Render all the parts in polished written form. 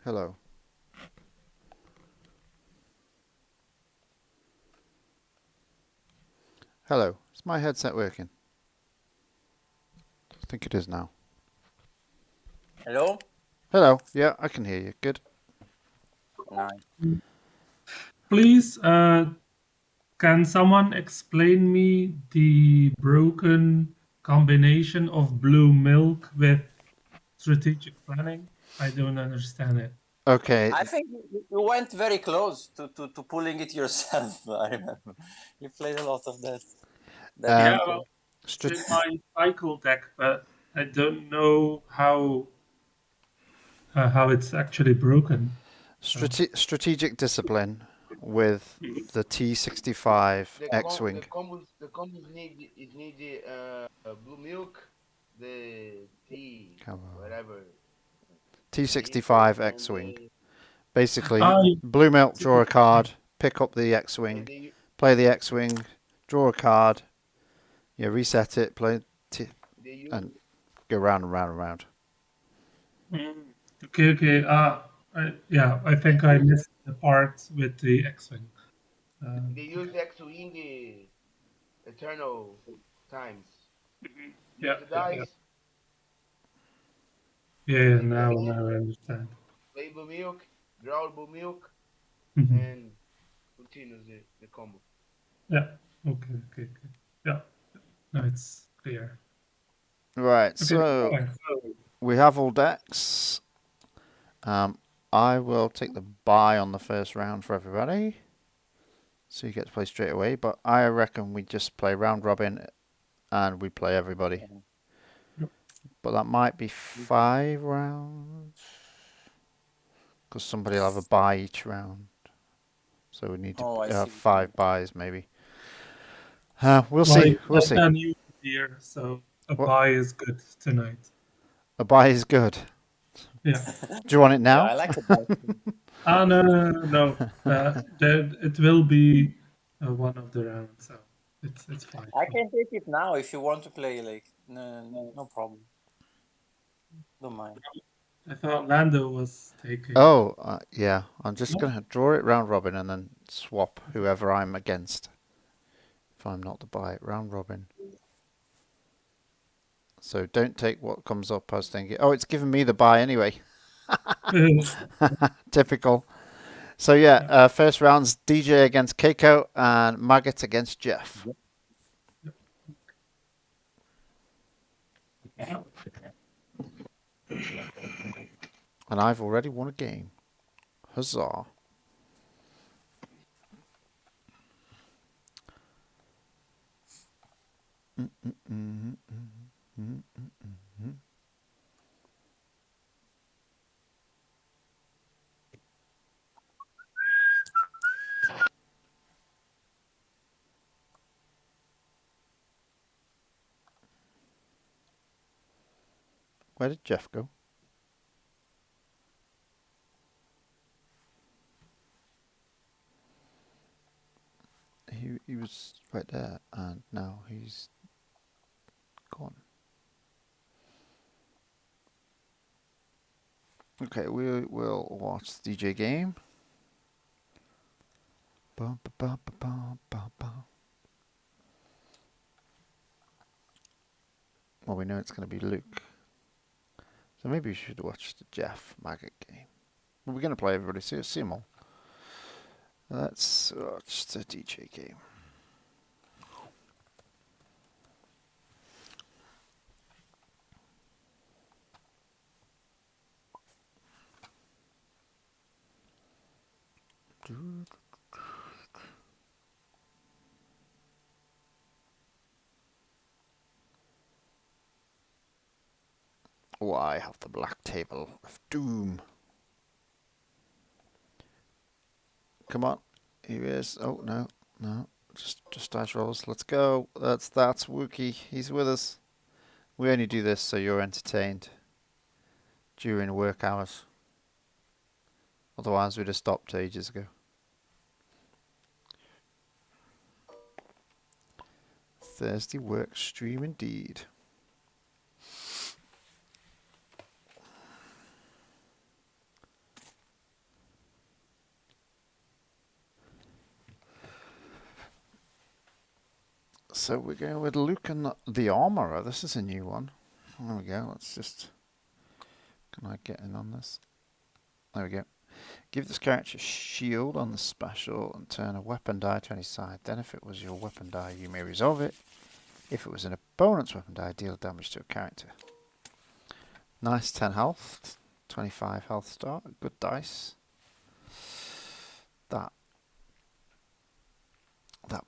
Hello. Hello. Is my headset working? I think it is now. Hello? Hello. Yeah, I can hear you. Good. Nice. Please, can someone explain me the broken combination of blue milk with strategic planning? I don't understand it. Okay. I think you went very close to pulling it yourself. I remember you played a lot of that. Yeah, Um, well, it's strat in my cycle deck, but I don't know how it's actually broken. So, strategic discipline with the T65 The X-wing. combos need blue milk, the tea Come on. whatever T65 and X-wing. Basically, I blue milk, draw a card, pick up the X-wing, they play the X-wing, draw a card, you reset it, play they use and go round and round and round. Mm, okay. Yeah, I think I missed the part with the X-wing. Okay. X-wing eternal times. Use Yeah, the yeah. dice, Yeah, take the now hand, I understand. play blue milk, draw blue milk, Mhm. and continue the combo. Yeah. Okay. Yeah. Now it's clear. Right, Okay. so Fine. So, we have all decks. I will take the bye on the first round for everybody. So you get to play straight away. But I reckon we just play round robin and we play everybody. yep. But that might be 5 rounds. Because somebody will have a bye each round. So we need to Oh, I have see. 5 buys maybe. We'll Well, see. it's We'll not see. a new year, so a What? buy is good tonight. A bye is good. Yeah. Do you want it Yeah, now? I like the bike. Ah, no. It will be one of the rounds, so it's fine. I can take it now if you want to play. Like, no problem. Don't mind. I thought Lando was taking. Oh, yeah. I'm just No? going to draw it round robin and then swap whoever I'm against. If I'm not the bye. Round robin. So don't take what comes up. I was thinking, oh, it's giving me the bye anyway. Typical. So yeah, Yeah. first round's DJ against Keiko and Maggot against Jeff. And I've already won a game. Huzzah. Where did Jeff go? He was right there and now he's gone. Okay, we will watch the DJ game. Bum, ba, ba, ba, ba, ba, ba. Well, we know it's going to be Luke. So maybe we should watch the Jeff Maggot game. We're going to play everybody. See them all. Let's watch the DJ game. Oh, I have the black table of doom. Come on. Here he is. Oh, no. Just dice rolls. Let's go. That's Wookie. He's with us. We only do this so you're entertained during work hours. Otherwise, we'd have stopped ages ago. Thursday work stream indeed. So we're going with Luke and the Armorer. This is a new one. There we go. Let's just... Can I get in on this? There we go. Give this character a shield on the special and turn a weapon die to any side. Then if it was your weapon die, you may resolve it. If it was an opponent's weapon die, deal damage to a character. Nice 10 health. 25 health start. Good dice. That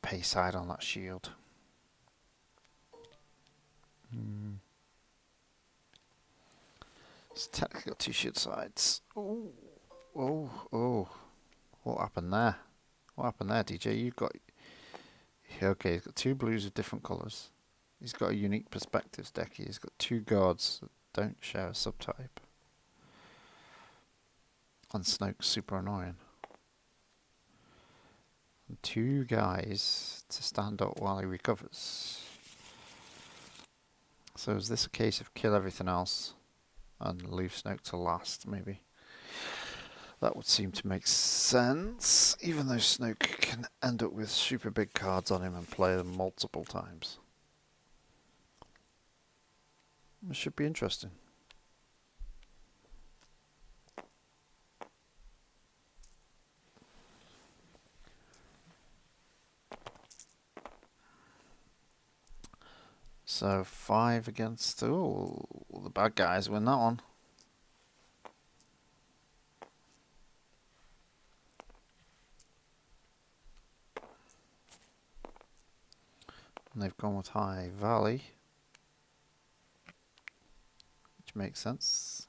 pay side on that shield. It's technically got 2 shield sides. Oh, oh, oh. What happened there? What happened there, DJ? You've got... Okay, he's got 2 blues of different colours. He's got a unique perspectives deck. He's got 2 guards that don't share a subtype. And Snoke's super annoying. And 2 guys to stand up while he recovers. So is this a case of kill everything else and leave Snoke to last, maybe? That would seem to make sense, even though Snoke can end up with super big cards on him and play them multiple times. It should be interesting. So 5 against... Oh, the bad guys win that one. And they've gone with High Valley, which makes sense.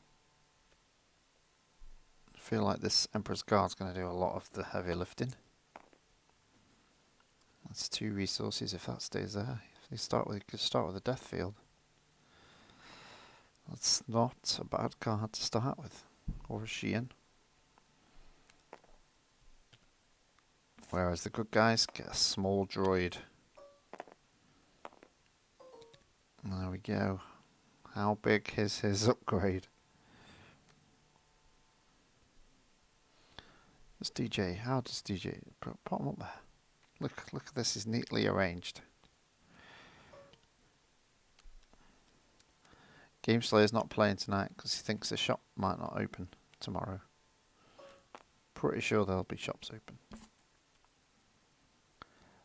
I feel like this Emperor's Guard's going to do a lot of the heavy lifting. That's 2 resources if that stays there. If they start with, could start with a death field. That's not a bad card to start with. Or a Jinn. Whereas the good guys get a small droid. There we go. How big is his upgrade? This DJ, how does DJ put him up there? Look at this, is neatly arranged. Game Slayer's not playing tonight because he thinks the shop might not open tomorrow. Pretty sure there'll be shops open.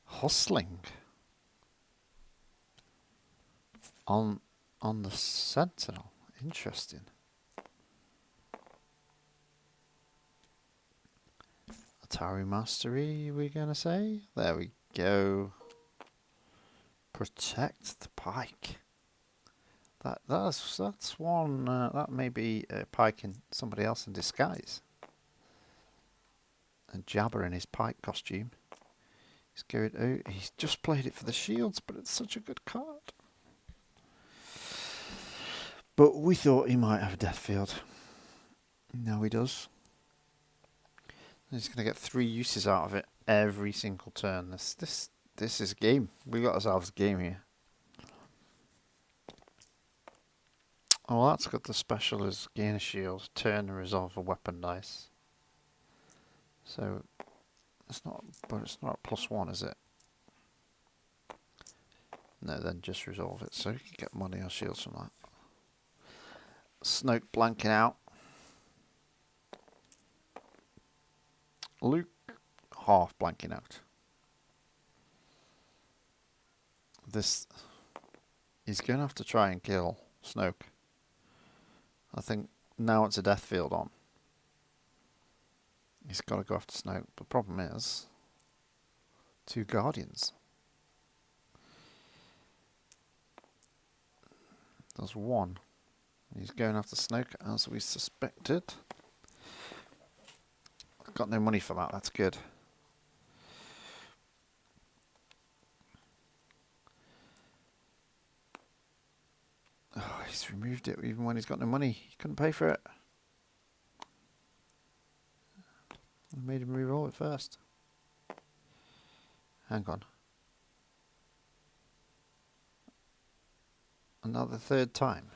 Hustling on the Sentinel. Interesting. Atari Mastery, we're gonna say. There we go. Protect the Pyke. That's one. That may be Pyke in somebody else in disguise. And Jabba in his Pyke costume. He's going. Oh, he's just played it for the shields, but it's such a good card. But we thought he might have a death field. Now he does. He's going to get 3 uses out of it every single turn. This is a game. We got ourselves a game here. Oh, well, that's got the special as gain a shield, turn and resolve a weapon dice. So it's not, but it's not a +1, is it? No, then just resolve it. So you can get money or shields from that. Snoke blanking out. Luke half blanking out. This, he's going to have to try and kill Snoke. I think now it's a death field on. He's got to go after Snoke. The problem is 2 Guardians. There's 1. He's going after Snoke as we suspected. Got no money for that, that's good. Oh, he's removed it even when he's got no money. He couldn't pay for it. I made him re-roll it first. Hang on. Another 3rd time.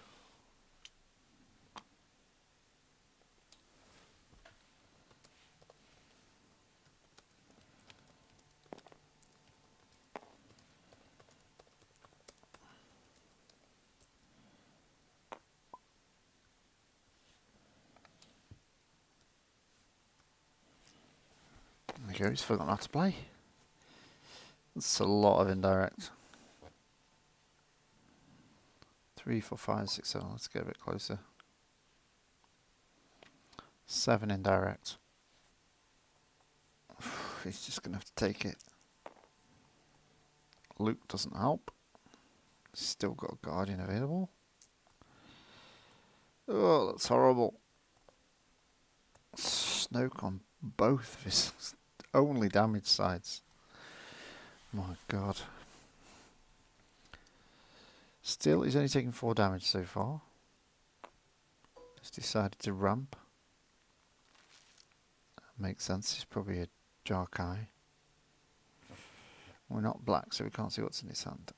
go. He's forgotten how to play. That's a lot of indirect. 3, 4, 5, 6, 7. Let's get a bit closer. 7 indirect. He's just going to have to take it. Luke doesn't help. Still got a Guardian available. Oh, that's horrible. Snoke on both of his only damage sides. My god. Still, he's only taken 4 damage so far. He's decided to ramp. Makes sense, he's probably a Jarkai. We're not black, so we can't see what's in his hand.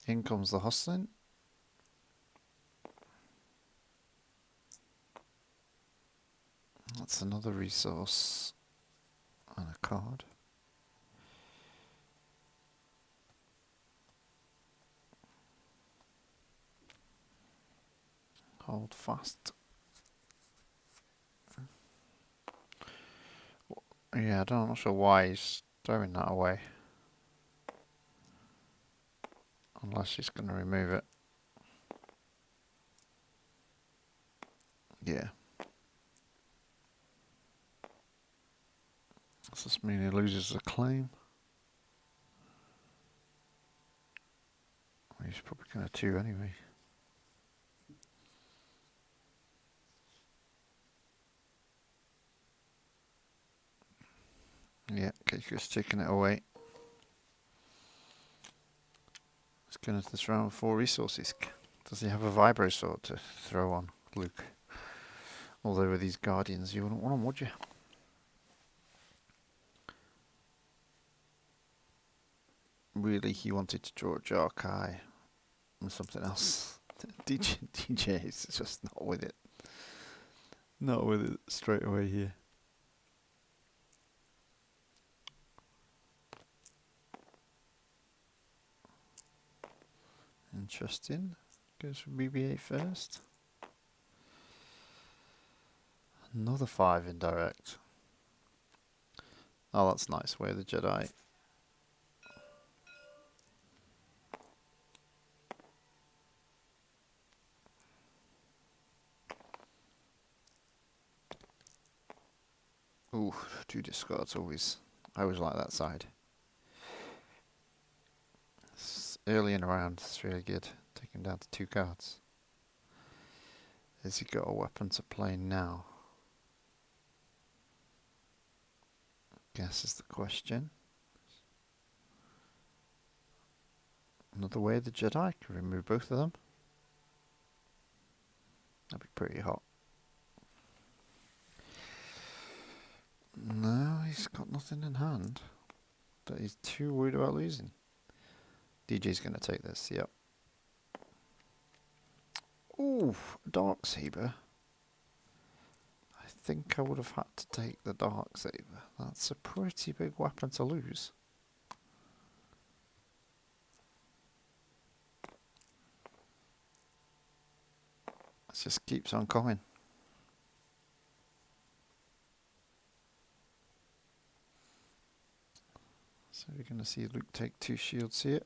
In comes the hustling. That's another resource and a card. Hold fast. Yeah, I'm not sure why he's throwing that away. Unless he's going to remove it. Yeah. Does this mean he loses the claim? Well, he's probably going to 2 anyway. Yeah, Keiko's taking it away. He's going to this round with 4 resources. Does he have a vibro sword to throw on Luke? Although with these guardians, you wouldn't want them, would you? Really, he wanted to draw a Jarkai and something else. DJ is just not with it. Not with it straight away here. Interesting. Goes for BB-8 first. Another 5 indirect. Oh, that's nice. Way of the Jedi. Ooh, 2 discards always. I always like that side. It's early in the round, it's really good. Take him down to 2 cards. Has he got a weapon to play now? Guess is the question. Another way of the Jedi. Can remove both of them. That'd be pretty hot. No, he's got nothing in hand. But he's too worried about losing. DJ's going to take this, yep. Ooh, Darksaber. I think I would have had to take the Darksaber. That's a pretty big weapon to lose. It just keeps on coming. So we're going to see Luke take 2 shields here.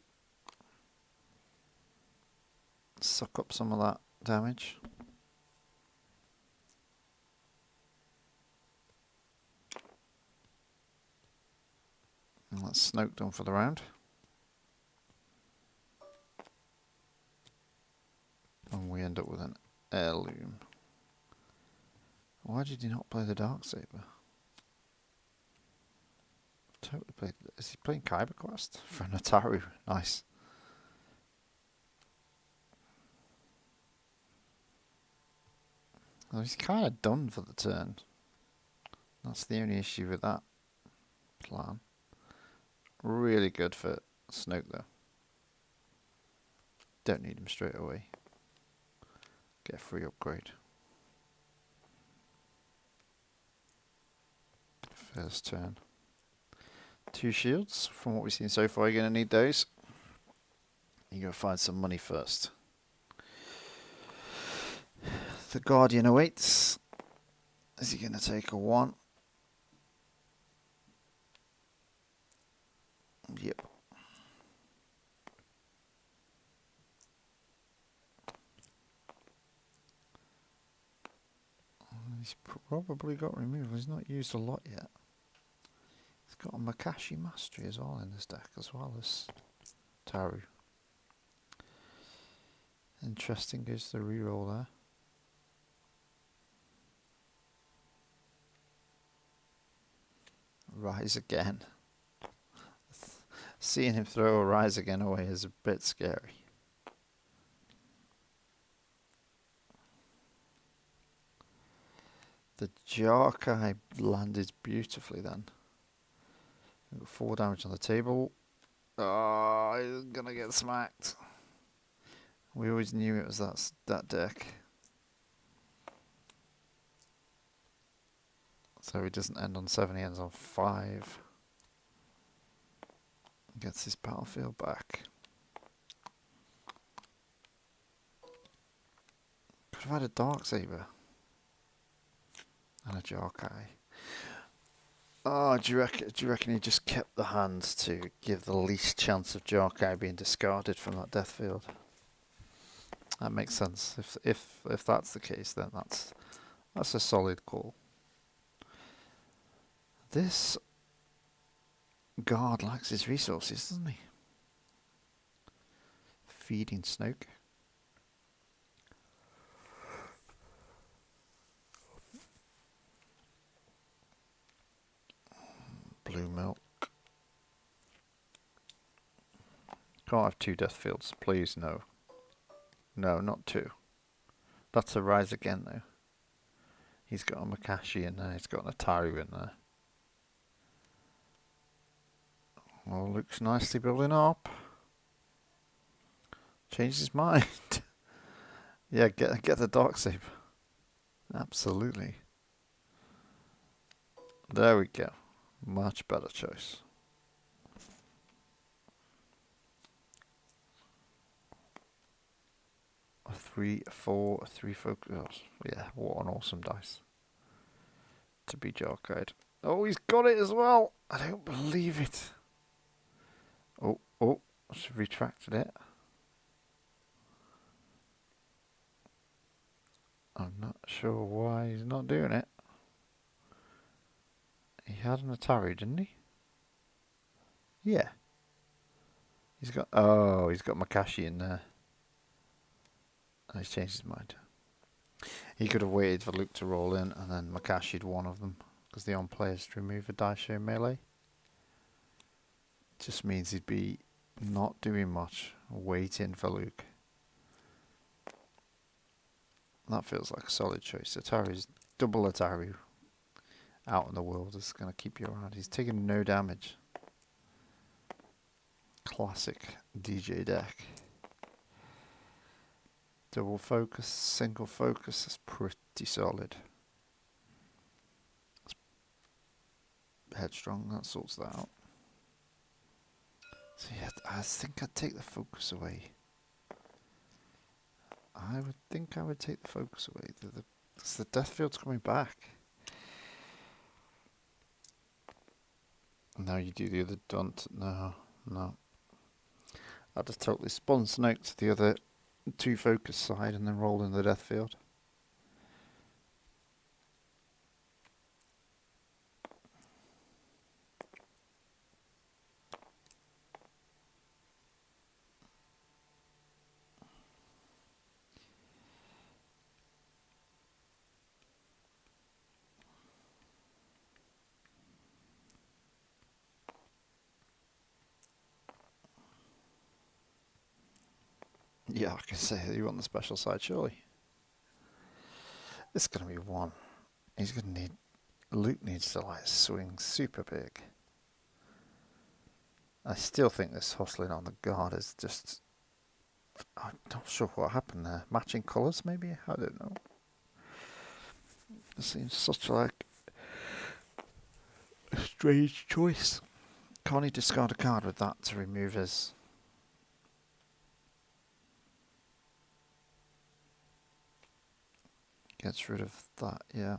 Suck up some of that damage. And that's Snoke done for the round. And we end up with an heirloom. Why did he not play the Darksaber? Totally played. Is he playing Kyber Quest for an Ataru? Nice. Well, he's kind of done for the turn. That's the only issue with that plan. Really good for Snoke though. Don't need him straight away. Get a free upgrade. First turn. 2 shields from what we've seen so far. You're going to need those. You got to find some money first. The Guardian awaits. Is he going to take a 1? Yep. He's probably got removal. He's not used a lot yet. He's got a Makashi Mastery as well in this deck, as well as Taru. Interesting goes the reroll there. Rise again. Seeing him throw a rise again away is a bit scary. The Jarkai landed beautifully then. We've got 4 damage on the table. Oh, he's gonna get smacked. We always knew it was that deck. So he doesn't end on 7, he ends on 5. Gets his battlefield back. Could have had a Darksaber. And a Jarkai. Oh, do you reckon he just kept the hands to give the least chance of Jarkai being discarded from that death field? That makes sense. If that's the case, then that's a solid call. This guard lacks his resources, doesn't he? Feeding Snoke. Blue milk. Can't have 2 death fields, please, no. No, not 2. That's a rise again, though. He's got a Makashi in there, he's got an Ataru in there. Well, looks nicely building up. Changed his mind. Yeah, get the Darksaber. Absolutely. There we go. Much better choice. A 3, a 4, a 3 focus. Oh, yeah, what an awesome dice. To be Jarkai'd. Oh, he's got it as well. I don't believe it. Oh, I've retracted it. I'm not sure why he's not doing it. He had an Atari, didn't he? Yeah. He's got Makashi in there. And he's changed his mind. He could have waited for Luke to roll in and then Makashi'd one of them. Because the on players to remove a die show melee. Just means he'd be not doing much. Waiting for Luke. That feels like a solid choice. Ataru's double Ataru out in the world is going to keep you around. He's taking no damage. Classic DJ deck. Double focus, single focus is pretty solid. Headstrong, that sorts that out. So yeah, I think I'd take the focus away. I would think I would take the focus away. The death field's coming back. Now you do the other dunt. No. I'd have totally spun Snoke to the other 2 focus side and then roll in the death field. Yeah, I can say you want the special side, surely. It's going to be 1. He's going to need... Luke needs to like swing super big. I still think this hustling on the guard is just... I'm not sure what happened there. Matching colours, maybe? I don't know. It seems such like a strange choice. Can't he discard a card with that to remove his... Gets rid of that, yeah.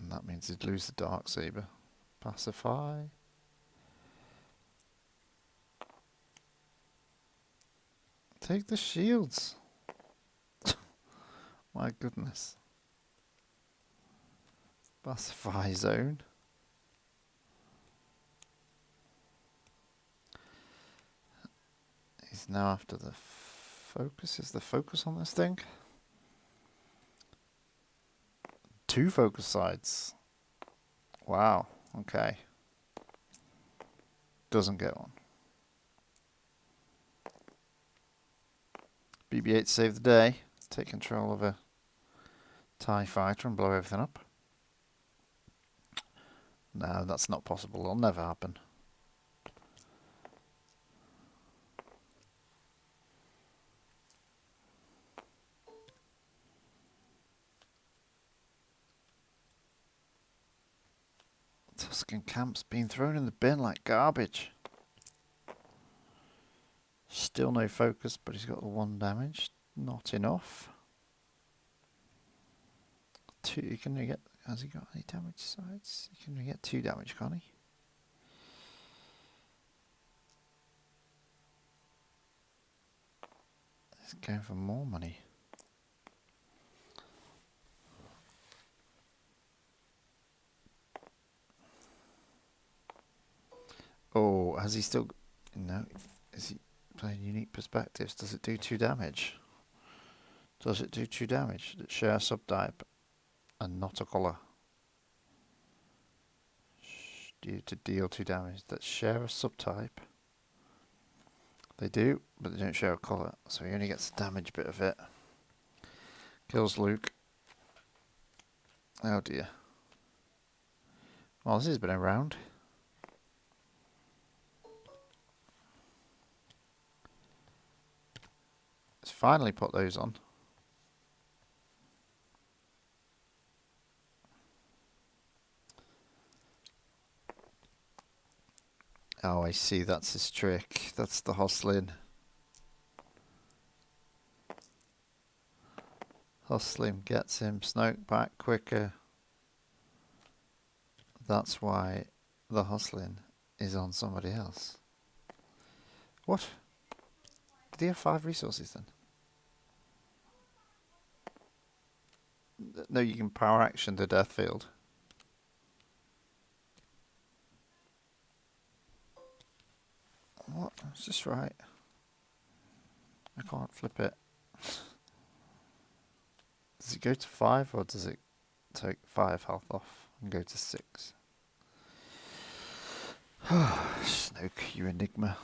And that means he'd lose the Darksaber. Pacify. Take the shields. My goodness. Pacify zone. He's now after the focus. Is the focus on this thing? 2 focus sides. Wow. Okay. Doesn't get one. BB-8 save the day. Take control of a TIE fighter and blow everything up. No, that's not possible. It'll never happen. Tusken camp's been thrown in the bin like garbage. Still no focus, but he's got the 1 damage. Not enough. 2. He can only get. Has he got any damage sides? He can only get 2 damage, can't he? He's going for more money. Oh, has he still... No. Is he playing unique perspectives? Does it do 2 damage? Does it do 2 damage? That share subtype and not a colour. To deal 2 damage. That share a subtype. They do, but they don't share a colour. So he only gets the damage bit of it. Kills Luke. Oh dear. Well, this has been a round. Let's finally put those on. Oh, I see. That's his trick. That's the hustling. Hustling gets him Snoke back quicker. That's why the hustling is on somebody else. What? Did he have 5 resources then? No, you can power action the death field. What? Is this right? I can't flip it. Does it go to 5 or does it take 5 health off and go to 6? Snoke, you enigma.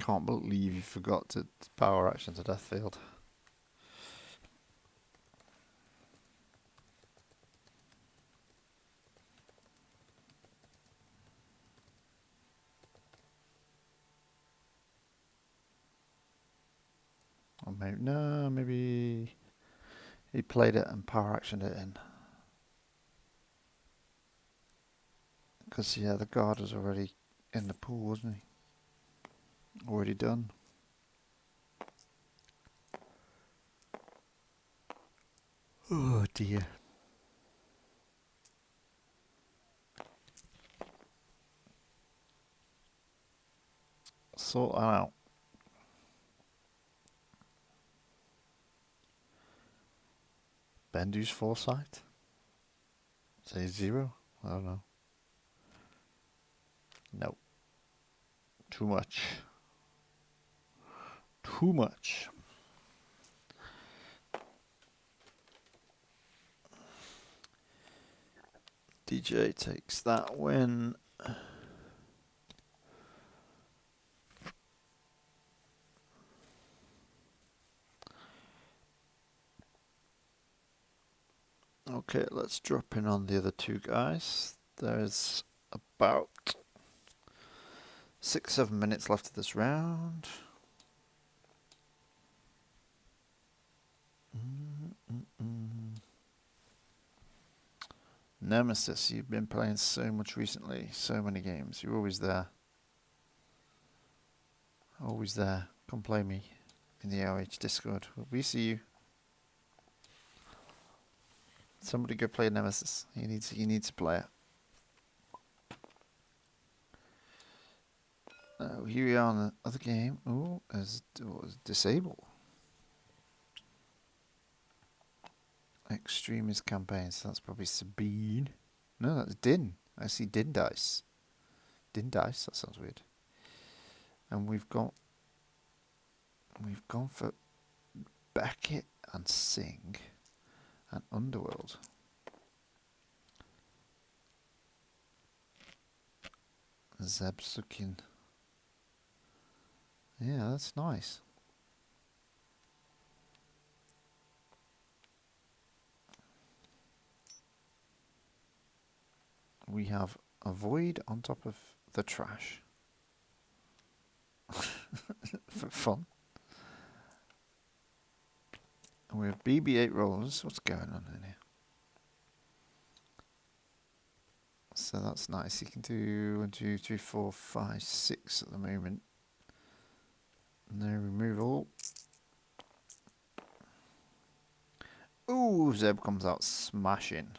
Can't believe you forgot to power action to death field. Or maybe, no, maybe he played it and power actioned it in. Because, yeah, the guard was already in the pool, wasn't he? Already done. Oh dear. Sort that out. Bendu's foresight? Say 0? I don't know. No. Too much. Too much. DJ takes that win. Okay, let's drop in on the other 2 guys. There's about 6-7 minutes left of this round. Nemesis, you've been playing so much recently, so many games. You're always there. Always there. Come play me in the ARH Discord. We see you. Somebody go play Nemesis. He needs to play it. Here we are on the other game. Oh, as disable. Extremist campaign. So that's probably Sabine. No, that's Din. I see Din dice. Din dice. That sounds weird. And we've gone for Beckett and Singh and Underworld. Zeb's looking. Yeah, that's nice. We have a void on top of the trash. For fun. And we have BB-8 rollers. What's going on in here? So that's nice. You can do 1, 2, 3, 4, 5, 6 at the moment. No removal. Ooh, Zeb comes out smashing.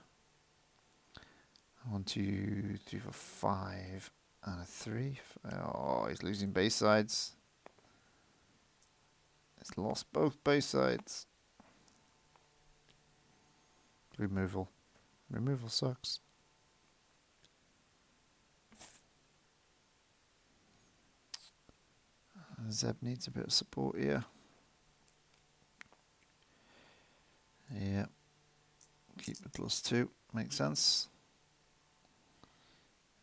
1, 2, 3, 4, 5, and a 3. Oh, he's losing base sides. He's lost both base sides. Removal. Removal sucks. Zeb needs a bit of support here. Yeah. Keep the +2. Makes sense.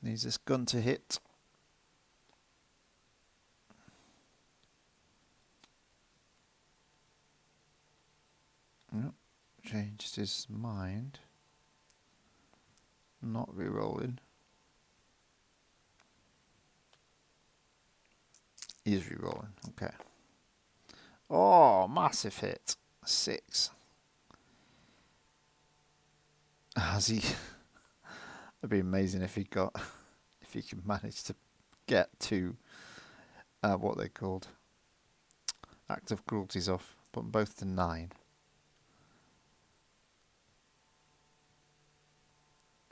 Needs this gun to hit. Yep. Changed his mind. Not re-rolling. He's re-rolling. Okay. Oh, massive hit. 6. Has he? It'd be amazing if he could manage to get to what they called active cruelties off. Put them both to 9.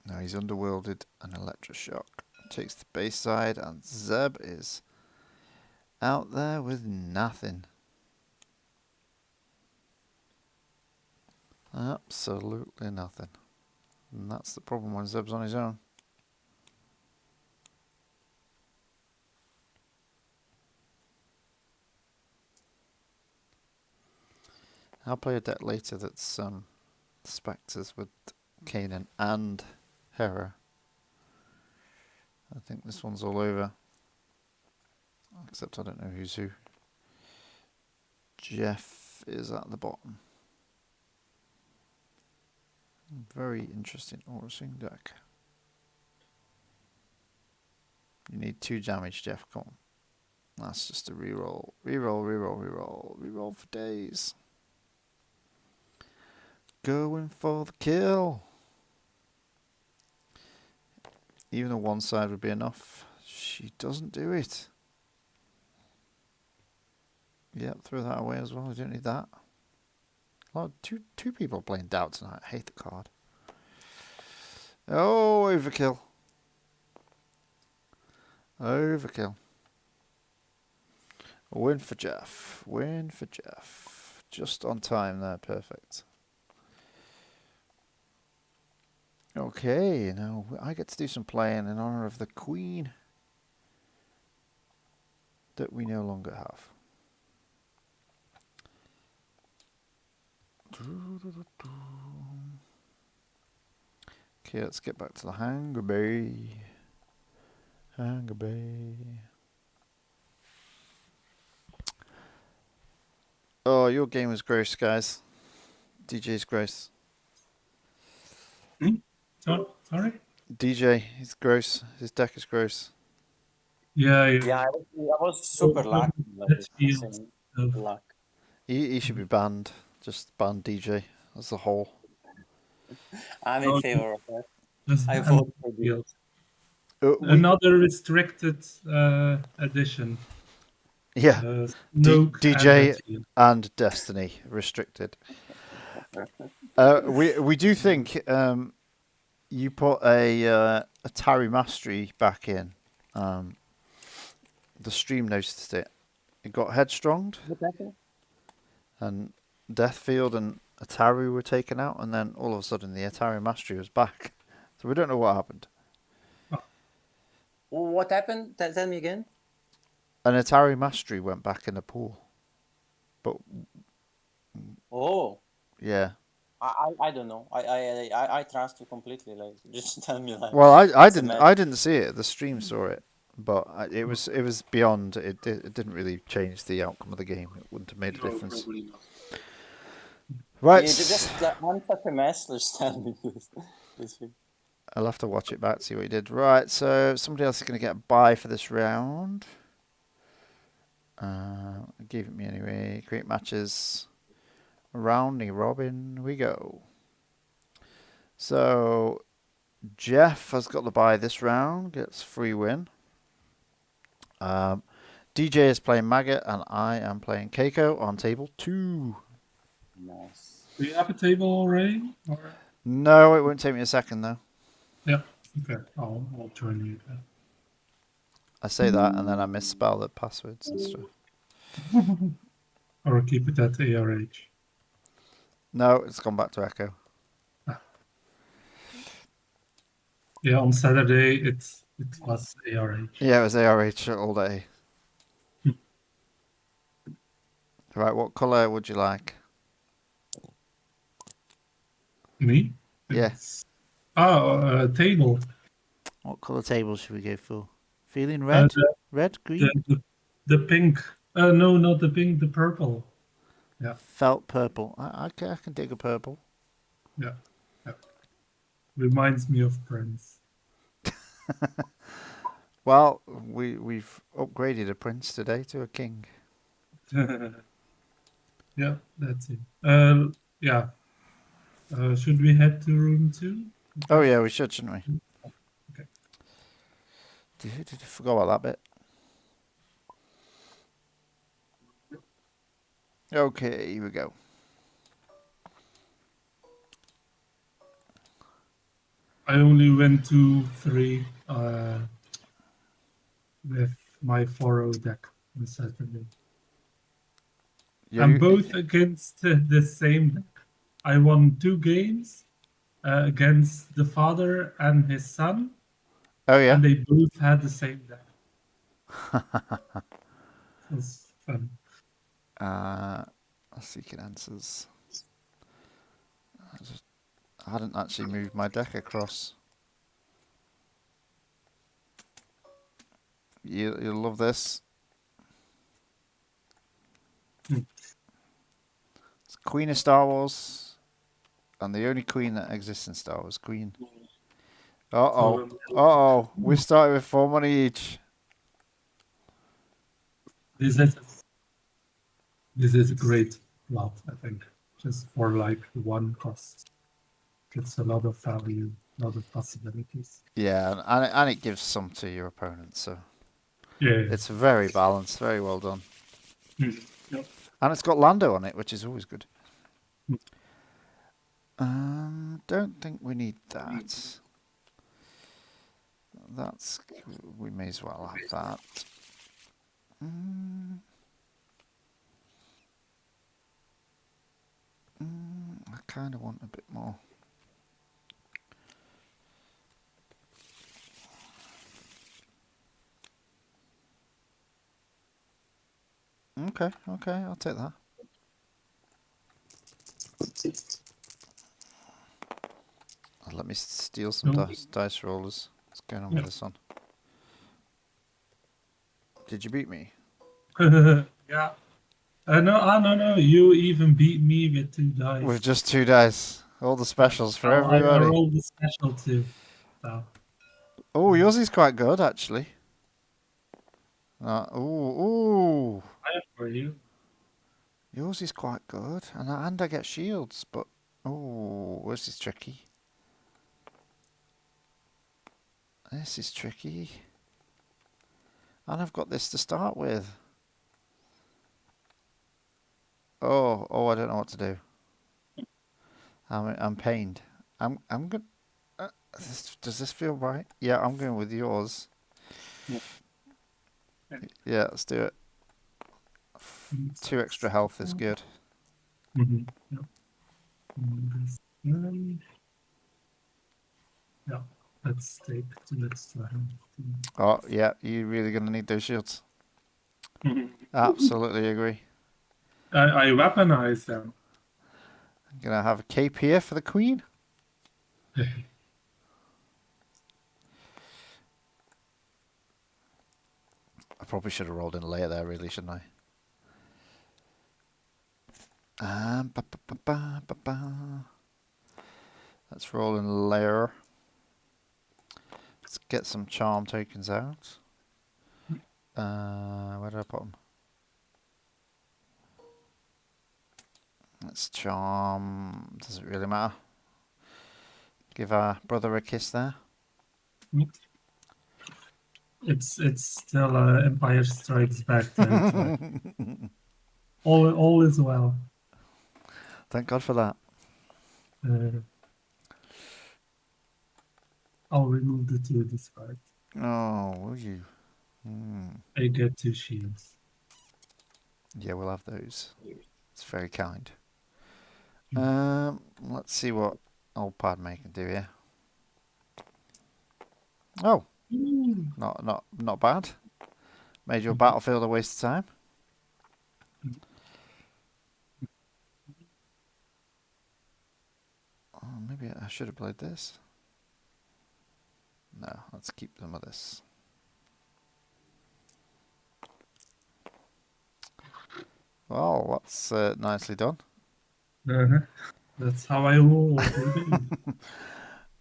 Now he's underworlded an electroshock. Takes the base side, and Zeb is out there with nothing. Absolutely nothing. And that's the problem when Zeb's on his own. I'll play a deck later that's Spectres with Kanan and Hera. I think this one's all over. Except I don't know who's who. Jeff is at the bottom. Very interesting Aurra Swing deck. You need 2 damage, Jeff. Come on. That's just a reroll. Reroll, reroll, reroll. Reroll for days. Going for the kill. Even though one side would be enough, she doesn't do it. Yep, throw that away as well. I don't need that. Oh, two people playing Doubt tonight. I hate the card. Oh, overkill. Overkill. Win for Jeff. Win for Jeff. Just on time there. Perfect. Okay, now I get to do some playing in honor of the Queen that we no longer have. Okay, let's get back to the Hangar Bay. Hangar Bay. Oh, your game was gross, guys. DJ's gross. Sorry? DJ, he's gross. His deck is gross. Yeah. Yeah, I was super lucky. That feels of Luck. He should be banned. Just ban DJ as a whole. I'm in favor of that. just I vote for this. field. We, Another restricted edition. Yeah. Snoke and DJ Versio. and Destiny restricted. We do think you put a Atari Mastery back in. The stream noticed it. It got headstronged, What happened? and Deathfield and Atari were taken out, and then all of a sudden the Atari Mastery was back. So we don't know what happened. What happened? Tell me again. An Atari Mastery went back in the pool. But Oh, yeah. I don't know. I trust you completely. Like, just tell me like. Well, I It's a didn't match. I didn't see it. The stream saw it, but it was beyond. It didn't really change the outcome of the game. It wouldn't have made a No, difference. probably not. Yeah, Right. just I'm such a mess. Just tell me this thing. I'll have to watch it back, see what he did. Right, so somebody else is going to get a bye for this round. Gave it me anyway. Create matches. Roundy robin we go. So Jeff has got the bye this round. Gets free win. DJ is playing Maggot and I am playing Keiko on table 2. Nice. Do you have a table already? Or? No, it won't take me a second though. Yeah. Okay. I'll join you then. I say that and then I misspell the passwords and stuff. Or keep it at ARH. No, it's gone back to Echo. Yeah, on Saturday it was ARH. Yeah, it was ARH all day. Right, what colour would you like? Me? Yeah. Table. What colour table should we go for? Feeling Uh, red? the, Red? Green? the pink. No, not the pink, the purple. Yeah. Felt purple. I can dig a purple. Yeah. Reminds me of Prince. Well, we've upgraded a prince today to a king. Yeah, that's it. Yeah. Should we head to room 2? Oh yeah, we should, shouldn't we? Okay. Forgot about that bit. Okay, here we go. I only went 2-3 with my 4-0 deck on Saturday. And both against the same deck. I won 2 games against the father and his son. Oh yeah. And they both had the same deck. It was fun. Seeking answers. I hadn't actually moved my deck across. You'll love this. It's Queen of Star Wars, and the only queen that exists in Star Wars. Queen. Uh-oh. We started with 4 money each. This is a great plot, I think. Just for like 1 cost. Gets a lot of value, a lot of possibilities. Yeah, and it gives some to your opponent, so Yeah. it's very balanced, very well done. Yep. And it's got Lando on it, which is always good. Mm. Don't think we need that. We may as well have that. I kind of want a bit more. Okay, I'll take that. Let me steal some dice rollers. What's going on with this one? Did you beat me? Yeah. No. You even beat me with 2 dice. With just 2 dice. All the specials for everybody. I rolled the special too. So. Oh, yours is quite good, actually. Ooh. I have for you. Yours is quite good. And I get shields, but... Oh, this is tricky. This is tricky. And I've got this to start with. Oh, I don't know what to do. I'm pained. I'm good. Does this feel right? Yeah, I'm going with yours. Yeah. Yeah, let's do it. 2 extra health is good. Mm-hmm. Yeah. Yeah. Let's take 2 extra health. Oh, yeah, you're really going to need those shields. Mhm. Absolutely agree. I weaponize them. I'm going to have a cape here for the queen. I probably should have rolled in later there, really, shouldn't I? Ba, ba, ba, ba, ba, ba. Let's roll in layer. Let's get some charm tokens out. Where did I put them? Let's charm. Does it really matter? Give our brother a kiss there. It's still Empire Strikes Back territory. All is well. Thank God for that. I'll remove the 2 discard. Oh, will you? I get 2 shields. Yeah, we'll have those. It's very kind. Mm. Let's see what old Padme can do here. Oh, not bad. Made your battlefield a waste of time. Oh, maybe I should have played this. No, let's keep them with this. Well, that's nicely done. That's how I roll, baby.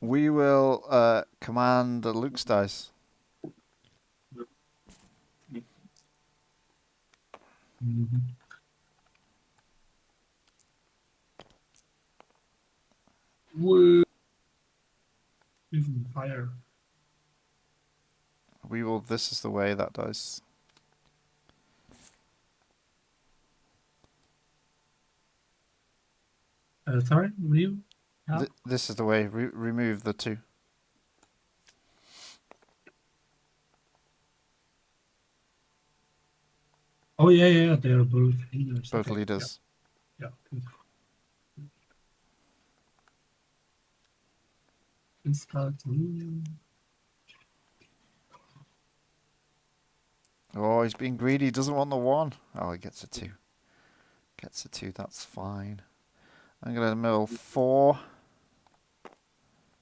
We will command Luke's dice. Mhm. Whoa. Even fire. We will. This is the way that dice. Sorry, Ryu? Yeah. This is the way. Remove the 2. Oh, yeah, they are both leaders. Both Okay, leaders. Yeah. Good. Discard Ryu. Oh, he's being greedy. He doesn't want the 1. Oh, he gets a 2. Gets a 2. That's fine. I'm going to mill 4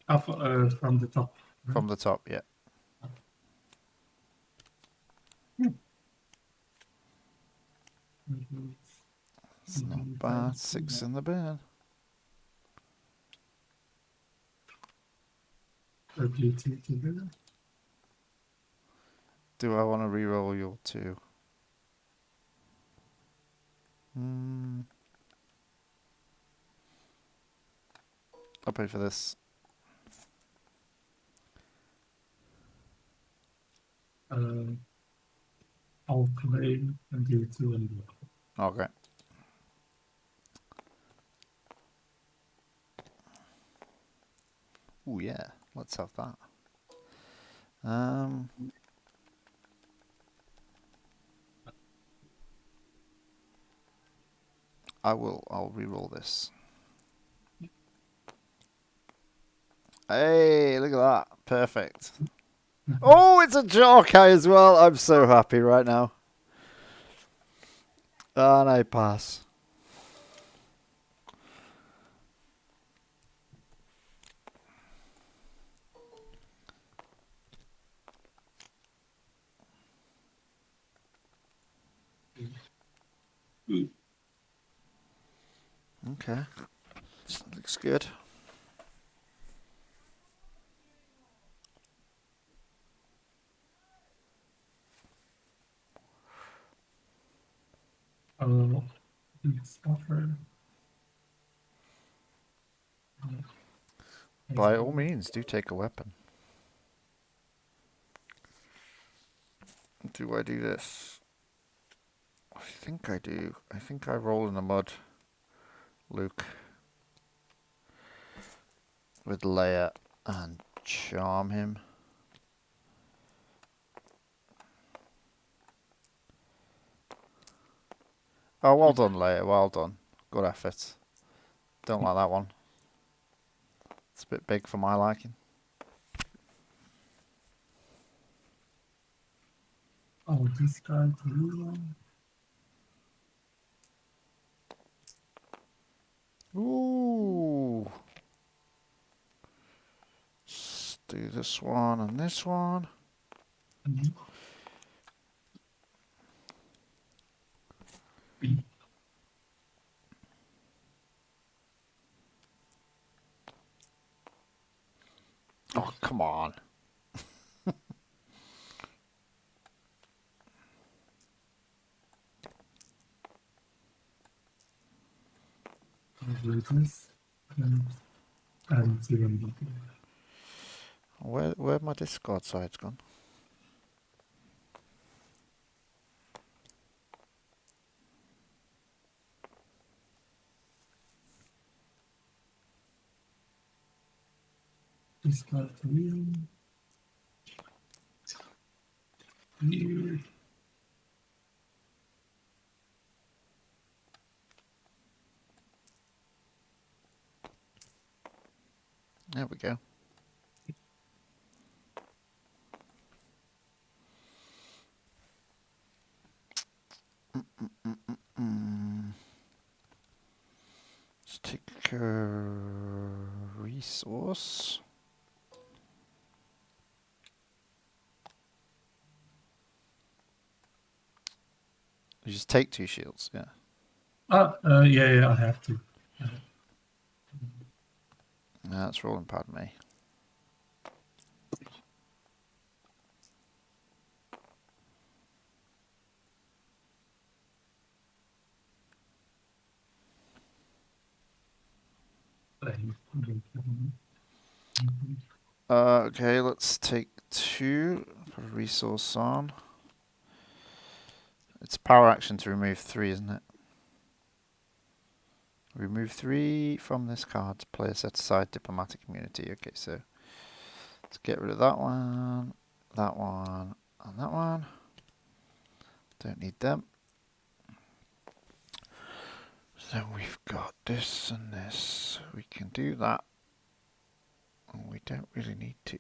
From the top. Right? from the top. Yeah. It's not bad. 6 in the bin. Together. Do I want to re-roll your 2? I'll pay for this. I'll play and do 2 and 1. Okay. Oh yeah, let's have that. I'll re-roll this. Hey, look at that. Perfect. Oh, it's a Jorkai as well. I'm so happy right now. And I pass. Okay. Looks good. Stuffer. By all means, do take a weapon. Do I do this? I think I do. I think I roll in the mud, Luke, with Leia and charm him. Oh, well done, Leia. Well done. Good effort. Don't like that one. It's a bit big for my liking. Oh, discard one. Ooh. Let's do this one and this one. Oh, come on. Ventress and Jinn. Where my discard side's gone? Discard one. Here. There we go. Let's take a resource. You just take 2 shields, yeah. Yeah, I have to. That's rolling Padme. Okay, let's take 2. Put a resource on. It's power action to remove 3, isn't it? Remove 3 from this card. Player set aside diplomatic immunity. Okay, so let's get rid of that one, and that one. Don't need them. So we've got this and this. We can do that. And we don't really need to.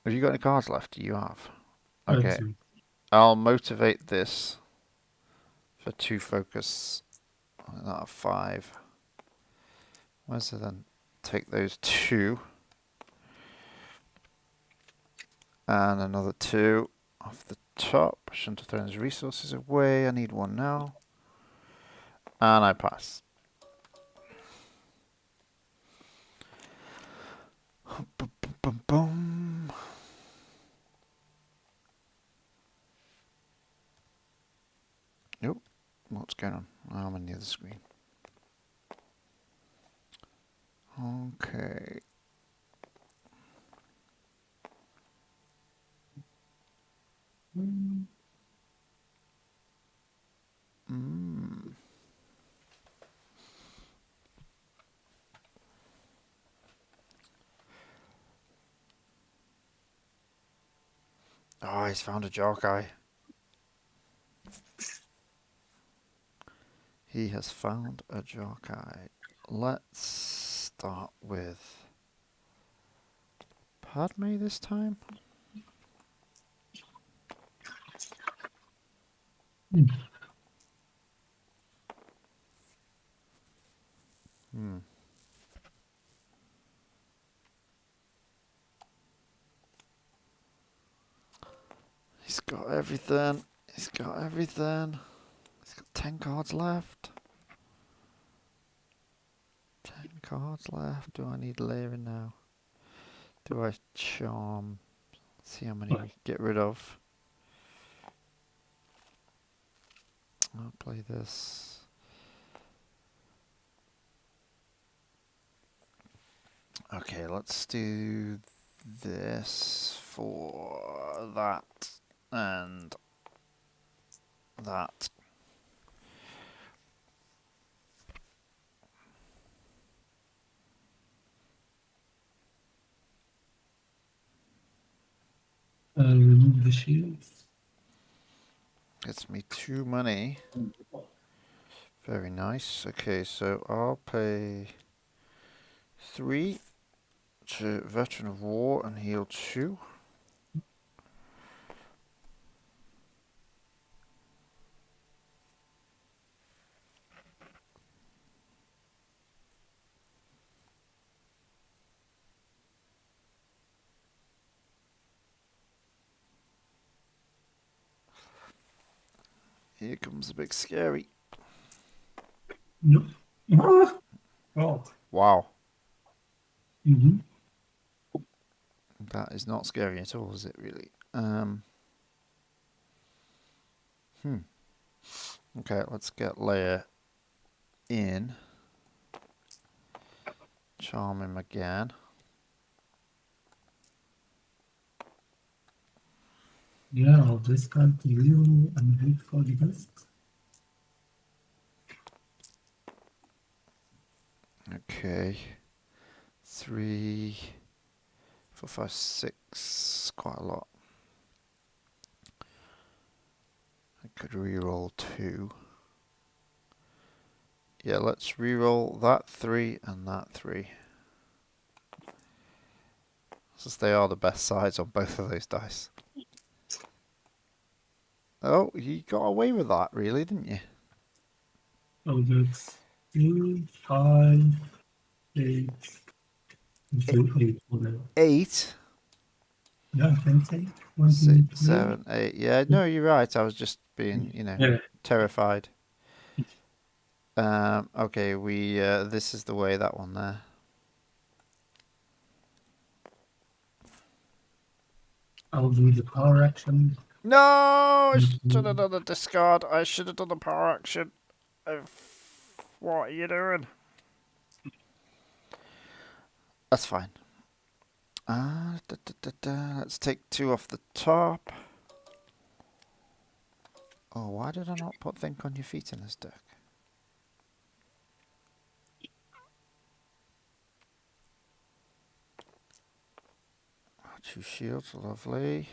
Have you got any cards left? You have. Okay. Two. I'll motivate this for 2 focus. That 5. Where's it then? Take those 2. And another 2 off the top. I shouldn't have thrown his resources away. I need 1 now. And I pass. Boom, boom, boom, boom. Nope. What's going on? I'm on the other screen. Okay. Oh, he's found a Jokai. He has found a Jokai. Let's start with Padme this time. He's got everything. He's got everything. He's got 10 cards left. 10 cards left. Do I need layering now? Do I charm? Let's see how many we can get rid of. I'll play this. Okay, let's do this for that and that. Remove the shields. Gets me 2 money. Very nice. Okay, so I'll pay 3 to Veteran of War and heal 2. Here comes the big scary. Nope. Ah! Oh. Wow. Mm-hmm. That is not scary at all, is it really? Okay, let's get Leia in. Charm him again. Yeah, I'll discard the real and wait for the best. Okay. 3, 4, 5, 6. Quite a lot. I could reroll 2. Yeah, let's reroll that 3 and that 3. Since they are the best sides on both of those dice. Oh, you got away with that, really, didn't you? Oh, that's 2, 5, 8, 8. 8, Yeah, I think so. 1, 6, 2, 3. 7, 8. Yeah, no, you're right. I was just being, Yeah. terrified. Okay, this is the way, that one there. I'll do the power action. No, I should have done the discard. I should have done the power action. What are you doing? That's fine. Let's take 2 off the top. Oh, why did I not put Think on Your Feet in this deck? 2 shields, lovely.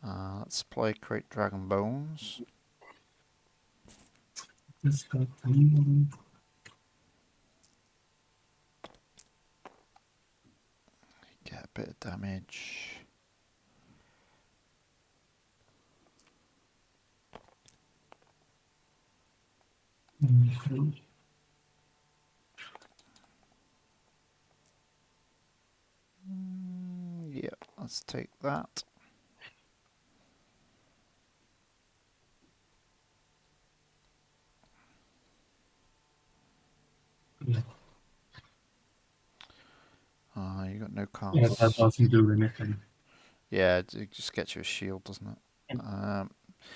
Let's play Create Dragon Bones. Discard 3. Get a bit of damage. And 3. Yeah, let's take that. Yeah. You got no Yeah, cards. that doesn't do anything. Yeah, it just gets you a shield, doesn't it? Oh,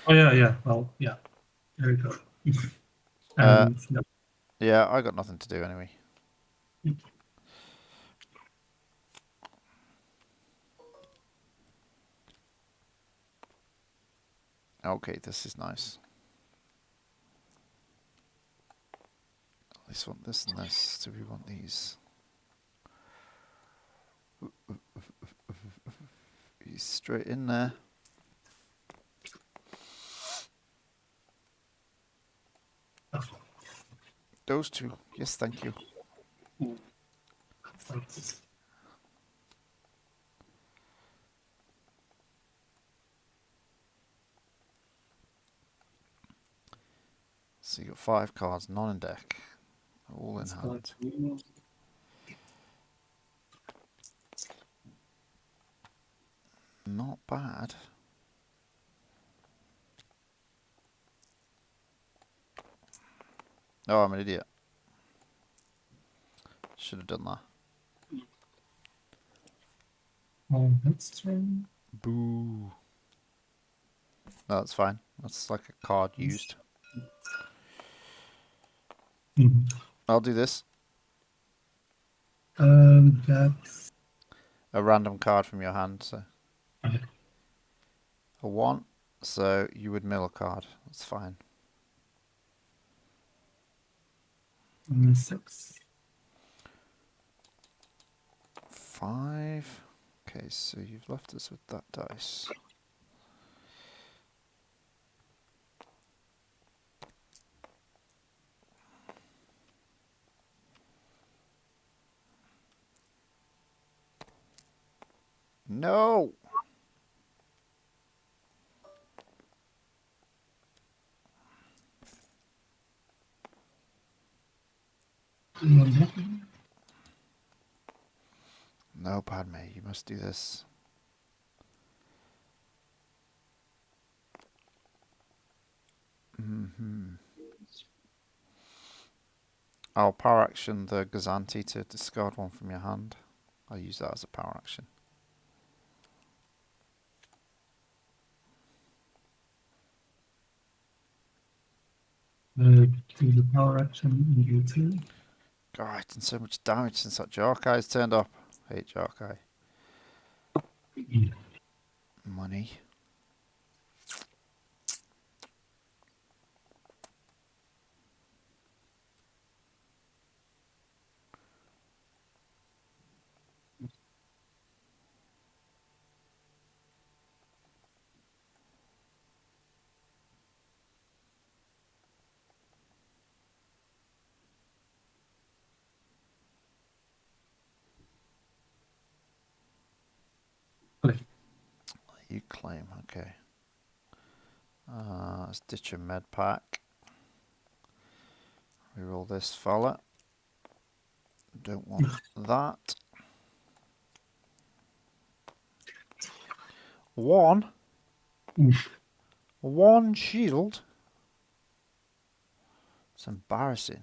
yeah. Well, yeah. There you go. Uh, And yeah. Yeah, I got nothing to do anyway. Okay, this is nice. This want this and this. Do we want these? He's straight in there. Those 2. Yes, thank you. Thanks. So you got 5 cards, none in deck. All in Discard hand. 3. Not bad. Oh, I'm an idiot. Should have done that. Oh, that's turn. Boo. No, that's fine. That's like a card used. Mm-hmm. I'll do this. That's A random card from your hand, so okay. a 1, so you would mill a card. That's fine. 6. 5. Okay, so you've left us with that dice. No! No, Padme, you must do this. I'll power action the Gazanti to discard 1 from your hand. I'll use that as a power action. Do the power action in U2. God, I've done so much damage since that Jarkai's turned up. I hate Jarkai. Money. You claim, okay. Let's ditch a med pack. Reroll this fella. Don't want that. 1? 1 shield? It's embarrassing.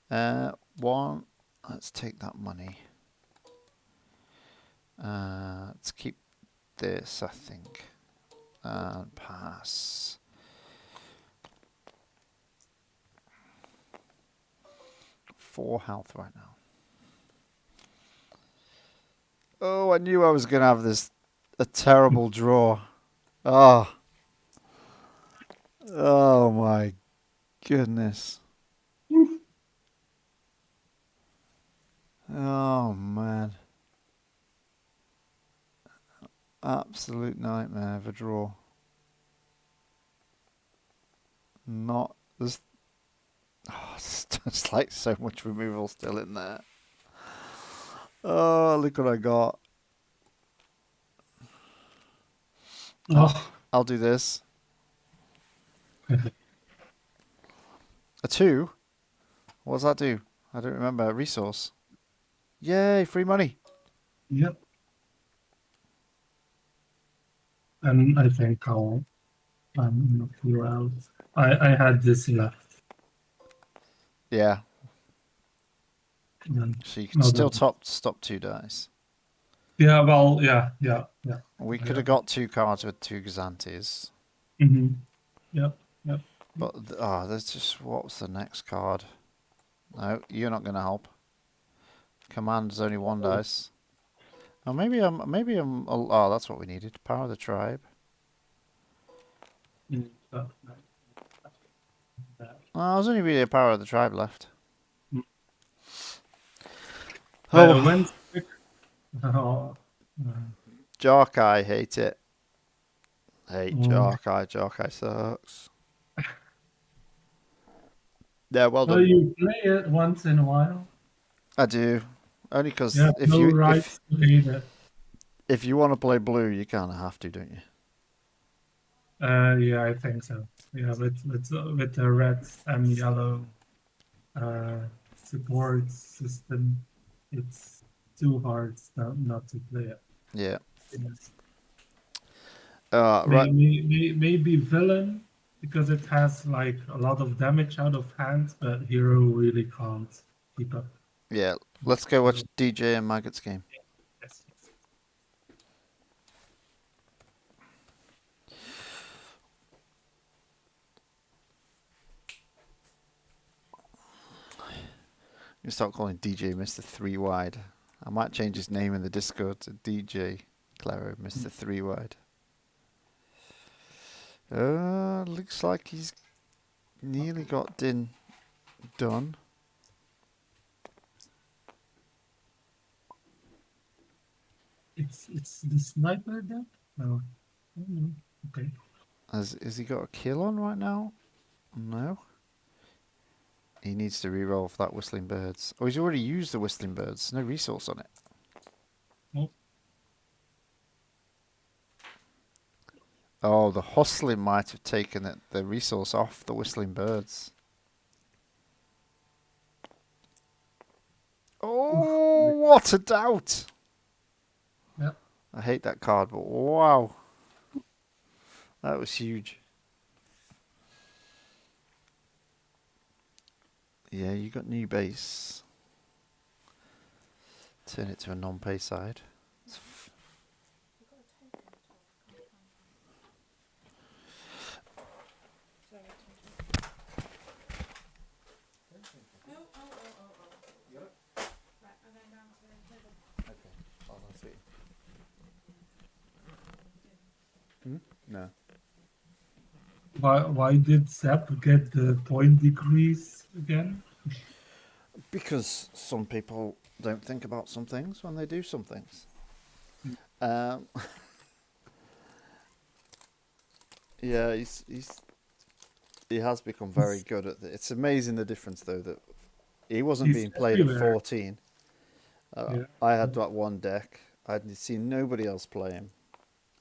1. Let's take that money. Let's keep this, I think. And pass. Four health right now. Oh, I knew I was going to have a terrible draw. Oh. Oh my goodness. Oh man. Absolute nightmare of a draw. Not there's it's like so much removal still in there. Oh, look what I got. Oh, I'll do this. A 2? What does that do? I don't remember. Resource. Yay, free money. yep. And I think I'll knock you out. I had this left. Yeah. And So you can no, still that- stop 2 dice. Yeah, well, yeah. We could Yeah. have got 2 cards with 2 Gazantes. Mm-hmm. Yep. But, there's just, what was the next card? No, you're not going to help. Command's only 1 dice. Oh, oh, that's what we needed. Power of the tribe. Oh, there's only really a power of the tribe left. Oh, When oh, Jarkai, hate it. Hate Jarkai. Jarkai sucks. Yeah, well so done. you play it once in a while. I do. Only because You have no rights to hate it. if you want to play blue, you kind of have to, don't you? Yeah, I think so. Yeah, with the red and yellow support system, it's too hard not to play it. Yeah. Yes. Right. Maybe villain because it has like a lot of damage out of hand, but hero really can't keep up. Yeah. Let's go watch DJ and Maggot's game. Yes. You start calling DJ Mr. 3 Wide. I might change his name in the Discord to DJ Claro Mr. 3 Wide. Looks like he's nearly got Din done. It's the sniper deck? No. Oh, okay. Has he got a kill on right now? No. He needs to reroll for that Whistling Birds. Oh, he's already used the Whistling Birds. No resource on it. Oh. Oh, the hustling might have taken the resource off the Whistling Birds. Oh, what a doubt! Yeah. I hate that card, but wow. That was huge. Yeah, you got new base. Turn it to a non-pay side. No. Why did Zap get the point decrease again? Because some people don't think about some things when they do some things. Yeah, he has become very good at it. It's amazing the difference though that he wasn't He's being played at everywhere. 14. Yeah. I had that one deck. I'd seen nobody else play him,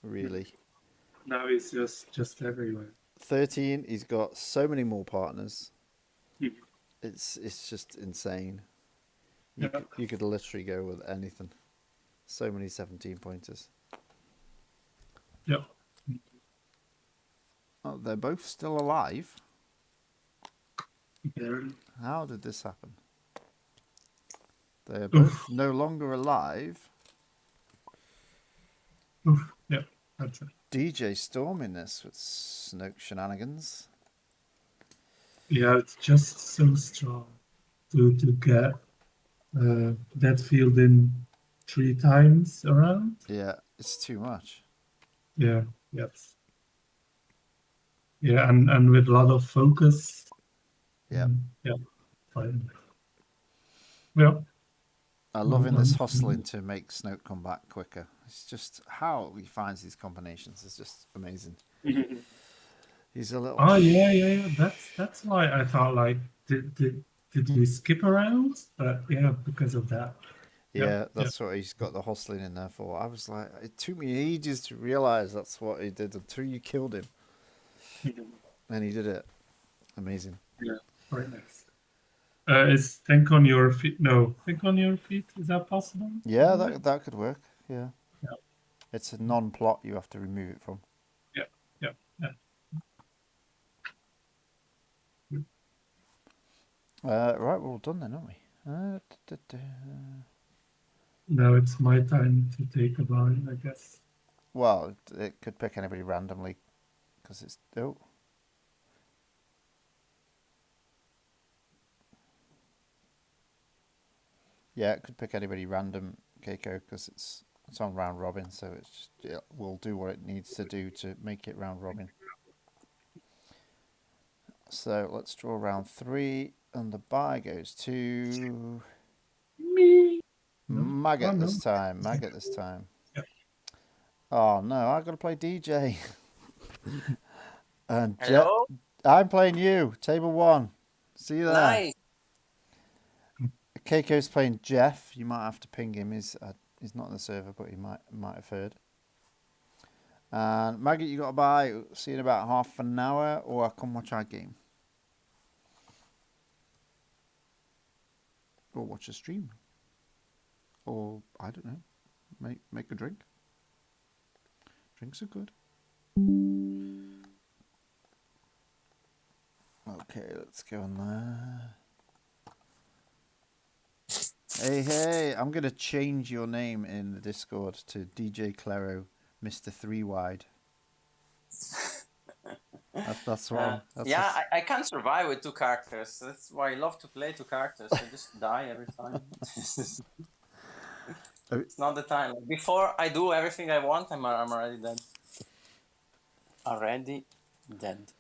really. Now he's just everywhere. 13, he's got so many more partners. Mhm. It's just insane. Yeah. You could literally go with anything. So many 17 pointers. Yeah. Oh, they're both still alive. Barely. How did this happen? They are both no longer alive. Oof. Yeah, that's it. DJ storming this with Snoke shenanigans. Yeah, it's just so strong to get that field in 3 times around. Yeah, it's too much. Yeah, yes. Yeah, and with a lot of focus. Yeah. Yeah, fine. Yeah. I'm Well loving this done. hustling to make Snoke come back quicker. It's just how he finds these combinations is just amazing. He's a little. Oh yeah. That's why I thought like did we skip around? But yeah, because of that. Yeah, that's what he's got the hustling in there for. I was like, it took me ages to realize that's what he did until you killed him, and he did it. Amazing. Yeah, very nice. Is think on your feet? No, think on your feet. Is that possible? Yeah, that could work. Yeah. Yeah. It's a non-plot. You have to remove it from. Yeah. Right, we're all done then, aren't we? Now it's my time to take a bite, I guess. Well, it could pick anybody randomly, because it's Yeah, it could pick anybody random, Keiko, because it's on round robin, so it will do what it needs to do to make it round robin. So let's draw round 3, and the bye goes to Me. Maggot no. this time. Maggot this time. Yeah. Oh no, I've got to play DJ. And Hello? I'm playing you. Table 1. See you there. Nice. Keiko's playing Jeff. You might have to ping him. He's not on the server, but he might have heard. And Maggot, you got to buy. See you in about half an hour, or I'll come watch our game. Or watch a stream. Or, I don't know, make a drink. Drinks are good. Okay, let's go on there. Hey, I'm going to change your name in the Discord to DJ Claro, Mr. 3-Wide. That's what I can't survive with 2 characters. That's why I love to play 2 characters. I just die every time. It's not the time. Before I do everything I want, I'm already dead. Already Dead.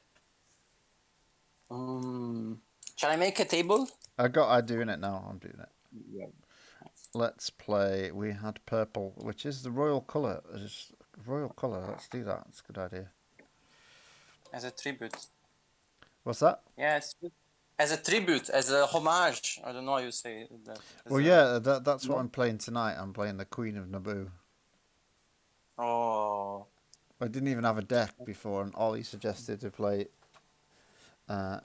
Shall I make a table? I'm doing it now. I'm doing it. Yeah. Let's play. We had purple, which is the royal colour. It's royal colour. Let's do that. It's a good idea. As a tribute. What's that? Yeah, it's good. As a tribute, as a homage. I don't know how you say that. Well, yeah, that's what I'm playing tonight. I'm playing the Queen of Naboo. Oh. I didn't even have a deck before, and Ollie suggested to play a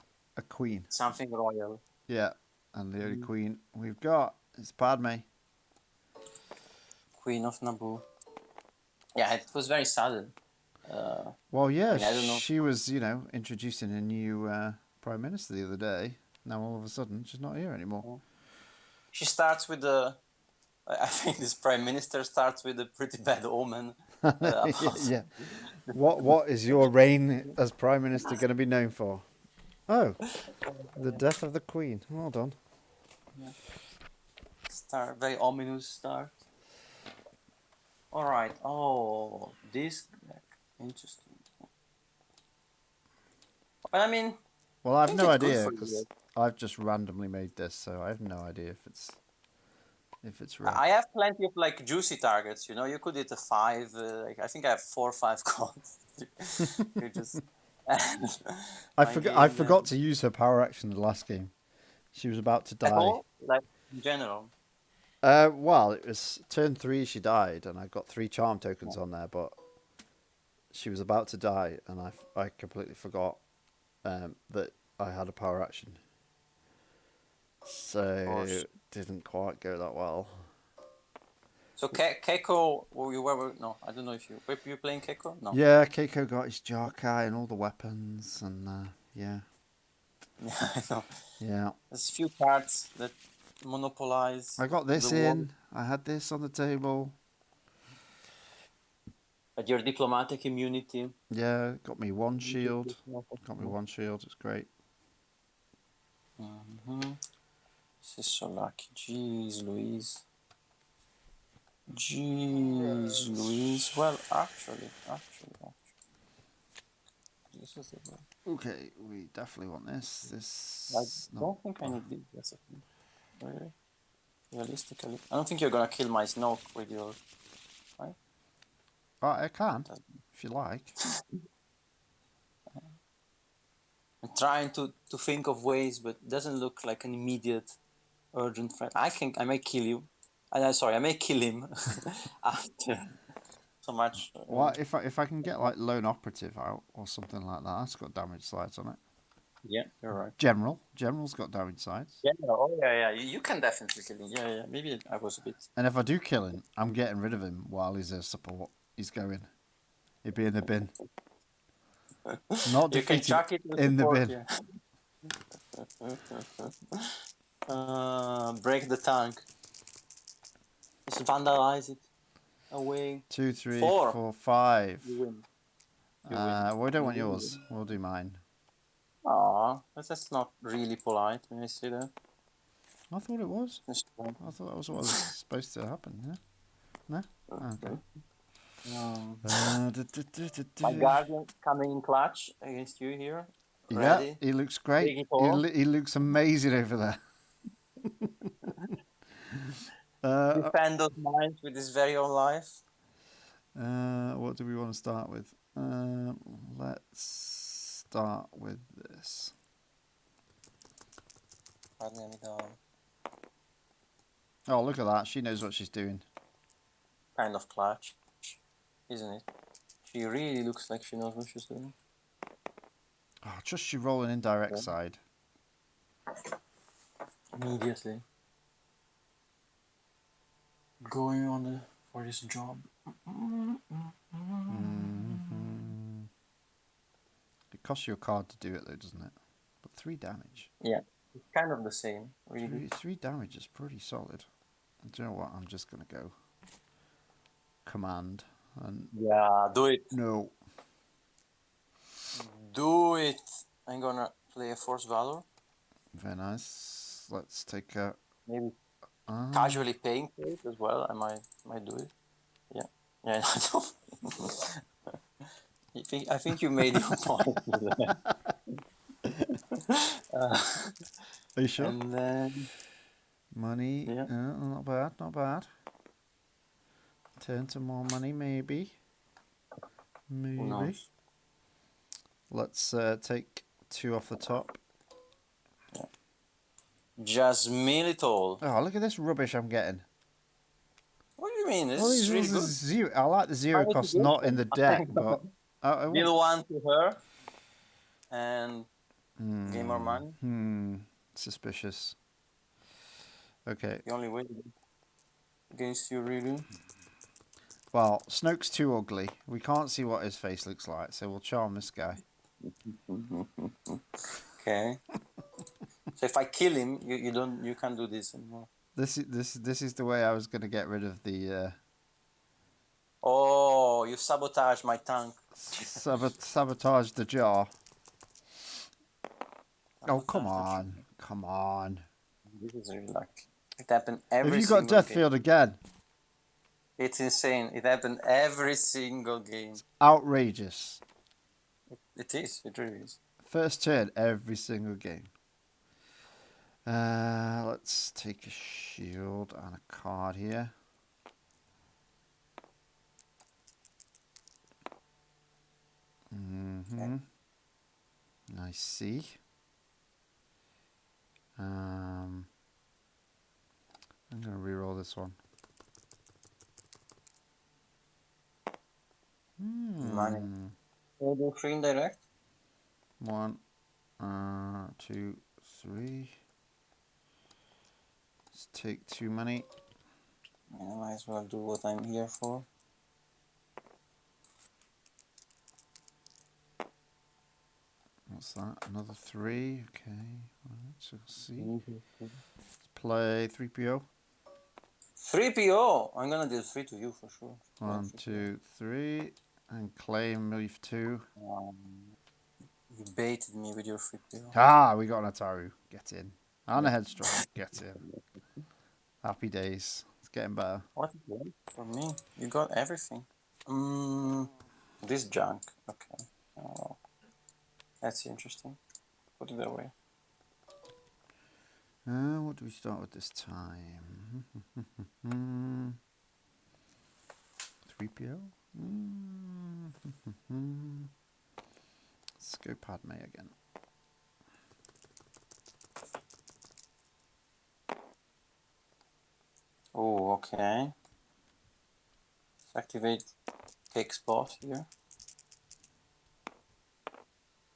queen. Something royal. Yeah, and the only queen we've got is Padme. Queen of Naboo. Yeah, it was very sudden. Well, yeah, I don't know. she was, introducing a new prime minister the other day. Now all of a sudden, she's not here anymore. She starts with the. I think this prime minister starts with a pretty bad omen. Yeah. What is your reign as prime minister going to be known for? Oh, the death of the queen. Well done. Start very ominous start. All right. Oh, this deck. Interesting. But I mean. Well, I have no it's good idea for because you. I've just randomly made this, so I have no idea if it's right. I have plenty of like juicy targets. You could hit a 5. I think I have 4 or 5 cards. You just. I forgot to use her power action in the last game. She was about to die. At all? Like in general. Well, it was turn 3 she died, and I got 3 charm tokens on there, but she was about to die, and I completely forgot that I had a power action. So it didn't quite go that well. So Keiko, no, I don't know if were you playing Keiko? No. Yeah, Keiko got his Jarkai and all the weapons, and yeah. Yeah, I know. Yeah. There's a few cards that monopolize. I got this the world. in. I had this on the table. But your diplomatic immunity. Yeah, got me 1 shield. Got me 1 shield. It's great. This is so lucky. Jeez, Louise. Jeez, Louise. Well, actually. This is it. Okay, we definitely want this. This. I don't think I need this recipe. Really? Realistically. I don't think you're gonna kill my Snoke with your... Right? Oh, I can, if you like. I'm trying to think of ways, but it doesn't look like an immediate, urgent threat. I may kill you. I may kill him after so much. Well, if I can get like lone operative out or something like that, that's got damage sides on it. Yeah, you're right. General's got damage sides. Yeah, oh yeah. You can definitely kill him. Yeah. Maybe I was a bit. And if I do kill him, I'm getting rid of him while he's a support. He's going. He'd be in the bin. Not You can defeated chuck it in the bin. Break the tank. Just vandalize it away. 2, 3, 4. 4, 5. You win. We don't want yours. We'll do mine. Aw, that's not really polite when I say that. I thought it was. I Just, thought that was what was supposed to happen. Yeah? No? Okay. My guardian coming in clutch against you here. Yeah, Ready? he looks great. Big Paul. He looks amazing over there. Defend those mines with his very own life. What do we want to start with? Let's start with this. Oh, look at that. She knows what she's doing. Kind of clutch, isn't it? She really looks like she knows what she's doing. Oh, just you roll an indirect side. Immediately. Going on for this job. It costs you a card to do it though, doesn't it? But 3 damage. Yeah, it's kind of the same, really. 3 damage is pretty solid. And do you know what? I'm just going to go command. And Yeah, do it. no. Do it. I'm gonna play a Force Valor. Very nice. Let's take a... Maybe casually paying for it as well. I might do it. Yeah. I know. I think you made your point. Are you sure? And then Money. yeah. Not bad, not bad. Turn to more money, maybe. Who Maybe. knows? Let's take 2 off the top. Just mill it all. Oh, look at this rubbish I'm getting. What do you mean? This Well, is these really ones are good. zero. I like the zero High cost not in the deck, mitigation. but I want. Deal one to her and gain more money. Suspicious. Okay. The only way against you, really. Well, Snoke's too ugly. We can't see what his face looks like, so we'll charm this guy. Okay. So if I kill him, you can't do this anymore. This is the way I was gonna get rid of the Oh, you sabotage my tank. sabotage the jar. Oh, come Sabotage the jar. on. Come on. This is really lucky. It happened every Have you got single game. Deathfield again? It's insane. It happened every single game. Outrageous. It is. It really is. First turn every single game. Let's take a shield and a card here. Okay. I see. I'm gonna reroll this one. Money. We'll do 3 indirect. 1, 2, 3. Let's take 2 money. I might as well do what I'm here for. What's that? Another 3. Okay. Right, so let's see. Let's play 3PO. 3PO! I'm gonna deal 3 to you for sure. 1, 2, 3. And claim Leaf 2. You baited me with your 3PO. Ah, we got an Ataru. Get in. And a Headstrong. Get in. Happy days. It's getting better. What is that for me? You got everything. This junk. Okay. Oh, well. That's interesting. Put it away. What do we start with this time? 3PO? Let's go Padme again. Oh, okay. Let's activate take spot here.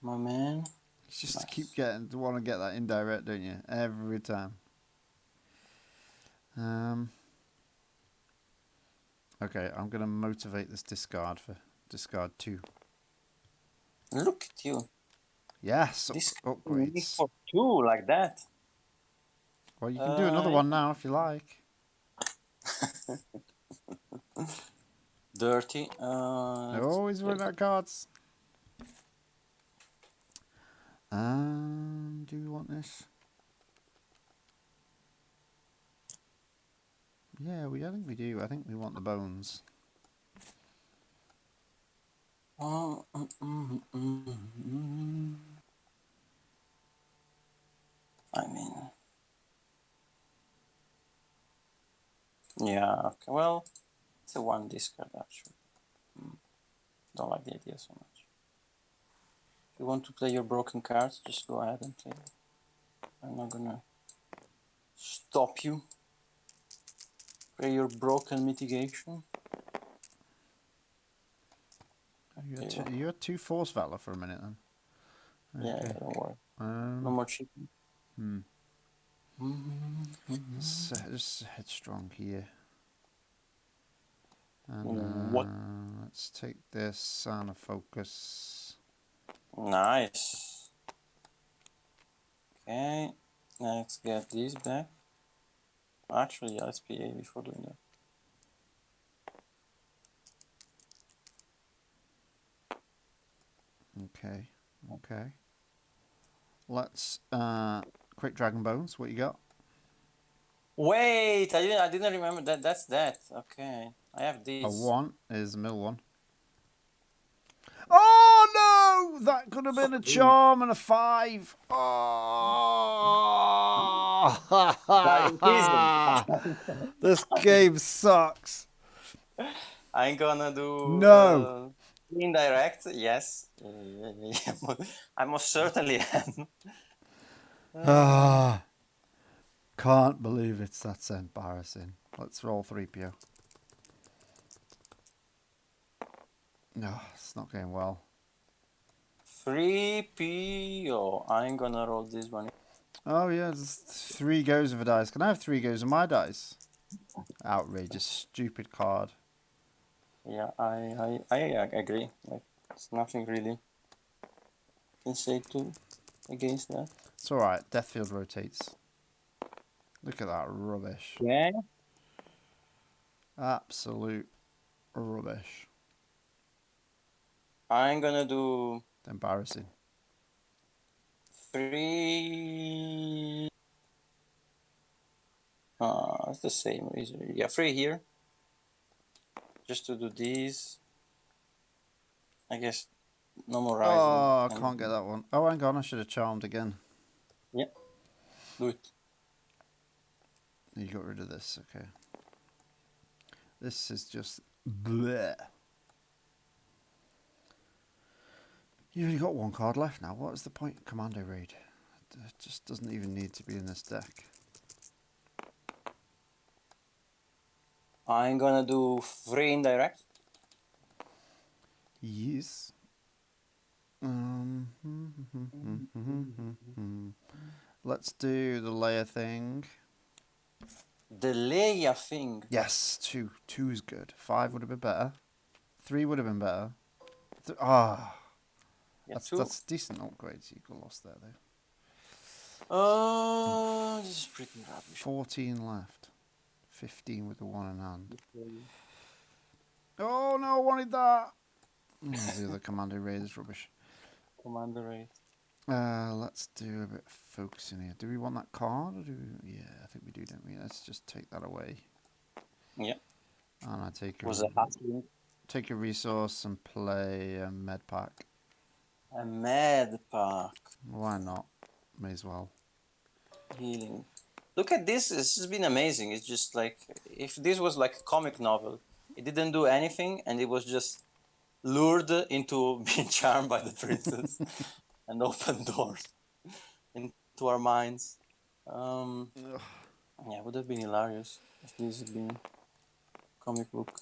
My man. It's just Nice. to keep getting to want to get that indirect, don't you? Every time. Okay, I'm gonna motivate this discard for discard 2. Look at you. Yes, This upgrades. for 2 like that. Well, you can do another one now if you like. Dirty. They always run out of cards. Do you want this? Yeah, I think we do. I think we want the bones. I mean, yeah. Okay. Well, it's a 1 discard actually. Don't like the idea so much. If you want to play your broken cards, just go ahead and play. I'm not gonna stop you. Play your broken mitigation. You had 2 Force Valor for a minute then. Yeah, don't worry. No more cheating. Just Headstrong here. And What? let's take this and a focus. Nice. Okay, let's get these back. Actually, yeah, let's PA before doing that. Okay. Let's quick Dragon Bones. What you got? Wait, I didn't remember that. That's that. Okay, I have these. A 1 is the middle one. Oh no! That could have been a So charm and a 5. by increasing. Oh! This game sucks. I'm gonna do No. indirect. Yes, I most certainly am. Ah, can't believe it's that's embarrassing. Let's roll 3PO. No, it's not going well. 3PO. I'm gonna roll this one. Oh yeah, there's 3 goes of a dice. Can I have 3 goes of my dice? Outrageous, stupid card. Yeah, I agree. Like, it's nothing really can say to against that. It's alright, Deathfield rotates. Look at that rubbish. Yeah. Absolute rubbish. I'm gonna do Embarrassing. 3. It's the same reason. Yeah, 3 here. Just to do these. I guess no more rising. Oh, I can't get that one. Oh, hang on, I should have charmed again. Yeah. Do it. You got rid of this, okay. This is just bleh. You only got 1 card left now. What is the point? Commando raid. It just doesn't even need to be in this deck. I'm gonna do 3 indirect. Yes. Let's do the layer thing. The Leia thing. Yes, 2. 2 is good. 5 would have been better. 3 would have been better. Yeah, That's decent upgrades you got lost there though. This is pretty rubbish. 14 left. 15 with the 1 in hand. Oh no, I wanted that. The other commando raid is rubbish. Commander rate. Let's do a bit of focusing here. Do we want that card? Or do we... Yeah, I think we do, don't we? Let's just take that away. Yeah. And I take Was a hassle. take a resource and play a med pack. A med pack. Why not? May as well. Healing. Look at this. This has been amazing. It's just like if this was like a comic novel, it didn't do anything, and it was just lured into being charmed by the princess and open doors into our minds. Yeah, it would have been hilarious if this had been comic book.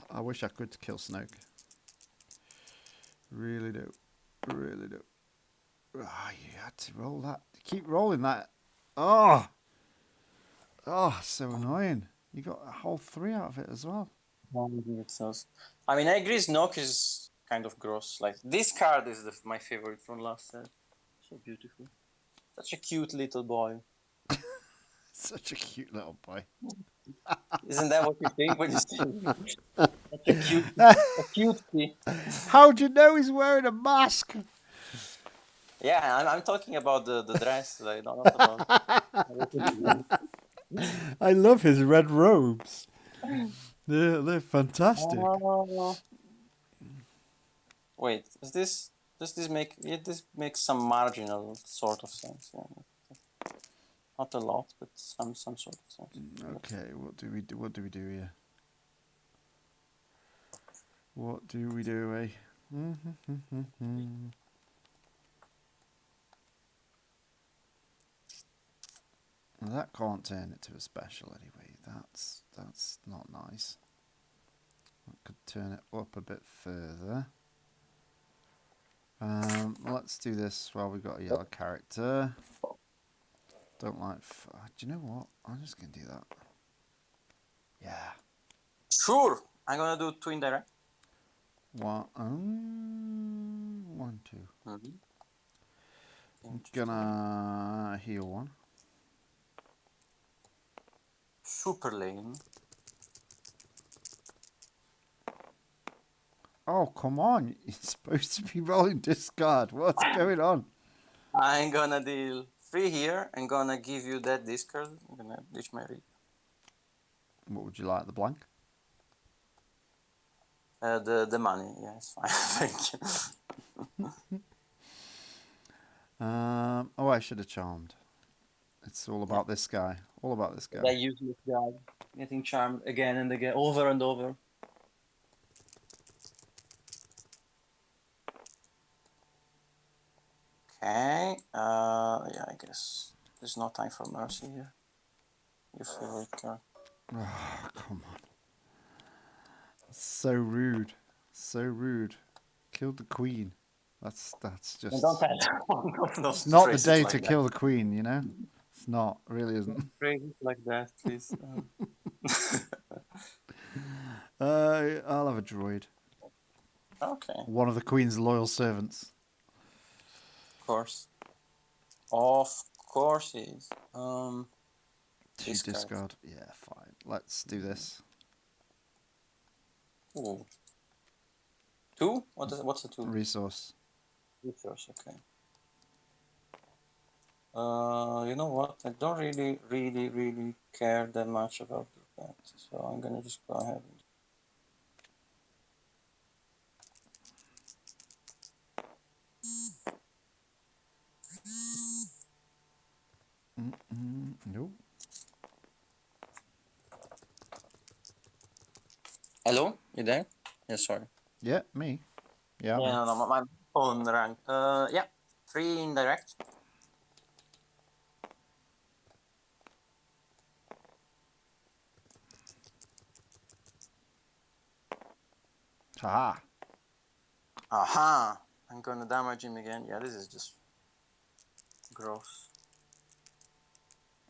I wish I could kill Snoke. Really do. Really do. Ah, you had to roll that. Keep rolling that. Oh! Oh, so annoying. You got a whole 3 out of it as well. I mean, I agree Snoke is kind of gross. Like, this card is my favorite from last set. So beautiful. Such a cute little boy. Such a cute little boy. Isn't that what you think when you see such a cutie? How'd you know he's wearing a mask? Yeah, I'm talking about the dress, like not about. I love his red robes. They're fantastic. Wait, does this make this makes some marginal sort of sense? Yeah, not a lot, but some sort of sense. Okay, what do we do? What do we do here? What do we do, eh? Well, that can't turn it to a special anyway. That's not nice. That could turn it up a bit further. Let's do this while we got a yellow character. Don't like. Do you know what? I'm just gonna do that. Yeah. Sure, I'm gonna do 2 indirect. 1, 2. I'm gonna heal 1. Super lame. Oh, come on. You're supposed to be rolling discard. What's going on? I'm gonna deal 3 here. I'm gonna give you that discard. I'm gonna ditch my read. What would you like? The blank? The money. Yeah, it's fine. Thank you. Oh, I should have charmed. It's all about this guy. All about this That guy. useless guy getting charmed again and again, over and over. Okay. Yeah, I guess there's no time for mercy here. Your favorite card. Oh, come on. So rude. So rude. Killed the queen. That's And just... don't tell don't It's not the phrase it day like to that. kill the queen, you know? It's not. Really isn't. Don't phrase it like that, please. I'll have a droid. Okay, One of the queen's loyal servants. of course. Of course he is. Two discard. Yeah, fine. Let's do this. Ooh. Two? What's a two? Resource. Resource, okay. You know what? I don't really care that much about that. So I'm gonna just go ahead. Nope. Hello? You there? Yeah, sorry. Yeah, me. Yeah. Yeah, no, my phone rang. Yeah. 3 indirect. Haha. Aha! I'm gonna damage him again. Yeah, this is just gross.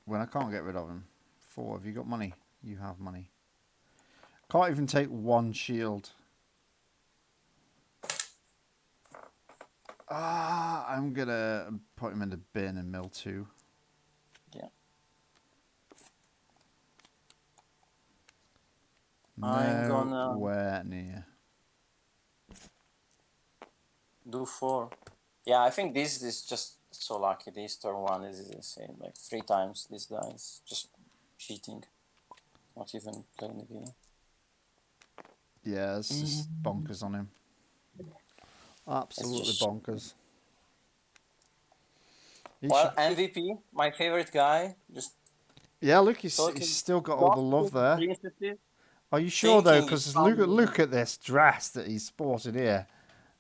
When I can't get rid of him. 4. Have you got money? You have money. Can't even take 1 shield. I'm gonna put him in the bin and mill 2. Yeah. I'm gonna Nowhere near. do 4. Yeah, I think this is just so lucky. This turn 1 is insane. Like 3 times this dies. Just cheating. Not even playing the game. Yeah, it's just bonkers on him. Absolutely just- bonkers. Well, MVP, my favorite guy. Just yeah, look, he's talking- still got all the love there. princesses. Are you sure though? thinking Because he's look at this dress that he's sported here.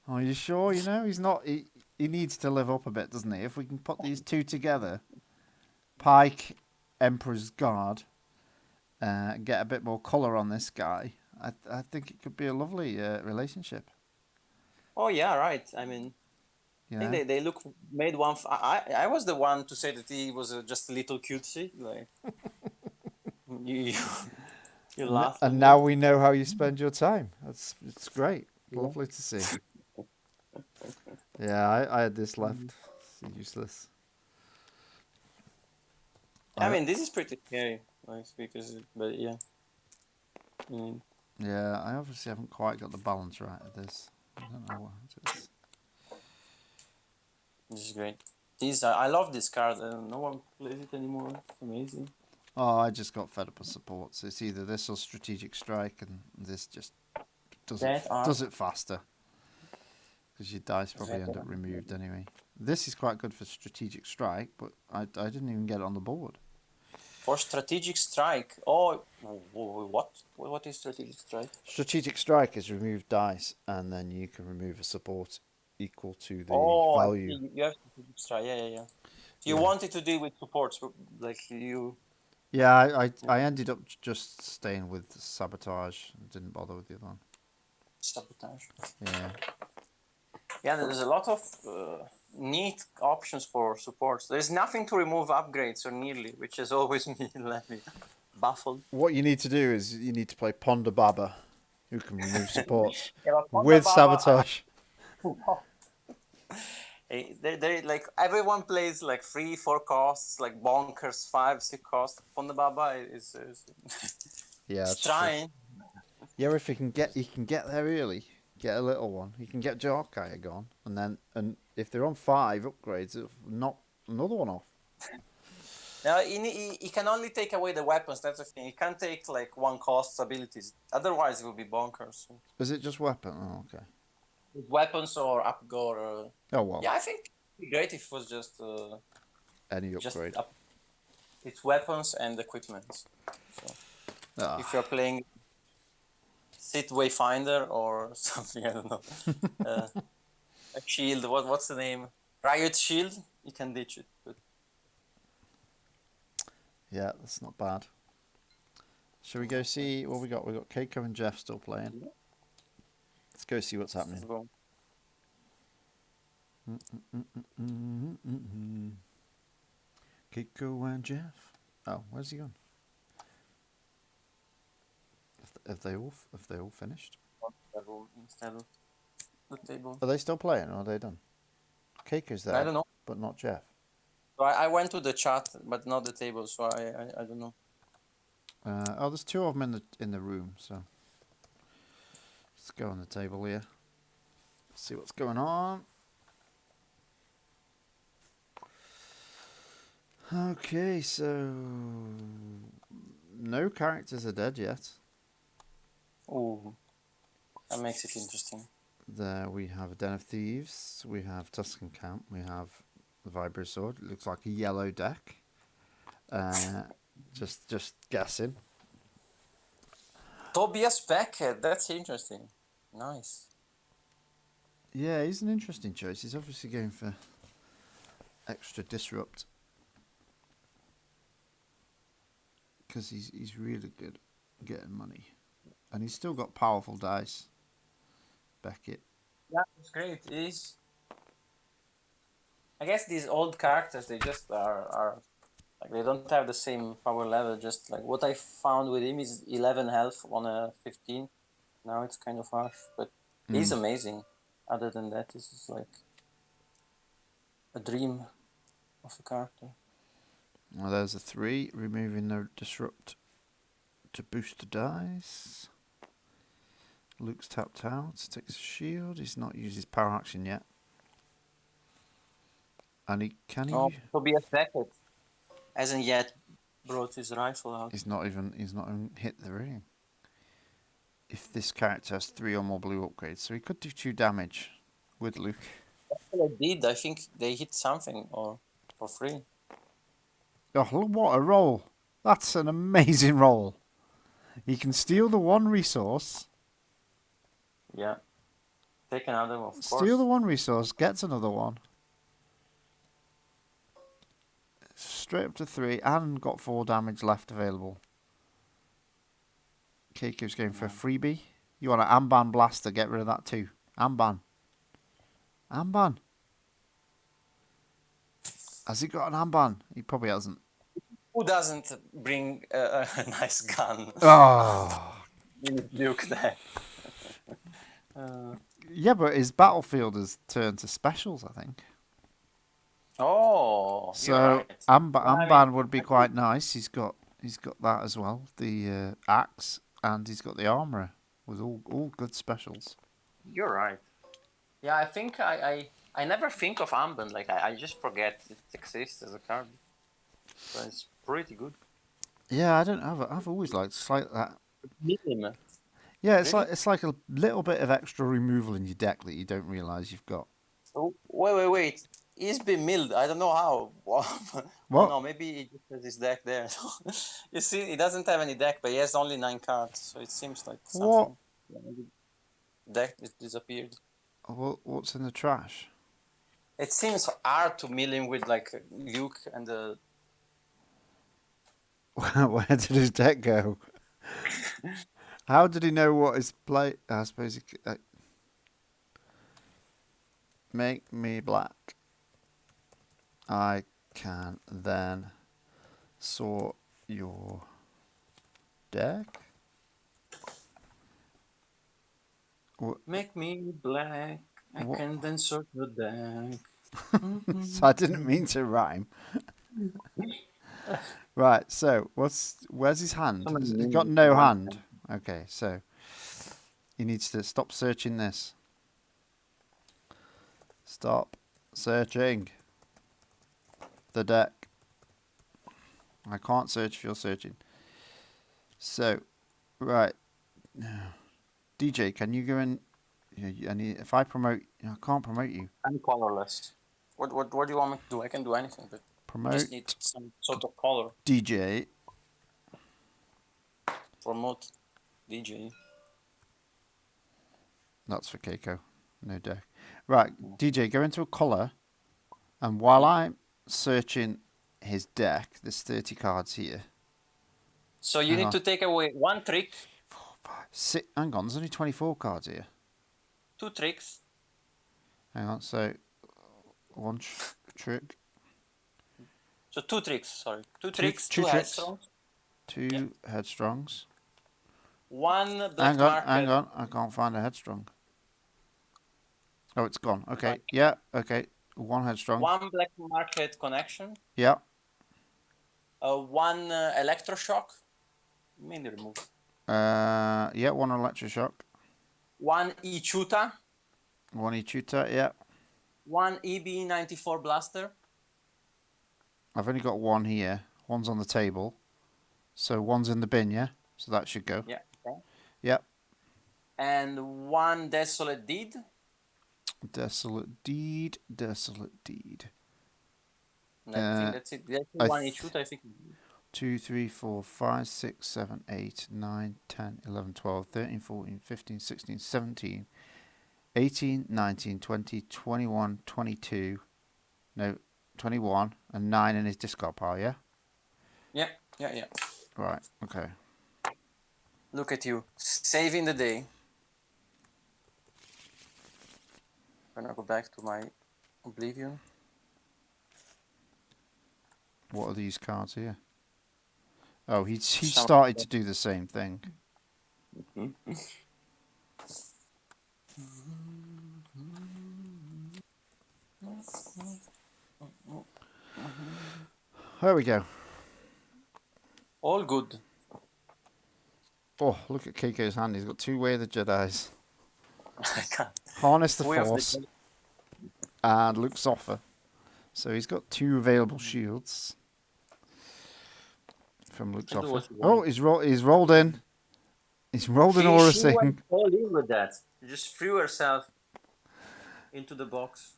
Are you sure? You know, he's not. He needs to live up a bit, doesn't he? If we can put these two together, Pyke, Emperor's Guard, get a bit more colour on this guy. I think it could be a lovely relationship. Oh yeah, right. I mean, You I know? think they look made one. I was the one to say that he was just a little cutesy. Like you laugh. And now we know how you spend your time. It's great. Yeah. Lovely to see. Yeah, I had this left. It's useless. I mean, this is pretty scary, like but yeah. Yeah, I obviously haven't quite got the balance right of this. I don't know what it is. This is great. I love this card. No one plays it anymore. It's amazing. Oh, I just got fed up with support. So it's either this or strategic strike, and this just does it faster. Because your dice probably end up removed anyway. This is quite good for strategic strike, but I didn't even get it on the board. For strategic strike. Oh, what? What is strategic strike? Strategic strike is remove dice, and then you can remove a support equal to the value. I see. You have strategic strike. Yeah. So you wanted to deal with supports, like you. Yeah, I ended up just staying with sabotage. Didn't bother with the other one. Sabotage. Yeah. Yeah, there's a lot of neat options for supports. There's nothing to remove upgrades or nearly, which has always left me baffled. What you need to do is you need to play Ponda Baba, who can remove supports Ponda with Baba, sabotage. They like everyone plays like 3-4 costs, like bonkers 5-6 costs. Ponda Baba is Yeah, he's trying. Yeah, if he can get there early, get a little one. He can get Jarkai gone, and if they're on 5 upgrades, it'll knock another one off. Now he can only take away the weapons. That's the thing. He can't take like one cost abilities. Otherwise, it will be bonkers. Is it just weapon? Oh, okay. With weapons or Ackbar. Oh well. Yeah, I think it'd be great if it was just Any upgrade. it's weapons and equipment. So Ah. if you're playing Sith Wayfinder or something, I don't know, a shield. What's the name? Riot Shield. You can ditch it. But Yeah, that's not bad. Shall we go see what we got? We got Keiko and Jeff still playing. Let's go see what's happening. let's go. Keiko and Jeff. Oh, where's he gone? Have they all finished? Instead of the table. Are they still playing or are they done? Keiko's there, I don't know. but not Jeff. So I went to the chat, but not the table. So I don't know. Oh, there's two of them in the room. So let's go on the table here. See what's going on. Okay, so no characters are dead yet. Oh, that makes it interesting. There we have a Den of Thieves. We have Tusken Camp. We have the Vibro Sword. It looks like a yellow deck. Just guessing. Tobias Beckett. That's interesting. Nice. Yeah, he's an interesting choice. He's obviously going for extra disrupt. Because he's really good at getting money. And he's still got powerful dice. Beckett. Yeah, it's great. I guess these old characters, they just are like they don't have the same power level. Just like what I found with him is 11 health on a 15. Now it's kind of harsh, but he's amazing. Other than that, this is like a dream of a character. Well, there's a 3, removing the disrupt to boost the dice. Luke's tapped out, takes a shield. He's not used his power action yet. And can he? Oh, Tobias Beckett hasn't yet brought his rifle out. He's not even hit the ring. If this character has 3 or more blue upgrades, so he could do 2 damage with Luke. They did. I think they hit something or for free. Oh, what a roll! That's an amazing roll. He can steal the 1 resource. Yeah. Take another one, of course. Steal the 1 resource, gets another 1. Straight up to 3, and got 4 damage left available. Keiko's going for a freebie. You want an Amban blaster, get rid of that too. Amban. Amban. Has he got an Amban? He probably hasn't. Who doesn't bring a nice gun? Oh. In Luke there. Yeah, but his battlefield has turned to specials, I think. Oh, So you're right. Amban would be quite nice. He's got that as well. The axe, and he's got the armourer with all good specials. You're right. Yeah, I think I never think of Amban. Like I just forget it exists as a card. But it's pretty good. Yeah, I don't have. I've always liked it's like that. Minimum. Yeah, it's Really? like a little bit of extra removal in your deck that you don't realise you've got. Oh, wait. He's been milled. I don't know how. What? Oh, no, maybe he just has his deck there. You see, he doesn't have any deck, but he has only 9 cards. So it seems like something. What? Deck is disappeared. What's in the trash? It seems hard to mill him with like Luke and the. Where did his deck go? How did he know what his play? I suppose he could, make me black. I can then sort your deck. Make me black. I can then sort the deck. So I didn't mean to rhyme. Right, so where's his hand? He's got no hand. Okay, so he needs to stop searching this. Stop searching the deck. I can't search if you're searching. So, right. DJ, can you go in? If I promote, I can't promote you. I'm colorless. What do you want me to do? I can do anything, but I just need Promote some sort of color. DJ. Promote DJ. That's for Keiko. No deck. Right, DJ, go into a color, and while I'm searching his deck, there's 30 cards here. So you Hang need on. to take away 1 trick, 4, 5, 6. Hang on, there's only 24 cards here. 2 tricks. Hang on, so one trick. So 2 tricks, sorry. 2 tricks, two 2 tricks. headstrongs, 2 headstrongs. 1 black Hang market. on, I can't find a headstrong. Oh, it's gone. Okay, Right. yeah, okay. 1 headstrong. 1 black market connection. Yeah. 1 electroshock. Mainly remove. Yeah, 1 electroshock. 1 Ichuta. 1 Ichuta, yeah. 1 EB94 blaster. I've only got 1 here. 1's on the table. So 1's in the bin, yeah? So that should go. Yeah. Okay. Yep. And 1 desolate deed. Desolate deed. Desolate deed. And I think that's it. That's 1 Ichuta, I think. 2, 3, 4, 5, 6, 7, 8, 9, 10, 11, 12, 13, 14, 15, 16, 17, 18, 19, 20, 21, 22. No, 21 and 9 in his discard pile, yeah? Yeah. Right, okay. Look at you, saving the day. I'm gonna go back to my Oblivion. What are these cards here? Oh, he Some- started to do the same thing. There we go. All good. Oh, look at Keiko's hand. He's got 2 Way of the Jedis. I can't. Harness the Way of the Force Jedi. and Luke's offer. So he's got 2 available shields from Luke's Can do offer. what you Oh, want. he's rolled in. He's rolled in Aurra She Singh. went all in with that. She just threw herself into the box.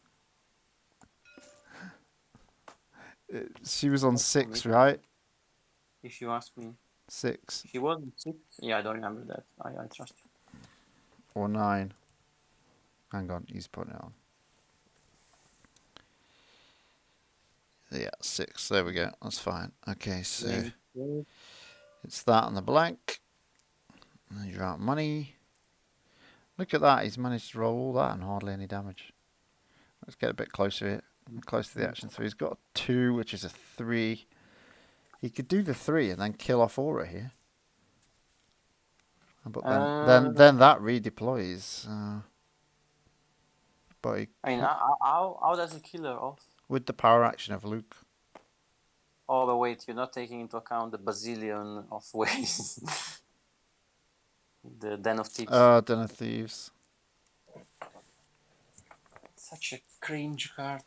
She was on 6, right? If you ask me. 6 She wasn't 6? Yeah, I don't remember that. I trust you. or 9. Hang on, he's putting it on. Yeah, 6. There we go. That's fine. Okay, so Yeah. it's that on the blank. And you're out money. Look at that. He's managed to roll all that and hardly any damage. Let's get a bit closer here. Close to the action. So he's got a 2, which is a 3. He could do the 3 and then kill off Aurra here. But then that redeploys. But he, I mean, how does he kill her off? with the power action of Luke. Oh, but wait, you're not taking into account the bazillion of ways. The Den of Thieves. Den of Thieves. Such a cringe card.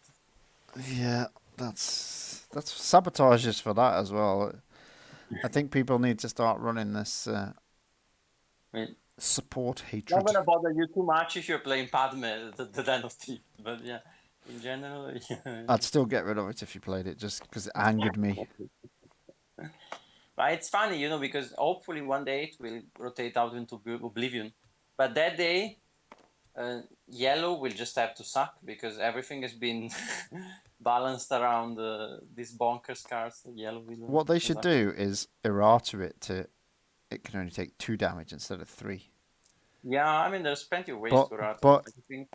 Yeah, that's sabotages for that as well. I think people need to start running this I mean, support not hatred. gonna bother you too much if you're playing Padme, the Den of Thieves. But yeah, in general, yeah. I'd still get rid of it if you played it, just because it angered me. But it's funny, because hopefully one day it will rotate out into Oblivion. But that day, yellow will just have to suck because everything has been balanced around these bonkers cards. Yellow will. What they should do is errata it to it can only take 2 damage instead of 3. Yeah, I mean, there's plenty of ways to errata. But I think.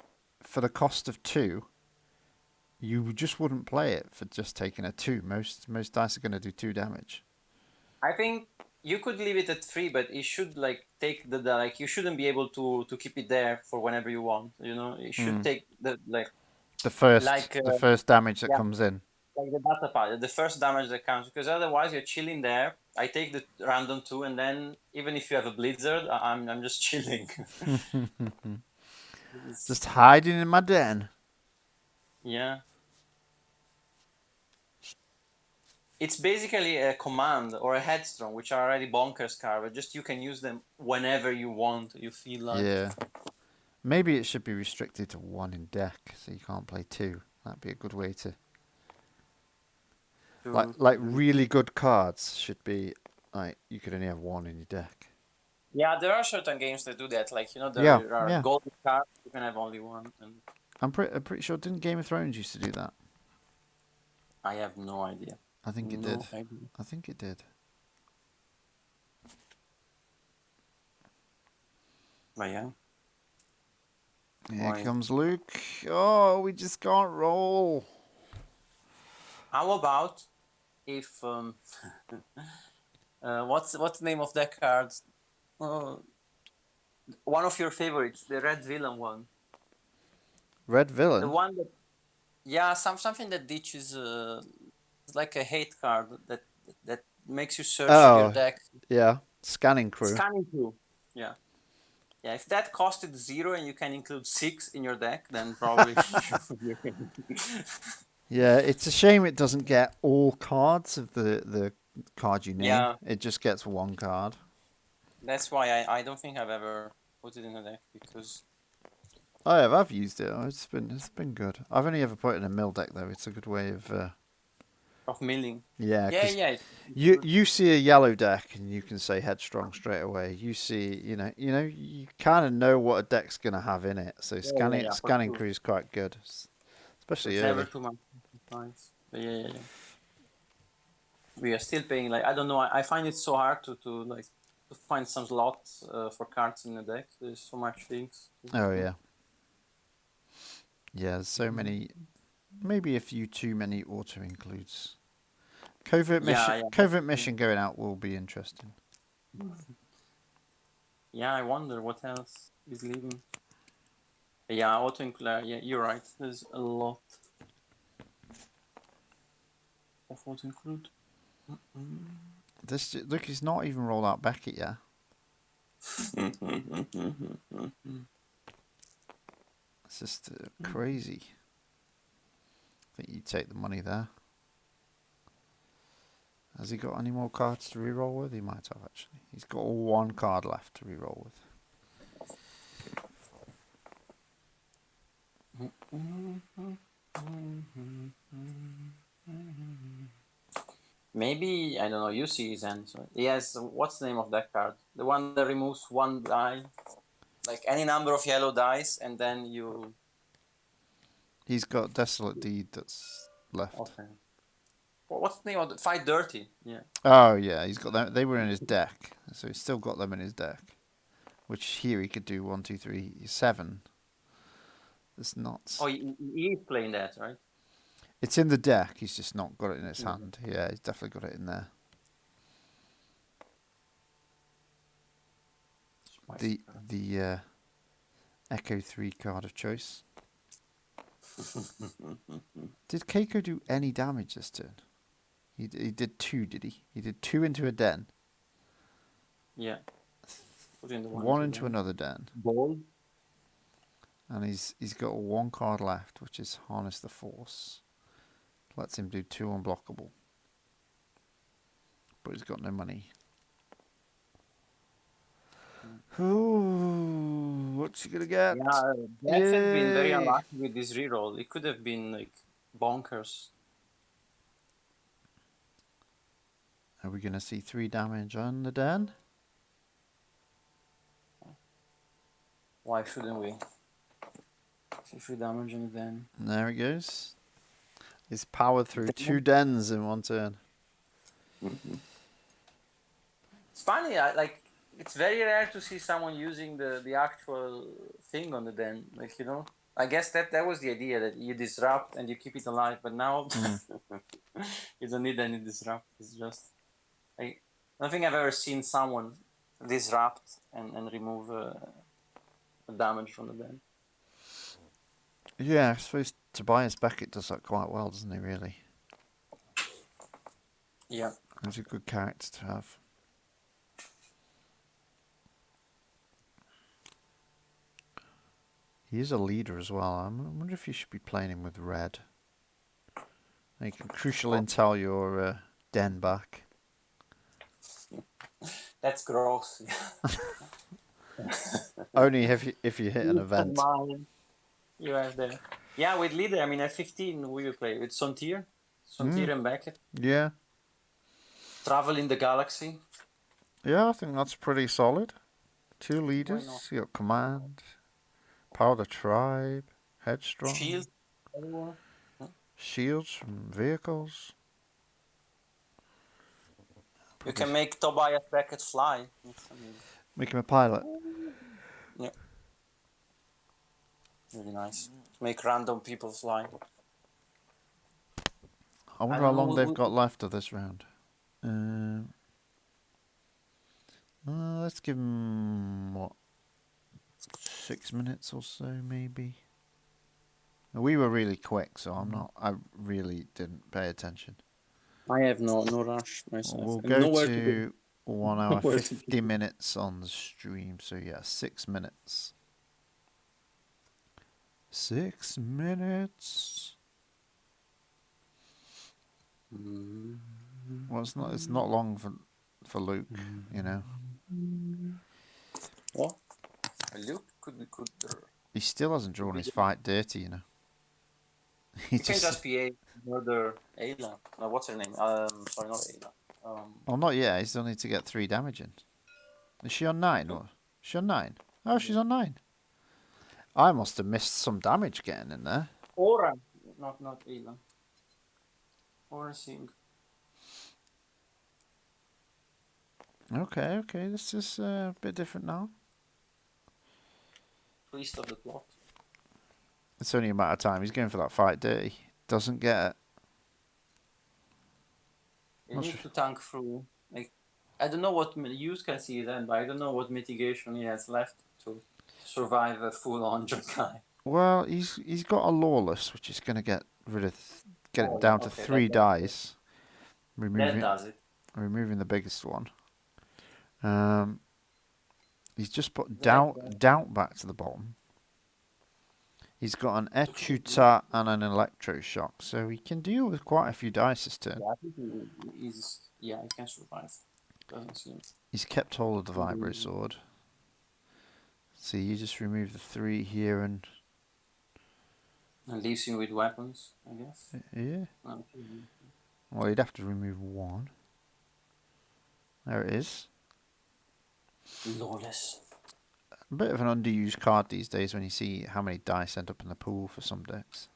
for the cost of 2, you just wouldn't play it for just taking a 2. Most dice are going to do 2 damage. I think you could leave it at 3, but it should take the you shouldn't be able to keep it there for whenever you want. It should take the the first damage that comes in. Like the data pad, the first damage that counts, because otherwise you're chilling there. I take the random 2, and then even if you have a blizzard, I'm just chilling. Just hiding in my den. Yeah. It's basically a command or a headstrong, which are already bonkers card, but just you can use them whenever you want, you feel like. Yeah. Maybe it should be restricted to 1 in deck, so you can't play 2. That'd be a good way to... Like really good cards should be... Like, you could only have 1 in your deck. Yeah, there are certain games that do that. Like, there Yeah, are yeah. golden cards, you can have only one. And I'm pretty sure, didn't Game of Thrones used to do that? I have no idea. I think it No did. idea. I think it did. But yeah. Here Why? comes Luke. Oh, we just can't roll. How about if what's the name of that card? One of your favorites, the red villain one. Red The villain? one that something that ditches like a hate card that makes you search your Oh, deck. yeah. Scanning crew. Scanning through. Yeah. Yeah, if that costed 0 and you can include 6 in your deck, then probably Yeah, it's a shame it doesn't get all cards of the card you name. Yeah. It just gets 1 card. That's why I don't think I've ever put it in a deck, because I've used it. It's been good. I've only ever put it in a mill deck though. It's a good way of milling. yeah. Yeah, 'Cause yeah. you see a yellow deck and you can say headstrong straight away. You see, you kind of know what a deck's gonna have in it. So Yeah, for scanning sure. crew is quite good, especially It's early. never too much. Nice. But yeah. We are still paying, like, I don't know, I find it so hard to find some slots for cards in the deck. There's so much things. Oh yeah. Yeah, there's so many. Maybe a few too many auto includes. Covert mission going out will be interesting. Yeah, I wonder what else is leaving. Yeah, auto include. Yeah, you're right. There's a lot of auto include. Look, he's not even rolled out Beckett yet. It's just crazy. I think you take the money there. Has he got any more cards to reroll with? He might have, actually. He's got 1 card left to reroll with. Maybe, I don't know, you see his answer. Yes, what's the name of that card? The one that removes 1 die? Like any number of yellow dice, and then you... He's got Desolate Deed that's left. Okay. What's the name of it? Fight Dirty. Yeah. Oh, yeah, he's got them. They were in his deck, so he's still got them in his deck. Which here he could do 1, 2, 3, 7. It's nuts. Oh, he's playing that, right? It's in the deck. He's just not got it in his hand. Yeah, he's definitely got it in there. The Echo 3 card of choice. Did Keiko do any damage this turn? He did 2, did he? He did 2 into a den. Yeah. Put in the 1 into another den. Ball. And he's got 1 card left, which is Harness the Force. Lets him do 2 unblockable. But he's got no money. Ooh, what's he gonna get? Yeah, Beckett has been very unlucky with this reroll. It could have been like bonkers. Are we gonna see 3 damage on the den? Why shouldn't we? 3 damage on the den. There he goes. He's powered through 2 dens in 1 turn. It's funny, it's very rare to see someone using the actual thing on the den. Like, I guess that was the idea, that you disrupt and you keep it alive, but now you don't need any disrupt. It's just, I don't think I've ever seen someone disrupt and remove damage from the den. Yeah, I suppose Tobias Beckett does that quite well, doesn't he, really? Yeah. He's a good character to have. He is a leader as well. I wonder if you should be playing him with red. You can crucial intel your den back. That's gross. Only if you hit an event. You have there. Yeah, with leader, I mean, at 15, who you play? With Sontir? Sontir and Beckett? Yeah. Travel in the galaxy? Yeah, I think that's pretty solid. 2 Why leaders. not? You got command, power the tribe, headstrong, Shield? Everyone? shields from vehicles. You can make Tobias Beckett fly. That's, I mean, Make him a pilot. yeah. Really nice. Make random people fly. I wonder I how don't know long they've who- got left of this round. Let's give them, what, 6 minutes or so, maybe. We were really quick, so I really didn't pay attention. I have no rush myself. We'll I'm go nowhere to 1 hour Nowhere to 50 minutes on the stream. So yeah, 6 minutes. 6 minutes. Well, it's not long for Luke, you know. What? Luke could be good. He still hasn't drawn his fight dirty, you know. He You can just PA murder Ayla. No, what's her name? Sorry, not Ayla. Well, not yet. He still needs to get 3 damage in. Is she on 9? Or? Is she on 9? Oh, she's on 9. I must have missed some damage getting in there. Aurra, not Ayla. Aurra Singh. Okay. This is a bit different now. Priest of the plot. It's only a matter of time. He's going for that fight dirty. Doesn't get it. You need to tank through. Like, I don't know what use can see then, but I don't know what mitigation he has left to survive a full-on Jedi. Well, he's got a lawless, which is going to get it down to 3 dice. That does it. Removing the biggest one. He's just put doubt back to the bottom. He's got an Echuta and an electroshock, so he can deal with quite a few dice this turn. Yeah, I think he can survive. Doesn't seem. He's kept hold of the vibro sword. So you just remove the 3 here and leaves him with weapons, I guess. Yeah. Well, you'd have to remove 1. There it is. Lawless. A bit of an underused card these days when you see how many dice end up in the pool for some decks.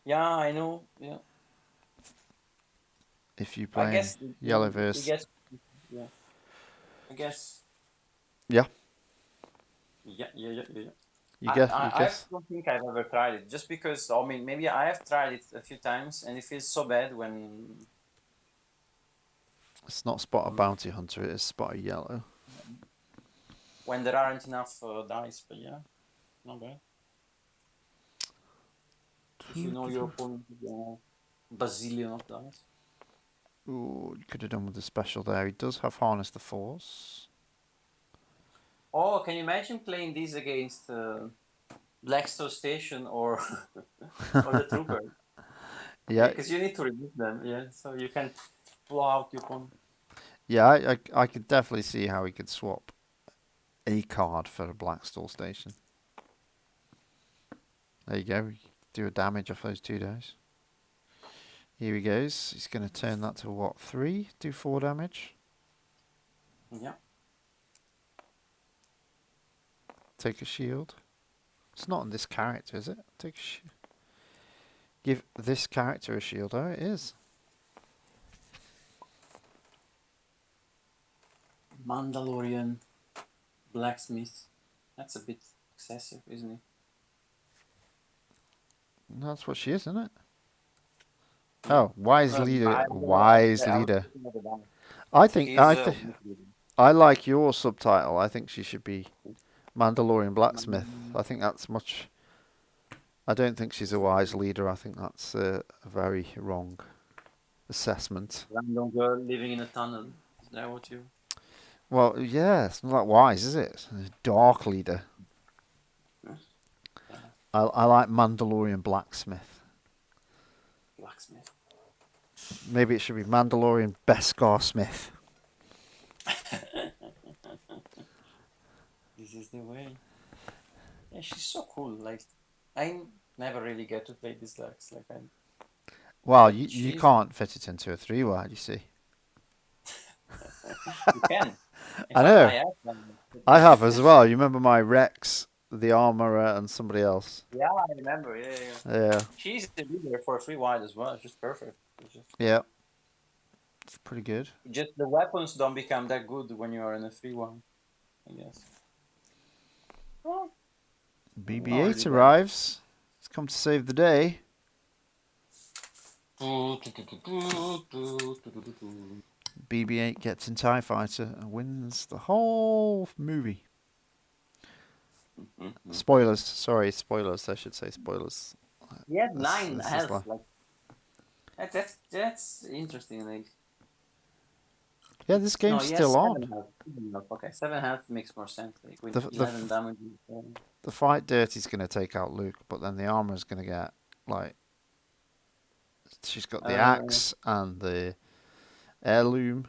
Yeah, I know. Yeah. If you play yellow verse. Yeah. I guess. Yeah. Yeah. You guess. I don't think I've ever tried it. Just because, I mean, maybe I have tried it a few times and it feels so bad when... It's not spot a bounty hunter, it is spot a yellow. When there aren't enough dice, but yeah, not bad. If you know your opponent with a bazillion of dice. Ooh, you could have done with the special there. He does have Harness the Force. Oh, can you imagine playing these against Blackstone Station or the Trooper? Yeah. Because you need to remove them, yeah, so you can blow out your opponent. Yeah, I could definitely see how he could swap a card for a Blackstall Station. There you go. Do a damage off those 2 dice. Here he goes. He's going to turn that to what? 3? Do 4 damage. Yeah. Take a shield. It's not on this character, is it? Take a shield. Give this character a shield. Oh, it is. Mandalorian blacksmith. That's a bit excessive, isn't it? That's what she is, isn't it? Oh, wise leader. Wise leader. I like your subtitle. I think she should be Mandalorian blacksmith. I think that's much. I don't think she's a wise leader. I think that's a very wrong assessment. Random girl living in a tunnel. Is that what you? Well, yeah, it's not that wise, is it? It's a dark leader. I like Mandalorian blacksmith. Blacksmith. Maybe it should be Mandalorian Beskar Smith. This is the way. Yeah, she's so cool. Like, I never really get to play these decks. Like, Well, but you she's can't fit it into a 3-wide, you see. you can. In I fact, know. I have one. I have as well. You remember my Rex, the Armorer, and somebody else? Yeah, I remember. Yeah. Yeah. She's the leader for a 3-wide as well. It's just perfect. Yeah. It's pretty good. Just the weapons don't become that good when you are in a 3-1, I guess. Well, not really BB-8 bad. arrives. It's come to save the day. BB-8 gets in TIE Fighter and wins the whole movie. Spoilers. Sorry, spoilers. I should say spoilers. He had This 9 is health. Like that's interesting. Like Yeah, this no, game's he has still 7 on. health. Okay, 7 health makes more sense. Like with The 11 damage. the fight dirty's going to take out Luke, but then the armor's going to get like she's got the axe and the heirloom.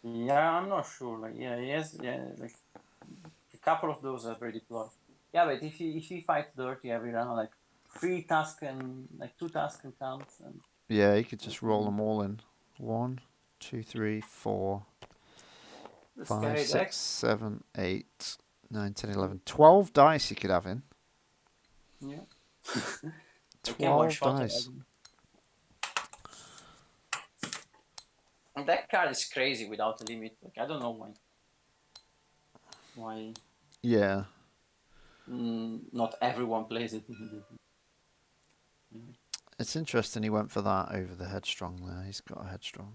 Yeah, I'm not sure. Like he has like a couple of those are very deployed. Yeah, but if he fights dirty every round, like 3 Tusken, like 2 Tusken counts and. Yeah, you could just roll them all in. 1, 2, 3, 4, 5, 6, 7, 8, 9, 10, 11. 12 dice you could have in. Yeah. 12 dice. And that card is crazy without a limit. Like I don't know why. Why? Yeah. Not everyone plays it. It's interesting he went for that over the headstrong there. He's got a headstrong.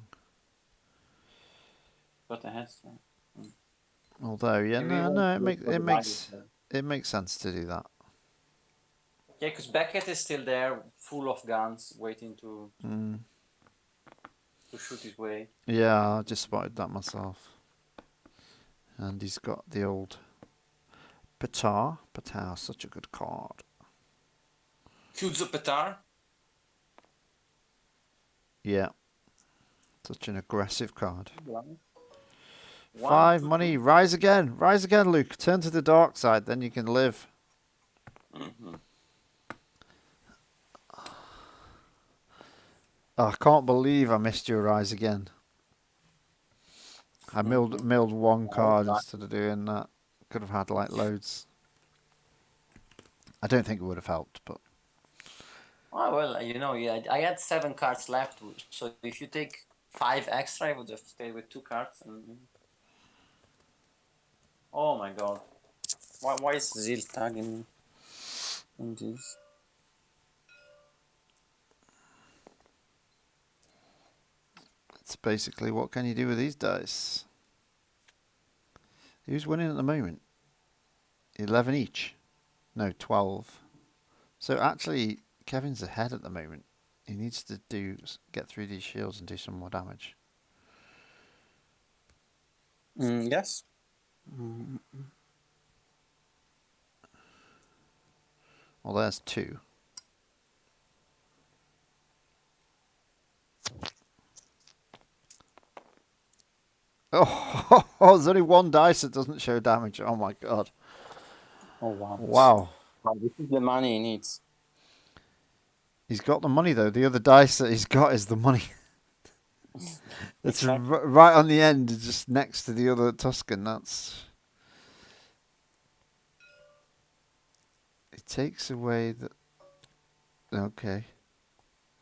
Got a headstrong. Although, yeah, no, it makes sense to do that. Yeah, because Beckett is still there, full of guns, waiting to shoot his way. Yeah, I just spotted that myself. And he's got the old Petar. Petar, such a good card. Shoots a Petar. Yeah. Such an aggressive card. 1, 5 money. Rise again. Rise again, Luke. Turn to the dark side. Then you can live. Oh, I can't believe I missed your rise again. I milled one card instead of doing that. Could have had like loads. I don't think it would have helped, but. Oh well, yeah, I had 7 cards left, so if you take 5 extra, I would have stayed with 2 cards. Oh my god, why is Zil tagging me in this? It's basically what can you do with these dice? Who's winning at the moment? 11 each. No, 12. So actually, Kevin's ahead at the moment. He needs to get through these shields and do some more damage. Yes. Well, there's 2. Oh, there's only 1 dice that doesn't show damage. Oh my god. Oh wow. Wow. Wow, this is the money he needs. He's got the money though. The other dice that he's got is the money. It's Exactly. right on the end, just next to the other Tusken. That's. It takes away the. Okay.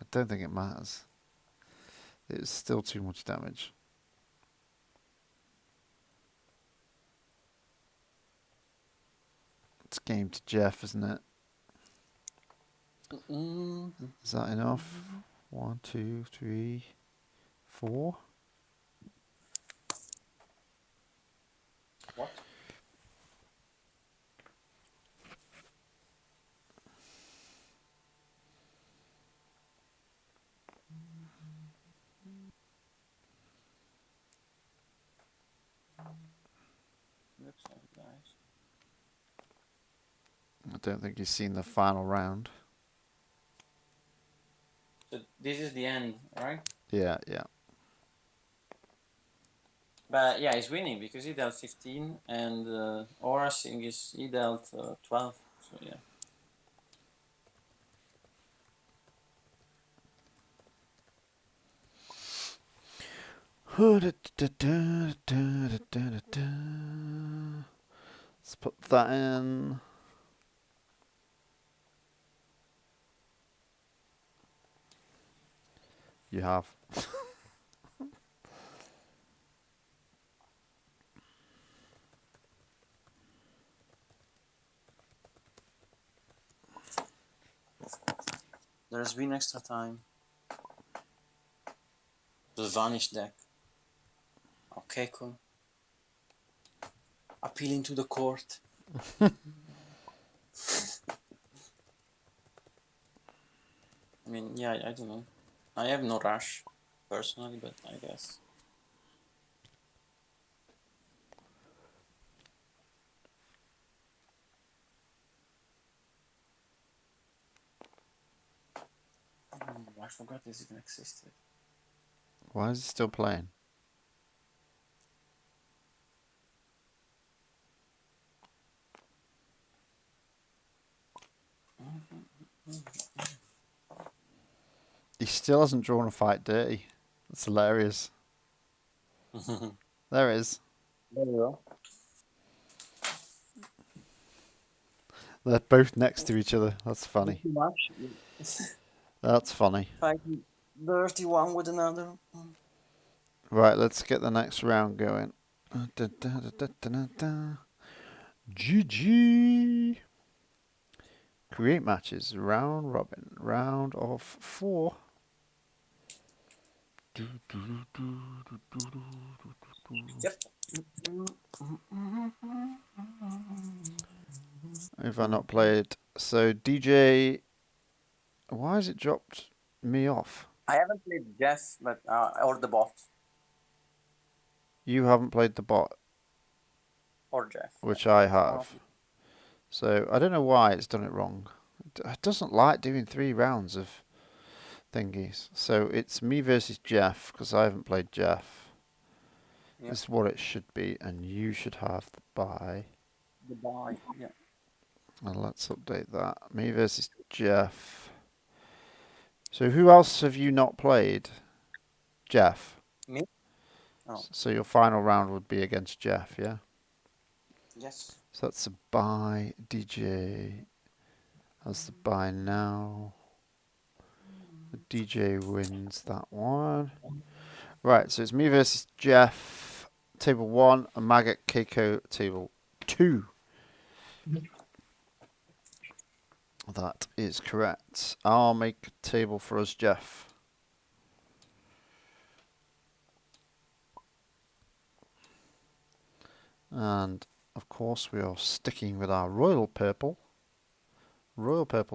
I don't think it matters. It's still too much damage. It's game to Jeff, isn't it? Is that enough? 1, 2, 3, 4. What? Looks like guys. I don't think you've seen the final round. So this is the end, right? Yeah, yeah. But yeah, he's winning because he dealt 15, and Aurra thing is he dealt 12. So yeah. Let's put that in. You have. There's been extra time. The Vanish deck. Okay, cool. Appealing to the court. I mean, yeah, I don't know. I have no rush, personally, but I guess. Oh, I forgot this even existed. Why is he still playing? He still hasn't drawn a fight dirty. That's hilarious. There it is. There you go. They're both next to each other. That's funny. Too much. That's funny. Fighting dirty one with another. Right, let's get the next round going. GG. Create matches. Round robin. Round of 4. Yep. Have I not played? So DJ, why has it dropped me off? I haven't played Jeff, but or the bot You haven't played the bot, or Jeff, which I have. So I don't know why it's done it wrong. It doesn't like doing 3 rounds of thingies. So it's me versus Jeff, because I haven't played Jeff. Yep. This is what it should be, and you should have the bye. The buy, yeah. And let's update that. Me versus Jeff. So who else have you not played? Jeff. Me? Oh. So your final round would be against Jeff, yeah? Yes. So that's a bye. DJ has the bye now. The DJ wins that one. Right, so it's me versus Jeff. Table 1, and Maggot Keiko table 2. That is correct. I'll make a table for us, Jeff. And of course we are sticking with our royal purple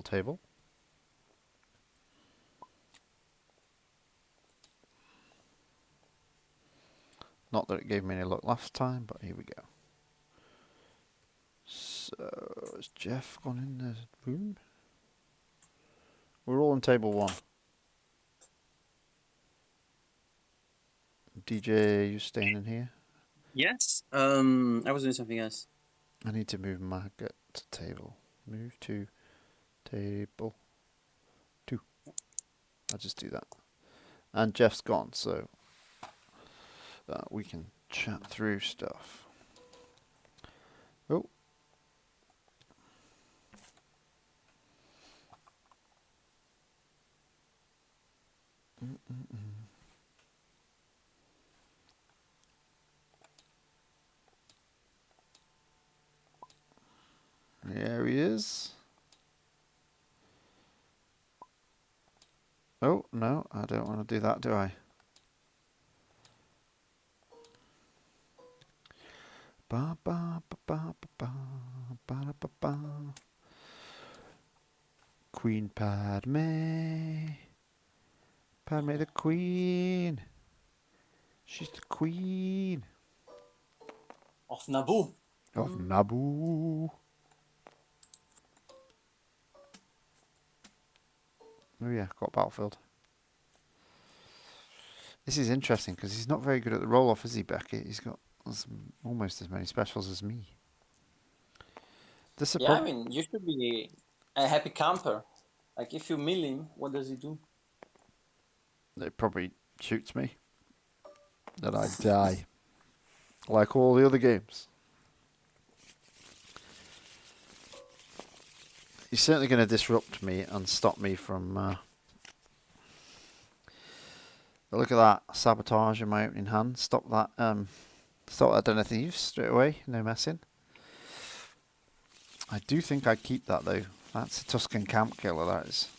table. Not that it gave me any luck last time, but here we go. So has Jeff gone in the room? We're all on table 1. DJ, you staying in here? Yes. I was doing something else. I need to move Maggot to table. Move to table 2. I'll just do that. And Jeff's gone, so we can chat through stuff. Oh. There he is. Oh, no, I don't want to do that, do I? Ba ba ba ba ba ba ba ba ba. Queen Padme. Padme the Queen. She's the Queen Of Naboo. of Naboo. Oh yeah, got Battlefield. This is interesting because he's not very good at the roll-off, is he, Beckett? He's got almost as many specials as me. This is Yeah, I mean, you should be a happy camper. Like, if you mill him, what does he do? It probably shoots me. Then I die. Like all the other games. He's certainly going to disrupt me and stop me from... Look at that. Sabotage in my opening hand. Stop that. Stop that Den of Thieves straight away. No messing. I do think I'd keep that though. That's a Tusken camp killer, that is.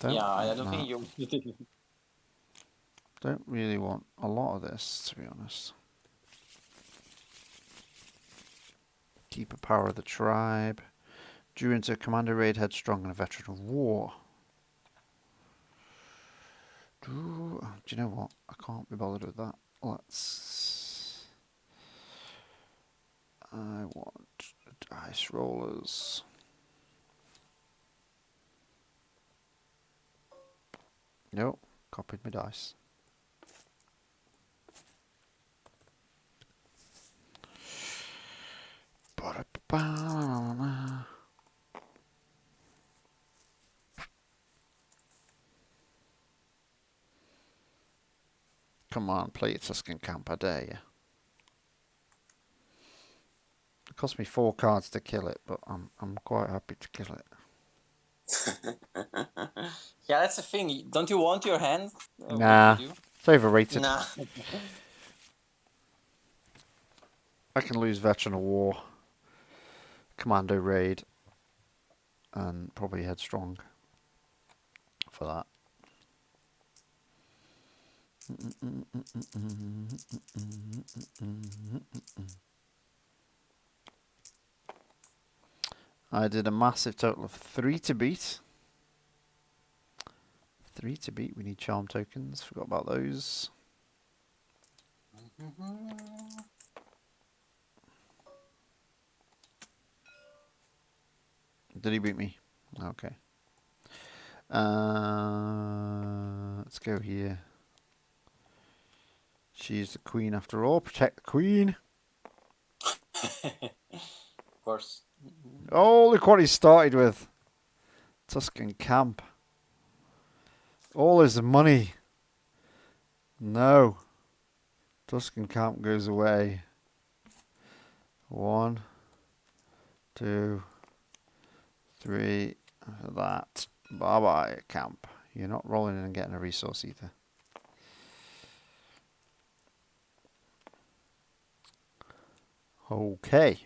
I don't think you... Don't really want a lot of this, to be honest. Keep a power of the tribe. Drew into a commander raid, headstrong, and a veteran of war. Do you know what? I can't be bothered with that. I want dice rollers. Nope, copied my dice. Come on, play your Tusken camp, I dare you. It cost me 4 cards to kill it, but I'm quite happy to kill it. Yeah, that's the thing. Don't you want your hand? Nah, What do you do? it's overrated. Nah. I can lose Veteran of War, Commando Raid, and probably Headstrong for that. I did a massive total of 3 to beat. 3 to beat. We need charm tokens. Forgot about those. Did he beat me? Okay. Let's go here. She's the queen after all. Protect the queen. Of course. Oh, look what he started with. Tusken camp. All his money. No. Tusken camp goes away. 1, 2, 3. That. Bye bye, camp. You're not rolling in and getting a resource either. Okay.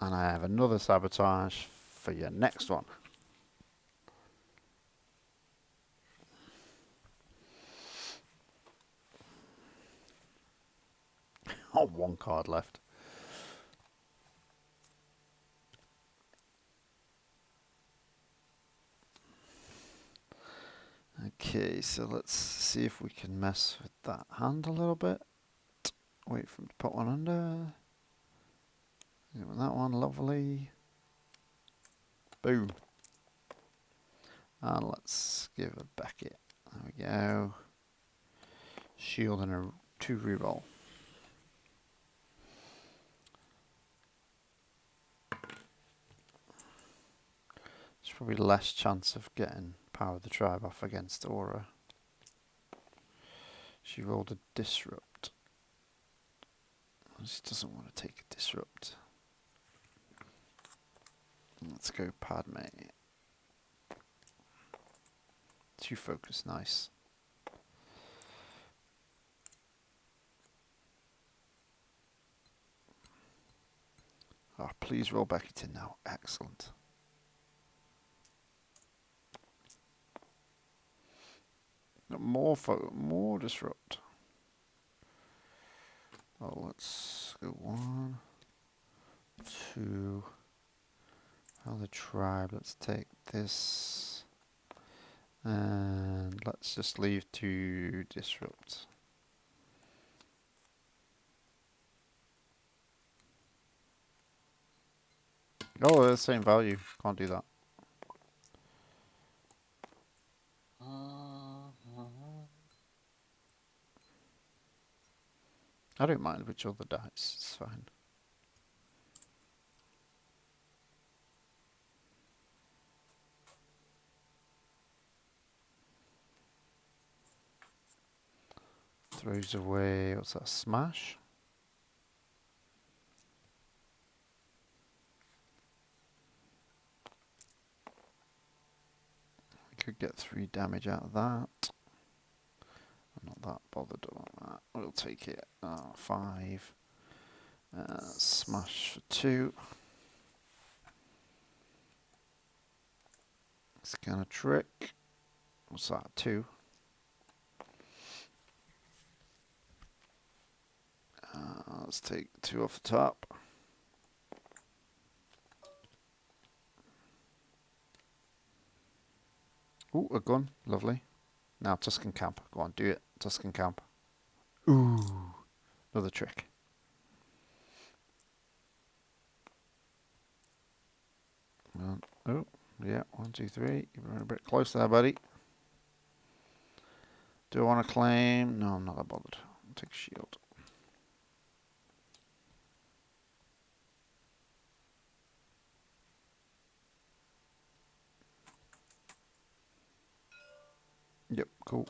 And I have another sabotage for your next one. Oh, 1 card left. Okay, so let's see if we can mess with that hand a little bit. Wait for him to put one under. That one, lovely. Boom. And let's give a Beckett. There we go. Shield and a 2 reroll. There's probably less chance of getting Power of the Tribe off against Aurra. She rolled a Disrupt. She doesn't want to take a Disrupt. Let's go Padme. 2 focus, nice. Oh, please roll Beckett in now. Excellent. More disrupt. Oh, let's go 1, 2. The tribe. Let's take this, and let's just leave 2 disrupt. Oh, they're the same value. Can't do that. I don't mind which other dice. It's fine. Throws away. What's that? Smash. Could get 3 damage out of that. I'm not that bothered about that. We'll take it. 5. Smash for 2. Scan a trick. What's that? 2. Let's take 2 off the top. Ooh, a gun. Lovely. Now Tusken Camp. Go on, do it. Tusken Camp. Ooh. Another trick. Oh, yeah. 1, 2, 3. You're running a bit close there, buddy. Do I want to claim? No, I'm not that bothered. I'll take shield. Yep, cool.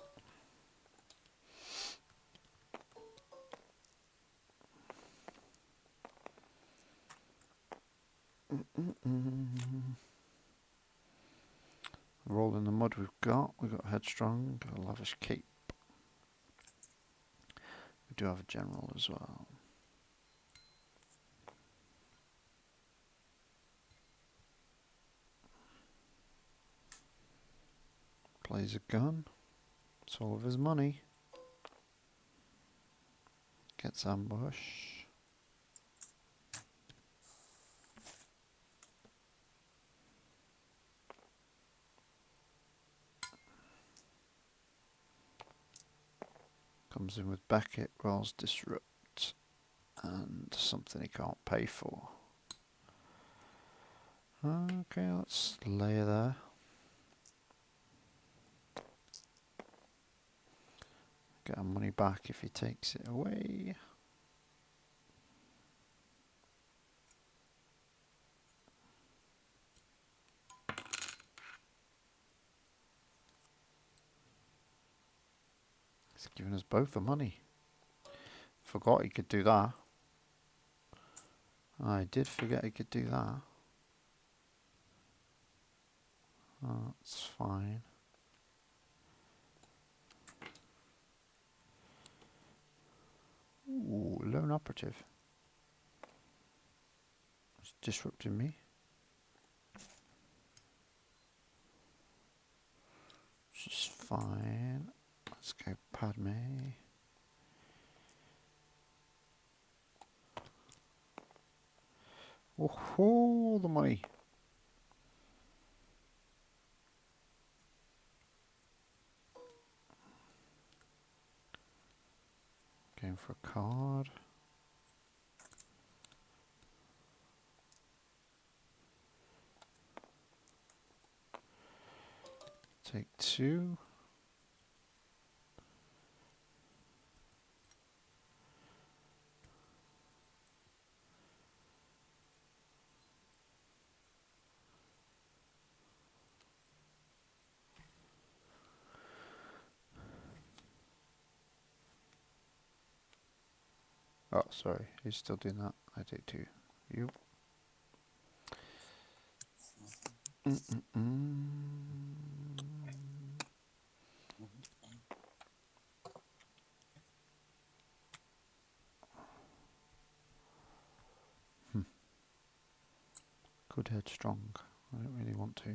Roll in the mud we've got. We've got Headstrong, got a Lavish Cape. We do have a General as well. Plays a gun. It's all of his money. Gets ambush. Comes in with Beckett, rolls Disrupt, and something he can't pay for. Okay, let's lay there. Get our money back if he takes it away. He's giving us both the money. Forgot he could do that. I did forget he could do that. That's fine. Ooh, lone operative. It's disrupting me. Which is fine. Let's go Padme. Oh, the money. Going for a card. Take 2. Oh, sorry. He's still doing that. I do too. You. Could Headstrong. I don't really want to.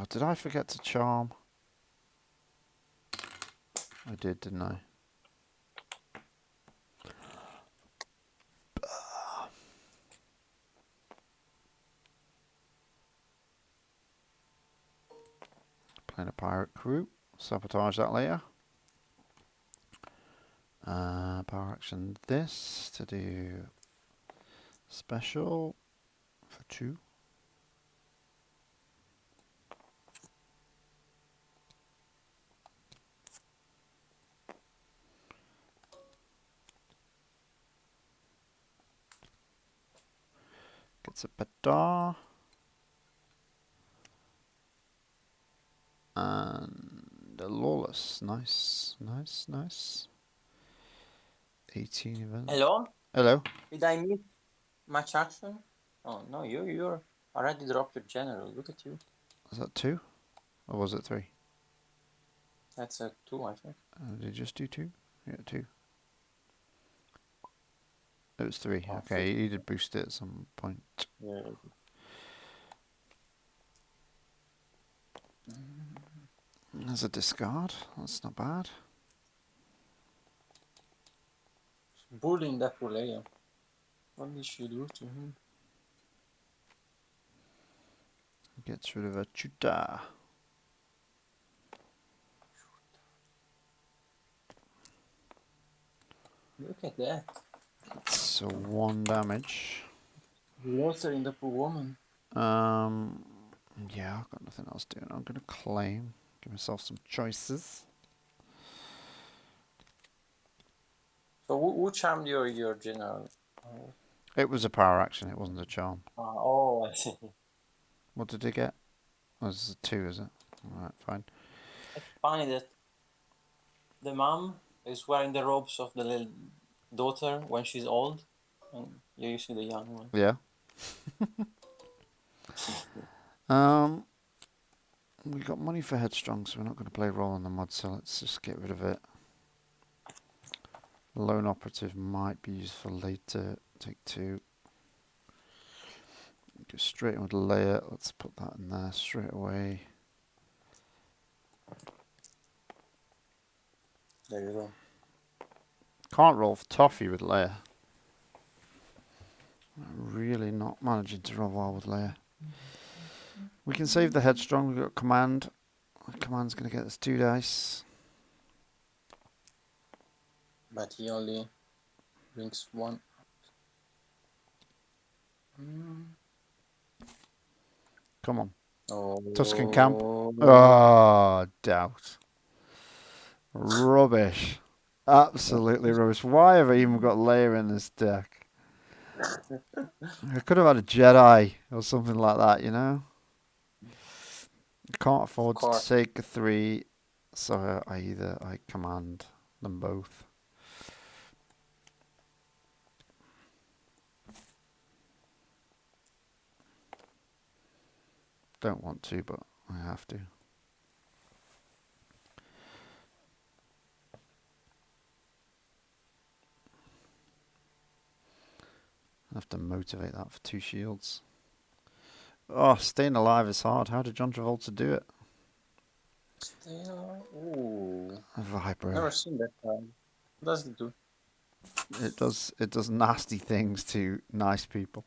Oh, did I forget to charm? I did, didn't I? Playing a pirate crew. sabotage that later. Power action this to do special for 2. Gets a Badar. And a Lawless. Nice, nice, nice. 18 events. Hello? Hello. Did I miss much action? Oh no, you're already dropped your general. Look at you. Was that 2? Or was it 3? That's a 2, I think. Did you just do 2? Yeah, 2. It was 3. Oh, Okay, you did boost it at some point. Yeah. There's a discard. That's not bad. Bullying that poor Leia. What did she do to him? Gets rid of a Chuta. Look at that. So 1 damage. Slaughtering the poor woman. Yeah, I've got nothing else doing. I'm going to claim. Give myself some choices. So who charmed your general? Oh, It was a power action. It wasn't a charm. I see. What did it get? Oh, this is a 2, is it? Alright, fine. It's funny that the mom is wearing the robes of the little daughter when she's old, and you're usually the young one. Yeah. We got money for Headstrong, so we're not going to play roll on the mod, so let's just get rid of it. Lone Operative might be useful later. Take 2. Go straight in with Leia. Let's put that in there straight away. There you go. Can't roll for Toffee with Leia. Really not managing to roll well with Leia. We can save the Headstrong. We've got Command. Command's going to get us 2 dice. But he only brings 1. Come on. Oh. Tuscan Camp. Oh, doubt. Rubbish. Absolutely rubbish. Why have I even got Leia in this deck? I could have had a Jedi or something like that, you know? I can't afford to take a 3, so I command them both. Don't want to, but I have to. I have to motivate that for 2 shields. Oh, staying alive is hard. How did John Travolta do it? Ooh. A vibro. Never seen that guy. What does it do? It does nasty things to nice people.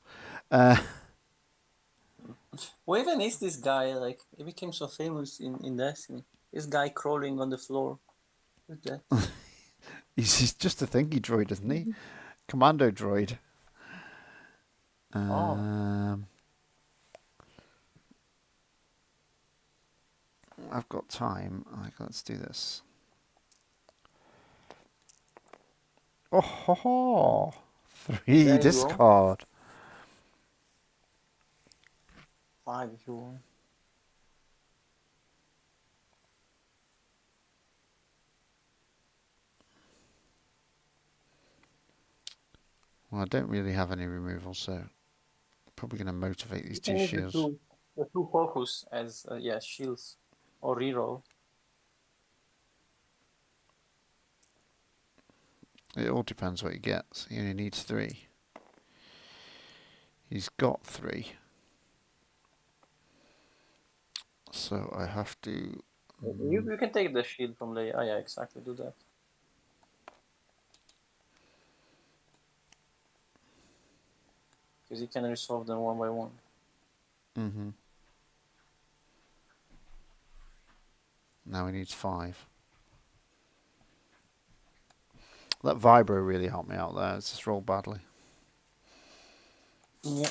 What even is this guy? Like, he became so famous in Destiny. This guy crawling on the floor. What's that? He's just a thingy droid, isn't he? Commando droid. I've got time. Let's do this. Oh, ho, ho. 3 There you discard. go. 5 if you want. Well, I don't really have any removal, so probably going to motivate these 2 shields. The two focus as shields or reroll. It all depends what he gets. He only needs 3. He's got 3. So I have to... You can take the shield from Leia. Oh, yeah, exactly. Do that. Because you can resolve them one by one. Now he needs 5. That vibro really helped me out there. It's just rolled badly. Yeah.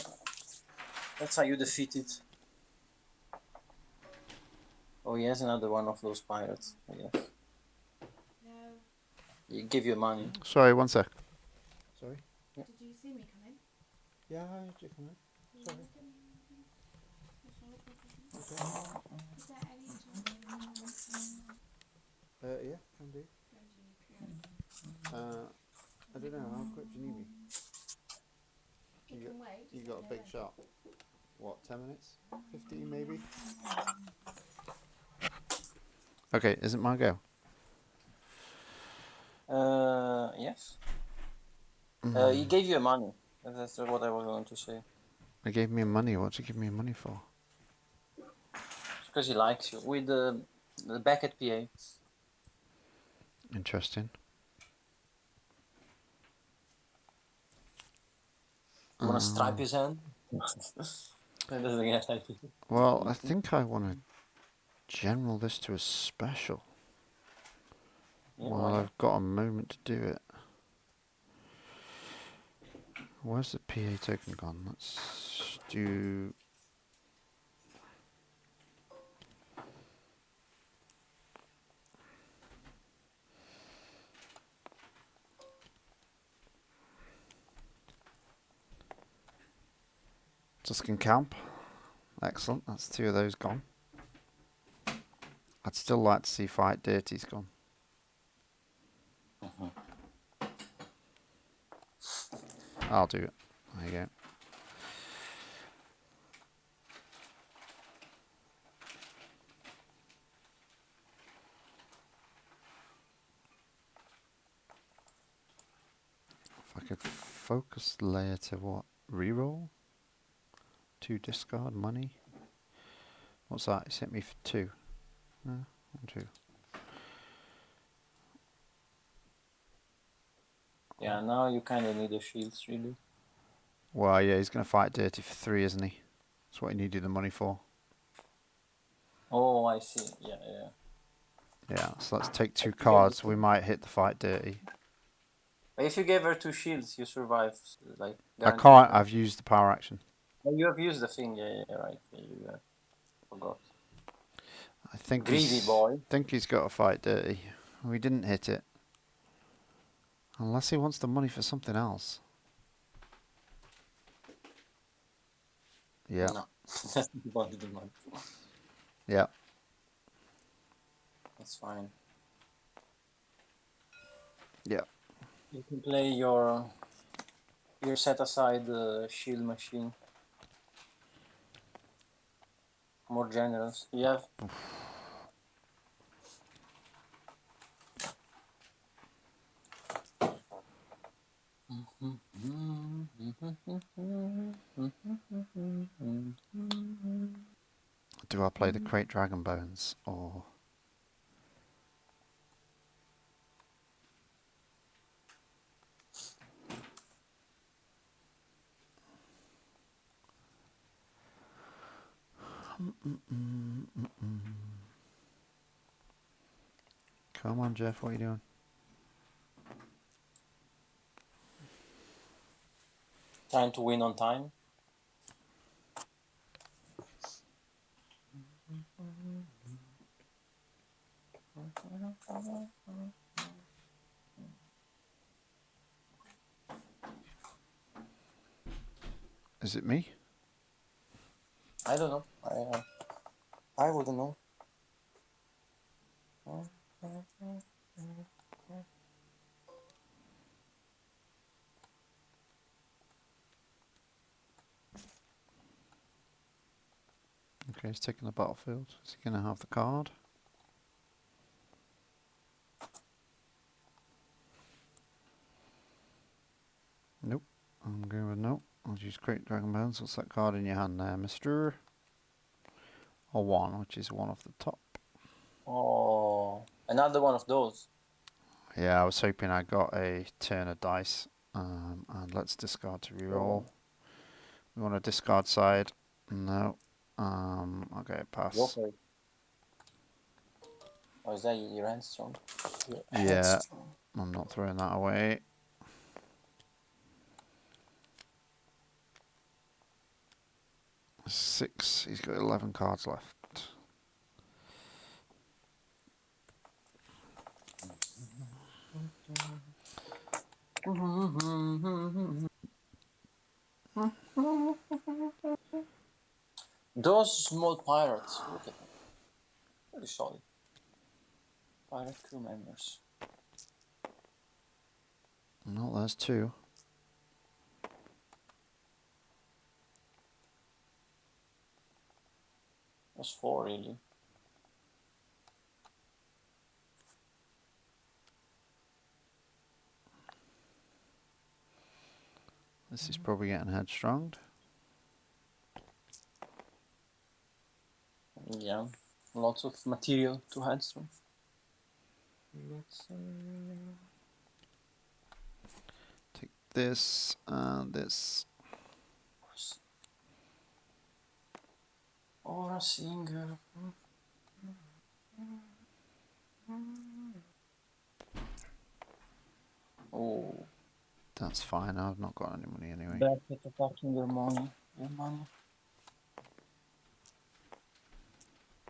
That's how you defeat it. Oh, he has another one of those pirates. Yes. No. He give you money. Sorry, one sec. Sorry? Did you see me come in? Yeah, I heard you come in. Sorry. Is there any chance you can come in? Yeah, can do. I don't know, how quick do you need me? You can wait. You just got a let me big know shot. What, 10 minutes? 15 maybe? Okay, is it my go? Yes. He gave you money. That's what I was going to say. He gave me money. What's he give me money for? Because he likes you. With the Beckett PA. Interesting. You want to stripe his hand? That doesn't get idea. Well, I think I want to general this to a special. Yeah, Well, why not? I've got a moment to do it. Where's the PA token gone? Let's do... Tuscan Camp. Excellent, that's 2 of those gone. I'd still like to see Fight Dirty's gone. I'll do it. There you go. If I could focus layer to what? Reroll? 2 discard money? What's that? It's hit me for 2. No, 1, 2. Yeah, now you kind of need the shields, really. Well, yeah, he's going to fight dirty for 3, isn't he? That's what he needed the money for. Oh, I see. Yeah, yeah. Yeah, so let's take 2 you gave cards. it We might hit the fight dirty. But if you gave her 2 shields, you survive. Like, I guaranteed, can't. right? I've used the power action. Oh, you have used the thing. Yeah, yeah, right. Yeah, you forgot. I think Greedy boy. he's got to fight dirty. We didn't hit it. Unless he wants the money for something else. Yeah. No. He wanted the money. Yeah. That's fine. Yeah. You can play your set aside shield machine. More generous. You have Do I play the Crate Dragon Bones or... Come on, Jeff, what are you doing? trying to win on time. Is it me? I don't know. I wouldn't know. Okay, he's taking the battlefield. Is he going to have the card? Nope. I'm going with no. I'll use Crate Dragon Bones. What's that card in your hand there, mister? A 1, which is 1 off the top. Oh, another one of those. Yeah, I was hoping I got a turn of dice. And let's discard to reroll. We want a discard side. No. Okay, pass. Okay. Or is that your headstrong? Your Yeah. headstrong. I'm not throwing that away. Six. He's got 11 cards left. Those small pirates, look at them. Very solid. Pirate crew members. No, there's two. That's 4 really. This is probably getting headstrong. Yeah. Lots of material to headstrong. Take this and this. Aurra singer. Oh, That's fine. I've not got any money anyway. Beckett attacking your money. Your money.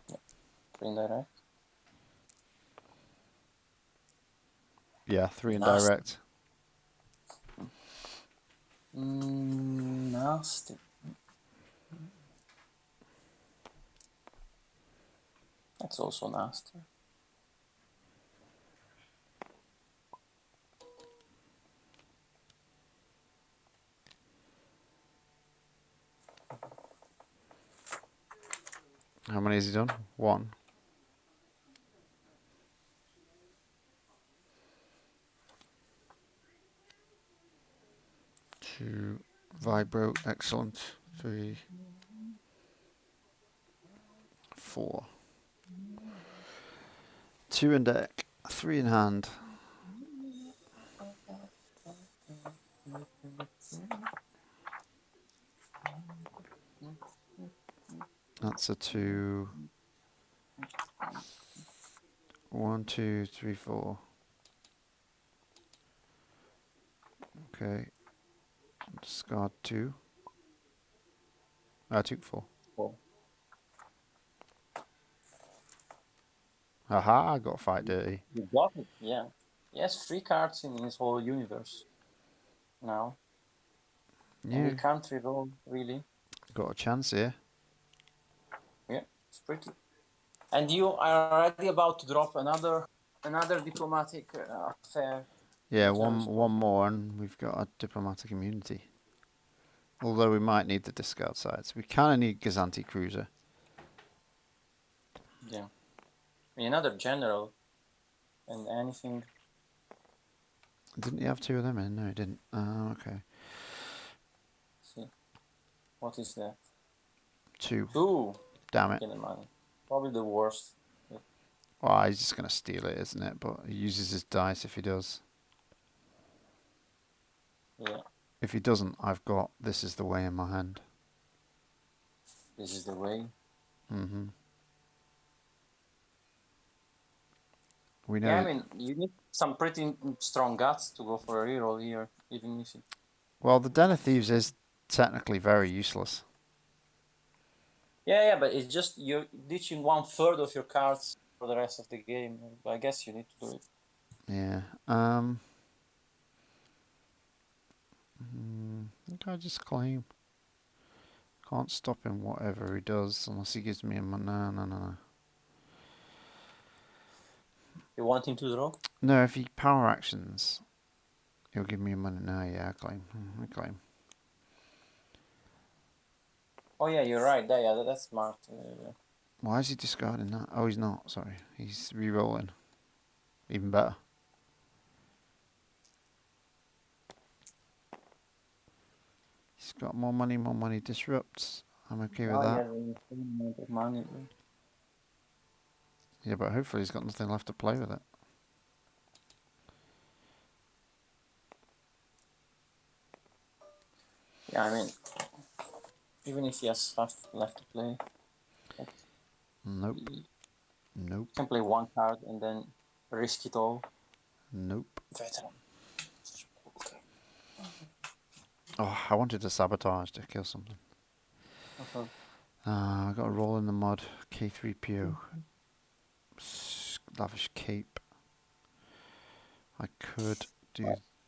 Yeah. Indirect. Yeah, 3 Nasty. indirect. Nasty. That's also nasty. How many has he done? 1. Two. Vibro. Excellent. 3. 4. 2 in deck. 3 in hand. That's a 2. 1, 2, 3, 4. Okay. Discard 2. 2, 4. Oh. Haha, I got to fight dirty. You got it, yeah. He has 3 cards in his whole universe now. And Yeah, he can't reroll, really. got a chance here. Yeah, it's pretty. And you are already about to drop another diplomatic affair. Yeah, Jealous one more and we've got a diplomatic immunity. Although we might need the discard sides. We kind of need Gazanti Cruiser. Yeah. Another general and anything. Didn't he have 2 of them in? No, he didn't. Okay. See. What is that? 2. 2. Damn it. Get the money. Probably the worst. Well, he's just going to steal it, isn't it? But he uses his dice if he does. Yeah. If he doesn't, I've got This Is the Way in my hand. This is the way. Mm-hmm. We know. Yeah, I mean, you need some pretty strong guts to go for a reroll here, even if it... Well, the Den of Thieves is technically very useless. Yeah, but it's just you're ditching 1/3 of your cards for the rest of the game. I guess you need to do it. Yeah. I think I just claim. Can't stop him whatever he does unless he gives me a no. You want him to draw? No, if he power actions, he'll give me a money. No, yeah, I claim. I claim. Oh yeah, you're right. Yeah, that's smart. Yeah. Why is he discarding that? Oh, he's not. Sorry, he's re-rolling. Even better. He's got more money disrupts. I'm okay with Oh, that. yeah, the same amount of money. Yeah, but hopefully he's got nothing left to play with it. Yeah, I mean, even if he has stuff left to play. Nope. Nope. You can play one card and then risk it all. Nope. Veteran. Okay. Oh, I wanted to sabotage to kill something. Okay. I got a roll in the mud. K3PO. Lavish cape. I could do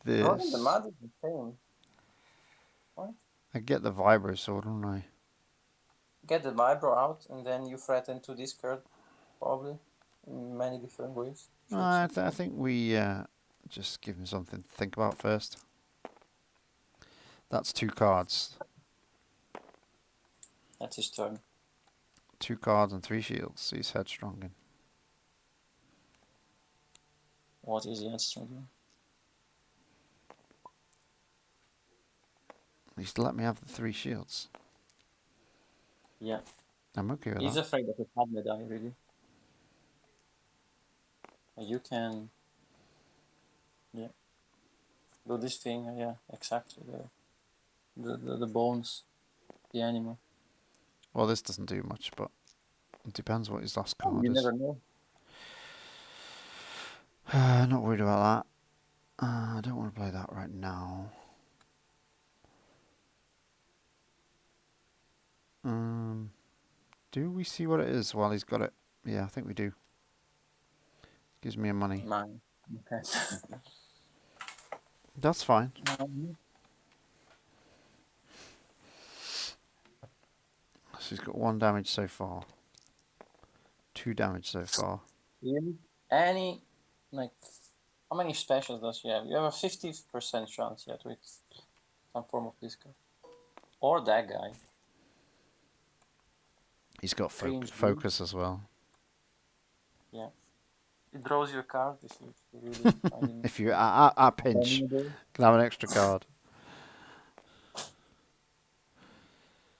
Rolling the this. mud is the same. What? I get the vibro sword, don't I? Get the vibro out and then you threaten to discard, probably, in many different ways. I think we just give him something to think about first. That's 2 cards. That's his turn. 2 cards and 3 shields. He's headstrong in. What is he headstrong? He's let me have the 3 shields. Yeah. I'm okay with He's that. afraid that it had me die, really. You can... Yeah. Do this thing, yeah, exactly. The bones, the animal. Well, this doesn't do much, but it depends what his last Oh, card you is. never know. Not worried about that. I don't want to play that right now. Do we see what it is while he's got it? Yeah, I think we do. Gives me a money. Mine. Okay. That's fine. So he's got 1 damage so far. 2 damage so far. Any, like, how many specials does he have? You have a 50% chance yet with some form of discard. Or that guy. He's got Fringe focus as well. Yeah. It draws you a card if you really find him If you at pinch, vulnerable. can have an extra card.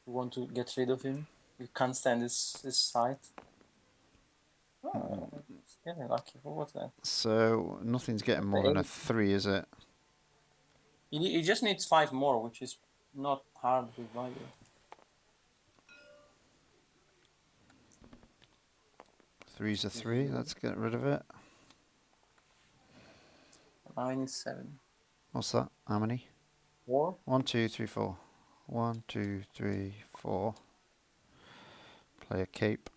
You want to get rid of him. You can't stand his sight. Oh, it's getting lucky. What was that? So nothing's getting more than a 3, is it? He just needs 5 more, which is not hard with value. 3's a 3. Let's get rid of it. Now I need 7. What's that? How many? 4. 1, 2, 3, 4. 1, 2, 3, 4. Play a cape.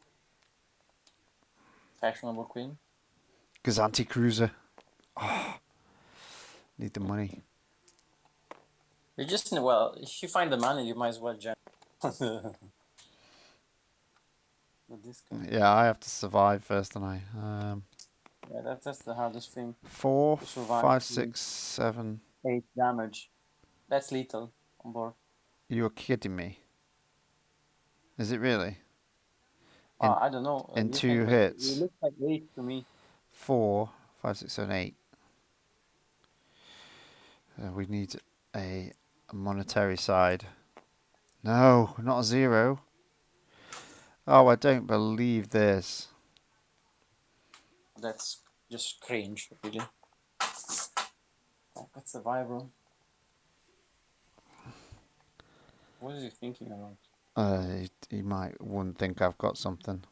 Fashionable queen. Gazanti cruiser. Oh, need the money. You just, well, if you find the money, you might as well jump. Yeah, I have to survive first, don't I? Yeah, that's the hardest thing. 4, To survive 5, 6, 7. 8 damage. That's lethal on board. You're kidding me. Is it really? I don't know. In You 2 think hits. it looks like 8 to me. 4, 5, 6, 7, 8. We need a monetary side. No, not a 0. Oh, I don't believe this. That's just cringe, really. Oh, that's a vibro. What is he thinking about? He wouldn't think I've got something.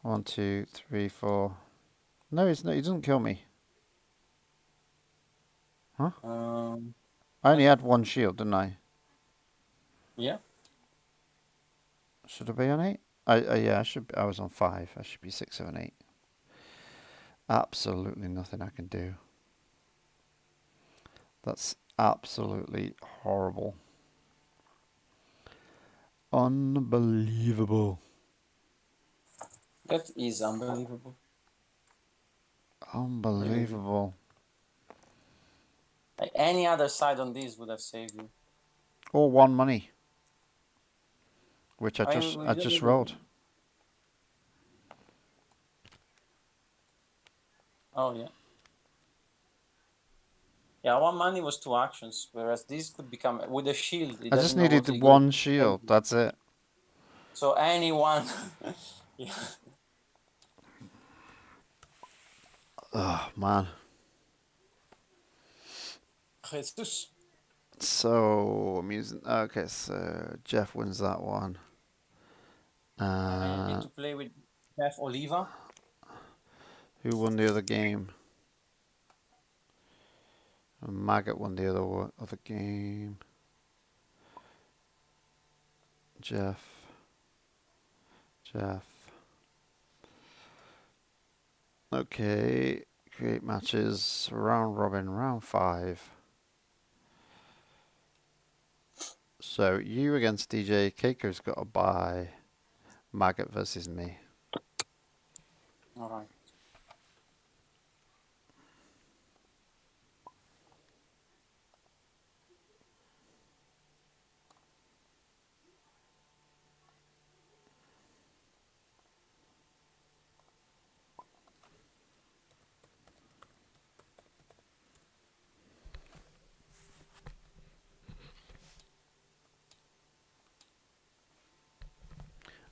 1, 2, 3, 4. No, he doesn't kill me. Huh? I only had 1 shield, didn't I? Yeah. Should I be on 8? Yeah, I should. I was on 5. I should be 6, 7, 8. Absolutely nothing I can do. That's absolutely horrible. Unbelievable. That is unbelievable. Unbelievable. Like any other side on this would have saved you. Or 1 money. Which I we just rolled. Oh yeah. Yeah, 1 money was 2 actions, whereas this could become with a shield. I just needed the 1 shield. That's it. So anyone. Yeah. Oh man. Jesus. So amusing. Okay, so Jeff wins that one. I need to play with Jeff Oliva. Who won the other game? Maggot won the other game. Jeff. Okay. Create matches. Round robin. Round 5. So you against DJ. Keiko's got a bye. Maggot versus me. All right.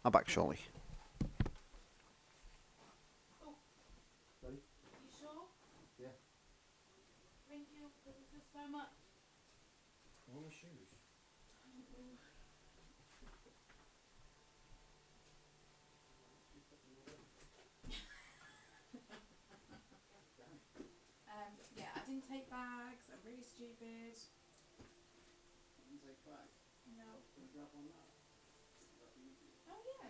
I'm back shortly. You sure? Yeah. Thank you. This is just so much. All the shoes. Yeah, I didn't take bags. I'm really stupid. Didn't take back. No. Can we grab one now? Oh yeah.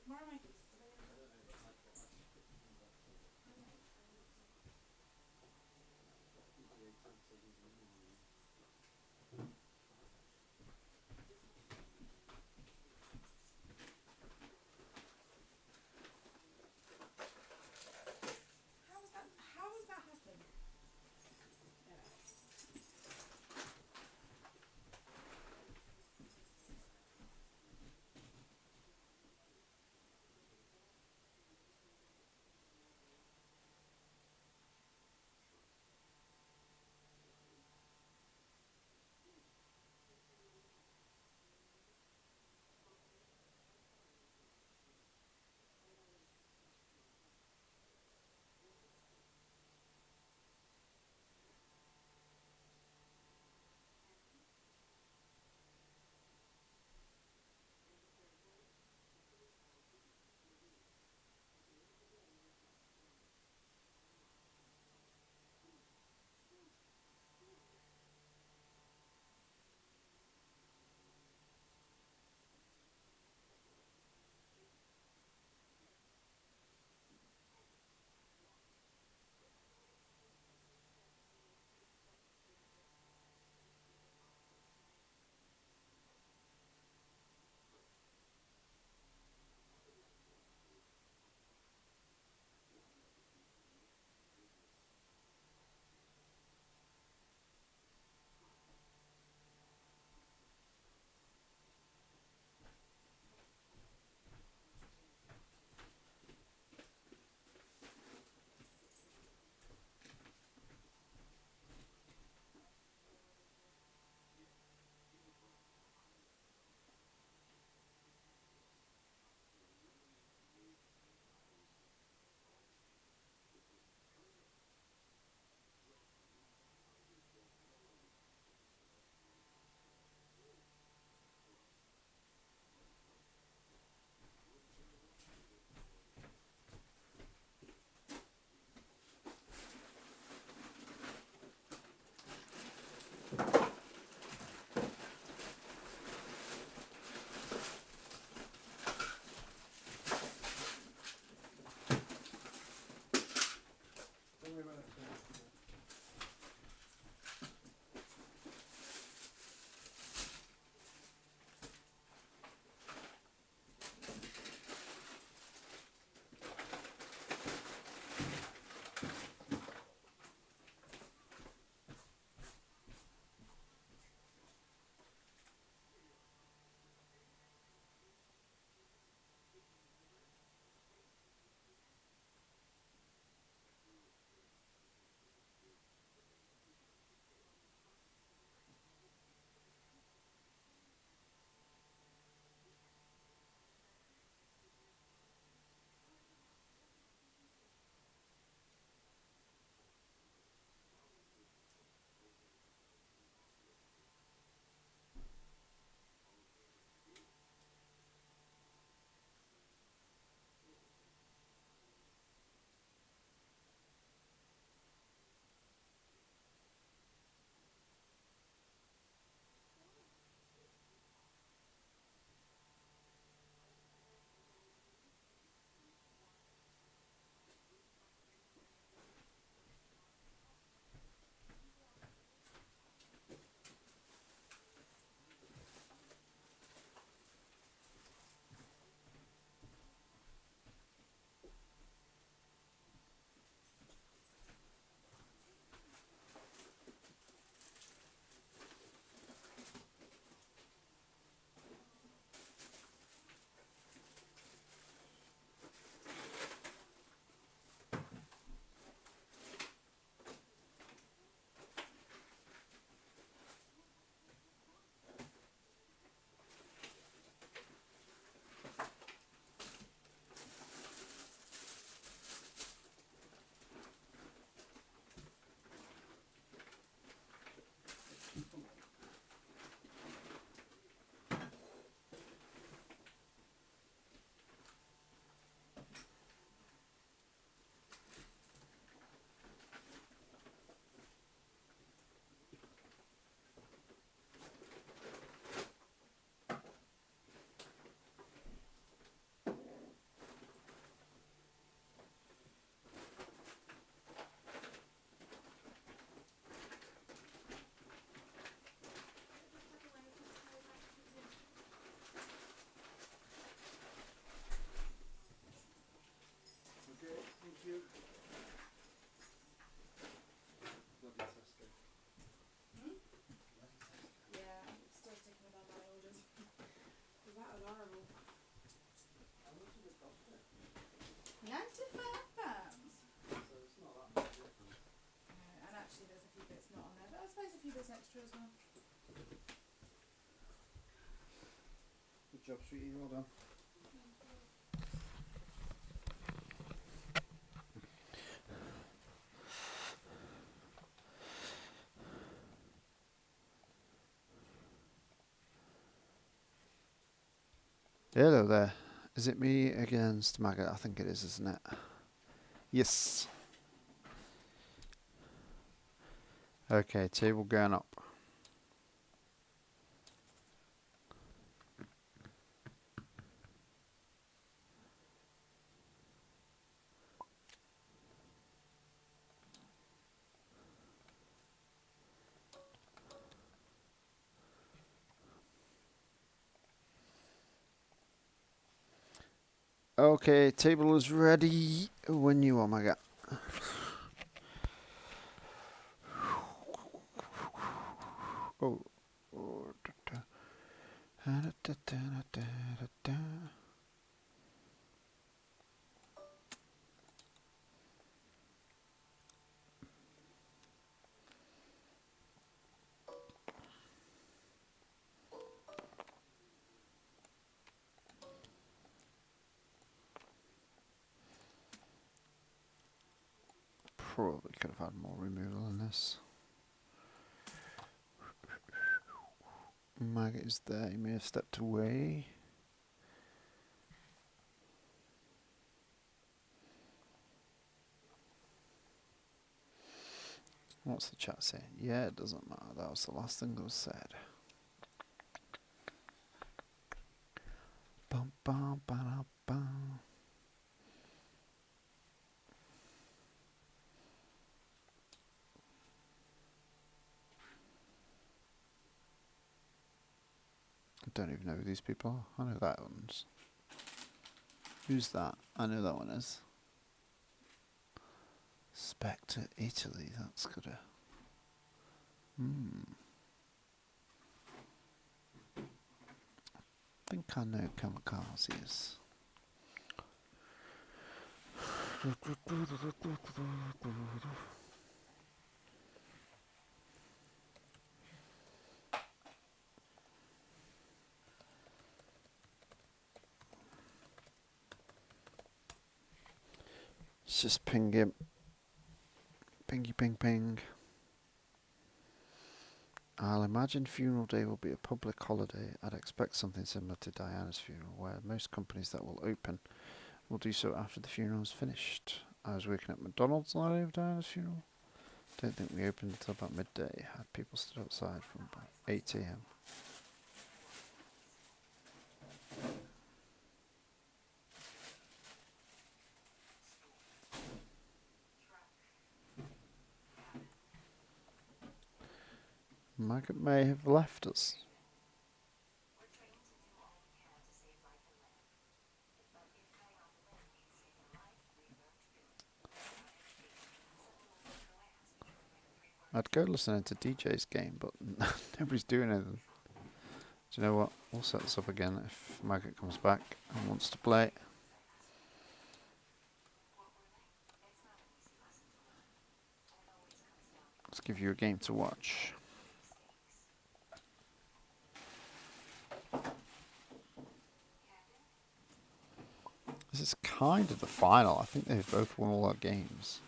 Where are my keys? Cheers, man. Good job, sweetie. Well done. Hello there. Is it me against Maggot? I think it is, isn't it? Yes. Okay, table going up. Okay, table is ready when you are, Maggot. Oh. Probably could have had more removal in this. Maggot is there. He may have stepped away. What's the chat saying? Yeah, it doesn't matter. That was the last thing that was said. Bum, bum, ba, bum. I don't even know who these people are. I know that one's. Who's that? I know that one is. Spectre Italy. That's good. I think I know Kamikazes. Let's just ping him. Pingy ping ping. I'll imagine funeral day will be a public holiday. I'd expect something similar to Diana's funeral, where most companies that will open will do so after the funeral is finished. I was working at McDonald's the night of Diana's funeral. Don't think we opened until about midday. Had people stood outside from about 8 AM. Maggot may have left us. I'd go listening to DJ's game, but nobody's doing anything. Do you know what? We'll set this up again if Maggot comes back and wants to play. Let's give you a game to watch. This is kind of the final. I think they've both won all their games.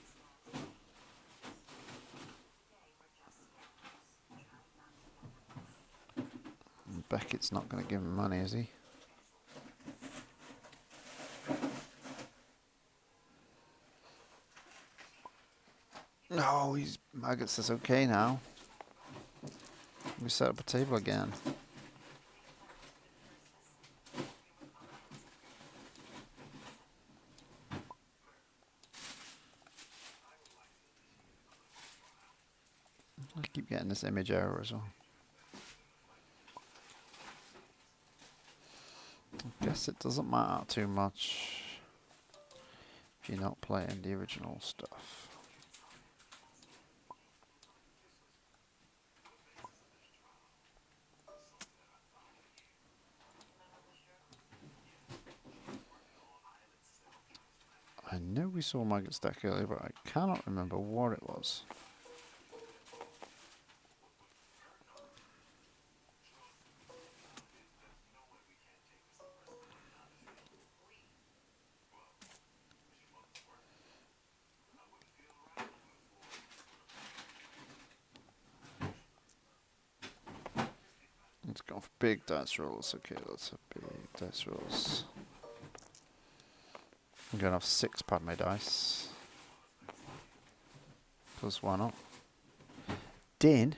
And Beckett's not going to give him money, is he? No, Maggot says okay now. We set up a table again. I keep getting this image error as well. I guess it doesn't matter too much if you're not playing the original stuff. I know we saw Maggot's deck earlier, but I cannot remember what it was. Let's go for big dice rolls. Okay, let's have big dice rolls. I'm going to have 6 Padme dice. Plus why not? Din?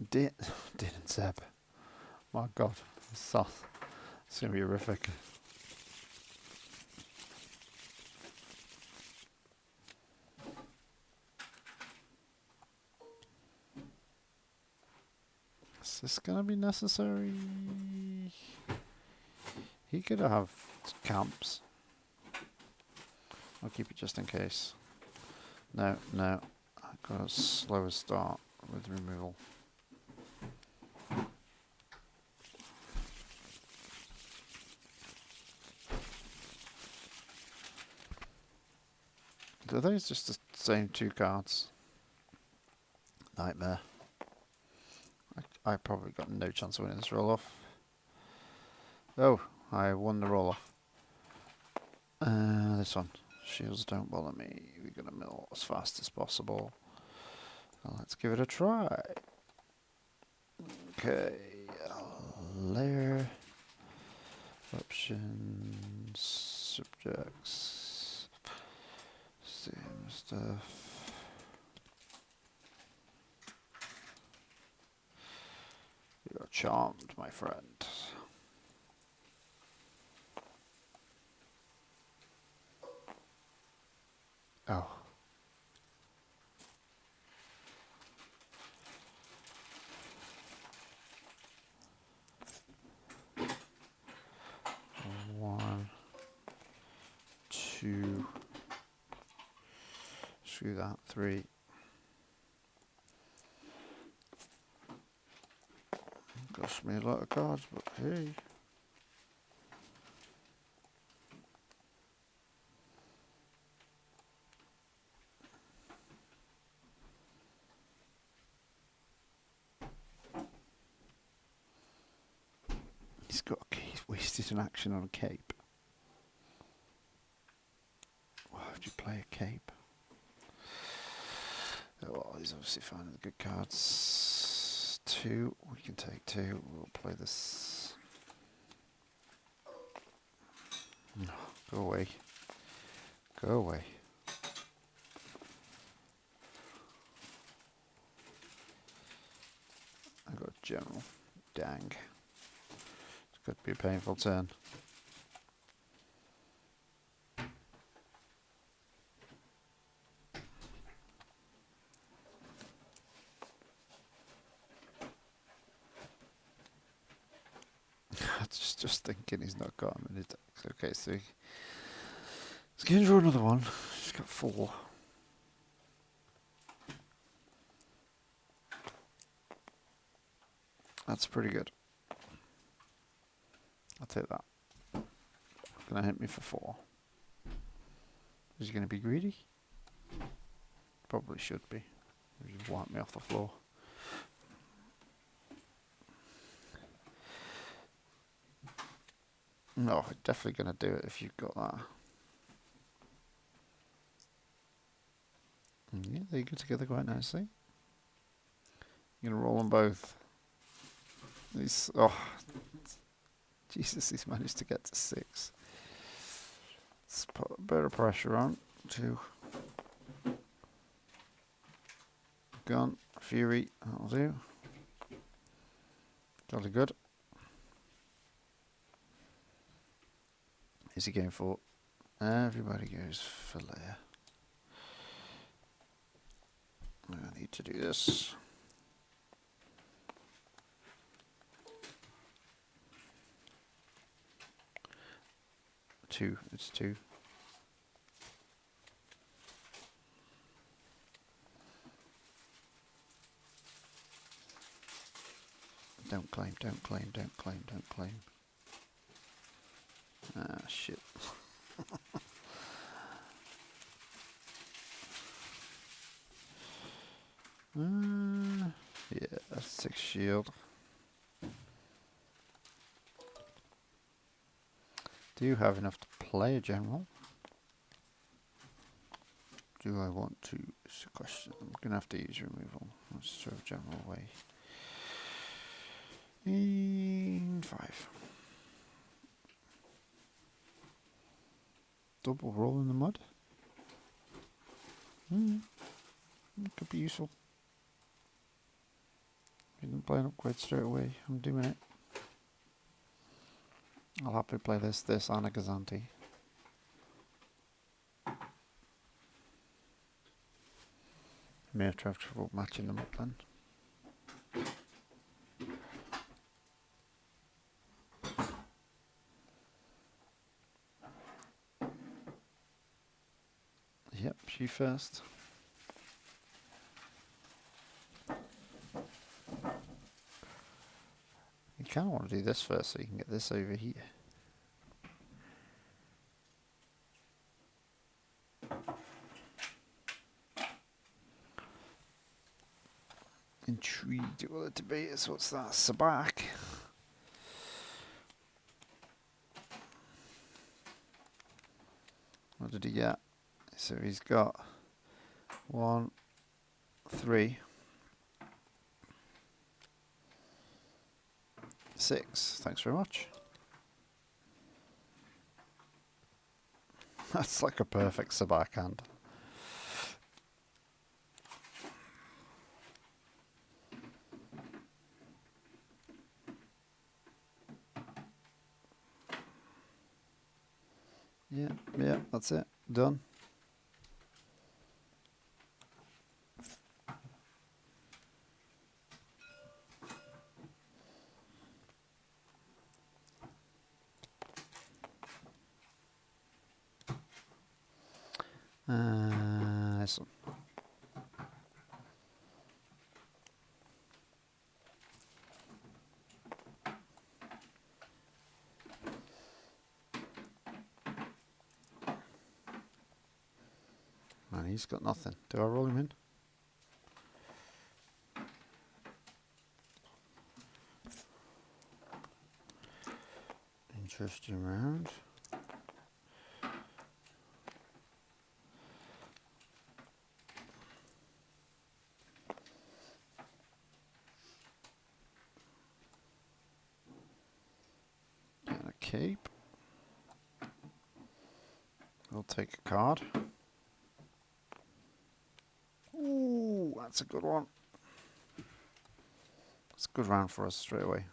Din and Zeb. My god. It's going to be horrific. Is this going to be necessary? He could have camps. I'll keep it just in case. No, no. I've got a slower start with removal. Are those just the same 2 cards? Nightmare. I probably got no chance of winning this roll off. Oh, I won the roll off. This one. Shields don't bother me. We're going to mill as fast as possible. Well, let's give it a try. Okay. Layer. Options. Subjects. Same stuff. You're charmed, my friend. Oh. One, two. Screw that. 3. Cost me a lot of cards, but hey. He's wasted an action on a cape. Why would you play a cape? Oh, well, he's obviously finding the good cards. 2, we can take 2. We'll play this. No, go away. Go away. I got General. Dang. It's going to be a painful turn. Just thinking he's not got him in his deck. Okay, so he's going to draw another one. He's got 4. That's pretty good. I'll take that. Gonna hit me for 4. Is he going to be greedy? Probably should be. He just wipe me off the floor. No, definitely going to do it if you've got that. Yeah, they go together quite nicely. You're going to roll them both. These, oh, Jesus, he's managed to get to 6. Let's put a bit of pressure on. 2. Gun, Fury, that'll do. Jolly good. Is he going for? Everybody goes for Leia. I need to do this. It's 2. Don't claim, don't claim, don't claim, don't claim. Ah, shit. Yeah, that's 6 shield. Do you have enough to play a general? Do I want to? It's a question. I'm going to have to use removal. Let's throw general away. And 5. Double roll in the mud. Could be useful. You didn't play an upgrade straight away. I'm doing it. I'll happily play this and a Gazanti. May have to have trouble matching them up then. Yep, she first. You kind of want to do this first so you can get this over here. Intrigued with the Tobias. What's that? Sabak. What did he get? So he's got 1, 3, 6. Thanks very much. That's like a perfect Sabak hand. Yeah, that's it. Done. This one. Man, he's got nothing. Do I roll him in? Interesting round. And a cape. We'll take a card. Ooh, that's a good one. It's a good round for us straight away.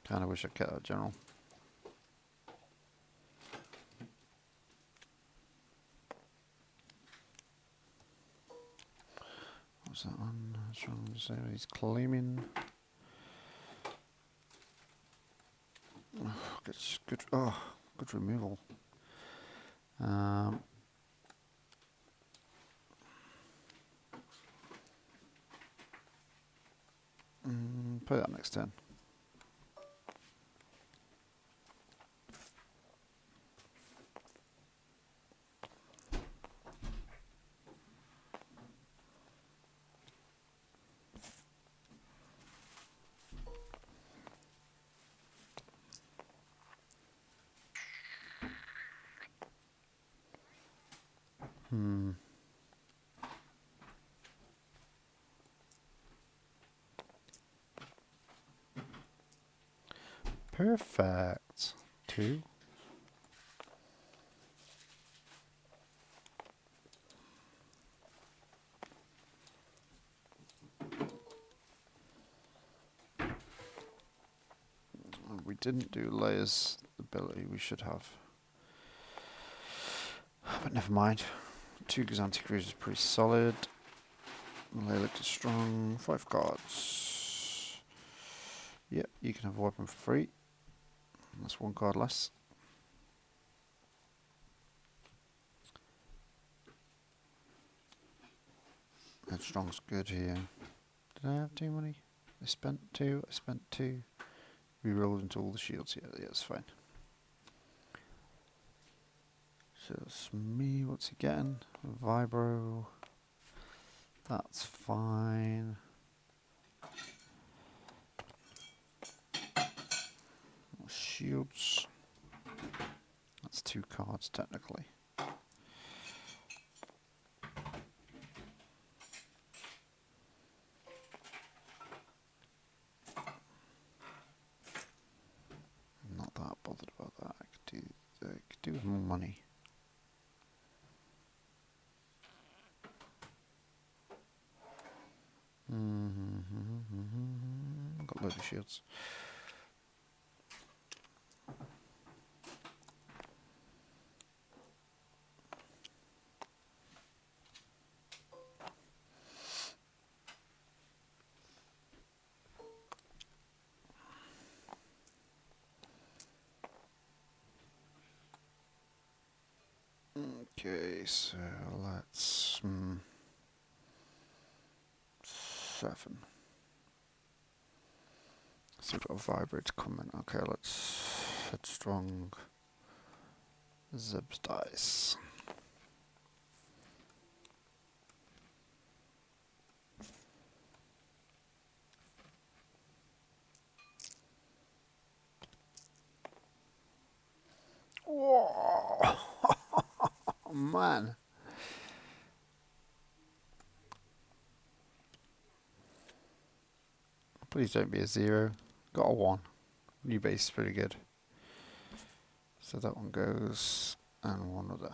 Kind of wish I'd get that general. What's that one? I was trying to say he's claiming. Oh, good removal. Play that next turn. Perfect. 2. We didn't do layers ability, we should have. But never mind. 2 Gazanti Cruise is pretty solid. Malalik is strong. 5 cards. Yep, you can have a weapon for free. That's 1 card less. Headstrong's good here. Did I have too many? I spent 2. I spent 2. Rerolled into all the shields. Yeah, it's fine. So it's me. What's he getting? Vibro. That's fine. Shields. That's 2 cards technically. with more money. Got loads of shields. Okay, so let's 7. So we've got a vibrate coming. Okay, let's headstrong Zeb's dice. Whoa. Oh, man. Please don't be a 0. Got a 1. New base is pretty good. So that one goes, and one other.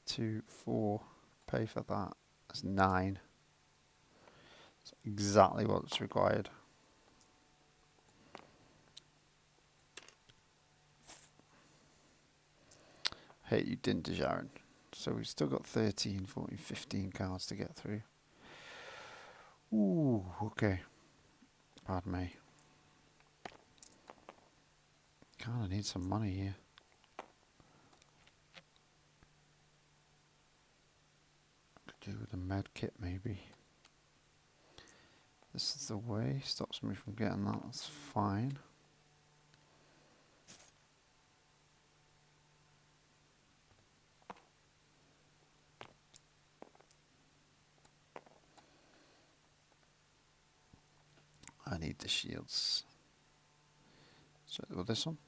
2, 4. Pay for that. That's 9. That's exactly what's required. Hey, you didn't, Djarin. So we've still got 13, 14, 15 cards to get through. Ooh, okay. Pardon me. Kinda need some money here. Could do with a med kit maybe. This is the way. Stops me from getting that. That's fine. I need the shields. So, well, this one?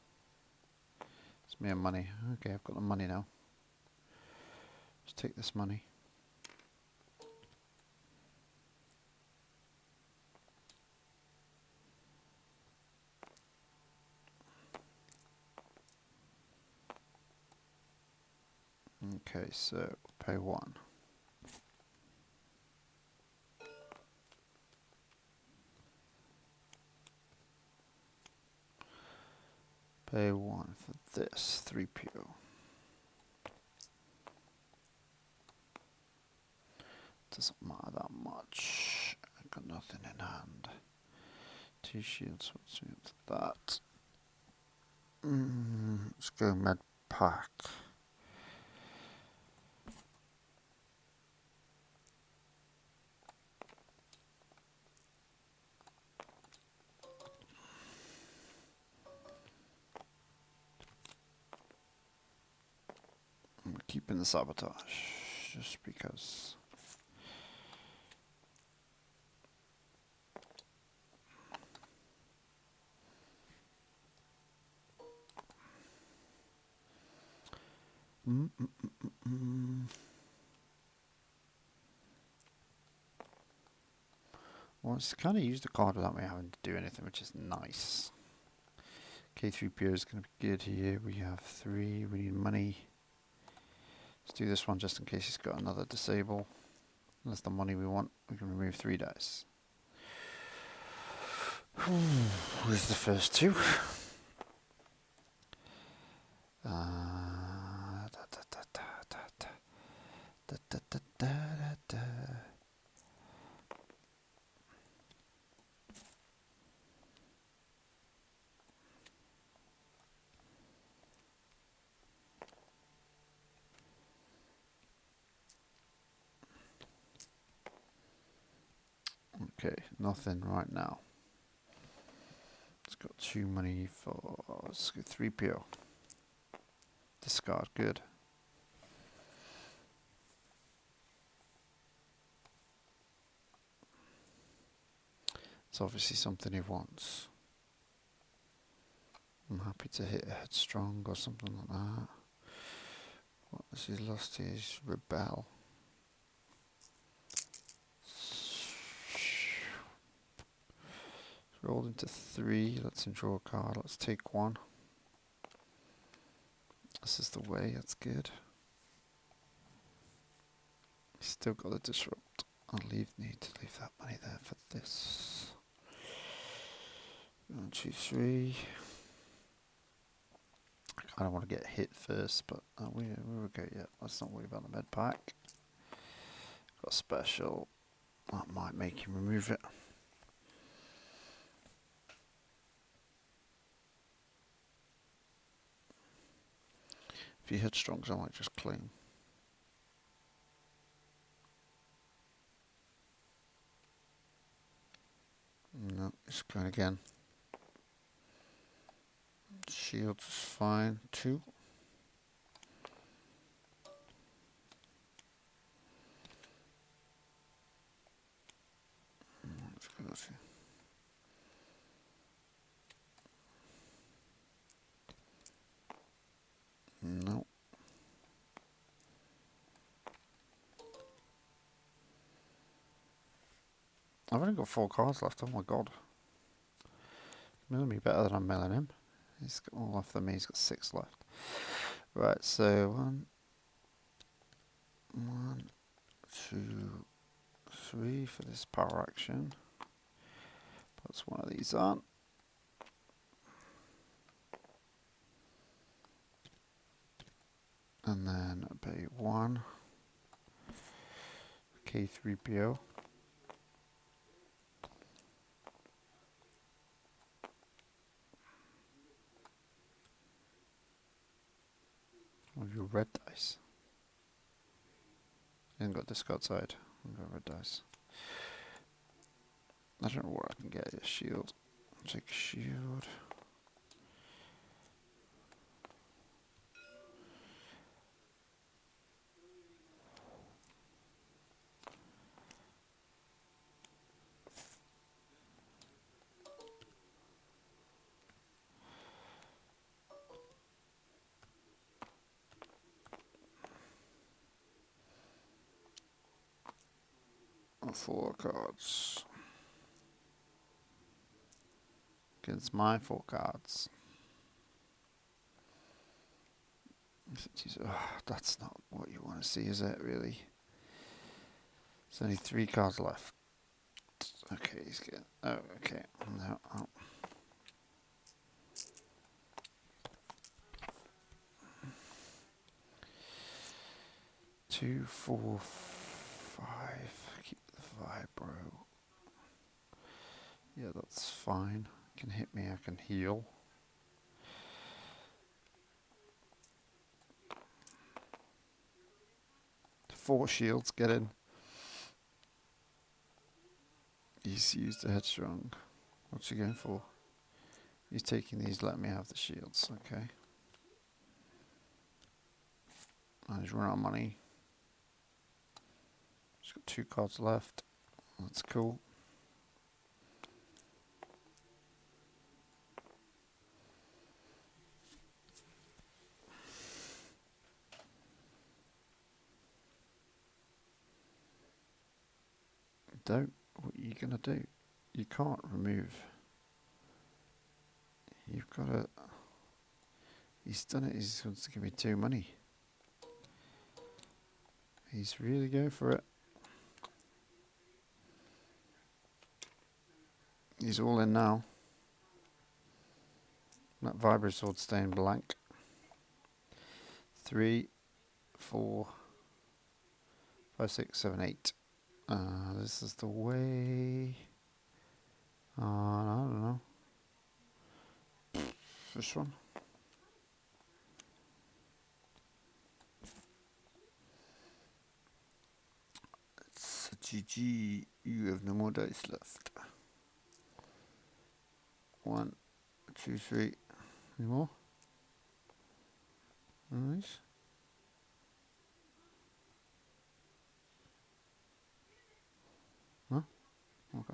It's mere money. Okay, I've got the money now. Let's take this money. Okay, so pay 1. Pay 1 for this 3PO. Doesn't matter that much. I've got nothing in hand. 2 shields. What's me up to that? Let's go med pack. I'm keeping the sabotage just because. Well, it's kind of used the card without me having to do anything, which is nice. K3PO is going to be good here. We have 3. We need money. Let's do this one just in case he's got another disable. That's the money we want. We can remove 3 dice. Where's the first 2? Okay, nothing right now. It's got 2 money for, let's go 3PO. Discard, good. It's obviously something he wants. I'm happy to hit a headstrong or something like that. What has he lost? His rebel. Rolled into 3. Let's draw a card. Let's take 1. This is the way. That's good. Still got the disrupt. Need to leave that money there for this. 1, 2, 3. I kind of want to get hit first, but we will go yet. Let's not worry about the med pack. Got a special. That might make him remove it. If he headstrongs, I might just clean. No, it's going again. Shields is fine. 2. Let's go. No. I've only got 4 cards left. Oh my god. Milling me better than I'm milling him. He's got more left than me. He's got 6 left. Right, so 1, 2, 3 for this power action. Puts one of these on. And then pay 1. K3PO. With your red dice. You haven't got discard side. I've got red dice. I don't know where I can get a shield. Take a shield. And 4 cards. Against my 4 cards. Oh, that's not what you want to see, is it, really? There's only 3 cards left. Okay, he's getting... Oh, okay. No, oh. Two, 4, 5. Keep the vibro. Yeah, that's fine. Can hit me, I can heal. Four shields, get in. He's used a headstrong. What's he going for? He's taking these, let me have the shields, okay. And he's run out of money. He's got 2 cards left. That's cool. Don't. What are you going to do? You can't remove. You've got to... He's done it. He wants to give me 2 money. He's really going for it. He's all in now. That vibro sword staying blank. 3, 4, 5, 6, 7, 8. This is the way. I don't know. This one. It's a GG. You have no more dice left. 1, 2, 3. Any more? Nice. Huh? Okay.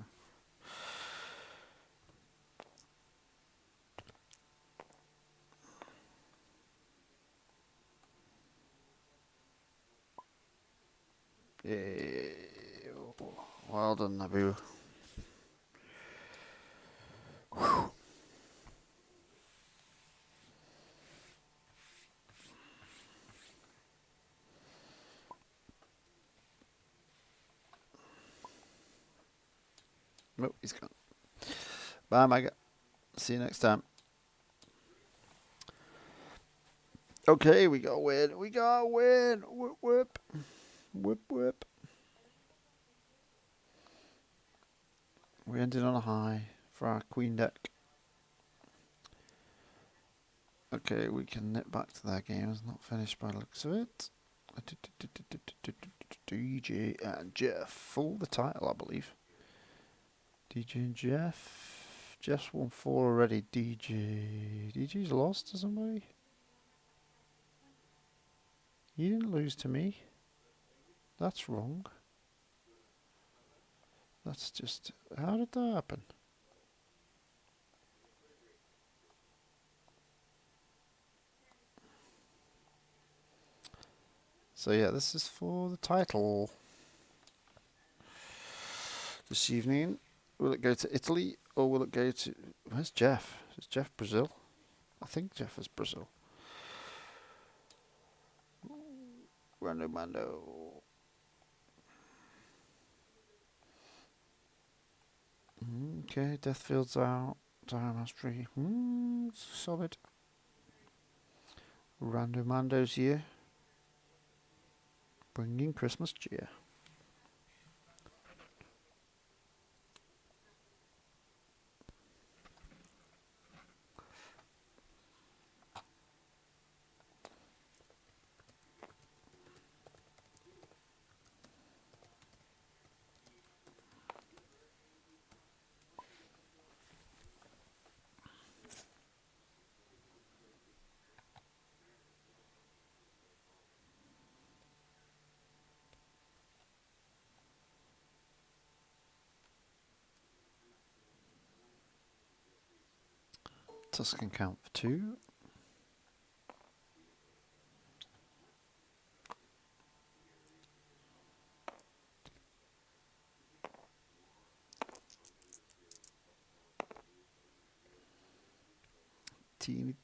Yeah. Well done, Naboo. Nope, he's gone. Bye, Mega. See you next time. Okay, we got a win. We got a win. Whoop, whoop. Whoop, whoop. We ended on a high for our queen deck. Okay, we can nip back to their game. It's not finished by the looks of it. DJ and Jeff. Full the title, I believe. DJ and Jeff. Jeff's won 4 already. DJ's lost to somebody? He didn't lose to me. That's wrong. That's just... How did that happen? So yeah, this is for the title. This evening, will it go to Italy or will it go to... Where's Jeff? Is Jeff Brazil? I think Jeff is Brazil. Rando Mando. Okay, Deathfield's out. Dire Mastery. Solid. Rando Mando's here. Bringing Christmas cheer. Tuscan count for 2. Teeny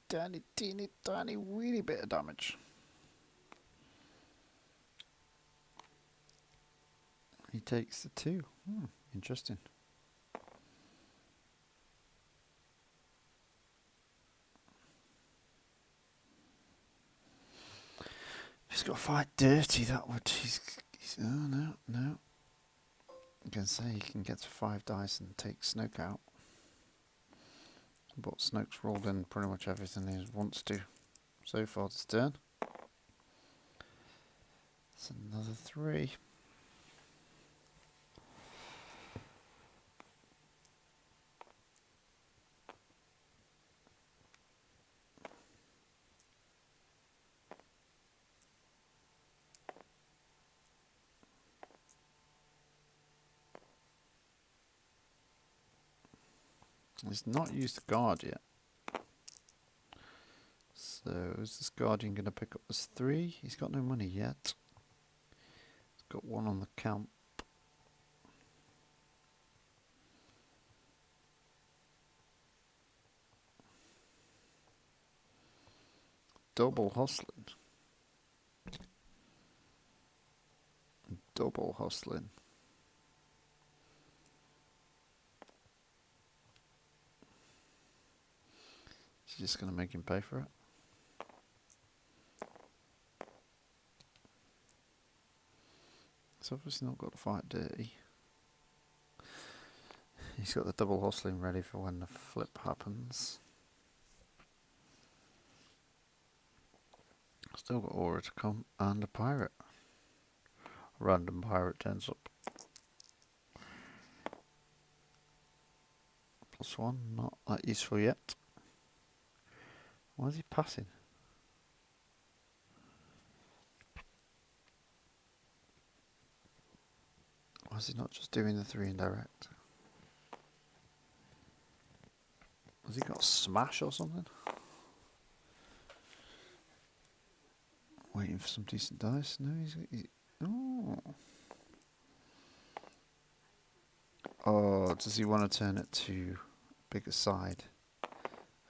tiny weeny bit of damage. He takes the 2. Interesting. He's got to fight dirty, that would... He's oh, no. I'm going to say he can get to 5 dice and take Snoke out. But Snoke's rolled in pretty much everything he wants to so far this turn. It's another 3. He's not used the guard yet. So is this guardian going to pick up this 3? He's got no money yet. He's got 1 on the camp. Double hustling. Double hustling. She's just going to make him pay for it. He's obviously not got to fight dirty. He's got the double hustling ready for when the flip happens. Still got Aurra to come and a pirate. A random pirate turns up. +1, not that useful yet. Why is he passing? Why is he not just doing the 3 indirect? Has he got a smash or something? Waiting for some decent dice. No, oh. Oh, does he want to turn it to bigger side?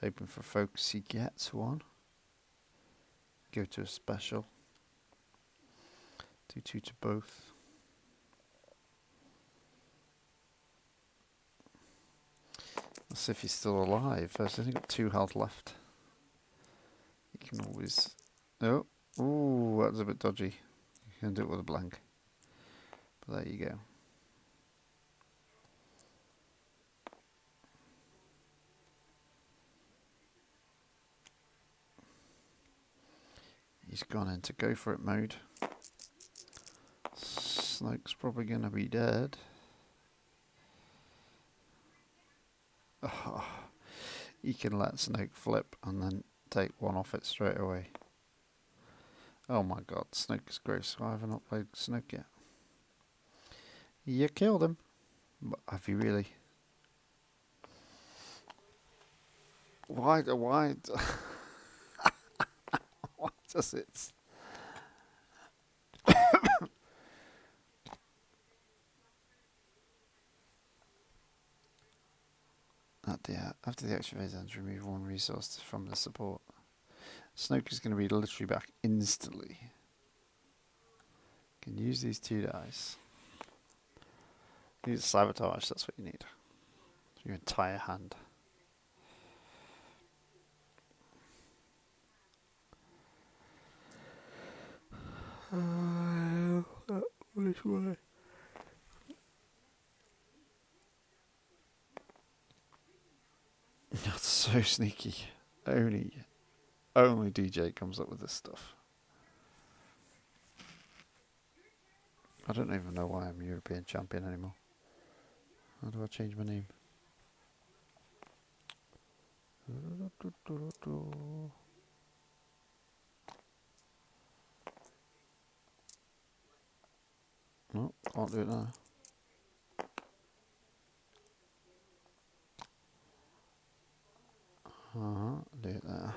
Hoping for focus. He gets 1. Go to a special. Do 2 to both. That's if he's still alive. There's only got 2 health left. You can always... Oh, ooh, that was a bit dodgy. You can do it with a blank. But there you go. He's gone into go for it mode. Snoke's probably going to be dead. Oh, he can let Snoke flip and then take 1 off it straight away. Oh my god, Snoke is gross. I have not played Snoke yet. You killed him. But have you really? Why why does it? After the extra phase ends, remove 1 resource from the support. Snoke is going to be literally back instantly. Can use these 2 dice. Use sabotage, that's what you need. Your entire hand. Which way? That's so sneaky. Only DJ comes up with this stuff. I don't even know why I'm European champion anymore. How do I change my name? No, can't do it now. Do it there.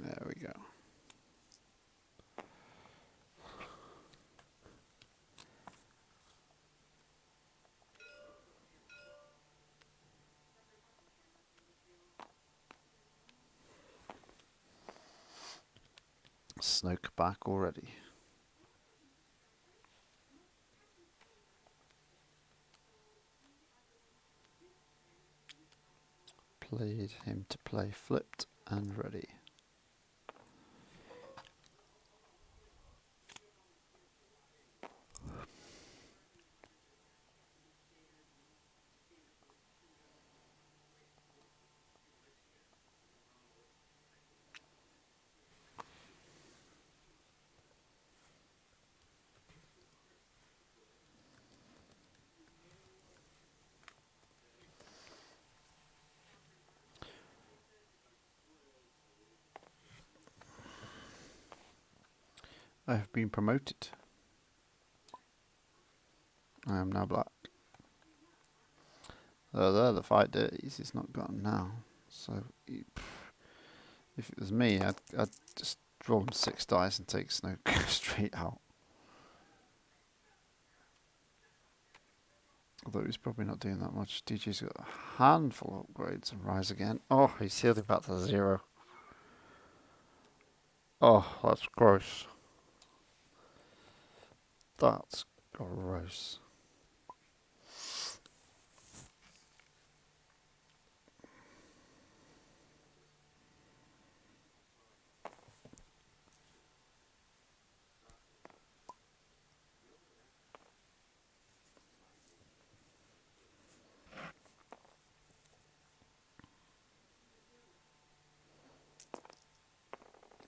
There we go. Snoke back already. Played him to play flipped and ready. I have been promoted. I am now black. There, the fight dirties. He's not got him now. So, if it was me, I'd just draw him 6 dice and take Snoke straight out. Although he's probably not doing that much. DJ's got a handful of upgrades and rise again. Oh, he's healed him back to 0. Oh, that's gross. That's gross.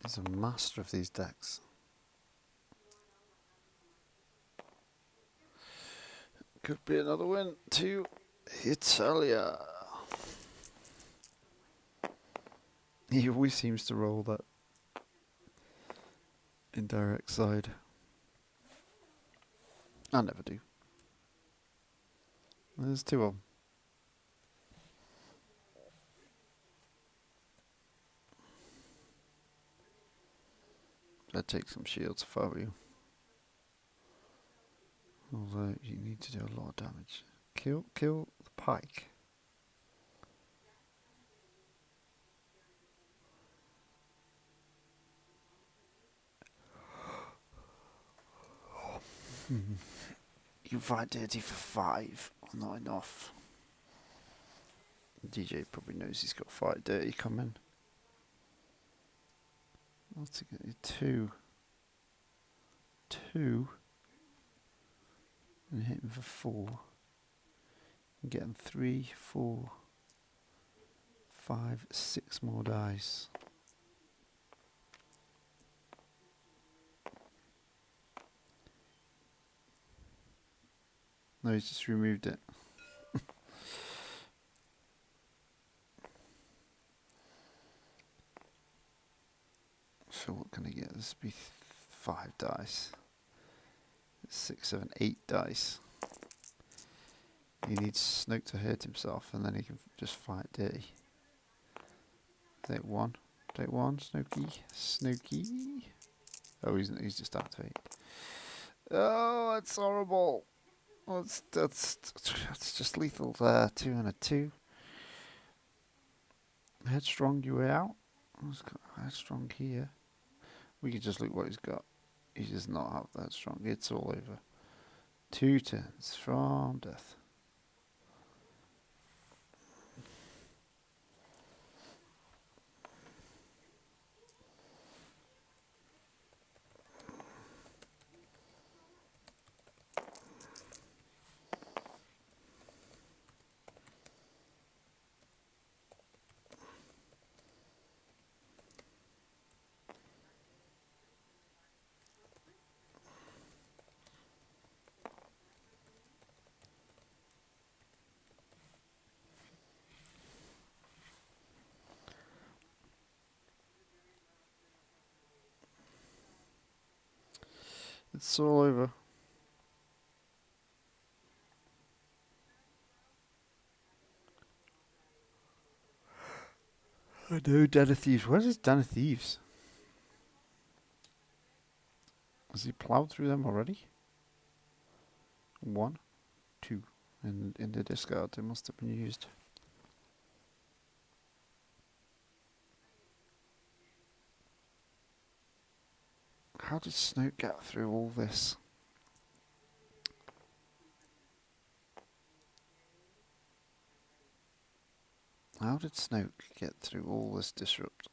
He's a master of these decks. Could be another win to Italia. He always seems to roll that indirect side. I never do. There's 2 of them. I'd take some shields if I were you. Although you need to do a lot of damage. Kill the Pyke. You fight dirty for 5. Not enough. DJ probably knows he's got fight dirty coming. What's he getting? 2. 2. And hit him for 4. And get him 3, 4, 5, 6 more dice. No, he's just removed it. So what can I get? This would be 5 dice. 6, 7, 8 dice. He needs Snoke to hurt himself, and then he can just fight dirty. Take 1. Take 1, Snokey. Snokey. Oh, he's just activate. Oh, that's horrible. That's just lethal there. 2 and a 2. Headstrong, you way out. He's got headstrong here. We could just look what he's got. He does not have that strong. It's all over. 2 turns from death. It's all over. I know, Den of Thieves. Where's his Den of Thieves? Has he ploughed through them already? 1, 2. And in the discard, they must have been used. How did Snoke get through all this? How did Snoke get through all this disrupt?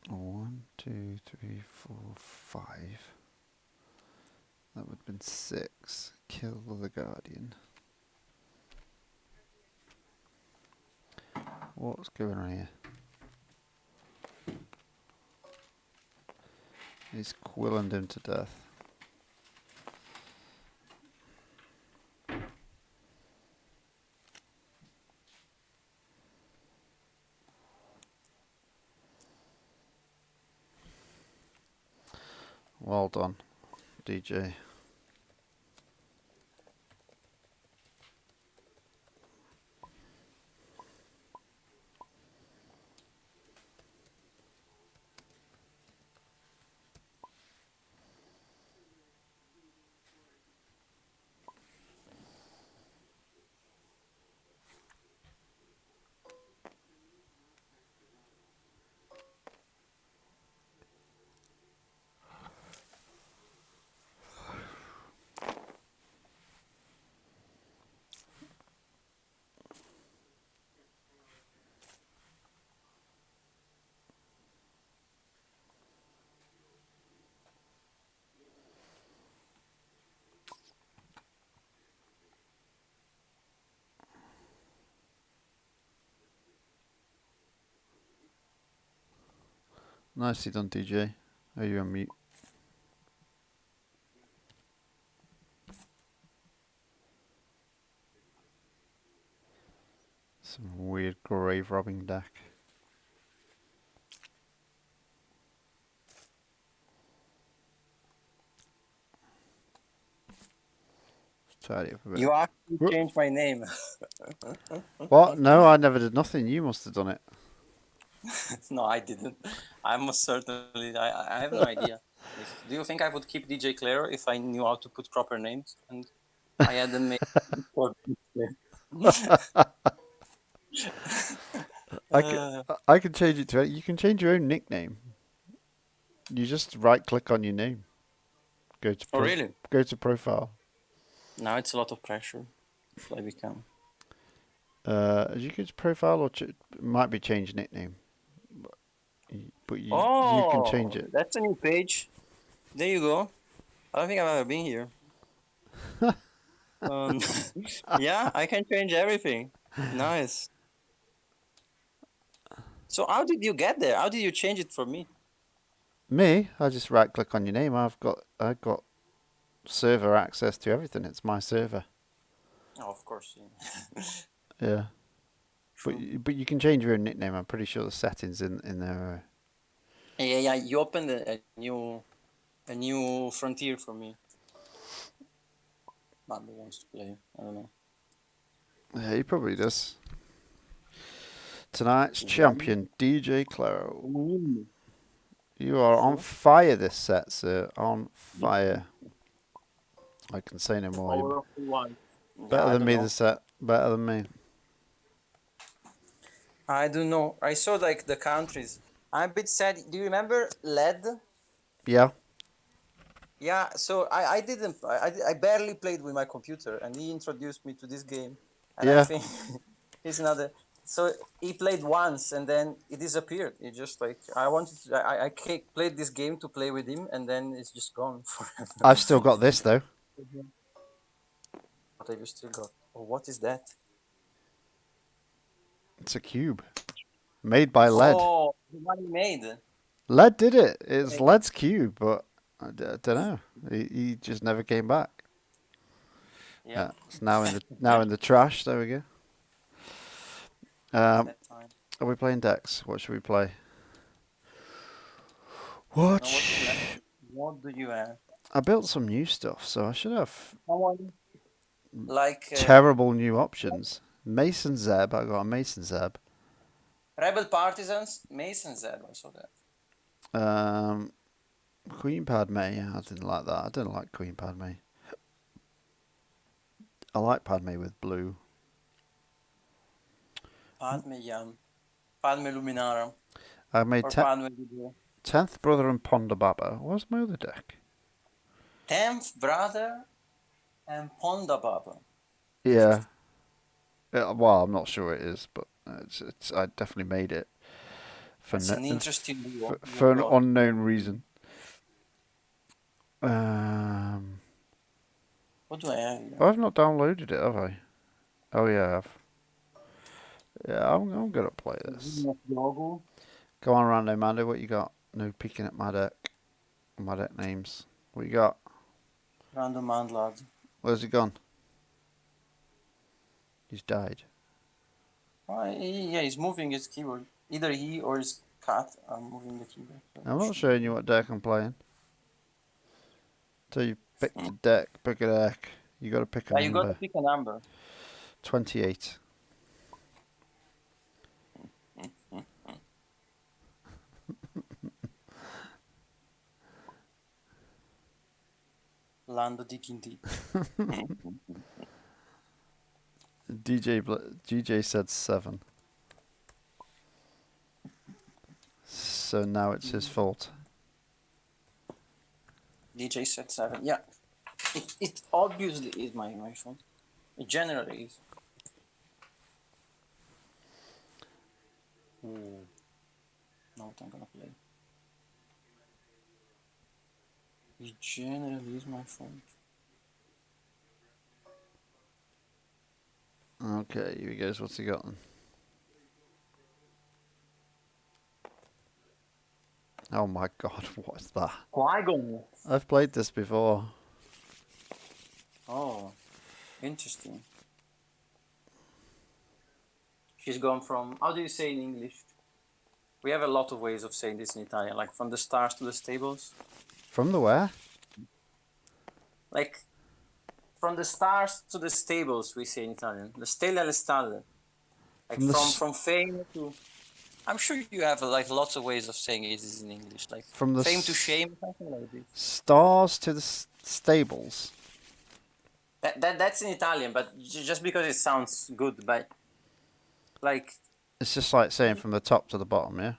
One, 2, 3, 4, 5. That would have been 6. Kill the Guardian. What's going on here? He's quilling him to death. Well done, DJ. Nicely done, DJ. Are you on mute? Some weird grave robbing deck. Tidy up a bit. You actually changed my name. What? No, I never did nothing. You must have done it. No, I didn't. I most certainly. I have no idea. Do you think I would keep DJ Claire if I knew how to put proper names? And I had them made for I can change it to. You can change your own nickname. You just right click on your name. Go to Oh, really? go to profile. Now it's a lot of pressure. Should I become? You go to profile or might be change nickname, but you can change Oh, it. that's a new page. There you go. I don't think I've ever been here. Um, yeah, I can change everything. Nice. So how did you get there? How did you change it for me? Me, I just right click on your name. I've got server access to everything. It's my server. Oh, of course. Yeah. Yeah. True. But you can change your own nickname. I'm pretty sure the settings in there. Yeah. You opened a new frontier for me. Mando wants to play. I don't know. Yeah, he probably does. Tonight's One. champion, DJ Claro. Mm. You are on Sure. fire this set, sir. On fire. I can say no more. You're Power of the one. Yeah, better I than don't me know. this set. Better than me. I don't know. I saw like the countries. I'm a bit sad. Do you remember LED? Yeah. Yeah. So I didn't. I barely played with my computer, and he introduced me to this game, and I Yeah. think he's another. So he played once, and then it disappeared. It just like I wanted. To, played this game to play with him, and then it's just gone forever. I've still got this though. What have you still got? Oh, what is that? It's a cube. Made by LED. Oh, the one he made. LED did it. It's LED's cube, but I don't know. He just never came back. Yeah. It's now in the trash. There we go. That time. Are we playing decks? What should we play? What do you have? What do you have? I built some new stuff, so I should have Someone like terrible new options. Mace and Zeb. I got a Mace and Zeb. Rebel Partisans, Mace and Zed. I saw that. Queen Padme. Yeah, I didn't like that. I didn't like Queen Padme. I like Padme with blue. Padme Yam, Padme Luminara, I made or Padme Vidya. 10th Brother and Ponda Baba. What's my other deck? 10th Brother and Ponda Baba. Yeah. Well, I'm not sure it is, but it's I definitely made it for That's an interesting duo. for an unknown reason. What do I have here? I've not downloaded it, have I? Oh yeah, I have. Yeah, I'm gonna play this. Grogu. Go on, Rando Mando. What you got? No peeking at my deck. My deck names. What you got? Random Mandlad. Where's he gone? He's died. Oh, yeah, he's moving his keyboard. Either he or his cat are moving the keyboard. So I'm not showing you what deck I'm playing. So you picked a deck, pick a deck. You got to pick a yeah, you got to number. pick a number. 28. Lando digging deep. DJ said 7. So now it's his fault. DJ said 7. Yeah. It obviously is my phone. It generally is. Not what I'm gonna play. It generally is my phone. Okay, here he goes. What's he got then? Oh my god, what is that? Qui-gonn. I've played this before. Oh, interesting. She's gone from, how do you say in English? We have a lot of ways of saying this in Italian, like from the stars to the stables. From the where? Like, from the stars to the stables, we say in Italian. The stelle alle stalle. Like from fame to... I'm sure you have like lots of ways of saying it in English, like from the fame to shame, something like this. Stars to the stables. That's in Italian, but just because it sounds good, but like It's just like saying from the top to the bottom, yeah?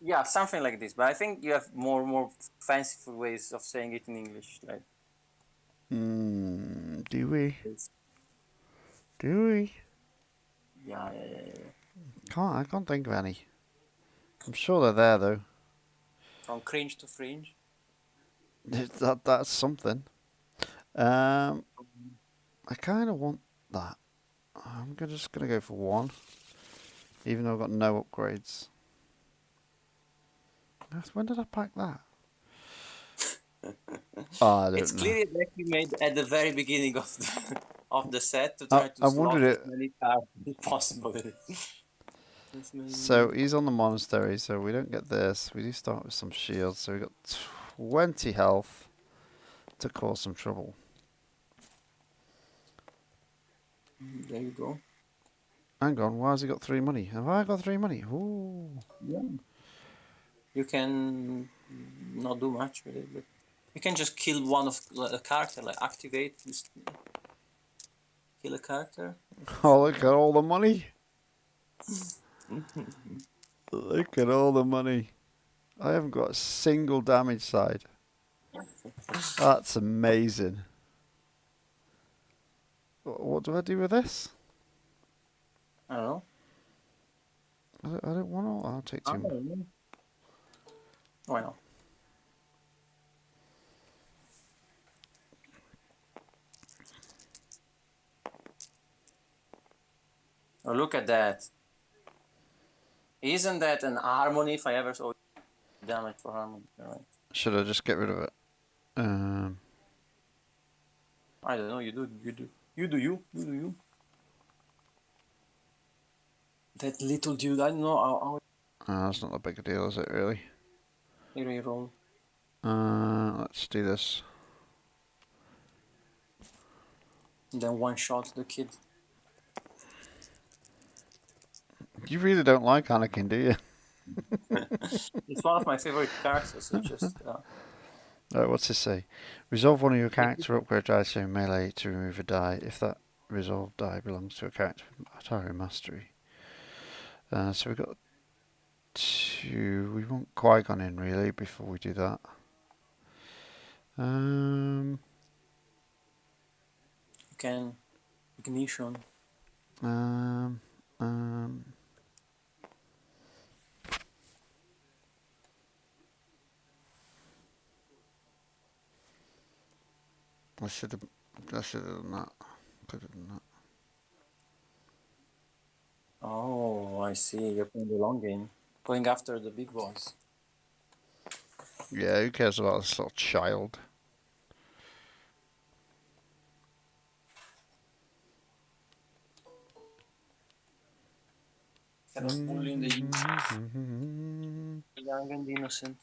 Yeah, something like this. But I think you have more fanciful ways of saying it in English. Like Do we? this. Do we? Yeah. I can't think of any. I'm sure they're there, though. From cringe to fringe. That's something. I kind of want that. I'm just going to go for one. Even though I've got no upgrades. When did I pack that? I It's don't know. clearly that you made at the very beginning of the set to try to I slot wondered as it. many cards as possible. So he's on the monastery, so we don't get this. We do start with some shields, so we got 20 health to cause some trouble. There you go. Hang on, why has he got 3 money? Have I got 3 money? Ooh. Yeah. You can not do much with it, but you can just kill one of a character, like activate this, kill a character. Oh, look at all the money. Look at all the money. I haven't got a single damage side. That's amazing. What do I do with this? I don't know. I don't want all. I'll take I 2 more. don't know. Why not? Oh, look at that. Isn't that an harmony if I ever saw damage for harmony? Right. Should I just get rid of it? I don't know, you do you. That little dude, I don't know how That's not that big a deal, is it, really? he roll. Let's do this. Then one shot the kid. You really don't like Anakin, do you? It's one of my favorite characters. It's just What's this say? Resolve one of your character upgrade dice to melee to remove a die if that resolved die belongs to a character with Atari Mastery. So we've got 2. We want Qui-gonn in, really, before we do that. you can ignition. I should have done that. Could have done that. Oh, I see. You're playing the long game. Going after the big boys. Yeah, who cares about this little child? Kind of bullying the young and innocent.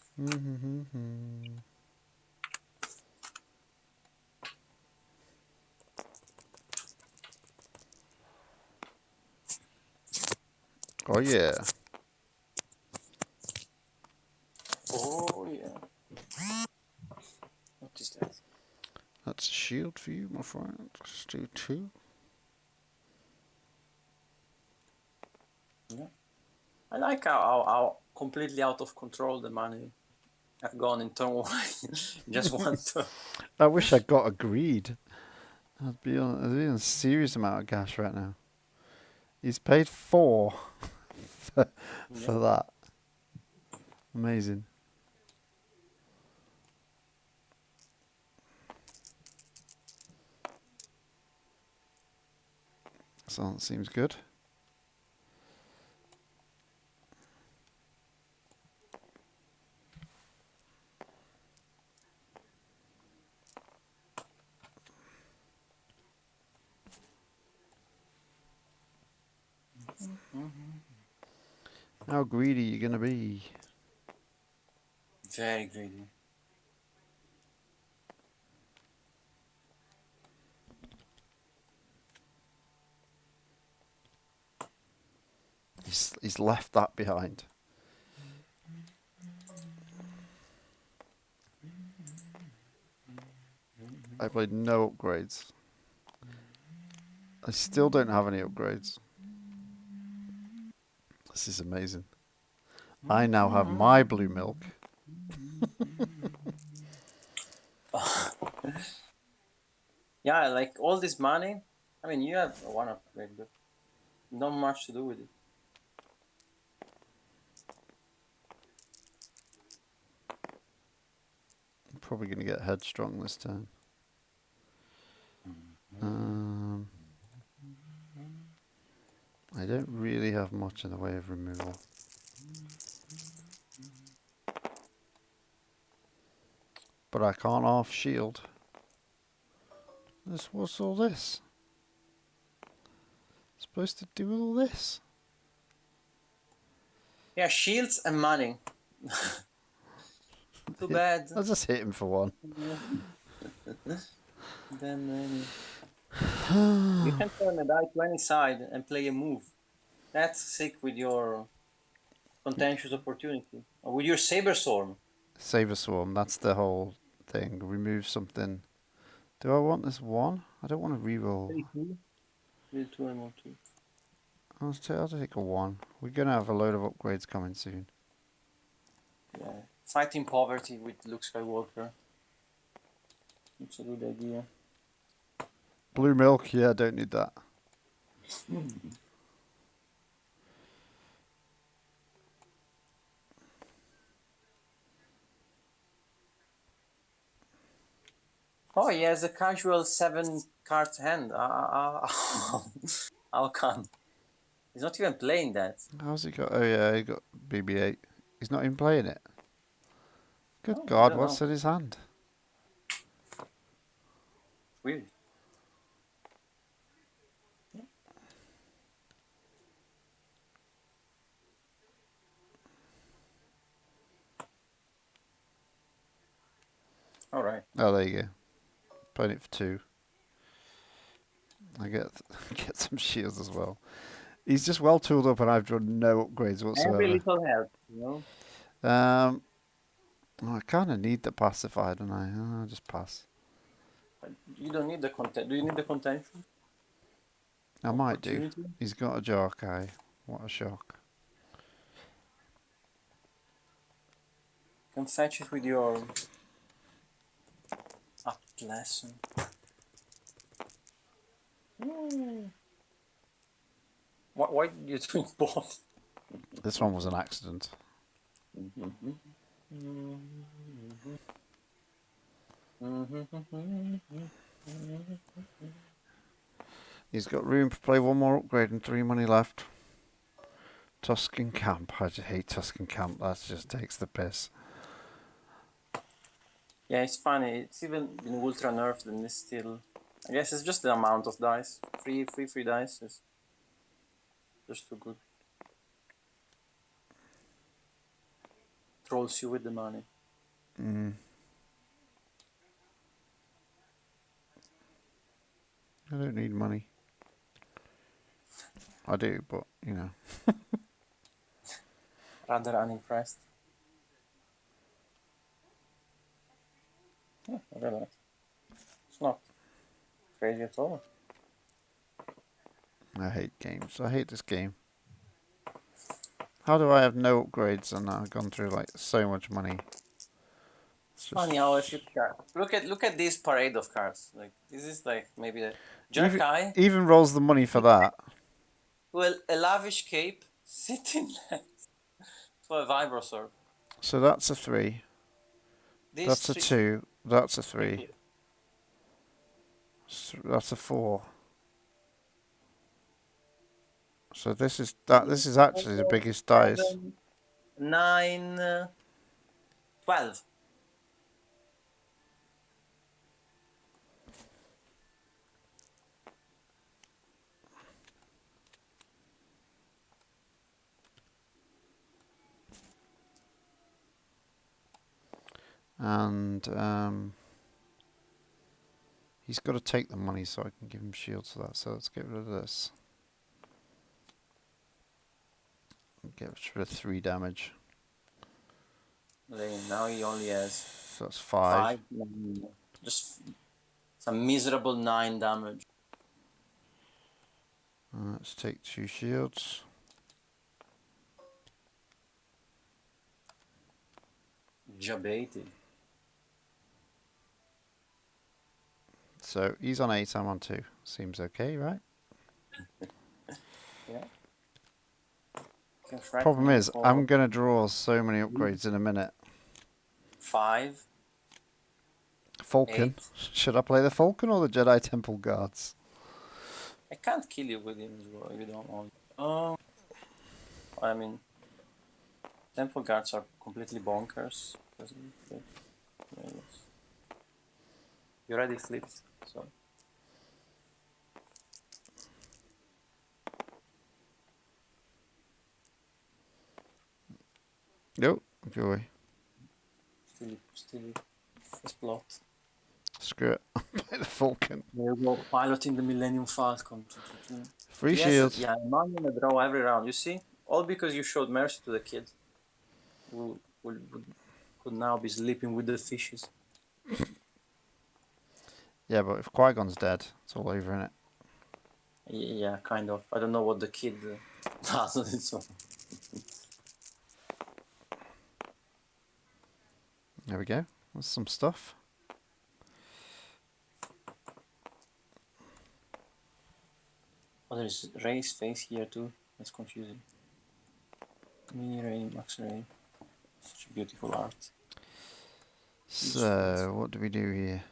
Oh yeah. Oh yeah. What is that? That's a shield for you, my friend. Let's do 2. Yeah. I like how completely out of control the money have gone in turn one. Just want to. I wish I got a greed. I'd be on a serious amount of cash right now. He's paid 4 for that. Amazing. So that seems good. How greedy are you going to be? Very greedy. He's left that behind. I played no upgrades. I still don't have any upgrades. This is amazing. I now have my blue milk. Yeah, like all this money. I mean, you have one upgrade, but not much to do with it. I'm probably going to get headstrong this turn. I don't really have much in the way of removal. But I can't half shield. What's all this? Supposed to do all this? Yeah, shields and money. Too bad. I'll just hit him for one. Then you can turn a die to any side and play a move. That's sick with your contentious opportunity. Or with your saber storm. Saber Swarm, that's the whole thing. Remove something. Do I want this one? I don't want to reroll. 32. 2 and 1, 2. I'll take a one. We're going to have a load of upgrades coming soon. Yeah. Fighting poverty with Luke Skywalker. That's a good idea. Blue milk, yeah, don't need that. Oh, he has a casual 7 cards hand. How come? He's not even playing that. How's he got? Oh yeah, he got BB-8. He's not even playing it. Good Oh, I God, don't what's know. in his hand? Weird. All right. Oh, there you go. Playing it for 2. I get get some shields as well. He's just well tooled up, and I've drawn no upgrades whatsoever. Every little help, you know. I kind of need the pacify, don't I? I'll just pass. But you don't need the content. Do you need the contention? I might do. Opportunity? He's got a Jark eye. What a shock. You can fetch it with your Atlas. Why did you doing both? This one was an accident. He's got room to play one more upgrade and 3 money left. Tuscan Camp. I just hate Tuscan Camp. That just takes the piss. Yeah, it's funny. It's even been ultra nerfed and it's still... I guess it's just the amount of dice. Free dice is just too good. Trolls you with the money. I don't need money. I do, but, you know. Rather unimpressed. Yeah, really. It's not crazy at all. I hate games. I hate this game. How do I have no upgrades and I've gone through like so much money? It's just Funny how if you look at this parade of cards. Like this is like maybe a even, Jerkai. even rolls the money for that. Well, a lavish cape sitting next to a Vibrosaur. So that's a 3. These That's a 2. That's a 3. Thank you. That's a 4. So this is actually the biggest dice. 7, 9, 12. And he's got to take the money so I can give him shields for that. So let's get rid of this. Get rid of 3 damage. Now he only has So that's 5. 5. Just some miserable 9 damage. Let's take 2 shields. Jabated. So he's on 8, I'm on 2. Seems okay, right? Yeah. Can threaten Problem him is, for I'm going to draw so many upgrades in a minute. 5, Falcon. 8. Should I play the Falcon or the Jedi Temple Guards? I can't kill you with him as well if you don't want. Oh, I mean, temple guards are completely bonkers. Doesn't it? Yeah, yes. You already flipped, so. Nope. Joy. Still explode. Screw it. Play the Falcon. There you go, piloting the Millennium Falcon. Free Yes, shield. yeah, I'm gonna draw every round. You see, all because you showed mercy to the kid, who could now be sleeping with the fishes. Yeah, but if Qui-Gon's dead, it's all over, innit? Yeah, kind of. I don't know what the kid does on its own. There we go. That's some stuff. Oh, there's Ray's face here too. That's confusing. Mini Ray, Max Ray. Such a beautiful art. So, what do we do here?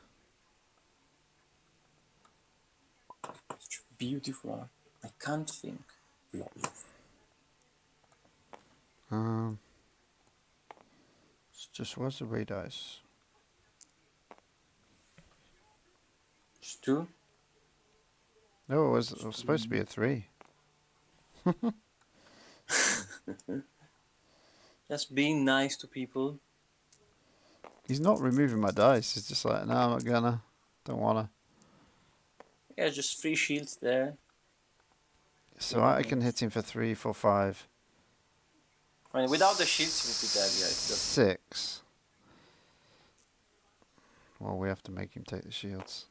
Such a beautiful art. I can't think. It's just, where's the ray dice? Just 2. No, it was supposed to be a 3. Just being nice to people. He's not removing my dice. He's just like, no, I'm not gonna. Don't wanna. Yeah, just 3 shields there. So I can hit him for 3, 4, 5. I mean, without the shields, he would be dead. Yeah, it's just 6. Well, we have to make him take the shields.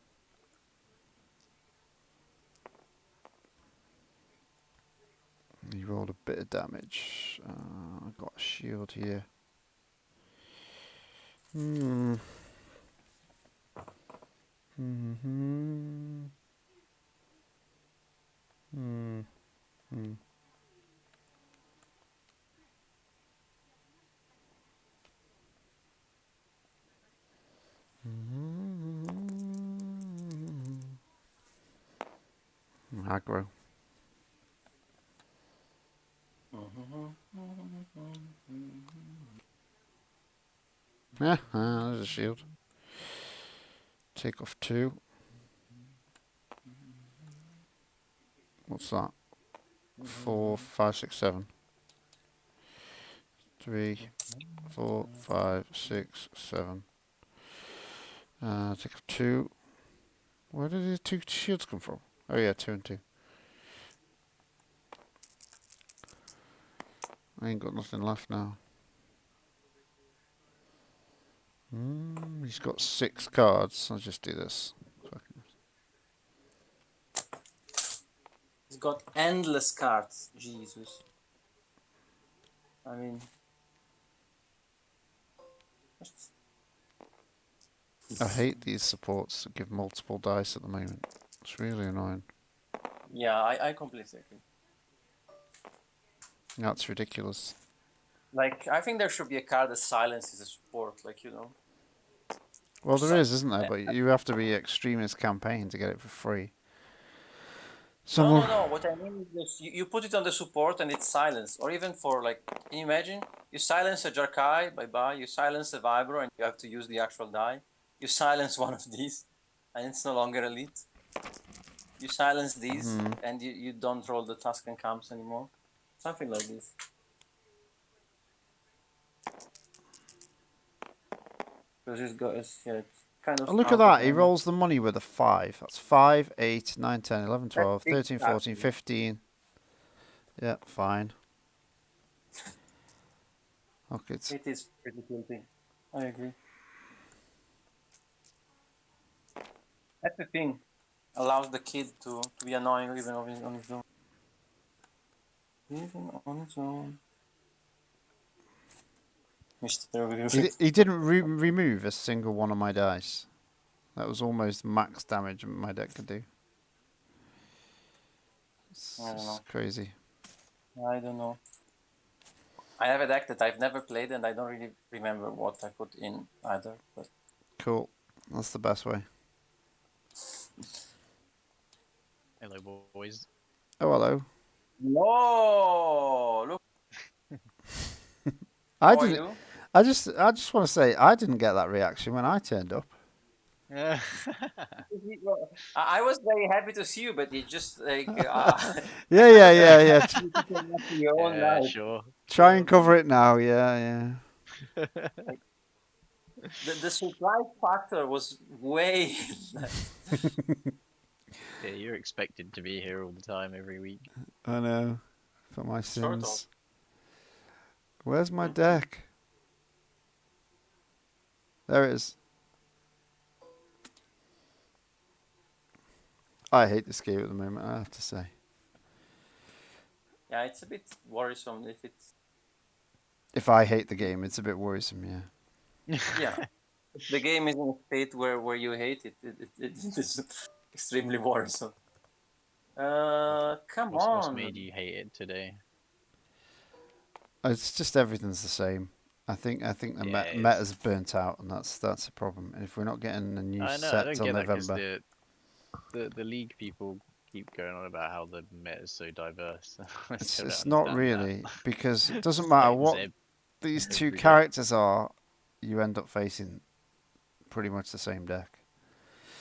He rolled a bit of damage. I've got a shield here. Hmm. Hmm. Hmm. Hmm. Aggro. Yeah, there's a shield. Take off 2. What's that? 4, 5, 6, 7. 3, 4, 5, 6, 7. Take off 2. Where did these 2 shields come from? Oh yeah, 2 and 2. I ain't got nothing left now. He's got 6 cards. I'll just do this. he's got endless cards. Jesus. I mean, just I hate these supports that give multiple dice at the moment. It's really annoying. yeah, I completely agree. That's ridiculous. Like, I think there should be a card that silences a support, like, you know. Well, there is, isn't there? But you have to be extremist campaign to get it for free. No. What I mean is just you put it on the support and it's silenced. Or even for, like, can you imagine? You silence a Jarkai, bye-bye. You silence a Vibro and you have to use the actual die. You silence one of these and it's no longer elite. You silence these and you don't roll the Tusken camps anymore. Something like this. Because it's kind of Oh, look at out that. of He hand. rolls the money with a 5. That's 5, 8, 9, 10, 11, 12, That's 13, 14, exactly. 15. Yeah, fine. Okay, It is pretty guilty. I agree. That's the thing. Allows the kid to be annoying even on his own. Even on his own. Mr. He didn't remove a single one of my dice. That was almost max damage my deck could do. I don't know. It's crazy. I don't know. I have a deck that I've never played, and I don't really remember what I put in either. But Cool. That's the best way. Hello, boys. Oh, hello. no, look. I How are didn't. you? I just want to say I didn't get that reaction when I turned up. Yeah. I was very happy to see you, but you just like Yeah. your own Yeah, life. sure. Try and cover it now. Yeah. The surprise factor was way less. Yeah, you're expected to be here all the time, every week. I know. For my Sort of. sins. Where's my deck? There it is. I hate this game at the moment, I have to say. Yeah, it's a bit worrisome if it's If I hate the game, it's a bit worrisome, yeah. yeah. If the game is in a state where you hate it, it is extremely worrisome. Come What's on. made you hate it today? It's just everything's the same. I think the Yeah, meta's burnt out, and that's a problem. And if we're not getting a new I know, I set don't till get that because November, the league people keep going on about how the meta is so diverse. I still it's don't not understand really that. because it doesn't It's matter like what Zeb these two every day. characters are. You end up facing pretty much the same deck.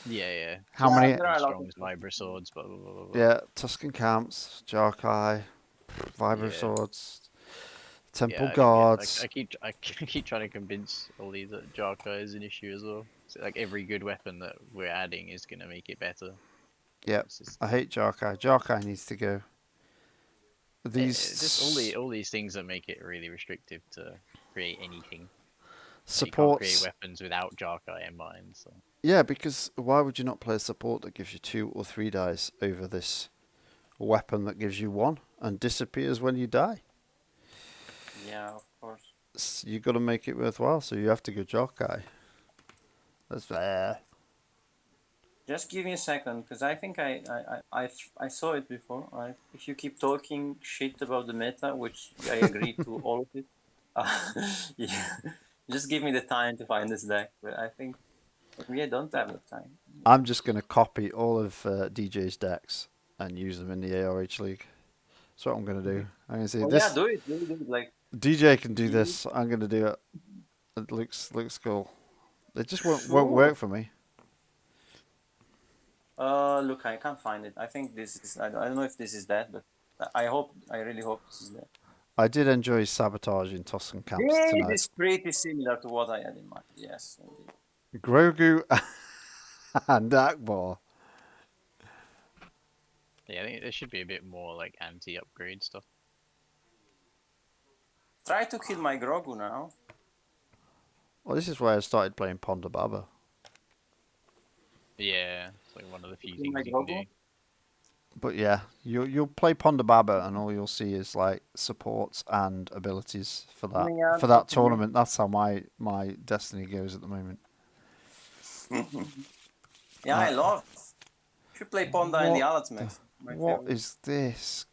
Yeah. How Yeah, many? there are a lot Strong's of Vibra swords, blah blah blah blah. Yeah, Tuscan Camps, Jarkai, Vibro Yeah. Swords, Temple Yeah, I don't get. Guards. I keep trying to convince all these that Jarkai is an issue as well. So like every good weapon that we're adding is gonna make it better. Yep, It's just, I hate Jarkai. Jarkai needs to go. just all these things that make it really restrictive to create anything. Like, you can't create supports. weapons without Jarkai in mind. So Yeah, because why would you not play a support that gives you 2 or 3 dice over this weapon that gives you 1 and disappears when you die? Yeah, of course. You got to make it worthwhile, so you have to go Jarkai. That's fair. Just give me a second, because I think I saw it before. If you keep talking shit about the meta, which I agree to all of it, yeah, just give me the time to find this deck. But I think we don't have the time. I'm just going to copy all of DJ's decks and use them in the ARH League. That's what I'm going to do. I'm going to say Oh, this. yeah, do it. Like DJ can do you- this. I'm going to do it. It looks cool. It just won't Sure. work for me. Look, I can't find it. I think this is. I don't know if this is that, but I hope. I really hope this is that. I did enjoy sabotaging Tuscan Camps It tonight. is pretty similar to what I had in mind. Yes, indeed. Grogu and Ackbar. yeah, I think there should be a bit more like anti-upgrade stuff. Try to kill my Grogu now. Well, this is where I started playing Ponda Baba. Yeah, it's like one of the few Kill things my you can do. Grogu. But yeah, you'll play Ponda Baba, and all you'll see is like supports and abilities for that Yeah, that tournament. That's how my destiny goes at the moment. Yeah, I love. You should play Ponda in the ultimate. My What favorite. is this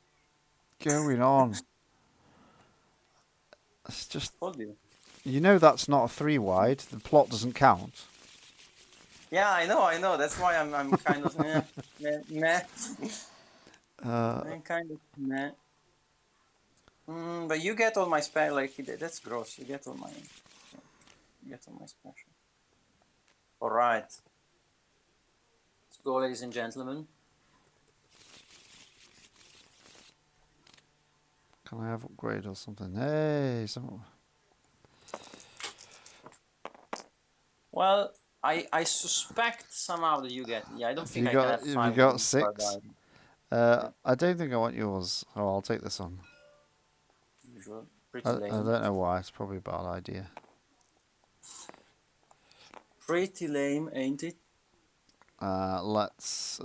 going on? It's just, Told you. you know, that's not a 3 wide. The plot doesn't count. Yeah, I know. That's why I'm kind of meh. I'm kind of meh. But you get all my spell. Like that's gross. You get all my special. All right. Let's go, ladies and gentlemen. Can I have upgrade or something? Hey, something. Well, I suspect somehow that you get. Yeah, I don't think I can have Have you 5 got wounds per 6? die. I don't think I want yours. Oh, I'll take this one. Usual. Pretty I lame. don't know why. It's probably a bad idea. Pretty lame, ain't it? Let's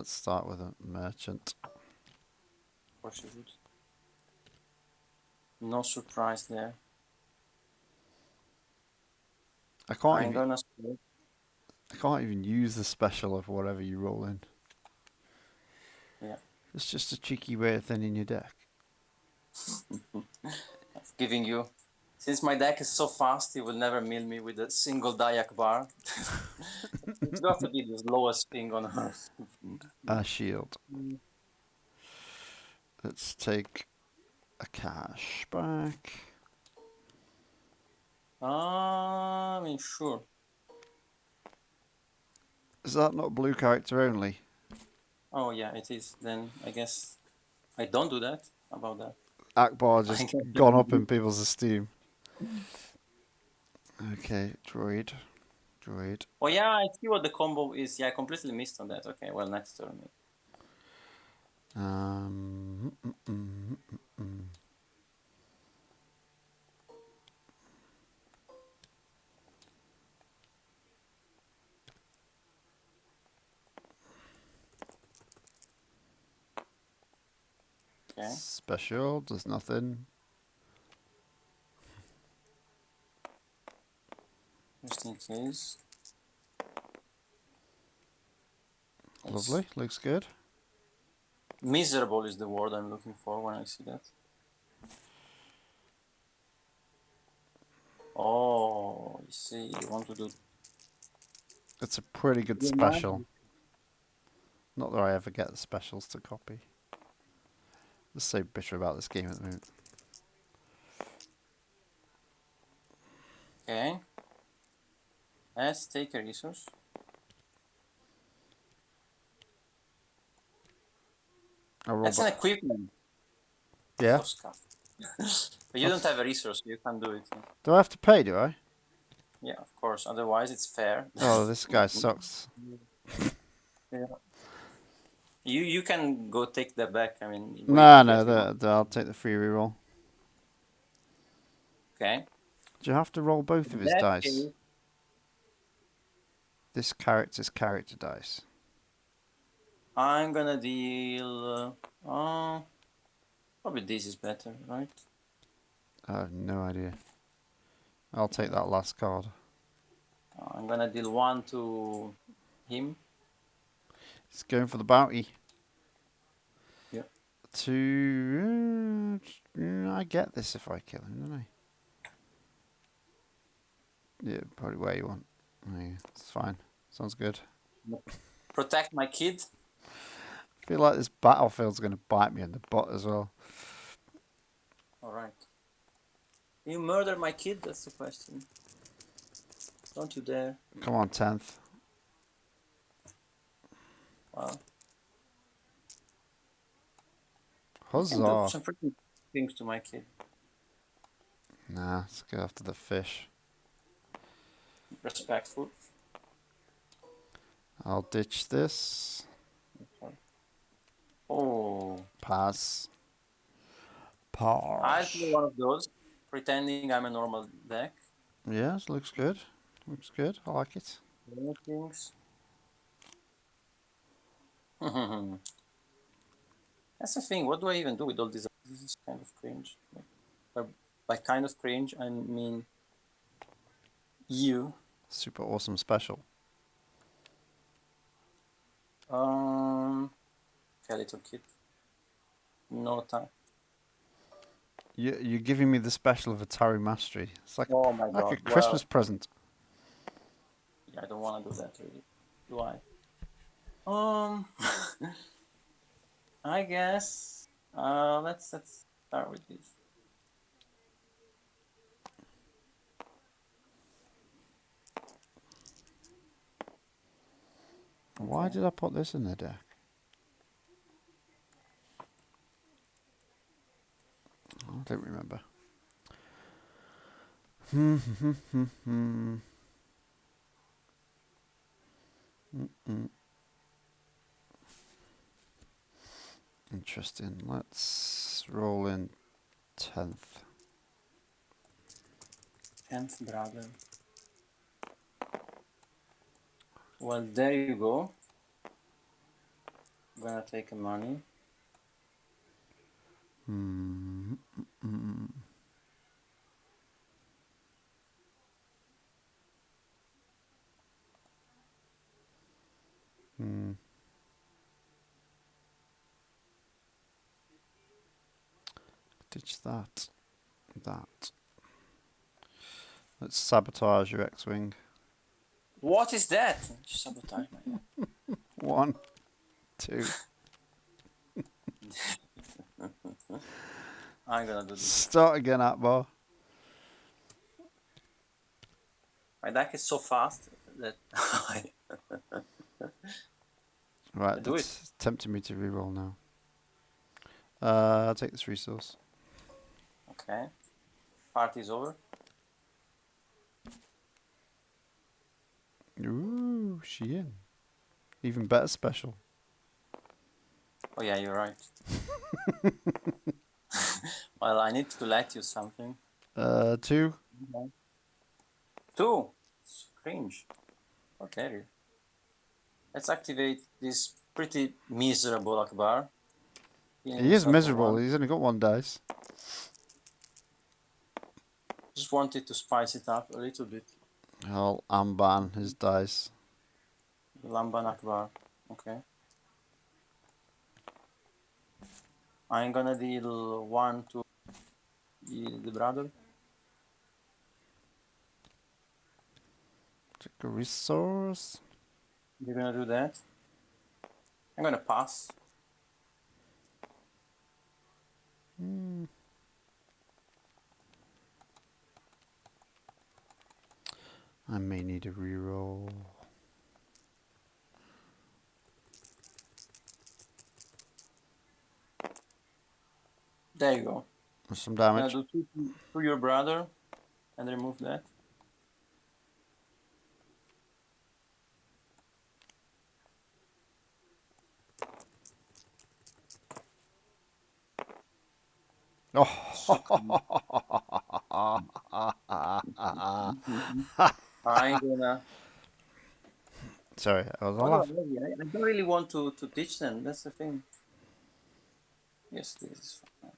start with a merchant. Of course you would. No surprise there. I can't I'm even. gonna split. I can't even use the special of whatever you roll in. Yeah. It's just a cheeky way of thinning your deck. Giving you. Since my deck is so fast, he will never mill me with a single die Ackbar. It's got to be the lowest thing on earth. A shield. Let's take a cash back. I mean, sure. Is that not blue character only? Oh yeah, it is. Then I guess I don't do that. How about that? Ackbar I just guess gone up in people's esteem. Okay, droid. Oh yeah, I see what the combo is. Yeah, I completely missed on that. Okay, well next turn. Um, mm, mm, mm, mm. Okay. Special does nothing. Just in case. Yes. Lovely, looks good. Miserable is the word I'm looking for when I see that. Oh, you see, you want to do. It's a pretty good You special. mind? Not that I ever get the specials to copy. Just so bitter about this game at the moment. Okay. Let's take a resource. I roll That's an back. equipment. Yeah. So scuffed. But you don't have a resource, so you can't do it. Do I have to pay? Do I? Yeah, of course. Otherwise, it's fair. Oh, this guy sucks. Yeah. You can go take that back. I mean, No, wait no, if you want. I'll take the free reroll. Okay. Do you have to roll both of In his that dice? case, This character's character dice. I'm gonna deal. Probably this is better, right? I have no idea. I'll take that last card. I'm gonna deal 1 to him. He's going for the bounty. Yeah. I get this if I kill him, don't I? Yeah, probably where you want. Yeah, it's fine. Sounds good. Protect my kid. I feel like this battlefield's going to bite me in the butt as well. All right. You murder my kid? That's the question. Don't you dare. Come on, 10th. Well, you can do Huzzah. some pretty things to my kid. Nah, let's go after the fish. Respectful. I'll ditch this. Oh. Pass. I'll play one of those, pretending I'm a normal deck. Yes, looks good. Looks good. I like it. Things. That's the thing. What do I even do with all these? This is kind of cringe. By kind of cringe, I mean you. Super awesome special. Okay, little kid. No time. You're giving me the special of Atari Mastery. It's like Oh my a god. Christmas present. Yeah, I don't want to do that really. Do I? I guess. Let's start with this. Why Okay. did I put this in the deck? I don't remember. Interesting. Let's roll in 10th. 10th brother. Well, there you go. I'm gonna take money. Ditch that. That. Let's sabotage your X-wing. What is that? Sabotage my 1, 2. I'm gonna do this. Start again, Ackbar. My deck is so fast that Right, do it. it's tempting me to reroll now. I'll take this resource. Okay. Party's over. Ooh, Jinn. Even better special. Oh yeah, you're right. Well, I need to let you something. 2. 2. It's cringe. How dare you? Let's activate this pretty miserable Ackbar. He is miserable. He's only got 1 dice. Just wanted to spice it up a little bit. I'll unban his dice. Lamban Ackbar. Okay. I'm gonna deal 1 to the brother. Take a resource. You're gonna do that. I'm gonna pass. I may need a reroll. There you go. Some I'm gonna damage. do 2 to your brother and remove that. I'm gonna. Sorry, I was a What do I laugh. do? I don't really want to teach them. That's the thing. Yes, this is fine.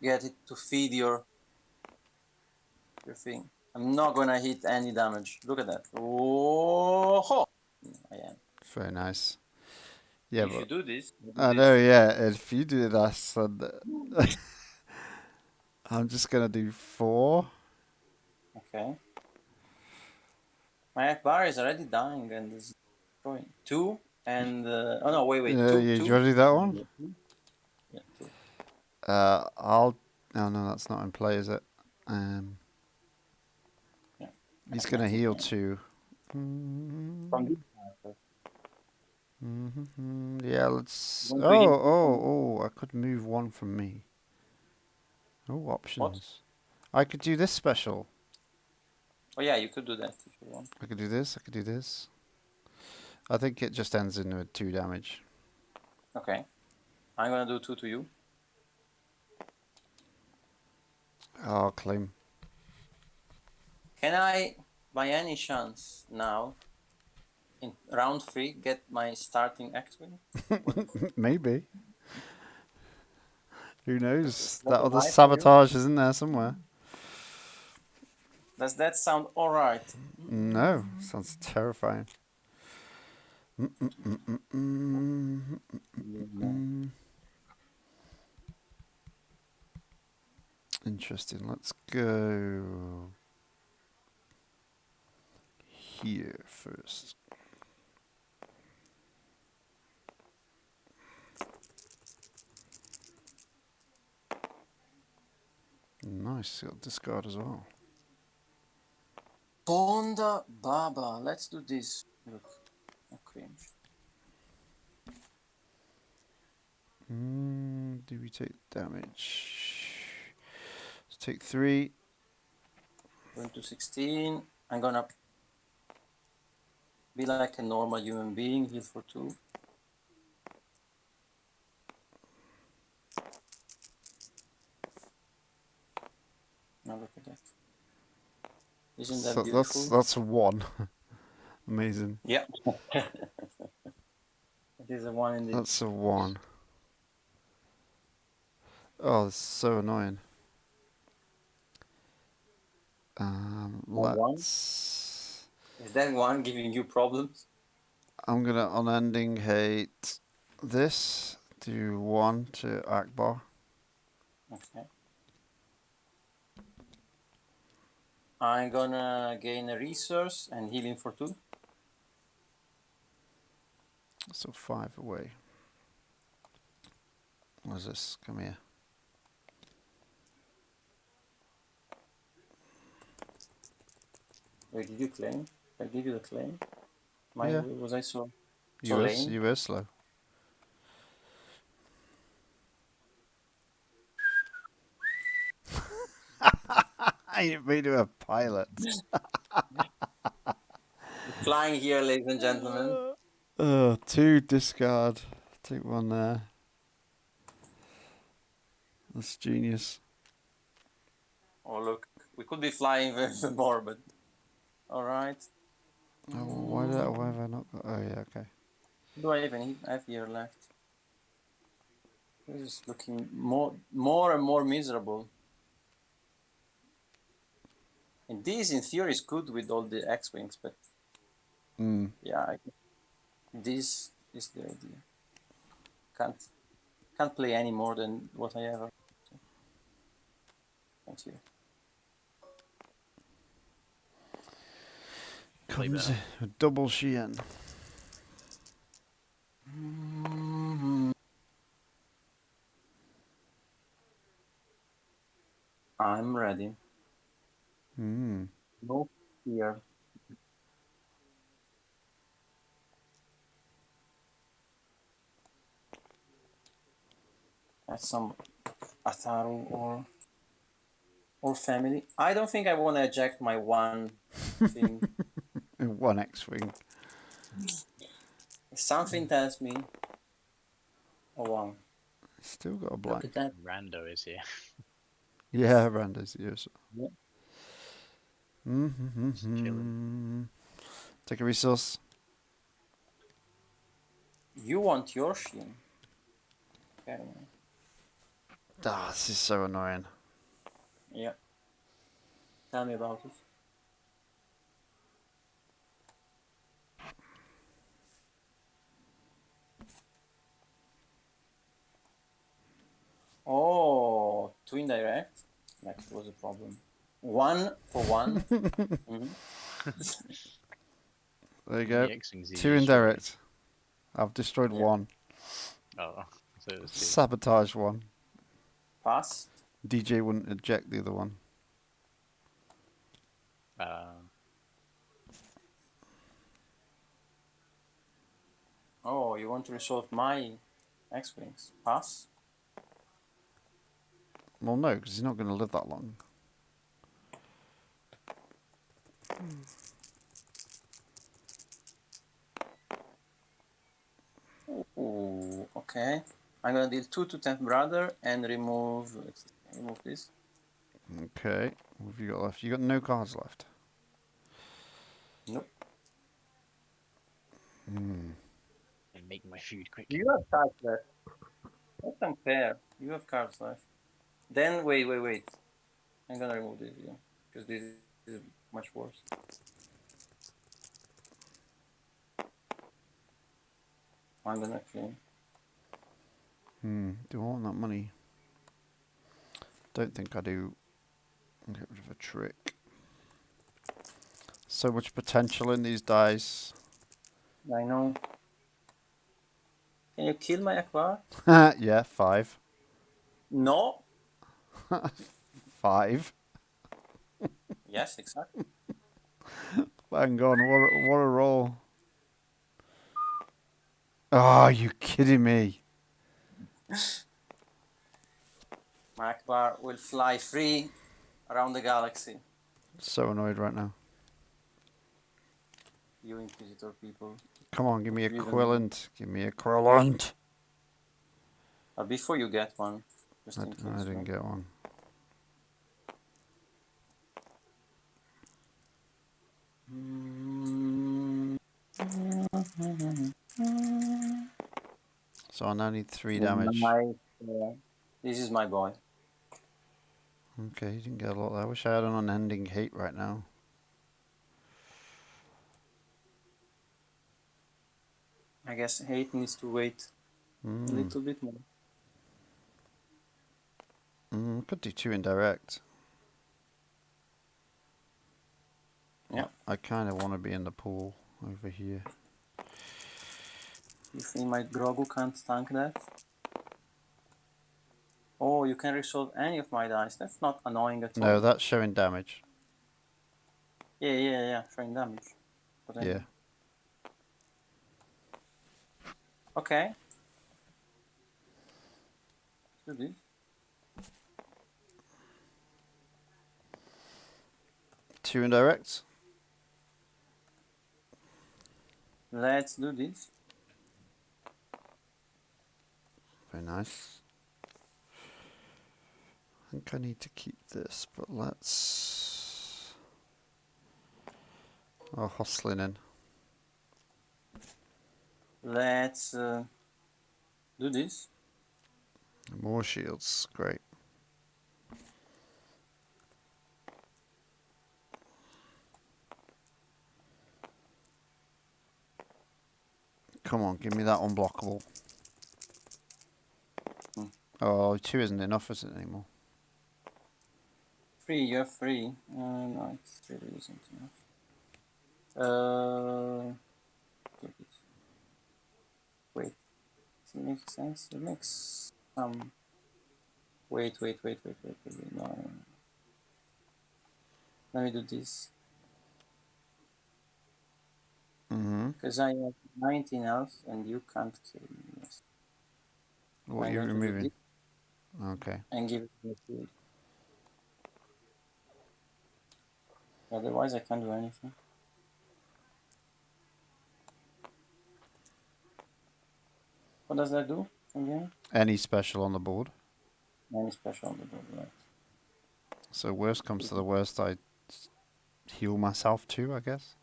Get it to feed your thing. I'm not gonna hit any damage. Look at that. Oh, I am. It's very nice. Yeah, If you but do this, I know. Yeah, if you do that, then I'm just gonna do 4. Okay. My Ackbar is already dying and is destroying. 2 and oh no, wait, Yeah, 2, you 2. want to do that one? Yeah, 2. I'll. Oh no, that's not in play, is it? Yeah. He's gonna heal Yeah. 2. From this character. Yeah, let's. Want to hit I could move 1 from me. Oh, what? options. I could do this special. Oh yeah, you could do that if you want. I could do this. I could do this. I think it just ends in with 2 damage. Okay. I'm gonna do 2 to you. I'll claim. Can I, by any chance, now in round 3 get my starting X-wing? Maybe. Who knows? What That am other I for you? sabotage is in there somewhere. Does that sound alright? No, sounds terrifying. Interesting. Let's go here first. Nice, got discard as well. Ponda Baba. Let's do this. Look, oh, cringe. Do we take damage? Let's take 3. Going to 16. I'm gonna be like a normal human being. Heal for 2. Now look at that. Isn't that So beautiful? that's a 1. Amazing. Yeah. It is a 1 indeed. That's a 1. Oh, that's so annoying. One? Let's. Is that 1 giving you problems? I'm gonna unending hate this. Do 1 to Ackbar. Okay. I'm gonna gain a resource and healing for 2. So 5 away. What's this? Come here. Wait, did you claim? I give you the claim? Yeah. Was I so You were, lame? you were slow. I made him a pilot. Flying here, ladies and gentlemen. 2 discard. Take 1 there. That's genius. Oh look, we could be flying very more, but all right. Oh, why have I not got? Oh yeah, okay. Do I even have here left? This is looking more and more miserable. And this, in theory, is good with all the X-wings, but yeah, this is the idea. Can't play any more than what I have. Thank you. Comes a double Sheehan. I'm ready. Hmm. No fear. That's some Ataru or family. I don't think I want to eject my one thing. 1 X-wing. Something tells me. Oh wow! Still got a Look blank. at that. Rando is here. Yeah, Rando's yours. Yeah. Just chilling. Take a resource. You want your Shin? Okay. Ah, this is so annoying. Yeah. Tell me about it. Oh, 2 indirect. That was a problem. 1 for 1. There you How many go. X-wings did 2 you destroy? indirect. I've destroyed Yeah. 1. Oh, so it was 2. Sabotage 1. Pass. DJ wouldn't eject the other one. Oh, you want to resolve my X-wings? Pass. Well, no, because he's not going to live that long. Ooh, okay. I'm gonna deal 2 to 10th brother and remove. Let's remove this. Okay. What have you got left? You got no cards left. Nope. And make my food quick. You have cards left. That's unfair. You have cards left. Then wait. I'm gonna remove this again because this is much worse. I'm gonna claim. Do I want that money? Don't think I do. I'll get rid of a trick. So much potential in these dice. I know. Can you kill my Ackbar? Yeah, 5. No. 5. Yes, exactly. Bang on, what a roll. Oh, are you kidding me? My Ackbar will fly free around the galaxy. So annoyed right now. You Inquisitor people. Come on, give me a You even- quillant. Give me a quillant. Before you get one, just I in case. didn't get one. So I now need 3 damage. This is my boy. Okay, you didn't get a lot there. I wish I had an unending hate right now. I guess Hate needs to wait a little bit more. Could do 2 indirect. Yeah. I kind of want to be in the pool over here. You think my Grogu can't tank that? Oh, you can resolve any of my dice. That's not annoying at all. No, that's showing damage. Yeah. Showing damage. But Yeah. Okay. Let's do this. 2 indirects. Let's do this. Very nice. I think I need to keep this, but let's... Oh, hustling in. Let's do this. More shields, great. Come on, give me that unblockable. Oh, 2 isn't enough, is it, anymore? 3, you have 3. No, it really isn't enough. Wait. Does it make sense? It makes some... Wait. No. Let me do this. Because I have 19 health and you can't kill me. Yes. What are I'm you going to do removing? this Okay. and give it the shield. Otherwise, I can't do anything. What does that do again? Any special on the board. Any special on the board, right? So worst comes to the worst, I heal myself too, I guess.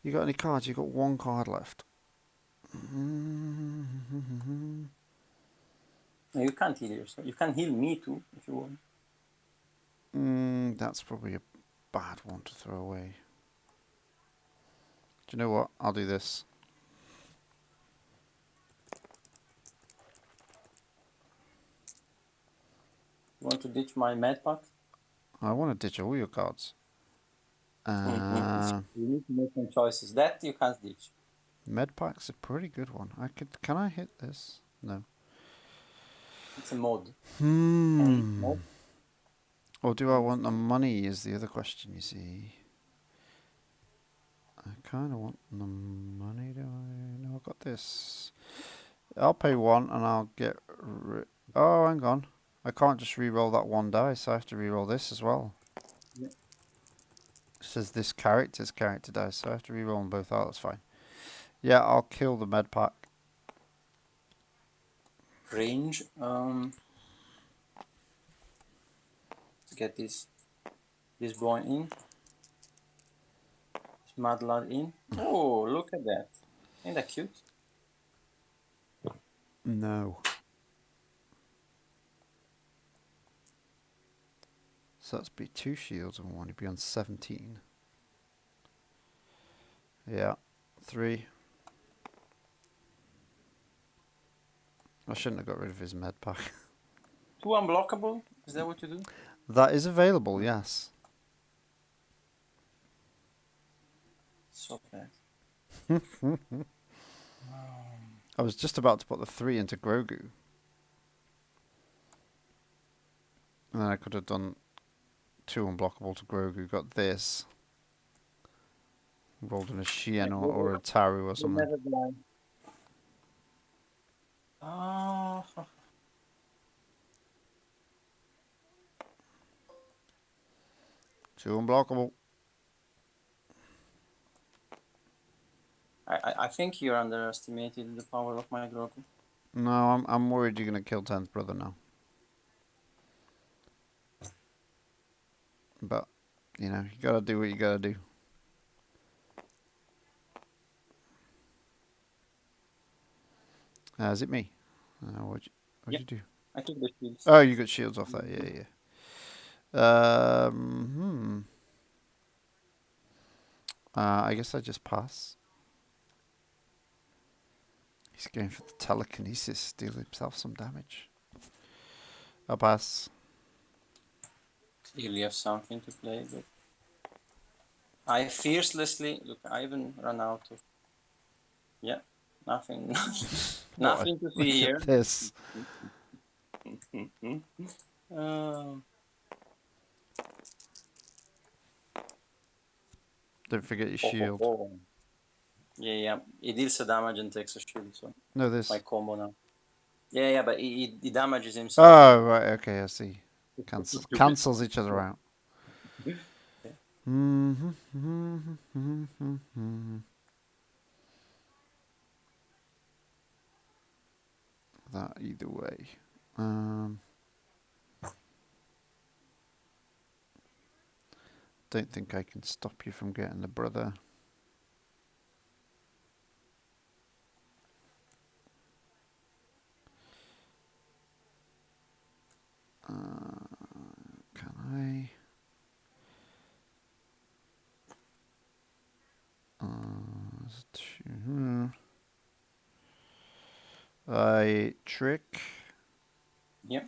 You got any cards? You got 1 card left. No, you can't heal yourself. You can heal me too, if you want. That's probably a bad one to throw away. Do you know what? I'll do this. You want to ditch my med pack? I want to ditch all your cards. You need to make some choices. That you can't ditch. Medpack's a pretty good one. Can I hit this? No. It's a mod. Or do I want the money is the other question, you see. I kind of want the money, do I? No, I've got this. I'll pay 1 and I'll get... Oh, hang on. I can't just re-roll that 1 dice. I have to re-roll this as well. Yeah. It says this character's character dice, so I have to re-roll them both out. That's fine. Yeah, I'll kill the med pack. Range. To get this boy in. This mad lad in. Oh, look at that. Ain't that cute? No. So that's be 2 shields and 1. You'd be on 17. Yeah. 3. I shouldn't have got rid of his med pack. 2 unblockable? Is that what you do? That is available, yes. So bad. I was just about to put the 3 into Grogu. And then I could have done 2 unblockable to Grogu, got this. Rolled in a Shien or a Taru or something. Never die. Oh. Two unblockable. I think you're underestimated the power of my Grogu. No, I'm worried you're gonna kill 10th brother now. But you know, you gotta do what you gotta do. Is it me? What'd you do? I took the shields. Oh, you got shields off that. Yeah. I guess I just pass. He's going for the telekinesis, deal himself some damage. I'll pass. Clearly have something to play, but I fiercelessly look. I even run out of. Yeah, nothing. Nothing to see Look here. at this. Um, Don't forget your oh, shield. oh, oh. Yeah. He deals the damage and takes a shield, so No, this. my combo now. Yeah, but he damages himself. Oh, right, okay, I see. Cancels each other out. Yeah. That either way. Don't think I can stop you from getting the brother. Can I? I trick. Yeah,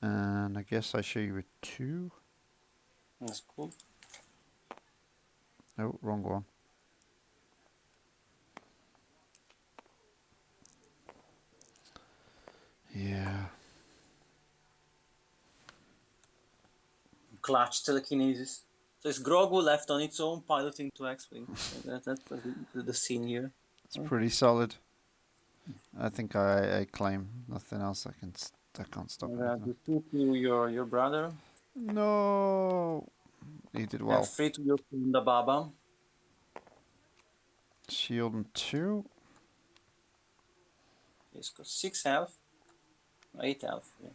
And I guess I show you a 2. that's cool. Oh, wrong one. Yeah. Clutch telekinesis. So it's Grogu left on its own piloting to X-Wing. That's the scene here. It's pretty solid. I think I claim nothing else. I can't stop And anything. the 2 to your brother. No. He did And well. 3 to your Ponda Baba. Shield and 2. He's got 6 health. 8 health. Yeah.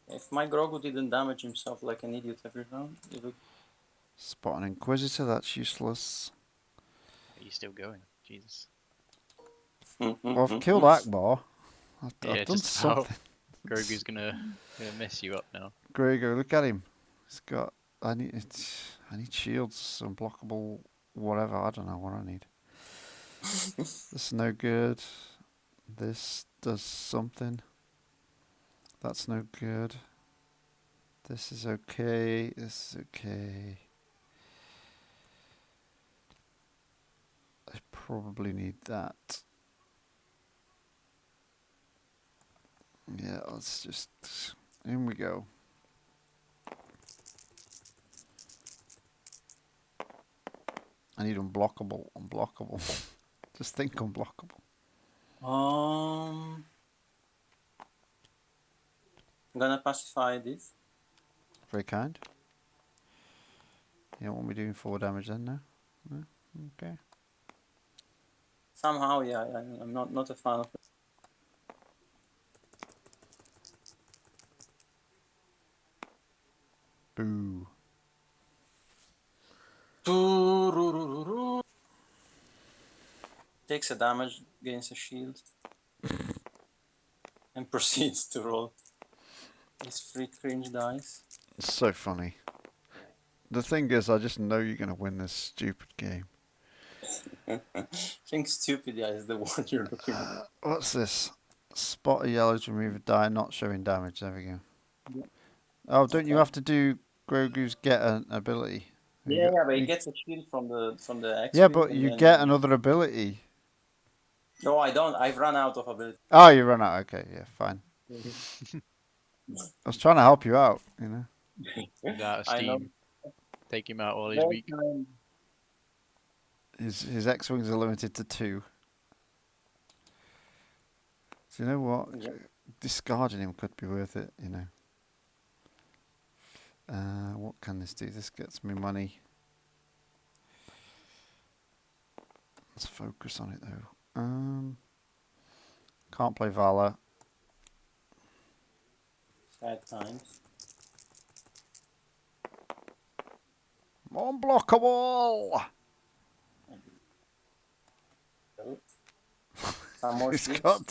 If my Grogu didn't damage himself like an idiot every round, it would... Spot an Inquisitor. That's useless. Are you still going? Jesus. Well, I've killed Ackbar. I've done just how something. Grogu's gonna mess you up now. Grogu, look at him. He's got. I need shields, unblockable, whatever. I don't know what I need. This is no good. This does something. That's no good. This is okay. This is okay. I probably need that. Yeah, let's just... In we go. I need unblockable. Just think unblockable. I'm gonna pacify this. Very kind. You don't want me doing 4 damage then, no? No? Okay. Somehow, yeah, I'm not a fan of it. Boo. Takes a damage, gains a shield, and proceeds to roll his 3 cringe dice. It's so funny. The thing is, I just know you're going to win this stupid game. I think stupid, yeah, is the word you're looking at. What's this? Spot a yellow to remove a die not showing damage. There we go. Yeah. Oh, don't you Okay. have to do Grogu's get an ability? Yeah, but he gets a shield from the X-Wing. Yeah, but you get another ability. No, I don't. I've run out of ability. Oh, you run out. Okay, yeah, fine. I was trying to help you out, you know. He's out of I know. steam. Take him out while he's Very weak. kind. His X-wings are limited to 2. So you know what? Yeah. Discarding him could be worth it, you know. What can this do? This gets me money. Let's focus on it though. Can't play Valor. Sad times. Unblockable! Some more He's shields. got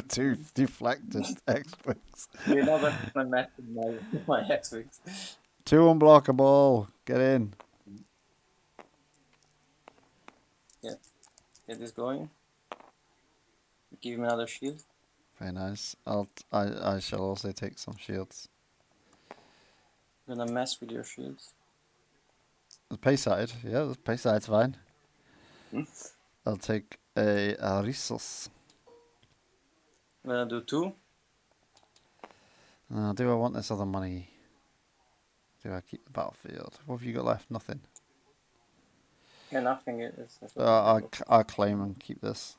two deflected X-wings. You're not gonna mess with my X-Wings. 2 unblockable. Get in. Get this going. Give him another shield. Very nice. I shall also take some shields. Gonna mess with your shields. The pay side, yeah, the pay side's fine. Hmm? I'll take a Arisos. Gonna do 2. Do I want this other money? Do I keep the battlefield? What have you got left? Nothing. Yeah, nothing is. I'll claim and keep this.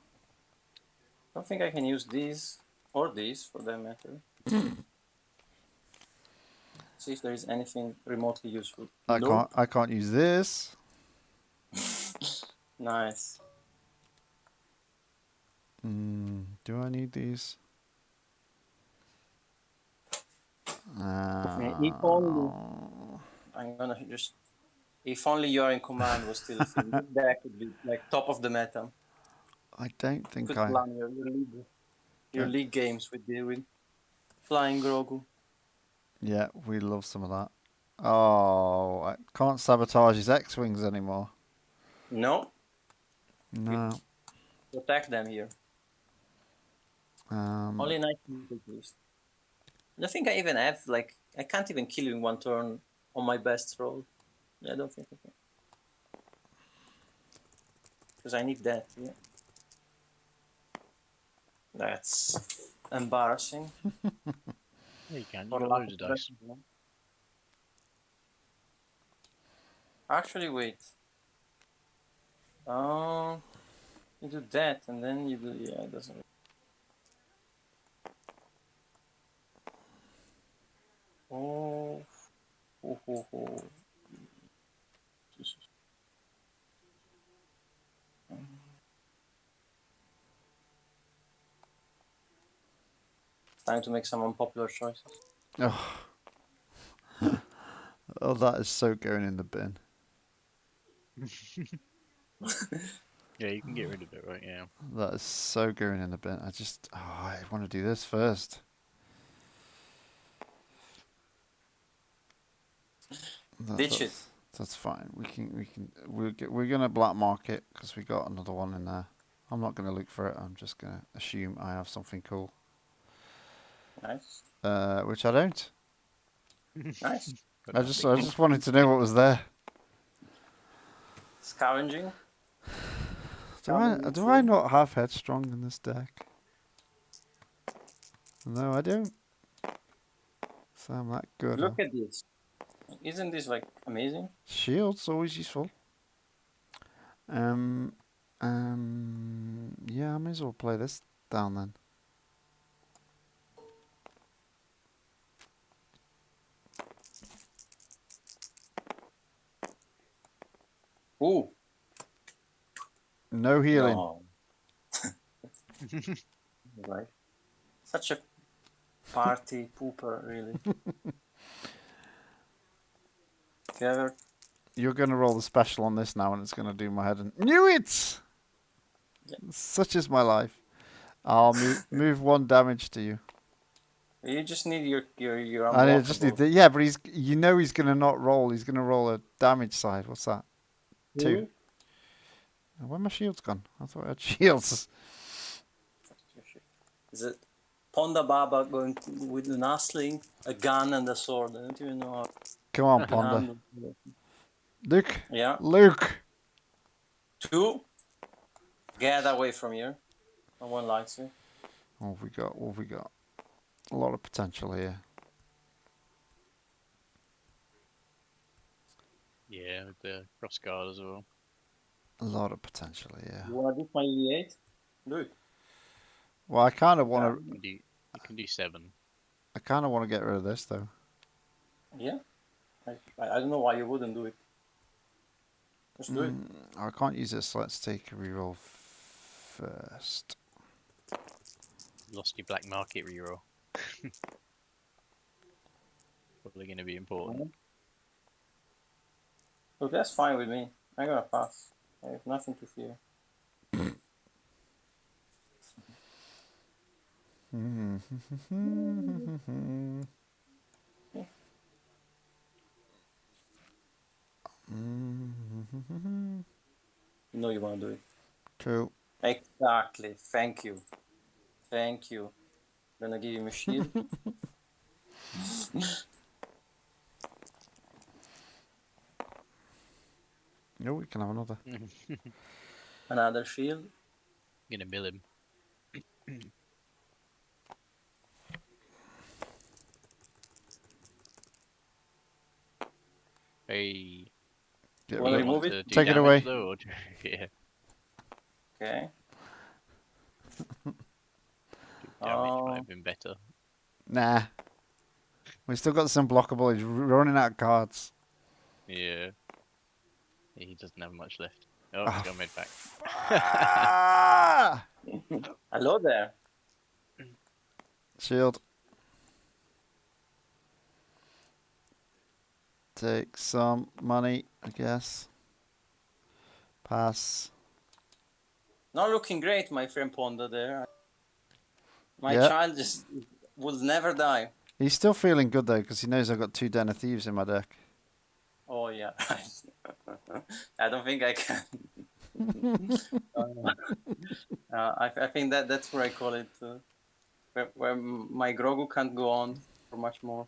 I don't think I can use these or these for that matter. See if there is anything remotely useful. Nope. I can't use this. Nice. Do I need these? If only I'm gonna just. If only you're in command was still a thing. That could be like top of the meta. I don't think Could I. plan your Okay. league games with flying Grogu. Yeah, we love some of that. Oh, I can't sabotage his X-wings anymore. No, No. protect them here. Only 19 at least. I don't think I even have like I can't even kill you in 1 turn on my best roll. I don't think I can. Because I need that, yeah. That's embarrassing. Yeah, you can. You For got lack loads of of dice. better- Actually, wait. You do that and then you do yeah, it doesn't. Oh, oh. Jesus. It's time to make some unpopular choices. Oh. Oh, that is so going in the bin. Yeah, you can get rid of it, right? Yeah. That is so going in the bin. I want to do this first. Ditch it. That's fine. We're gonna black market because we got another one in there. I'm not gonna look for it. I'm just gonna assume I have something cool. Nice. Which I don't. Nice. Got I nothing. just wanted to know what was there. Scavenging. Do I not have headstrong in this deck? No, I don't. So I'm that good. Look at this. Isn't this like amazing? Shields always useful. Yeah, I may as well play this down then. Ooh. No healing. No. Right. Such a party pooper, really. If you ever You're going to roll the special on this now and it's going to do my head in. Knew it! Yeah. Such is my life. I'll move 1 damage to you. you just need your I just need unblockable. yeah, but he's going to not roll. He's going to roll a damage side. What's that? 2. Where my shields gone? I thought I had shields. Is it Ponda Baba going with an asling, a gun, and a sword? I don't even know how Come on, to Ponda. handle it. Luke. Yeah. Luke. 2. Get away from here. No one likes you. What have we got? What have we got? A lot of potential here. Yeah, with the cross guard as well. A lot of potential here. You wanna do my E8? Do it. Well, I kind of want to. You can do 7. I kind of want to get rid of this though. Yeah. I don't know why you wouldn't do it. Just do it. I can't use this. So let's take a reroll first. Lost your black market reroll. Probably going to be important. Look, that's fine with me. I'm gonna pass. I have nothing to fear. You know you wanna do it. Cool. Exactly. Thank you. Thank you. Gonna give him a shield. No, we can have another. Another shield. Gonna mill him. Hey, Get Wanna rid of remove it. it? to do Take it damage away. though, or yeah, Okay. do damage might Oh, have been better. Nah. We still got some blockable. He's running out of cards. Yeah. He doesn't have much left. Oh, Oh, he's got mid back. Ah! hello there. Shield. Take some money, I guess. Pass. Not looking great, my friend Ponda there. My Yeah. child just will never die. He's still feeling good though, because he knows I've got 2 Den of Thieves in my deck. Oh yeah. I don't think I can. I think that's where I call it. Where my Grogu can't go on for much more.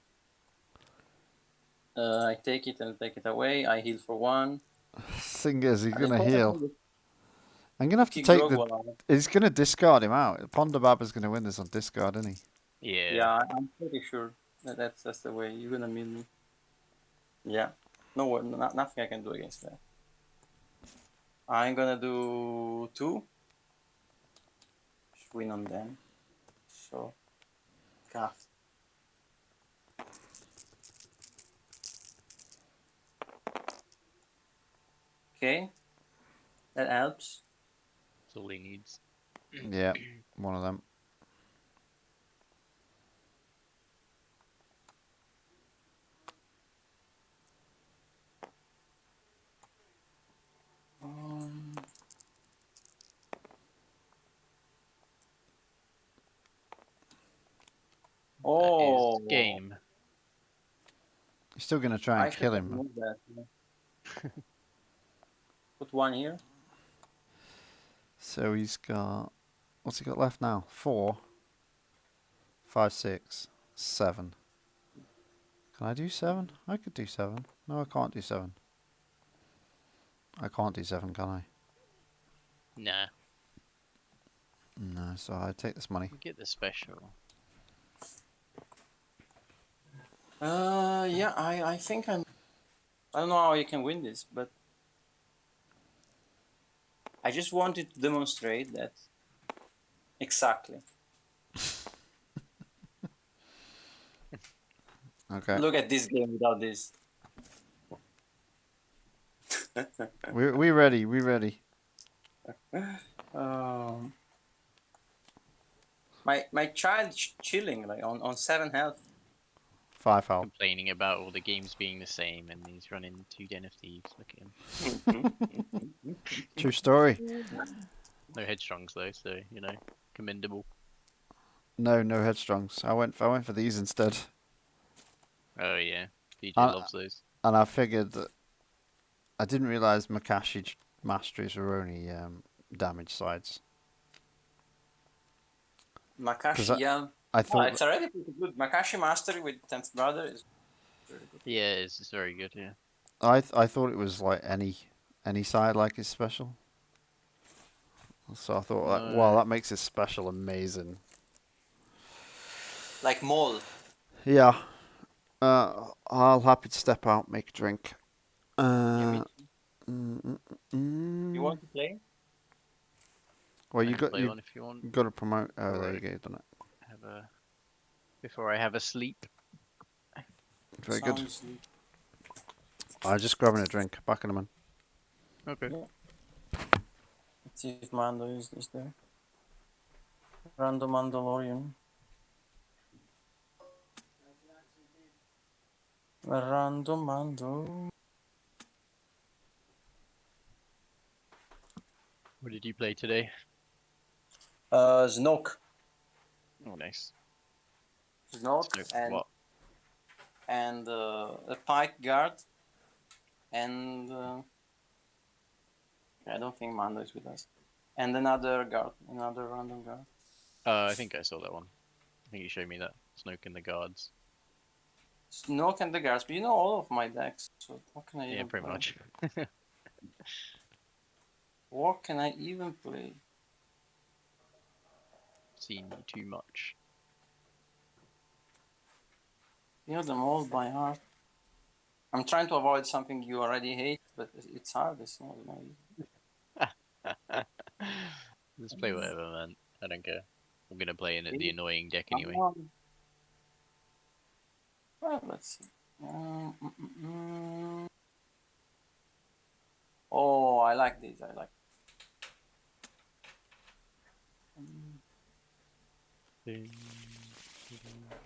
I take it and take it away. I heal for 1. Thing is, he's And gonna Ponda heal. can just I'm gonna have to keep take Grogu the. alive. He's gonna discard him out. Ponda Baba's gonna win this on discard, isn't he? Yeah. Yeah, I'm pretty sure that's the way you're gonna meet me. Yeah, nothing I can do against that. I'm gonna do 2. Just win on them. So, cast. Okay, that helps. That's all he needs. Yeah, one of them. Um, That is oh, game. He's still gonna try I and should kill have him. moved that. Yeah. Put 1 here. So he's got. What's he got left now? 4, 5, 6, 7. Can I do 7? I could do 7. No, I can't do 7. I can't do 7, can I? Nah. No, so I take this money. Get the special. Yeah, I think I don't know how you can win this, but I just wanted to demonstrate that exactly. Okay. Look at this game without this. We ready. We ready. Um, my child chilling like on 7 health. 5 health. Complaining about all the games being the same, and he's running 2 Den of Thieves. Look at him. True story. No headstrongs though, so you know, commendable. No, no headstrongs. I went for these instead. Oh yeah, DJ loves those. And I figured that I didn't realize Makashi masteries were only damage sides. Makashi, yeah. I thought It's already pretty good. Makashi mastery with 10th brother is very good. Yeah, it's very good. Yeah. I thought it was like any side like his special. So I thought, like, wow, that makes his special amazing. Like Mole. Yeah. I'll happy to step out, make a drink. You want to play? Well, I can play you one if you want. got to promote. Oh, there you Alright. go, you've done it. Before I have a sleep. Very good. Sounds good. I'm just grabbing a drink. Back in a minute. Okay. Yeah. Let's see if Mando is there. Random Mandalorian. Random Mando. What did you play today? Snoke. Oh, nice. Snoke What? and a Pyke guard. And I don't think Mando is with us. And another guard, another random guard. I think I saw that one. I think you showed me that. Snoke and the guards. Snoke and the guards, but you know all of my decks, so what can I Yeah, even pretty play? much. What can I even play? Seen you too much. You know them all by heart. I'm trying to avoid something you already hate, but it's hard. It's not easy. Just play whatever, man. I don't care. I'm gonna play in the annoying deck Come anyway. on. Well, let's see. Oh, I like these. I like.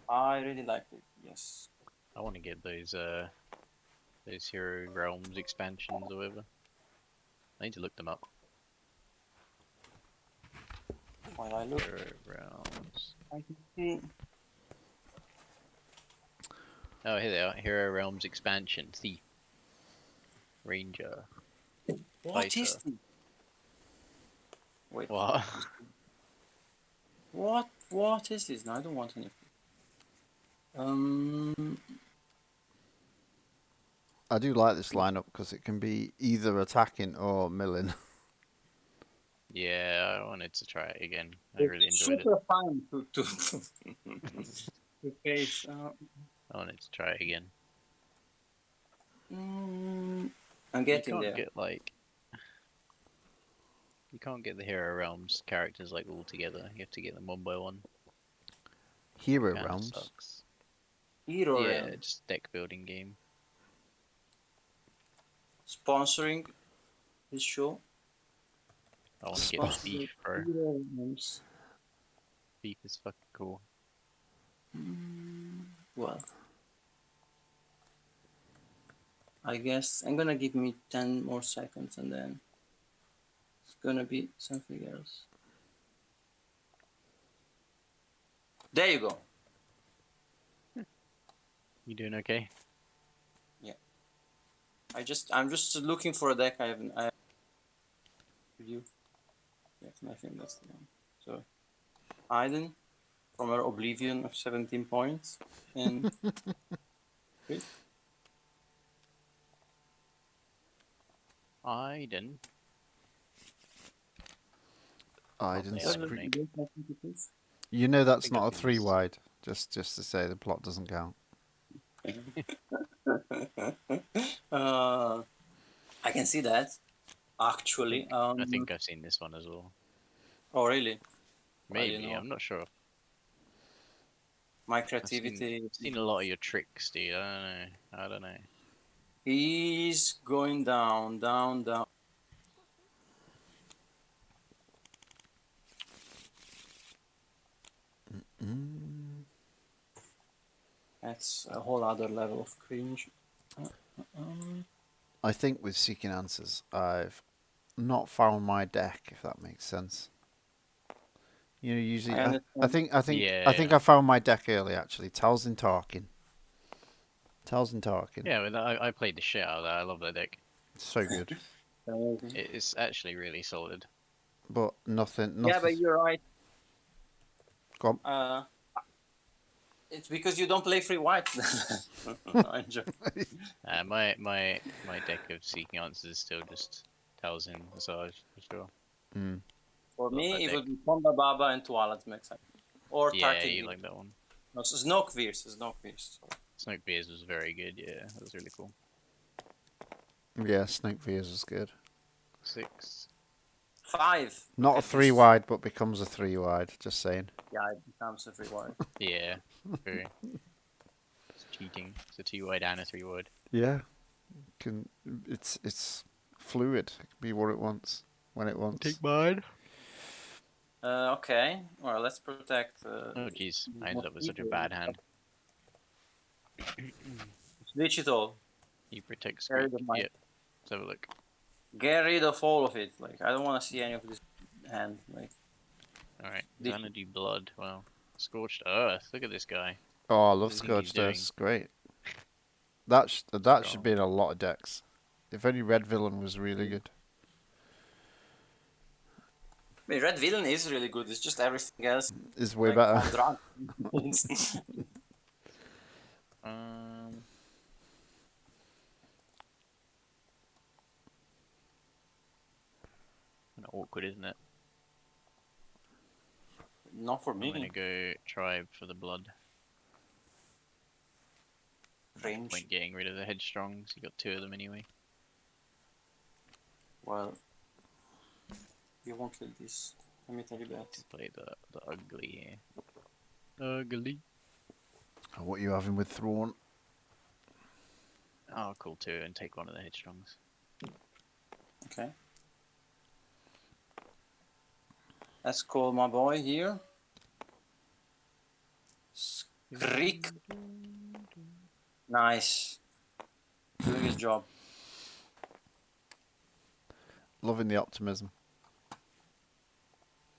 I really like it. Yes. I want to get those Hero Realms expansions or whatever. I need to look them up. While I look, Hero Realms. I can see. Oh, here they are. Hero Realms expansion. Thief. Ranger. What is Fighter. this? Wait. What? What is this? No, I don't want anything. I do like this lineup because it can be either attacking or milling. Yeah, I wanted to try it again. I really enjoyed it. Super fun to face. I wanted to try it again. I'm You getting can't there. get like. You can't get the Hero Realms characters like all together. You have to get them one by one. Hero Kinda realms. sucks. Hero Yeah, Realm. just deck building game. Sponsoring this show. I want to get Sponsored Thief, bro. Hero Realms. Thief is fucking cool. Well, I guess I'm gonna give me 10 more seconds and then it's gonna be something else. There you go. You doing okay? I'm just looking for a deck I haven't. Review. Yeah, I think that's the one. So, Iden from her Oblivion of 17 points and Iden. I Oh, didn't. yeah, I think. You know that's think I've not a seen three this. wide. Just to say the plot doesn't count. I can see that actually. I think I've seen this one as well. Oh really? Well, Maybe, you know, I'm not sure. my I've creativity. seen a lot of your tricks, dude. I don't know. He's going down, down, down. That's a whole other level of cringe. I think with Seeking Answers, I've not found my deck, if that makes sense. You know, usually, I think Yeah. I found my deck early actually. Talzin Tarkin. Yeah, but I played the shit out of that. I love that deck. So good, It's actually really solid. but nothing. Yeah, but you're right. Go on. It's because you don't play free white. I enjoy. My deck of Seeking Answers is still just Talzin, Asajj, for sure. For Love me, that it deck. would be Ponda Baba and Tualat mix. Or Yeah, Tarkin. you like that one. No, Snoke Veers. Snoke Veers. Snoke Beers was very good, yeah. That was really cool. Yeah, Snake Veers is good. 6. 5. Not Look a at three this. wide, but becomes a three wide. Just saying. Yeah, it becomes a free white. Yeah, true. It's cheating. It's a 2-wide and a 3-wide. Yeah, it's fluid. It can be what it wants when it wants. mine. Okay. Well, let's protect. Oh jeez, I ended up with such a bad hand. Switch it all. He protects Get Skreek. rid of mine. Yep. Let's have a look. Get rid of all of it. Like, I don't want to see any of this hand. Like, Alright, Did- Xanadu Blood. Wow. Scorched Earth. Look at this guy. Oh, I love What do you think he's Scourged Earth. doing? It's great. That Strong. should be in a lot of decks. If only Red Villain was really good. I mean, Red Villain is really good. It's just everything else Is way like better. on drug. It's- Kinda awkward, isn't it? Not for I'm me. gonna go tribe for the blood. No Range. point getting rid of the headstrongs. You got 2 of them anyway. Well, you won't let this. Let me tell you that. Play the ugly here. Ugly. What are you having with Thrawn? Oh, cool 2 and take 1 of the headstrongs. Okay. Let's call my boy here. Skreek. Nice. Doing his job. Loving the optimism.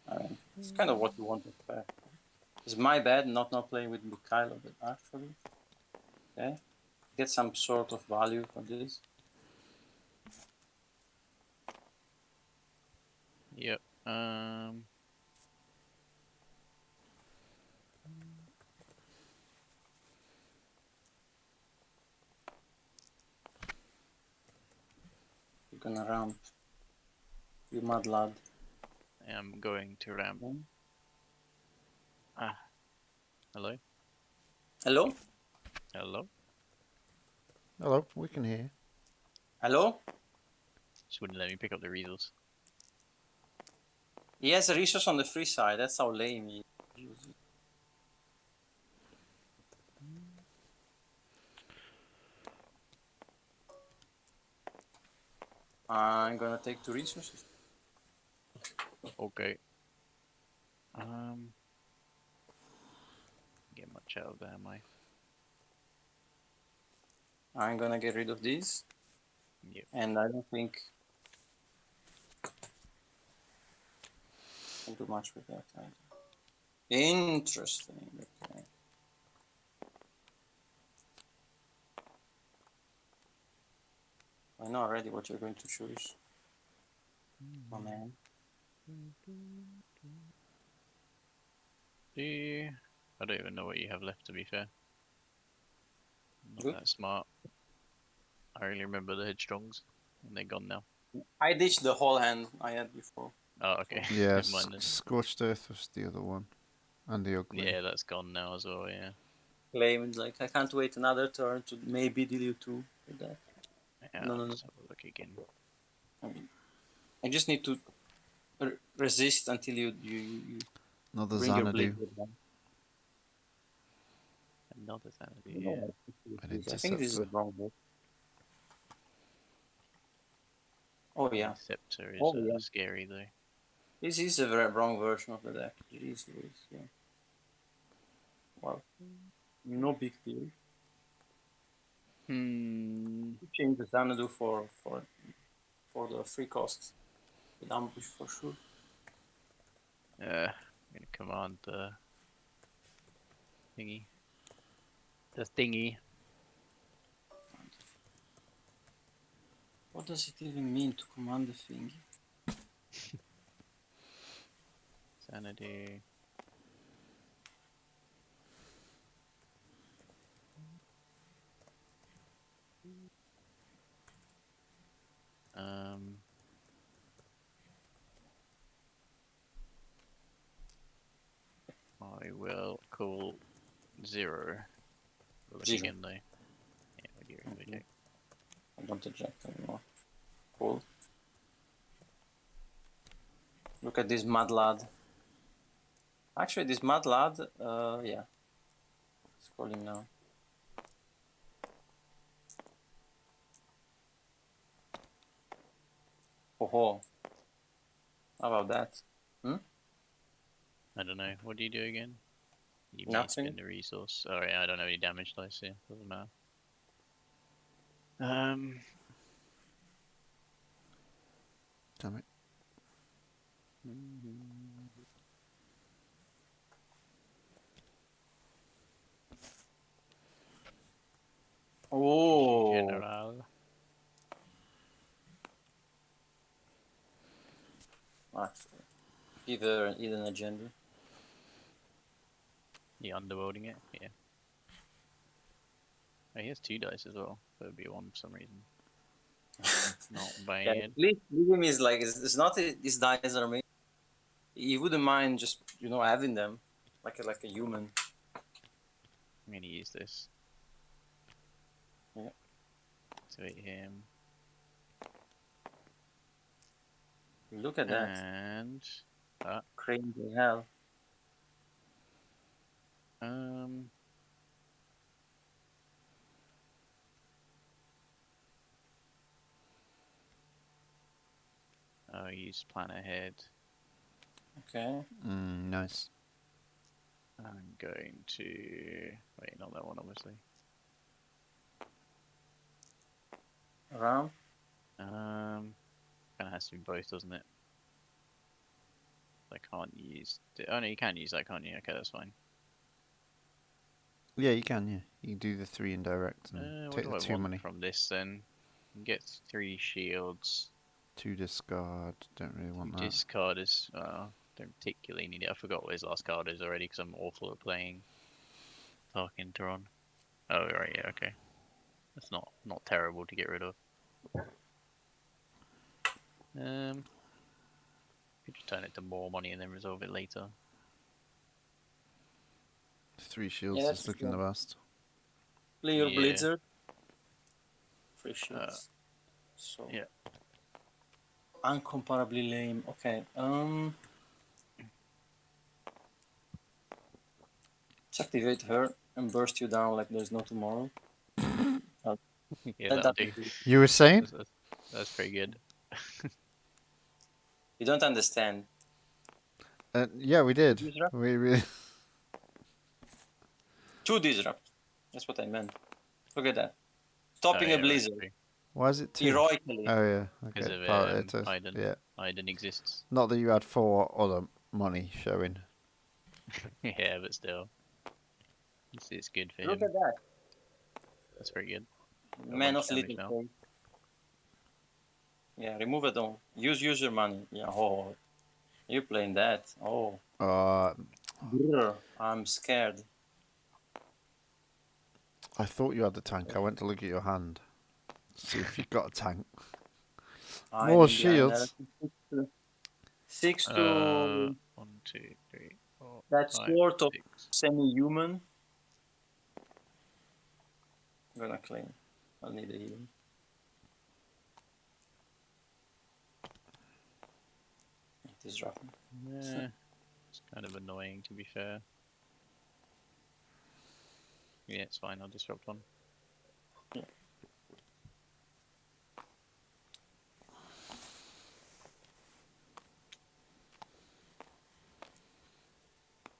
I mean, it's kind of what you want to expect. It's my bad not playing with Mikhailo, but actually, okay, get some sort of value for this. Yep. You're gonna ramp. You mad lad. I am going to ramp. Okay. Ah. Hello? Hello? Hello? Hello, we can hear. Hello? Just wouldn't let me pick up the resource. He has a resource on the free side. That's how lame he is. I'm gonna take 2 resources. Okay. Get much out of that, am I? I'm gonna get rid of these. Yep. And I don't think I can do much with that either. Interesting. Okay. I know already what you're going to choose. My man. I don't even know what you have left, to be fair. Not Good. that smart. I only remember the headstrongs, and they're gone now. I ditched the whole hand I had before. Oh, okay. Yeah, Never mind then. Scorched Earth was the other one. And the ugly. Yeah, that's gone now as well, yeah. Claimed like I can't wait another turn to maybe deal you 2 with that. Yeah, No. let's have a look again. I mean, I just need to resist until you Another bring your Xanadu. blade with them. Another sanity, No, yeah. I think this is the wrong move. Oh yeah. Scepter is Oh, yeah. scary though. This is a very wrong version of the deck. It is, yeah. Well, no big deal. Change the Xanadu for the free cost with ambush for sure. I'm gonna command the thingy. The thingy. What does it even mean to command the thing? Sanity. I will call 0. Look 0. again though. Yeah, we'll do it. Okay. I don't eject anymore. Cool. Look at this mad lad. Actually, this mad lad, yeah. Let's call him now. Oh, how about that? I don't know. What do you do again? You may Nothing. spend a resource. Alright, I don't have any damage dice here. Doesn't matter. Damn it. Oh. General. Actually. Either Iden a gender. You underworlding it? Yeah. Oh, he has 2 dice as well. So it'd be 1 for some reason. Not Yeah, bad. leave him is like it's not his dice are made. He wouldn't mind just having them like a human. I'm gonna use this. Yeah. Activate him. Look at that. And Crazy hell. I'll use plan ahead. Okay. Nice. I'm going to wait, not that one obviously. Around. Kinda has to be both, doesn't it? I can't use oh no, you can use that, can't you? Okay, that's fine. Yeah, you can. Yeah, you can do the 3 indirect and What take do the I 2 want money. from this then? Get 3 shields. 2 discard. Don't really want that. Discard is don't particularly need it. I forgot what his last card is already because I'm awful at playing Tarkin Thrawn. Oh right, yeah, okay. That's not terrible to get rid of. Could just turn it to more money and then resolve it later. 3 shields Yeah, is looking the best. Play your Yeah. Blizzard. 3 shields. So yeah. Uncomparably lame. Okay. Just activate her and burst you down like there's no tomorrow. Yeah, that'll do. You were saying? That's pretty good. You don't understand. Yeah, we did. Disrupt? We 2 disrupt. That's what I meant. Look at that. Stopping a blizzard. Why is it 2? Heroically. Oh yeah, Because okay. of Iden. Yeah. Iden exists. Not that you had 4 other money showing. Yeah, but still. It's good for Look him. at that. That's pretty good. Man of damage little now. faith. Yeah, remove it all. Use your money. Yeah, oh. You playing that. Oh. Brr, I'm scared. I thought you had the tank. I went to look at your hand. See if you got a tank. More shields. 6 to 1, 2, 3, 4. that's 5, sort of 6. semi-human. I'm gonna claim. I'll need a healing. It is rough. Yeah, it's kind of annoying to be fair. Yeah, it's fine. I'll disrupt 1. Yeah.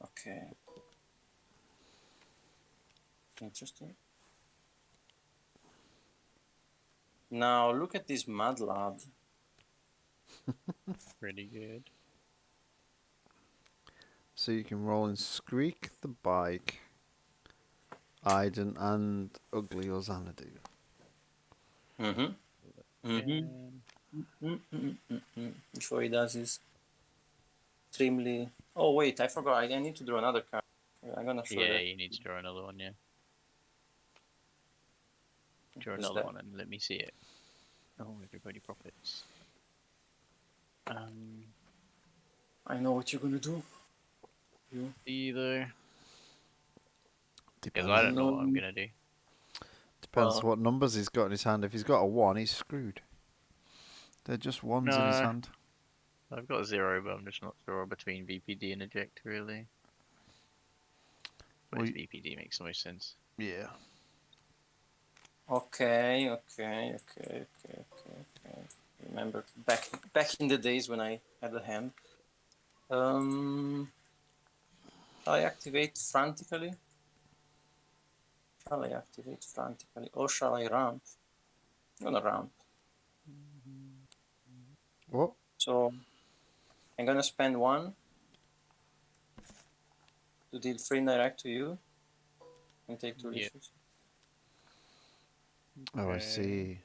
Okay. Interesting. Now look at this mad lad. Pretty good. So you can roll in Skreek the Pyke, Iden, and Ugly or Xanadu. Before he does his extremely. Oh wait, I forgot. I need to draw another card. I'm gonna show Yeah, that. you need to draw another one, yeah. Draw Is another that- one and let me see it. Oh, everybody profits. I know what you're gonna do. You. Either. Because Depends. I don't know what I'm gonna do. Depends what numbers he's got in his hand. If he's got a 1, he's screwed. They're just 1s in his No. hand. I've got 0, but I'm just not sure between VPD and eject really. But VPD makes the most sense. Yeah. Okay. Remember back in the days when I had a hand. Shall I activate frantically? Or shall I ramp? I'm gonna ramp. What? So I'm gonna spend 1 to deal 3 direct to you and take 2 issues. Oh, I see.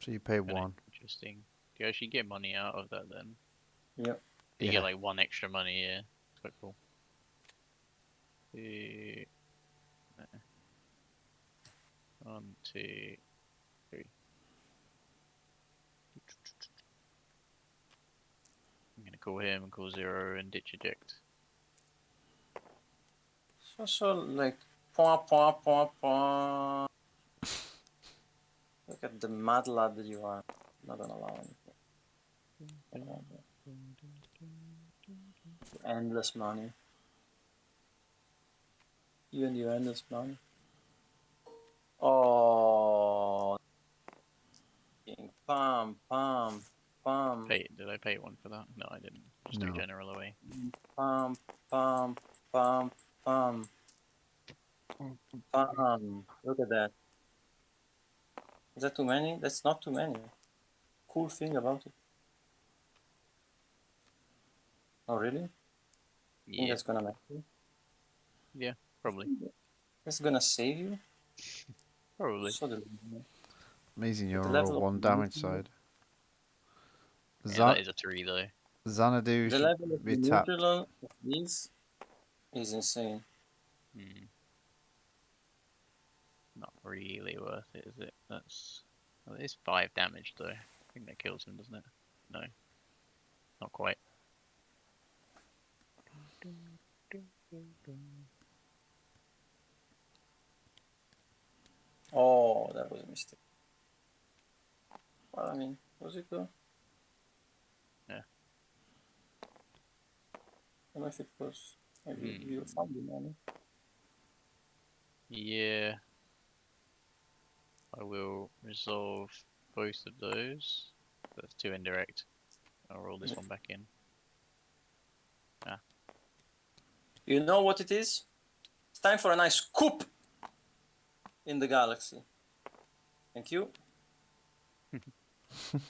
So you pay 1. Interesting. Do you actually get money out of that then? Yep. You Yeah. get like 1 extra money, yeah. It's quite cool. 2, 1, 2, 3. I'm gonna call him and call 0 and ditch eject. So like, point. Look at the mad lad that you are. Not gonna allow anything. Endless money. You and your endless money. Oh, pam, pam, pam, Did I pay 1 for that? No, I didn't. Just No. threw general away. pam, pam, pam, pam, pam. Look at that. Is that too many? That's not too many. Cool thing about it. Oh, really? I think Yeah, that's gonna make you. probably. That's gonna save you. Probably. So the Amazing, With you're the on a level of 1 damage neutral- side. Yeah, that is a 3 though. Xanadu the should level of be tapped. neutral of these is insane. Hmm. Not really worth it, is it? That's... Well, it is 5 damage though. I think that kills him, doesn't it? No. Not quite. Oh, that was a mistake. Well, I mean, was it though? Yeah. I don't know if it was. Maybe Hmm. you found the money. Yeah. I will resolve both of those. That's 2 indirect. I'll roll this one back in. You know what it is? It's time for a nice coup in the galaxy. Thank you. No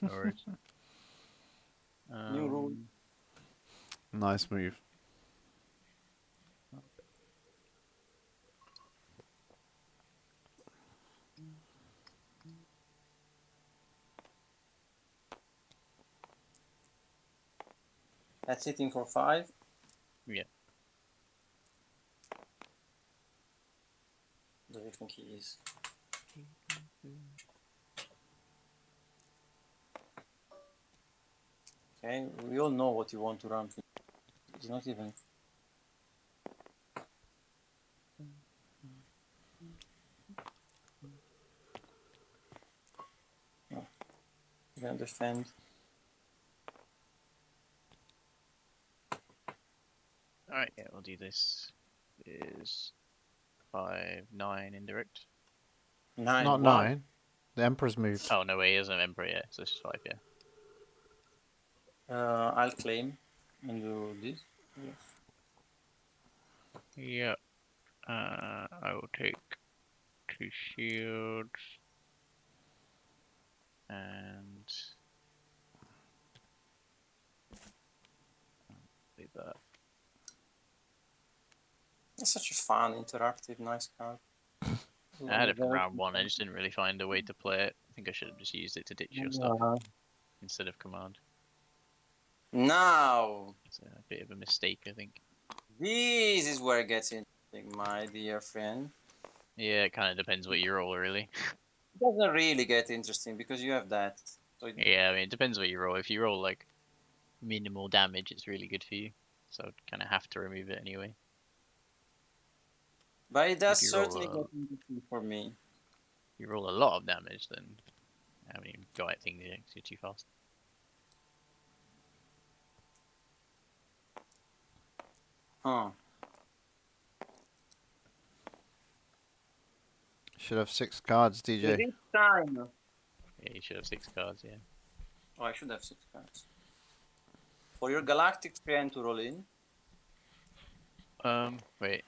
worries. New rule. Nice move. That's hitting for 5. Yeah. Do you think he is? Okay, we all know what you want to run. It's not even. No. You can defend. Alright, yeah, we'll do this. Is 5, 9 indirect. 9. Not Wow. 9. The Emperor's moved. Oh, no, wait, he hasn't Emperor yet, so this is 5, yeah. I'll claim and do this. Yes. Yeah. I will take 2 shields. And... leave that. It's such a fun, interactive, nice card. I had it from round 1, I just didn't really find a way to play it. I think I should have just used it to ditch your stuff instead of command. Now, It's a bit of a mistake, I think. this is where it gets interesting, my dear friend. Yeah, it kind of depends what you roll, really. It doesn't really get interesting because you have that. So Yeah, I mean, it depends what you roll. If you roll, like, minimal damage, it's really good for you. So I'd kind of have to remove it anyway. but it does If you roll certainly a- get interesting for me. If you roll a lot of damage, then I haven't even got it things yet 'cause you're too fast. Huh. Should have 6 cards, DJ. This time. Yeah, you should have 6 cards, yeah. Oh, I should have 6 cards. For your galactic friend to roll in. Wait.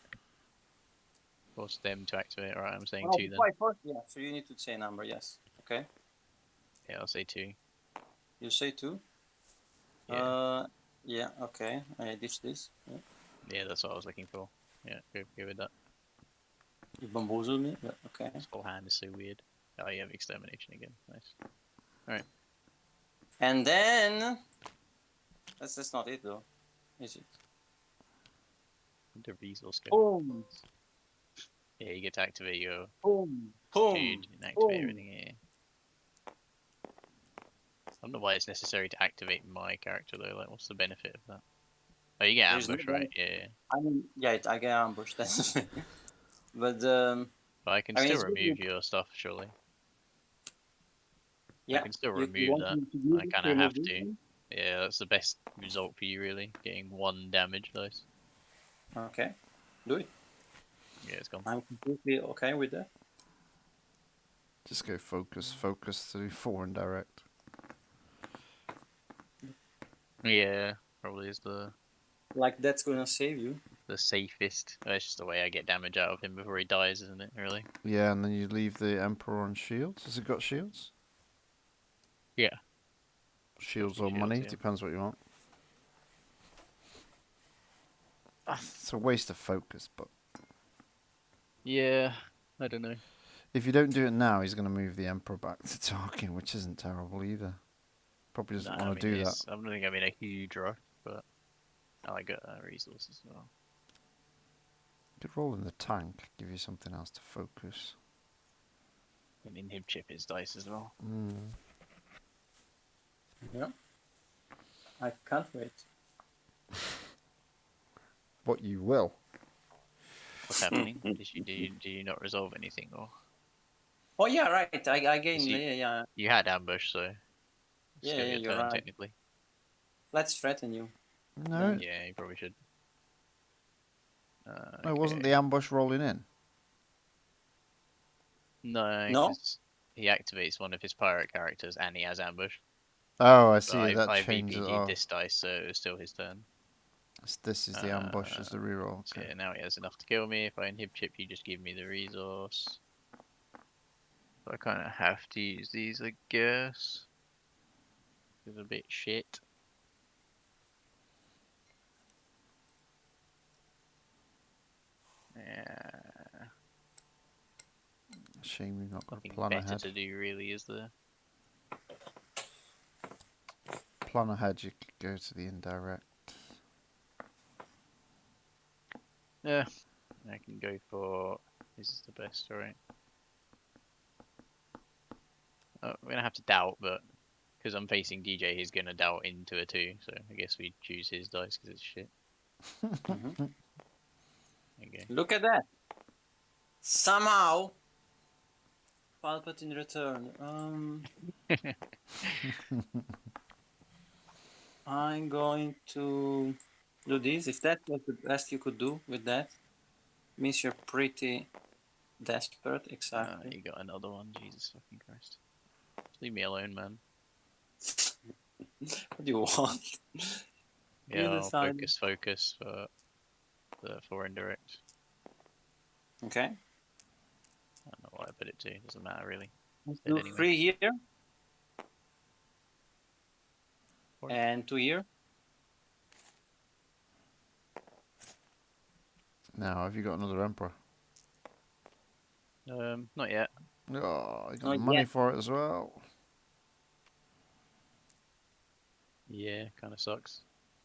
Force them to activate. Alright, I'm saying Oh, 2 then. why first? Yeah, so you need to say a number, yes. Okay. Yeah, I'll say 2. You say 2? Yeah. Yeah, okay. I ditch this. Yeah. Yeah, that's what I was looking for. Yeah, go with that. You bamboozle me? Yeah, okay. This whole hand is so weird. Oh, you have extermination again. Nice. And then that's not it though. is it? The resource go. Boom! Yeah, you get to activate your Boom! Boom! dude and activate Boom! everything here. I don't know why it's necessary to activate my character though. Like, what's the benefit of that? Oh, you get There's no ambush, right? Yeah. I mean, yeah, I get ambushed. That's but But I can I mean, still it's good. remove your stuff, surely. I Yeah, can still you remove want that. me to use I it kind to of have remove to. them? Yeah, that's the best result for you, really. Getting 1 damage dice. Okay, do it. Yeah, it's gone. I'm completely okay with that. Just go focus to 4 indirect. Yeah, probably is the Like that's gonna save you. safest. That's just the way I get damage out of him before he dies, isn't it? Really? Yeah, and then you leave the Emperor on shields. Has it got shields? Yeah. Shields Shields, or money, yeah. depends what you want. It's a waste of focus, but Yeah, I don't know. if you don't do it now, he's going to move the Emperor back to Tarkin, which isn't terrible either. Probably doesn't Nah, I want to mean, do that. I don't think I'm in a huge rush, but I like resources as well. Could roll in the tank, give you something else to focus. And in him chip his dice as well. Yeah. I can't wait. What you will. What's happening? Did you not resolve anything, or Oh yeah, right. I gained. you- Yeah. you had ambush, so it's Yeah, still yeah, your you're turn right. technically. Let's threaten you. No, Yeah, you probably should. no, wasn't Okay. the ambush rolling in? No, No? because he activates one of his pirate characters and he has ambush. Oh, I But see. That I changes. VPG'd Oh, this dice, so it was still his turn. this is the ambush as the reroll. So Okay. yeah, now he has enough to kill me. If I inhib chip, you just give me the resource. So I kind of have to use these, I guess. It's a bit shit. Yeah, Shame you've not got a nothing plan better ahead. to do really, is there? Plan ahead, you could go to the indirect. Yeah, I can go for. This is the best, right? We're gonna have to doubt, but because I'm facing DJ, he's gonna doubt into a 2. So I guess we choose his dice because it's shit. Okay. Look at that. Somehow, Palpatine return. I'm going to do this. If that was the best you could do with that, means you're pretty desperate. Exactly. You got another one. Jesus fucking Christ. Just leave me alone, man. What do you want? Yeah, You I'll decide. focus for the 4 indirect. Okay. I don't know what I put it to. Doesn't matter really. Let's Dead do anyway. 3 here. Four. And 2 here. Now, have you got another Emperor? Not yet. Oh, you got Not the money yet. for it as well. Yeah, kind of sucks.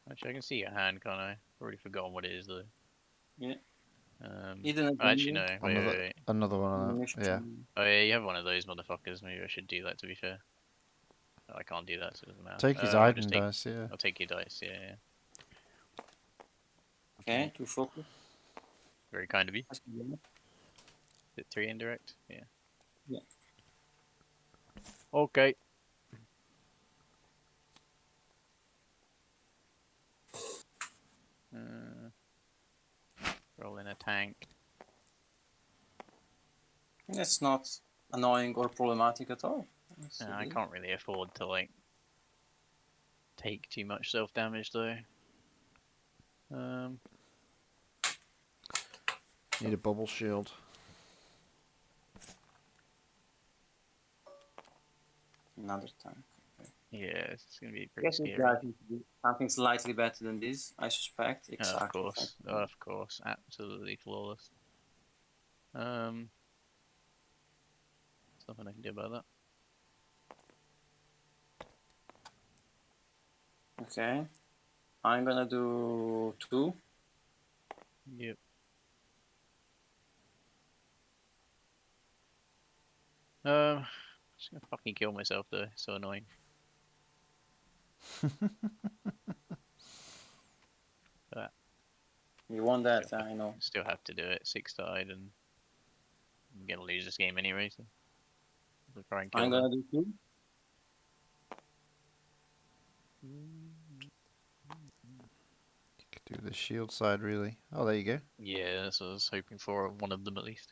Actually, I can see your hand, can't I? Already forgotten what it is though. Yeah. Oh, actually, no. Wait. Another one of them. Yeah. Oh yeah, you have one of those motherfuckers. Maybe I should do that. To be fair, I can't do that, so it doesn't matter. Take his I'll Iden just take. dice, yeah. I'll take your dice. Yeah. Okay, 2 focus. Very kind of you. Is it 3 indirect? Yeah. Yeah. Okay. Roll in a tank. That's not annoying or problematic at all. I can't really afford to like take too much self damage though. Need a bubble shield. Another tank. Okay. Yeah, it's gonna be pretty scary. Something slightly better than this, I suspect. Exactly. Of course, absolutely flawless. There's nothing I can do about that. Okay. I'm gonna do 2. Yep. Just gonna fucking kill myself though. So annoying. You want that, I know. Still have to do it. 6 to Iden. I'm gonna lose this game anyway. So I'll try and kill I'm her. gonna do 2. You could do the shield side, really. Oh, there you go. Yeah, that's what I was hoping for. One of them at least.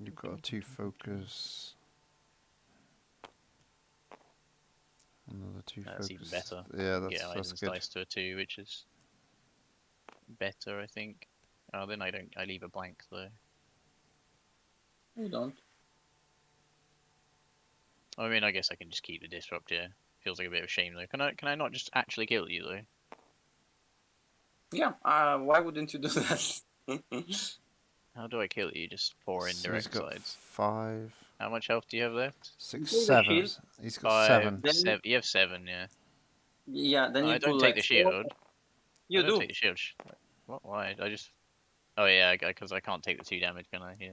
You've got a 2 focus. Another 2 That's focus. even better. Yeah, Get that's Iden's good. dice to a 2, which is better, I think. Oh, then I don't. I leave a blank though. You don't. I mean, I guess I can just keep the disrupt. Yeah, feels like a bit of a shame though. Can I not just actually kill you though? Yeah, why wouldn't you do that? How do I kill you? Just 4 So he's indirect got sides. 5, How much health do you have left? 6, Pull the 7. shield. He's got 5, 7. Then 7. You have 7, yeah. Yeah, then I you don't pull take like the 4. shield. You I don't do. take the shield. What? Why? I just. Oh yeah, because I can't take the 2 damage, can I? Yeah.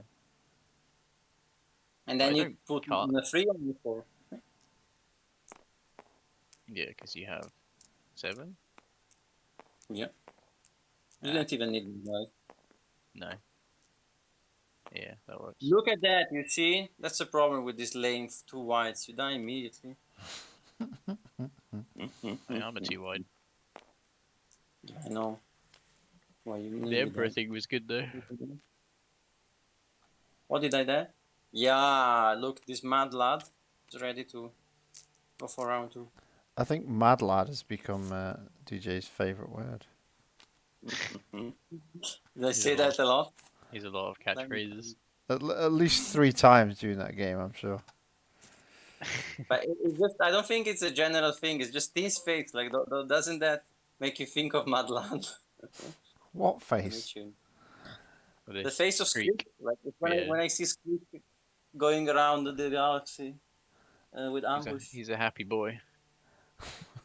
And But then I you don't put can't. the 3 on the 4. Yeah, because you have 7. Yeah. You Ah, don't even need the guy. no. Yeah, that works. Look at that, you see? That's the problem with this lane 2 wides. You die immediately. I'm a 2 wide. I know. Well, you The nearly Emperor died. thing was good though. What did I die? Yeah, look, this mad lad is ready to go for round 2. I think mad lad has become DJ's favourite word. Did I say that a lot? He's a lot of catchphrases. At least 3 times during that game, I'm sure. But it's just, I don't think it's a general thing. It's just these fakes. Like, doesn't that make you think of Mad Lad? What Let me face? tune. This The face of Skreek. Skreek. Like Yeah. when I see Skreek going around the galaxy with ambush. He's a happy boy.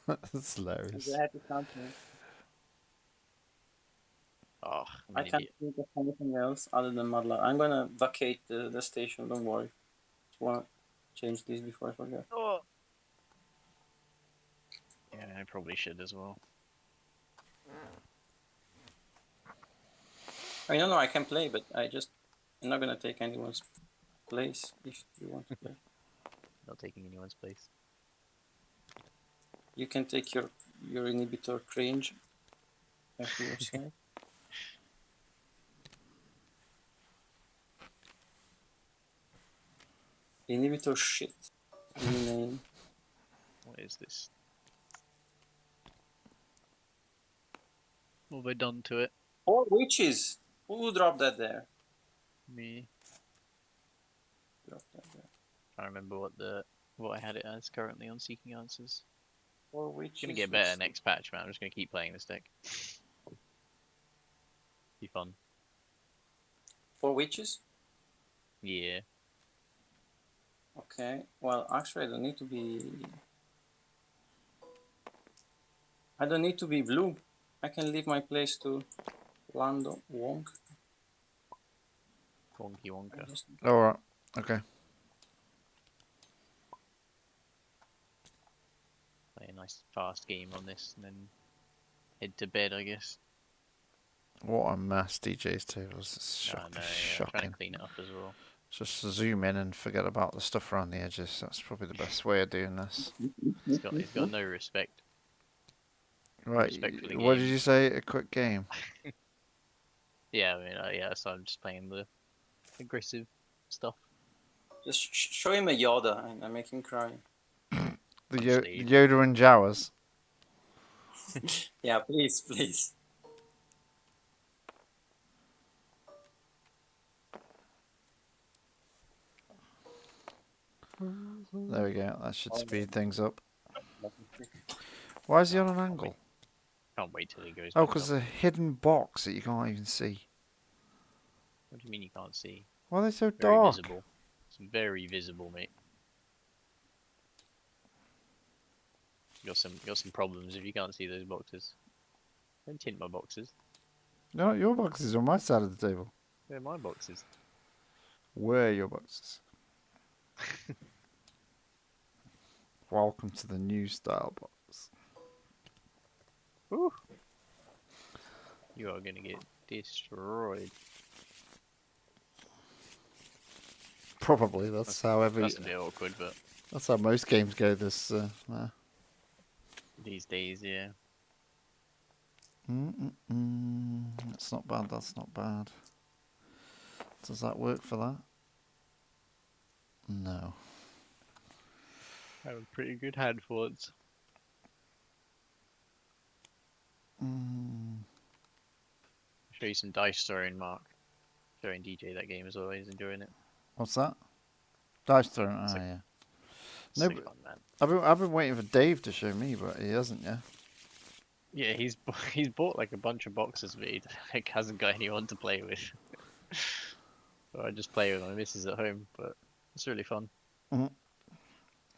That's He's hilarious. a happy countenance. Oh, I'm I an can't idiot. think of anything else other than Mad Lad. I'm gonna vacate the station. Don't worry. Just wanna change this before I forget. Oh. Yeah, I probably should as well. I mean, no, I can play, but I'm not gonna take anyone's place if you want to play. Not taking anyone's place. You can take your inhibitor cringe back to your side. Inhibitor shit. New name. What is this? What have I done to it? 4 witches. Who dropped that there? Me. Drop that there. I remember what I had it as currently on Seeking Answers. 4 witches. It's gonna get better next patch, man. I'm just gonna keep playing this deck. Be fun. 4 witches? Yeah. Okay. Well, actually, I don't need to be blue. I can leave my place to Lando Wonk. Wonky Wonka. Alright, okay. Play a nice fast game on this and then head to bed, I guess. What a mess DJ's tables. It's I know, yeah. I'm trying shocking. to clean it up as well. Just zoom in and forget about the stuff around the edges. That's probably the best way of doing this. He's got no respect. Right, Respect for the what did game. you say? A quick game? Yeah, I mean, yeah, so I'm just playing the aggressive stuff. Just show him a Yoda and make him cry. The Honestly. Yoda and Jawas. Yeah, please, please. There we go. That should speed things up. Why is he on an angle? Can't wait till he goes. Oh, back because up. a hidden box that you can't even see. What do you mean you can't see? Why are they so Very dark? visible. It's very visible, mate. got some problems if you can't see those boxes. Don't tint my boxes. No, your boxes are on my side of the table. They're my boxes. Where are your boxes? Welcome to the new style box. Woo. You are gonna get destroyed. Probably that's how That's a bit awkward, but that's how most games go. This these days, yeah. That's not bad. That's not bad. Does that work for that? No. I have a pretty good hand for it. Show you some dice throwing, Mark. Showing DJ that game as always, enjoying it. What's that? Dice throwing. It's Oh like- yeah. So No, but fun, man. I've been waiting for Dave to show me, but he hasn't yet. Yeah, he's bought like a bunch of boxes, but he like hasn't got anyone to play with. So I just play with my missus at home, but it's really fun. Yeah.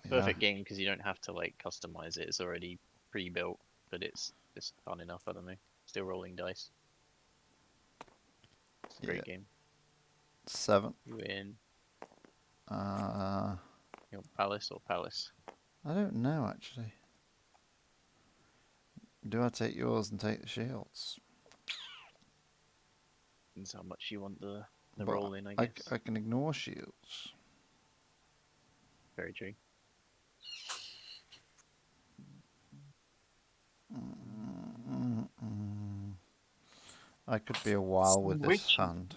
Perfect game because you don't have to like customize it. It's already pre-built, but it's just fun enough. I don't know. Still rolling dice. It's a great game. 7. You win. I You want Palace or Palace? don't know actually. Do I take yours and take the shields? Depends how much you want the But roll in, I guess. I can ignore shields. Very true. I could be a while with this hand.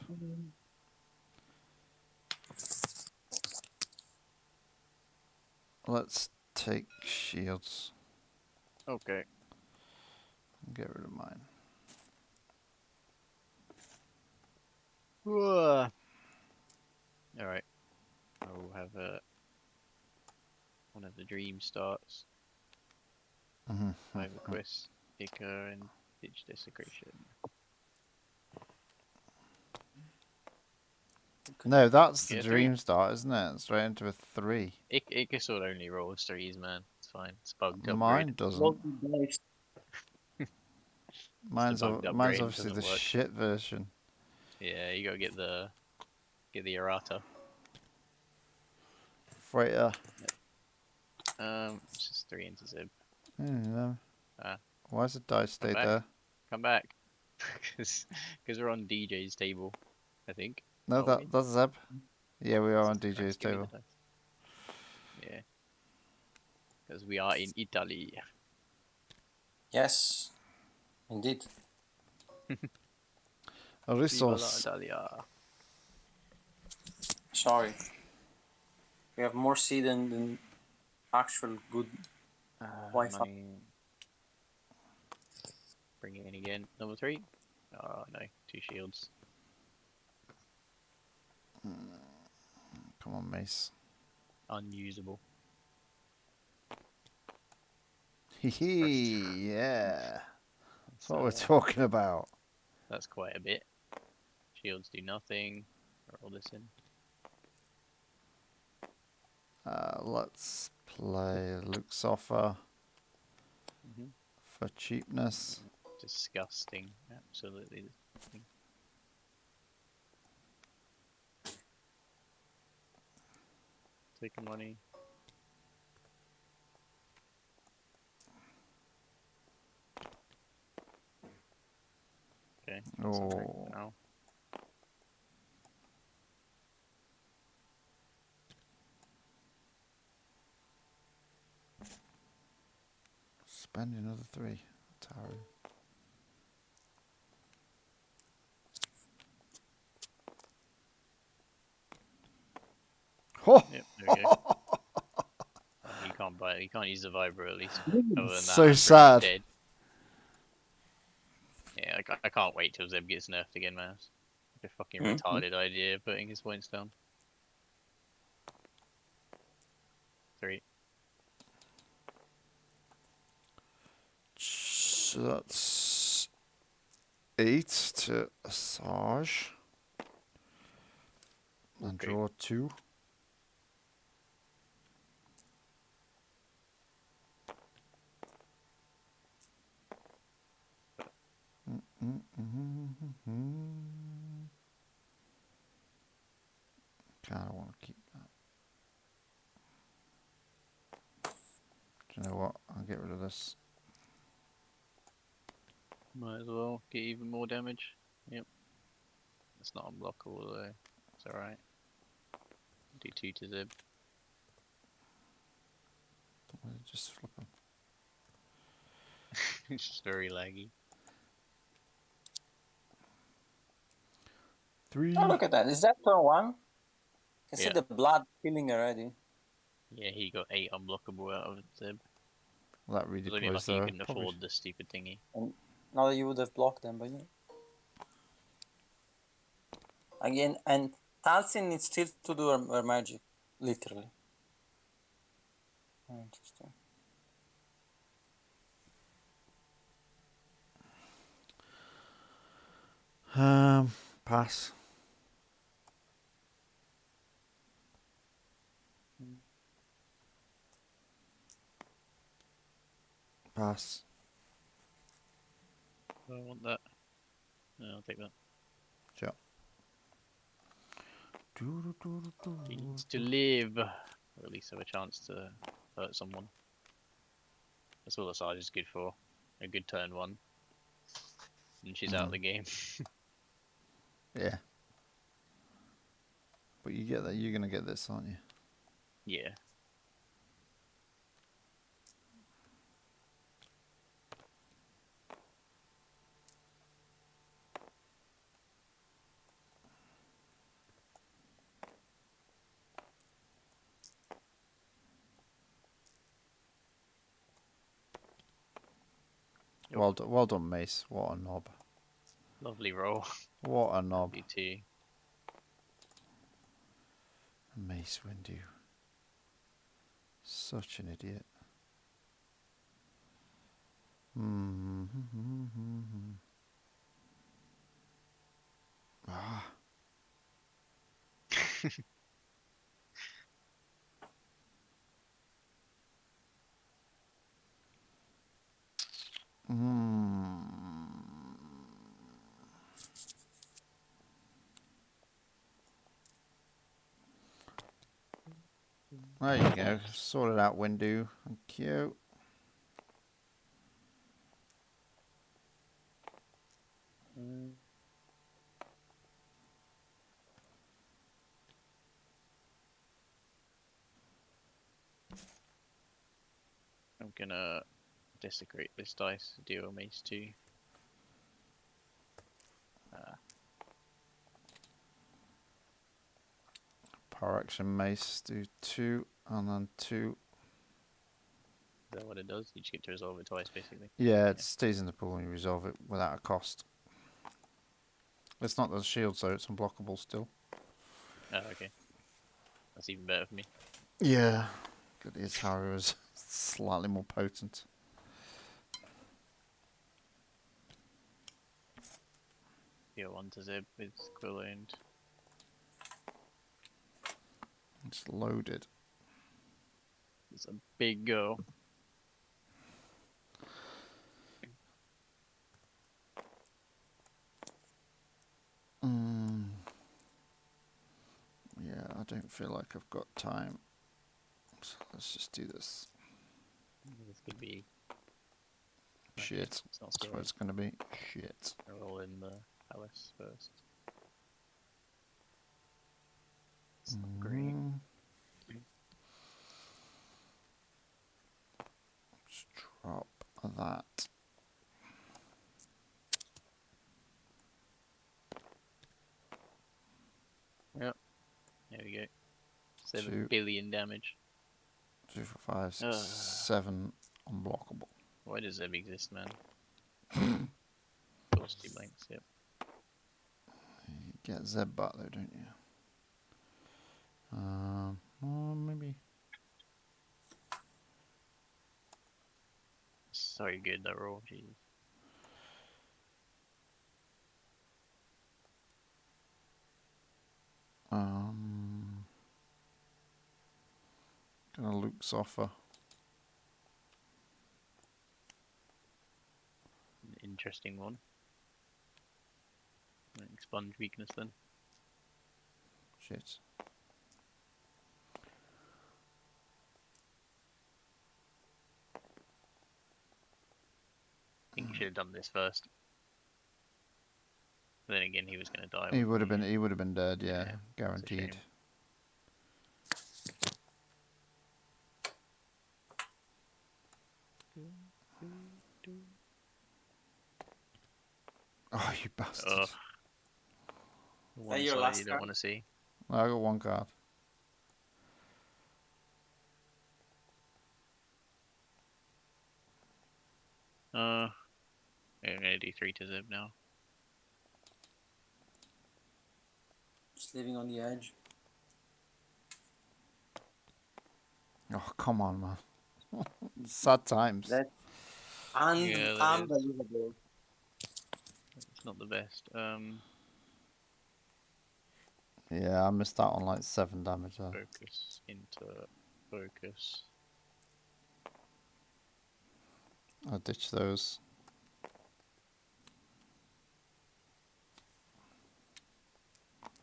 Let's take shields. Okay. Get rid of mine. Alright. I'll have one of the dream starts. Five requests, Picker and Pitch Desecration. No, that's the Get a dream start, isn't it? Straight into a 3. Ickisword only rolls threes, man. It's fine. It's bugged Mine upgrade. doesn't. It's a bugged Mine's upgrade, obviously the doesn't work. shit version. Yeah, you gotta get the errata. Freighter. It's just 3 into Zib. No. Ah. Why does the dice stay back. there? Come back. Because we're on DJ's table, I think. No, Are we? that's Zeb. Yeah, we are on Jesus DJ's Christ, give me the table. dice. Yeah. Because we are in Italy. Yes, indeed. Viva la Resource. Italia. Sorry. We have more C than actual good Wi-Fi. Money. Bring it in again. Number 3. Oh no, 2 shields. Come on, Mace. Unusable. Hee yeah. That's So what we're talking about. that's quite a bit. Shields do nothing. Roll this in. Let's play Luke's offer for cheapness. Disgusting. Absolutely disgusting. Taking money. Okay. That's all right for now. Spend another 3. Taro. Oh! Yep, there we go. You can't buy it. You can't use the vibro at least. Other than that, So I'm pretty sad. dead. Yeah, I can't wait till Zeb gets nerfed again, man. It's like a fucking retarded idea of putting his points down. 3. So that's 8 to Asajj. And Okay. draw 2. kind of want to keep that. Do you know what? I'll get rid of this. Might as well get even more damage. Yep. It's not unblockable though. It's alright. Do 2 to Zib. Just flip them. It's just very laggy. 3. Oh, look at that. Is that turn 1? I see Yeah. the blood killing already. Yeah, he got 8 unblockable out of Zib. Well, that It's only redeploys lucky you though. couldn't Probably. afford the stupid thingy. And now you would have blocked them, but yeah. Again, and Talzin needs still to do her magic, literally. Interesting. Pass. Pass. I want that. No, I'll take that. Sure. He needs to live, or at least have a chance to hurt someone. That's all Asajj is good for. A good turn 1. And she's out of the game. Yeah. But you get that. You're gonna get this, aren't you? Yeah. Yep. Well done, Mace. What a knob. Lovely roll. What a knob. You too. Mace Windu. Such an idiot. Ah. There you go. Sort it out, Windu. Thank you. I'm gonna desecrate this dice, deal a Mace 2. Power action Mace. Do 2 and then 2. Is that what it does? You just get to resolve it twice, basically. Yeah, it stays in the pool and you resolve it without a cost. It's not the shield, so it's unblockable still. Oh, okay. That's even better for me. Yeah. Good, his Harrow is slightly more potent. Deal 1 to Zib with Quillooned. It's loaded. It's a big go. Yeah, I don't feel like I've got time. So let's just do this. This could be Shit. It's not That's scary. what it's going to be. Shit. Roll in the palace first. It's not great. Just drop that. Yep. There we go. 7 2, billion damage. 2 for 5, 6, 7 unblockable. Why does Zeb exist, man? Of course, 2 blanks, yep. You get Zeb back though, don't you? Well, maybe. So good, that roll, jeez. Gonna Luke's offer. An interesting one. Expunge weakness then. Shit. should have done this first. But then again, he was going to die. He wasn't would have been. He would have been dead. Yeah, Yeah, it's a guaranteed. shame. Oh, you bastard! Ugh. The one your side last you don't card? want to see. I got one card. I'm going to do 3 to Zib now. Just living on the edge. Oh, come on, man. Sad times. That's Yeah, that is. unbelievable. It's not the best. Yeah, I missed out on like 7 damage there. Focus into focus. I'll ditch those.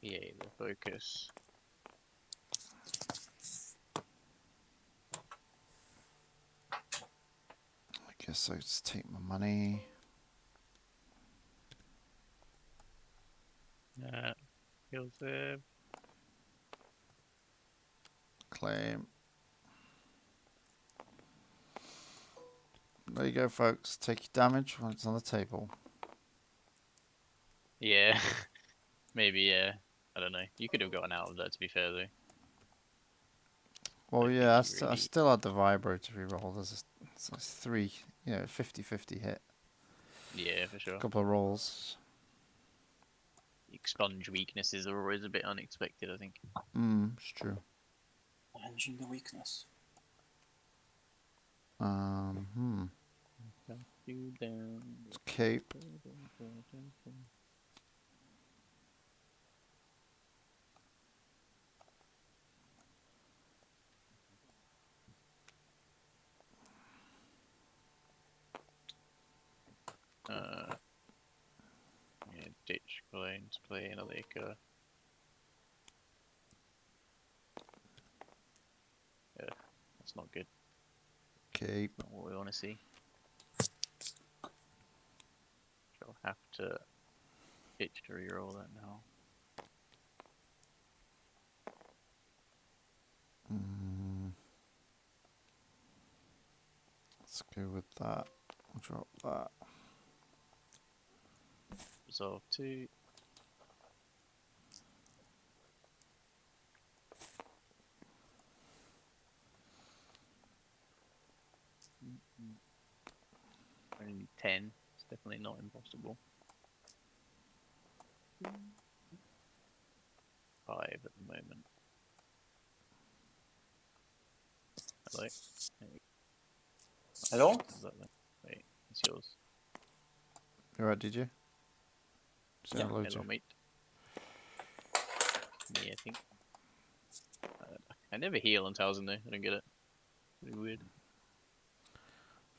Yeah, the focus. I guess I just take my money. Heal Zib. Claim. There you go, folks. Take your damage when it's on the table. Yeah. Maybe, yeah. I don't know. You could have gotten out of that, to be fair, though. Well, I think yeah, I, you I really- still had the vibro to reroll. There's it's 3, 50-50 hit. Yeah, for sure. A couple of rolls. Expunge weaknesses are always a bit unexpected, I think. It's true. Managing the weakness. You down. Cape. Yeah, ditch clones, play another Ica. Yeah, that's not good. Cape. Not what we want to see. I'll have to ditch to reroll that now. Let's go with that. I'll drop that. Resolve 2. Only 10. It's definitely not impossible. 5 at the moment. Hello? Hello? Is that the... Wait, it's yours. You alright, did you? Say Yeah, hello to Hello, you. mate. Me, I think. I never heal on Talzin though. I don't get it. Really weird.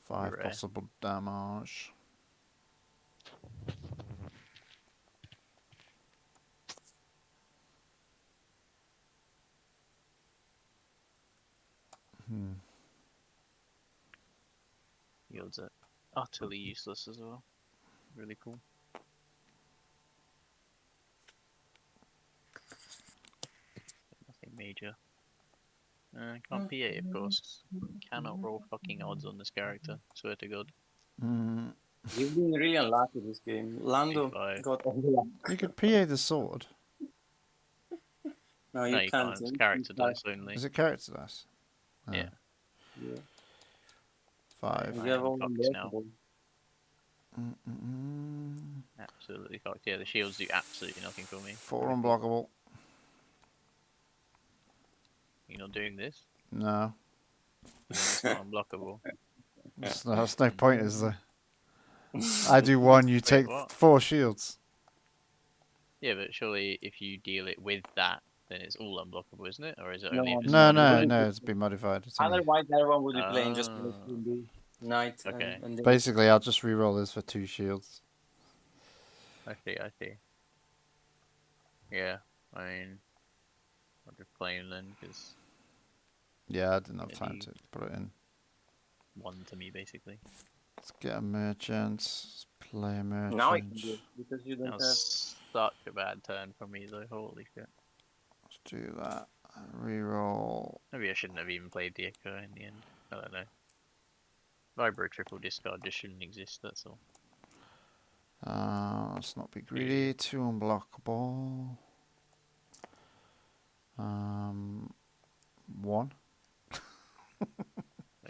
5 Rare. possible damage. Yields are utterly useless as well. Really cool. Nothing major. Can't PA, of course. Cannot roll fucking odds on this character. Swear to God. You've been really unlucky this game. Lando 2-5. got all the luck. You could PA the sword. No, No, you you can't. can't. It's You character can't. dice only. Is it character dice? Yeah. Yeah. 5. You I have am all fucked now. unbreakable. Absolutely fucked. Yeah, the shields do absolutely nothing for me. 4 unblockable. You're not doing this? No. Then it's not unblockable. That's no point, is there? I do 1, you take what? 4 shields. Yeah, but surely if you deal it with that, then it's all unblockable, isn't it? Or is it No, only if it's No, modified? it's been modified. It's only... Otherwise, everyone would be playing just Ah. Knight Okay. and Basically, I'll just reroll this for 2 shields. I see. Yeah, I mean, I'll just play him then, because Yeah, I didn't have Yeah, time the- to put it in. 1 to me, basically. Let's get a merchant. Let's play a Now I can merchant. do it because you That don't have. was such a bad turn for me though. Holy shit. Let's do that. Reroll. Maybe I shouldn't have even played the Echo in the end. I don't know. Vibro triple discard just shouldn't exist, that's all. Let's not be greedy. 2 unblockable. 1. I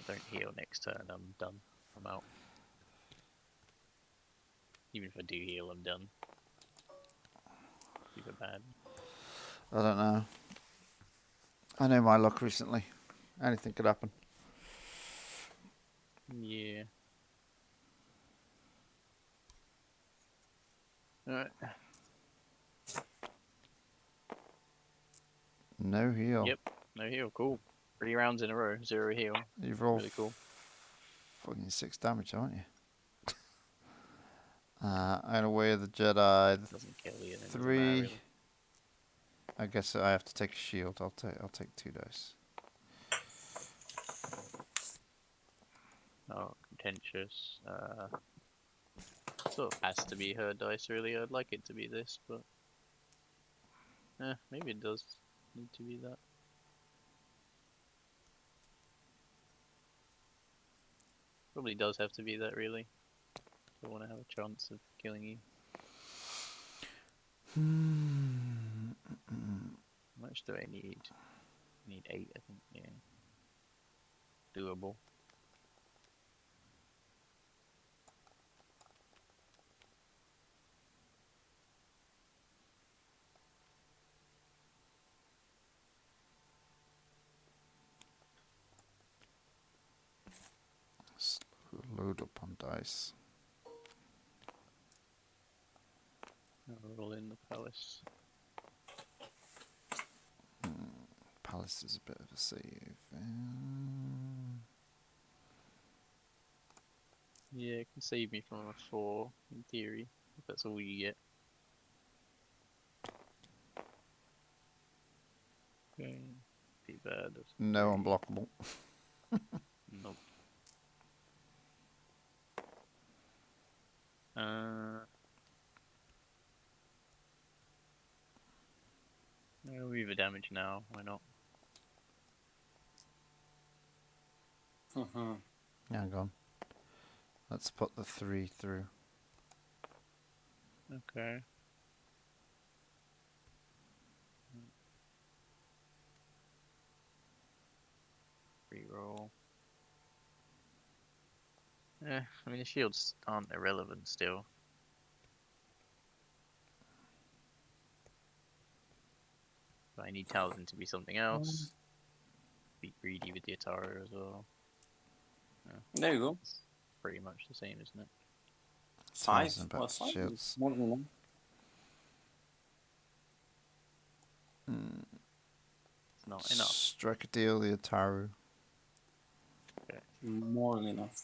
don't heal next turn, I'm done. I'm out. Even if I do heal, I'm done. Super bad. I don't know. I know my luck recently. Anything could happen. Yeah. Alright. No heal. Yep. No heal. Cool. 3 rounds in a row. 0 heal. You've rolled Really cool. fucking 6 damage, aren't you? And away the Jedi. Doesn't kill you. Then doesn't 3. matter, really. I guess I have to take a shield. I'll take 2 dice. Oh, contentious. Sort of has to be her dice, really. I'd like it to be this, but maybe it does need to be that. Probably does have to be that, really. I want to have a chance of killing you. How much do I need? I need 8, I think. Yeah. Doable. Let's load up on dice. I'll roll in the palace. Palace is a bit of a save. Yeah, it can save me from a 4, in theory, if that's all you get. Okay. Too bad. That's No 3. unblockable. Nope. No, we have a damage now. Why not? Hang on. Let's put the 3 through. Okay. Reroll. I mean the shields aren't irrelevant still. But I need Talzin to be something else. Be greedy with the Atara as well. There you go. It's pretty much the same, isn't it? 5. Talzin Well, back to 5 is shields. more than enough. It's not enough. Strike a deal, the Ataru. More than enough.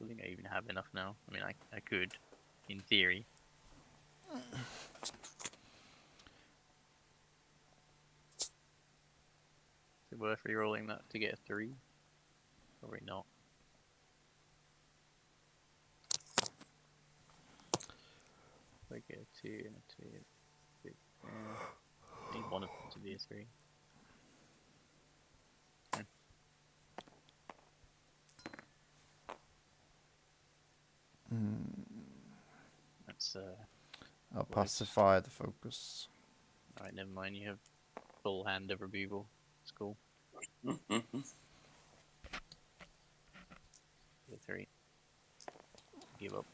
I think I even have enough now. I mean, I could, in theory. Is it worth re-rolling that to get a 3? Probably not. If I get a 2 and a 2, 6, I need one of them to be a 3. That's I'll Worse. pacify the focus. alright, never mind, you have full hand of removal. It's cool. Mm-hmm. The 3. Give up.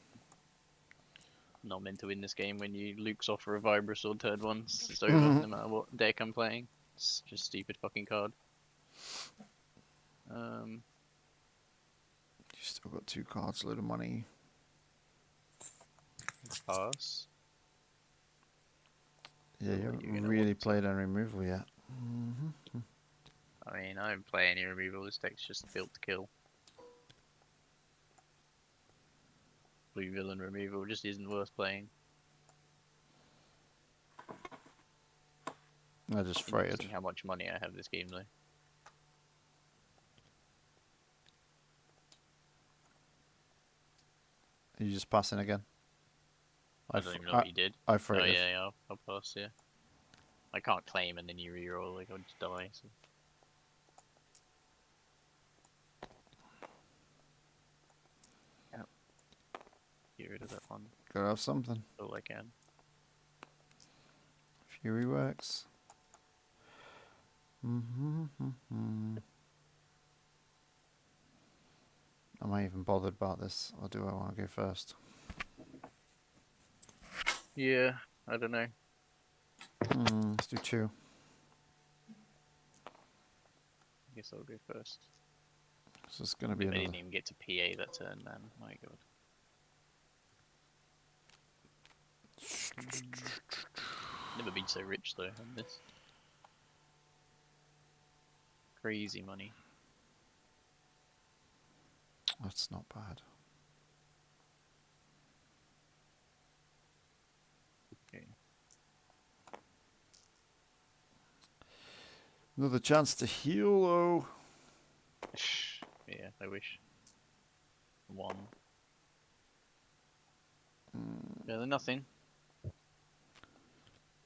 Not meant to win this game when you Luke's off for a Vibra Sword turn 1. It's over, no matter what deck I'm playing. It's just stupid fucking card. You still got 2 cards, load of money. Pass. Yeah, you You're haven't gonna really want to. played any removal yet. I mean, I don't play any removal. This deck's just built to kill. Blue villain removal just isn't worth playing. I just freighted. Interesting how much money I have this game though. Are you just passing again? I don't even know what you did. I Oh freighted. yeah, I'll pass. Yeah. I can't claim and then you reroll. Like I'll just die. So. Yeah. Get rid of that one. Gotta have something. All I can. Fury works. Mm-hmm. Am I even bothered about this, or do I want to go first? Yeah, I don't know. Let's do 2. I guess I'll go first. So it's gonna be I another. didn't even get to PA that turn, man. My god. Never been so rich though on this. Crazy money. That's not bad. Okay. Another chance to heal, though. Yeah, I wish. 1. Better than nothing.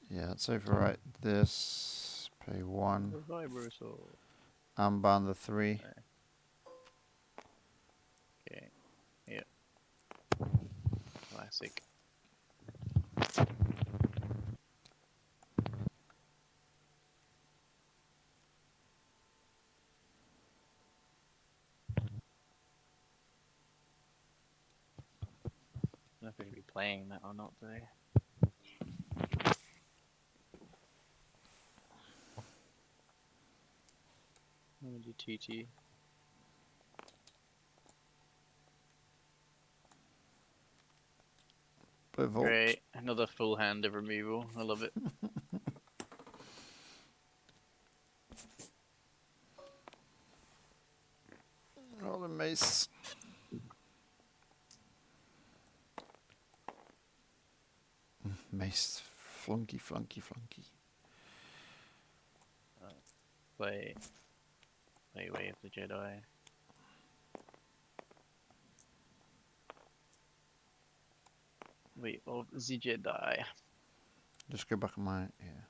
Yeah, let's overwrite this. Pay 1. Vibrosaur. Unban the 3. Okay. Yep. Classic. I'm not going to be playing that or not today. I'm going to do TT. Revolt. Great. Another full hand of removal. I love it. Roll the mace. Mace. Flunky. Play Way of the Jedi. Way of the Jedi. Just go back on my. Yeah.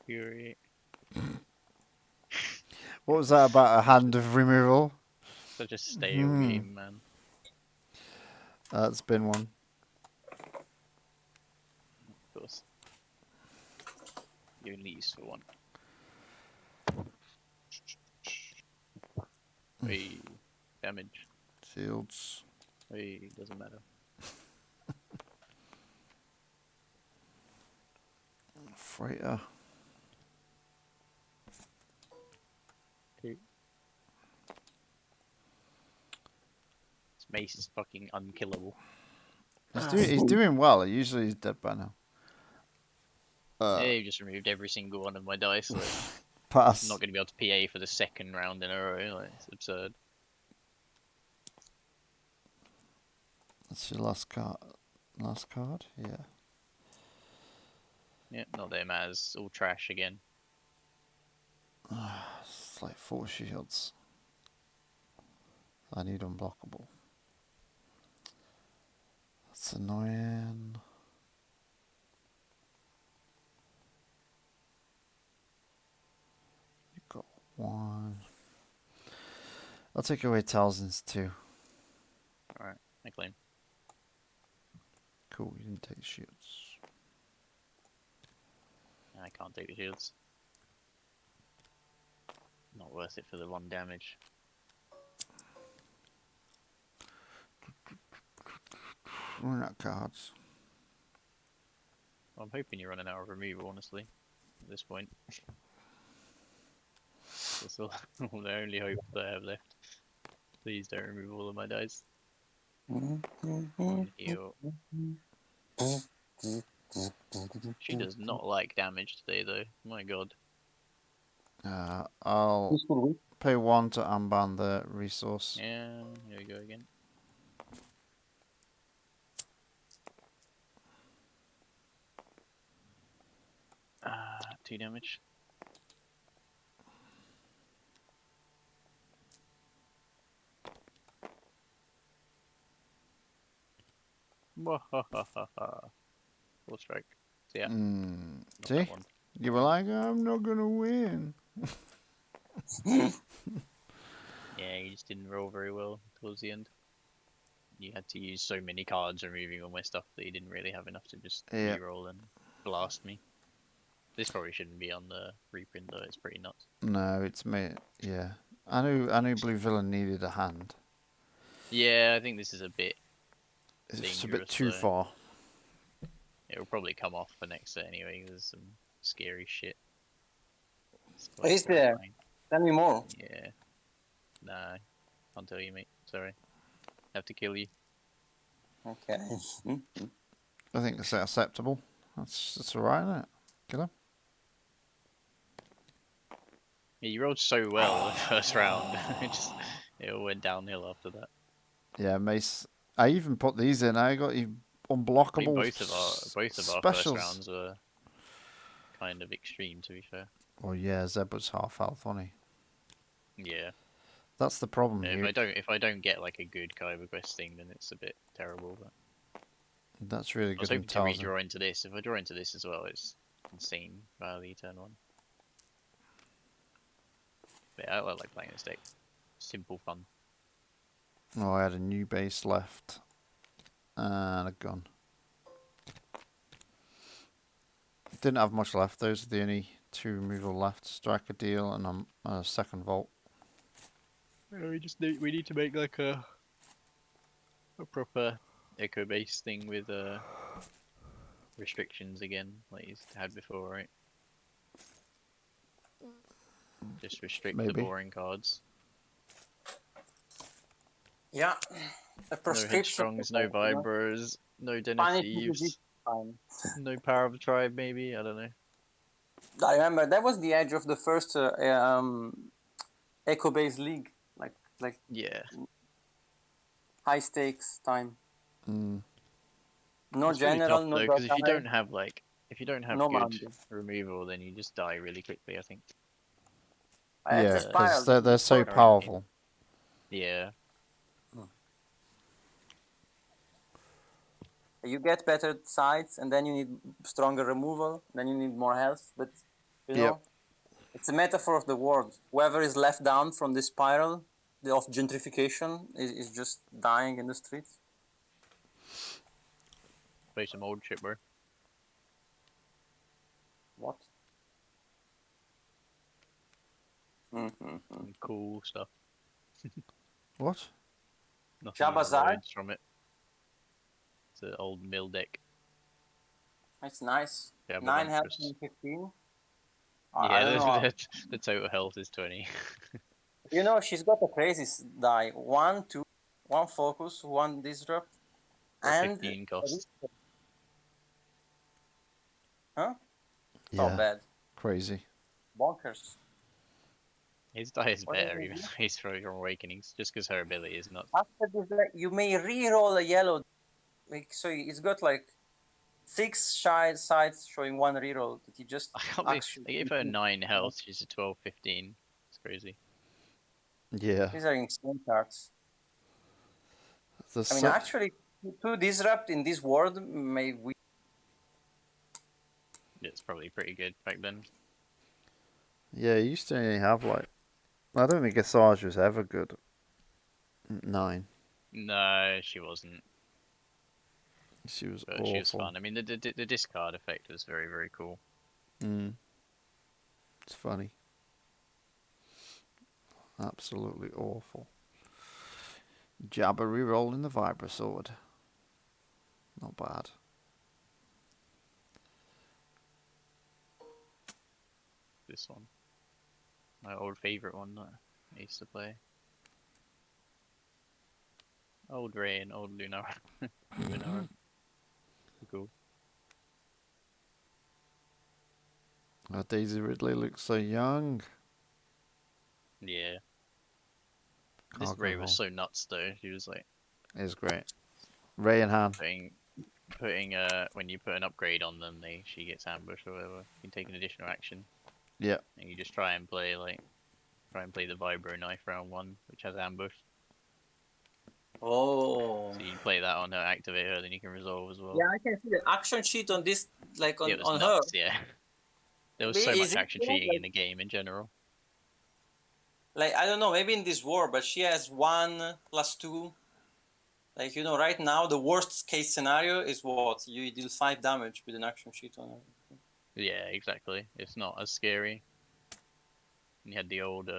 Fury. What was that about a hand of removal? Such a stale game, man. That's been one. Of course. You only used for 1. Hey, damage. Shields. Hey, doesn't matter. Freighter. 2. This Mace is fucking unkillable. He's doing well. Usually he's dead by now. Yeah, you just removed every single one of my dice. Like, Pass. I'm not going to be able to PA for the 2nd round in a row. Like, it's absurd. That's your last card. Last card? Yeah. Yeah, not that it matters. All trash again. It's like 4 shields. I need unblockable. That's annoying. You got 1. I'll take away Talzin's 2. Alright, I claim. Cool, you didn't take the shields. I can't take the shields. Not worth it for the 1 damage. Run out cards. Well, I'm hoping you're running out of removal, honestly, at this point. That's all the only hope that I have left. Please don't remove all of my dice. One heal. She does not like damage today, though. My god. I'll pay 1 to unban the resource. Yeah, here we go again. Ah, 2 damage. Wahahaha. Full strike. So yeah, not See? that one. You were like, I'm not gonna win. Yeah, you just didn't roll very well towards the end. You had to use so many cards removing all my stuff that you didn't really have enough to just Yeah. reroll and blast me. This probably shouldn't be on the reprint though, it's pretty nuts. No, it's me. Yeah. I knew Blue Villain needed a hand. Yeah, I think this is a bit It's dangerous, a bit too though. far. It'll probably come off for next set anyway, there's some scary shit. Is there? terrifying. Tell me more. Yeah. Nah, can't tell you, mate. Sorry. Have to kill you. Okay. I think it's acceptable. That's alright, isn't it? Kill him. Yeah, you rolled so well the first round. It all went downhill after that. Yeah, Mace. I even put these in. I got you I think unblockable both of our specials. first rounds were kind of extreme, to be fair. Oh yeah, Zeb was half health, wasn't he? Yeah. That's the problem. Yeah, You, if I don't get like a good Kyber quest thing, then it's a bit terrible. But that's really I was good in hoping to Talzin. redraw into this. If I draw into this as well, it's insane value turn 1. But yeah, I like playing this deck. Simple fun. Oh, I had a new base left and a gun. Didn't have much left. Those are the only 2 removal left. Strike a deal and a second vault. Yeah, we need to make like a proper echobase thing with restrictions again, like you had before, right? Just restrict the Maybe. boring cards. Yeah. A No prescription. headstrongs, no vibros, no den of Find it thieves, time. no power of the tribe. Maybe I don't know. I remember that was the edge of the first Echo Base League, like Yeah, high stakes time. Mm. No it's really general, tough no though, because if you Jedi, don't have no good Mando. removal, then you just die really quickly. I think. It's Yeah, a spiral. because they're so Current powerful. Yeah. You get better sides, and then you need stronger removal. Then you need more health. But you know, it's a metaphor of the world. Whoever is left down from this spiral of gentrification is just dying in the streets. Play some old shit, bro. What? Some cool stuff. What? Nothing even Shabazar? rides from it. It's an old mill deck. It's nice. Yeah, 9 health Ventress. and 15. Yeah, I don't know. the total health is 20. You know, she's got a crazy die. 1, 2, 1 focus, 1 disrupt, For and 15 costs. huh? Yeah. Not bad. Crazy. Bonkers. His die is What better, is it? even though he's from Awakenings, just because her ability is nuts. After this, you may re-roll a yellow. Like, so it's got like 6 shy sides showing 1 reroll that you just I can't believe actually. they gave her 9 health, she's a 12, 15. It's crazy. Yeah. These are insane cards. The I mean, actually, to disrupt in this world may we. It's probably pretty good back then. Yeah, you used to only have like. I don't think Asajj was ever good. 9. No, she wasn't. She was But awful. she was fun. I mean, the discard effect was very, very cool. It's funny. Absolutely awful. Jabba re-rolling the Vibra Sword. Not bad. This one. My old favourite one that I used to play. Old Ray and old Lunar. Lunar. Cool. Oh, Daisy Ridley looks so young. Yeah. This Can't go Ray was wrong. so nuts though. She was like It's great. Ray and Han. putting when you put an upgrade on them, she gets ambushed or whatever. You can take an additional action, Yeah. and you just try and play the vibro knife round 1, which has ambush. Oh. So you play that on her, activate her, then you can resolve as well. Yeah, I can see the action sheet on this, like Yeah, it was on her. nuts. Yeah, there was so Is much it action more cheating in the game in general. like I don't know, maybe in this war, but she has 1+2. Like, you know, right now the worst case scenario is what? You deal 5 damage with an action sheet on her. Yeah, exactly. It's not as scary. And you had the old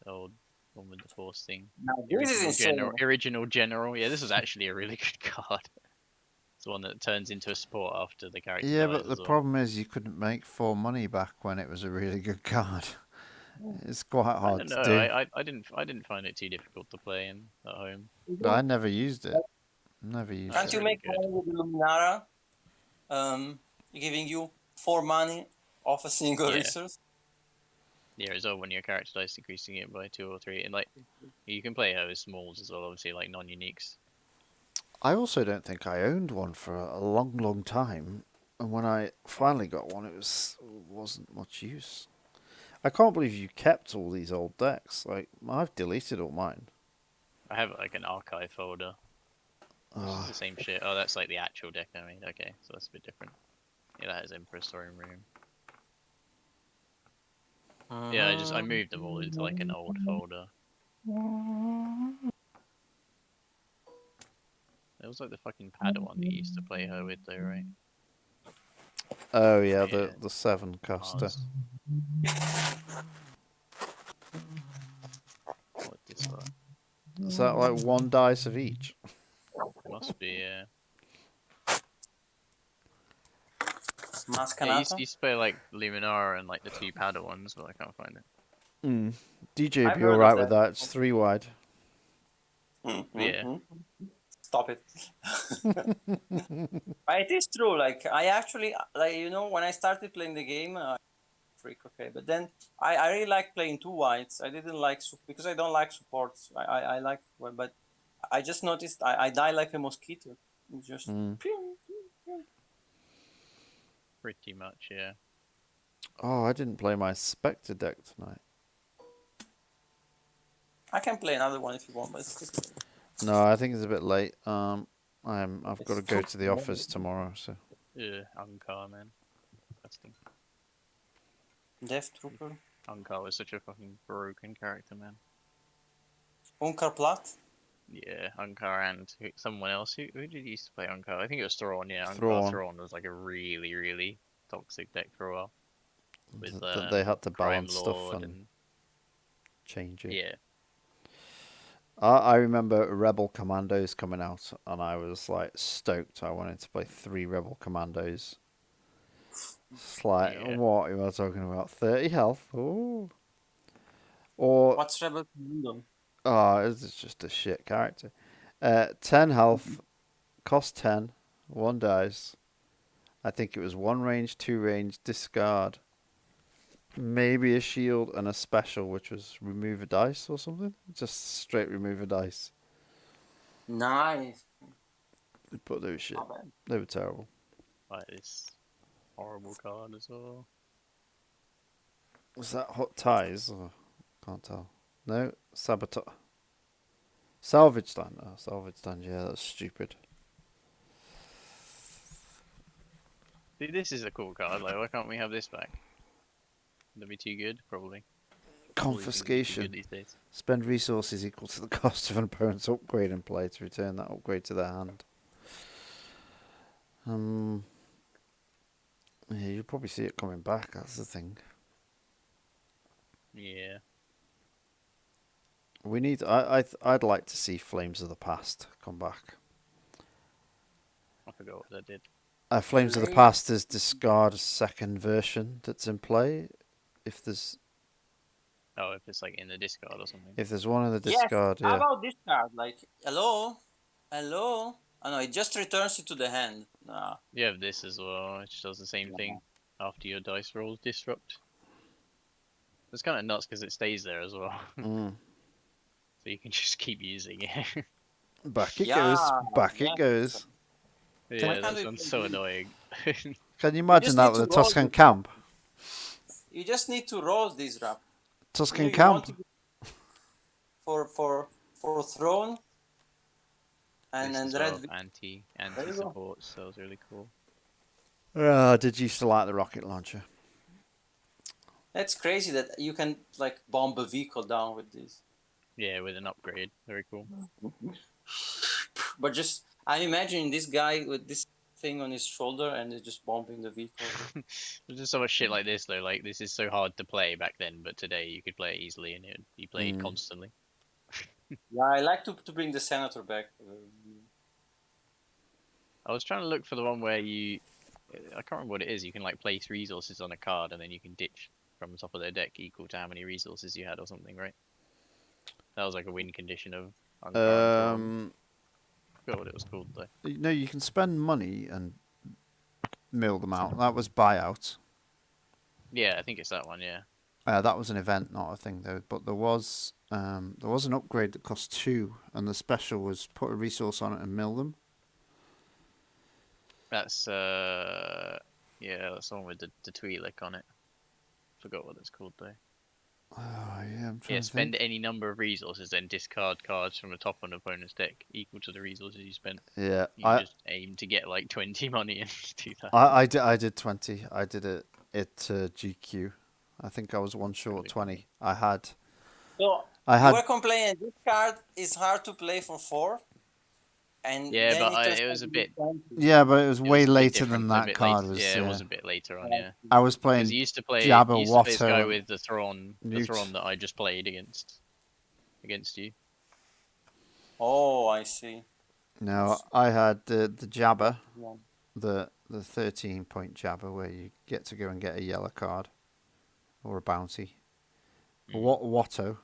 one with the force thing. Now The this is insane. Original general. Yeah, this is actually a really good card. It's the one that turns into a support after the character Yeah, dies but the as well. problem is you couldn't make 4 money back when it was a really good card. It's quite I hard don't to know. do. I didn't find it too difficult to play at home. But I never used it. Never used Can't That's it. you really make good. money with Luminara? Giving you 4 money off a single Yeah. resource? Yeah, as well when your character dies, decreasing it by 2 or 3, and like you can play her with smalls as well, obviously like non-uniques. I also don't think I owned one for a long, long time. And when I finally got one, wasn't much use. I can't believe you kept all these old decks. Like, I've deleted all mine. I have like an archive folder. Which is the same shit. Oh, that's like the actual deck I made. Okay, so that's a bit different. Yeah, that has Emperor Storing Room. Yeah, I moved them all into like an old folder. It was like the fucking Padawan that you used to play her with though, right? Oh yeah, Yeah. the 7 caster. Mars. What this like? Is that like 1 dice of each? Must be, yeah. Yeah, Maskanata? used to play like Luminara and like the 2 Padawans, but I can't find it. DJ would I've be heard of alright with that. that. It's 3 wide. Yeah. Stop it. It is true. Like, I actually, like, you know, when I started playing the game, freak, okay. But then I really like playing 2 whites. I didn't like, because I don't like supports. I like, well, but I just noticed I die like a mosquito. It's just. Pretty much, yeah. Oh, I didn't play my Spectre deck tonight. I can play another one if you want, but it's No, I think it's a bit late. I've It's got to go too to the office tomorrow, so. Yeah, Ankar, man. Disgusting. Death Trooper. Ankar was such a fucking broken character, man. Unkar Plat. Yeah, Ankar and someone else. Who did he used to play Ankar? I think it was Thrawn, yeah. Thrawn. Thrawn was like a really, really toxic deck for a while. With They had to Crime balance stuff Lord and change it. yeah. I remember Rebel Commandos coming out, and I was like stoked. I wanted to play 3 Rebel Commandos. It's like, Yeah. what am I talking about? 30 health? Ooh. Or, What's Rebel Commando? it's just a shit character. 10 health, cost 10, 1 dice. I think it was 1 range, 2 range, discard. Maybe a shield and a special, which was remove a dice or something. Just straight remove a dice. Nice. But they were shit. Not bad. They were terrible. Like this horrible card as well. Was that Hot Ties? Oh, can't tell. No, Sabotage. Salvage Stand. Oh, Salvage Stand, yeah, that's stupid. See, this is a cool card. Like, why can't we have this back? That'd be too good, probably. Confiscation. Good these days. Spend resources equal to the cost of an opponent's upgrade in play to return that upgrade to their hand. Yeah, you'll probably see it coming back, that's the thing. Yeah. We need. I'd like to see Flames of the Past come back. I forgot what that did. Flames of the Past is discard a second version that's in play. If there's Oh, if it's like in the discard or something. If there's one in the Yes. discard, How yeah. about this card? Like, hello? Hello? Oh no, it just returns it to the hand. Nah. You have this as well, which does the same thing after your dice rolls disrupt. It's kind of nuts because it stays there as well, Mm. so you can just keep using it. Back it Yeah, goes. Back it yes. goes. Yeah, Why can't that we sounds play so this? annoying. Can you imagine just that need with a to roll Tuscan this. camp? You just need to roll this rap. Tuscan You want camp. to for Throne and This as Red. well, anti There you go. support, so it's really cool. I did used to like the rocket launcher. That's crazy that you can like bomb a vehicle down with this. Yeah, with an upgrade, very cool. But just I'm imagining this guy with this thing on his shoulder and he's just bombing the vehicle. There's just so much shit like this though. Like this is so hard to play back then, but today you could play it easily and it'd be played constantly. Yeah, I like to bring the senator back. I was trying to look for the one where I can't remember what it is. You can like place resources on a card and then you can ditch from the top of their deck equal to how many resources you had or something, right? That was like a win condition of Ackbar and Thrawn. I forgot what it was called though. No, you can spend money and mill them out. That was buyout. Yeah, I think it's that one. Yeah. That was an event, not a thing though. But there was an upgrade that cost 2, and the special was put a resource on it and mill them. That's that's the one with the Twi'lek on it. Forgot what it's called though. Oh yeah, I'm trying Yeah, to spend think. any number of resources, then discard cards from the top of an opponent's deck equal to the resources you spent. Yeah, You just aim to get like 20 money and do that. I did 20. I did it GQ. I think I was one short of 20. I had. So I you had. were complaining this card is hard to play for 4, and Yeah, then but turns it out was a to be bit. 20. Yeah, but it was It way was a bit later different. than A that bit card late. was. Yeah, it was a bit later on. Yeah, I was because playing you used to play. Jabba, You used to play this guy Watto, with the Thrawn Newt. that I just played against you. Oh, I see. No, I had the Jabba, Yeah. the 13-point Jabba, where you get to go and get a yellow card or a bounty. Watto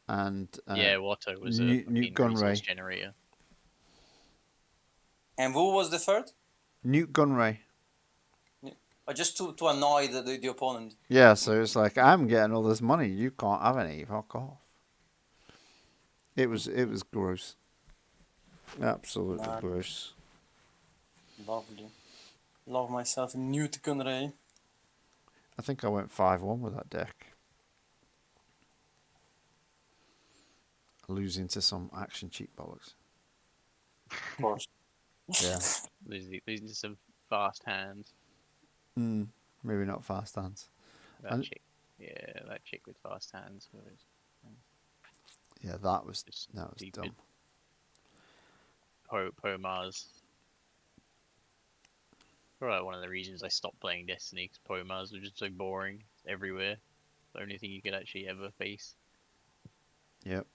and Yeah, Watto was a Newt fucking resource Gunray. generator. And who was the third? Newt Gunray. Just to annoy the opponent. Yeah, so it's like, I'm getting all this money, you can't have any. Fuck off. It was gross. Absolutely gross. Lovely. Love myself a Newt Gunray. I think I went 5-1 with that deck. Losing to some action cheat bollocks. Of course. Yeah. Losing to some fast hands. Maybe not fast hands. That chick. Yeah, that chick with fast hands was Yeah, that was stupid. dumb. Pomars. Probably one of the reasons I stopped playing Destiny, because Pomars were just so boring everywhere. The only thing you could actually ever face. Yep.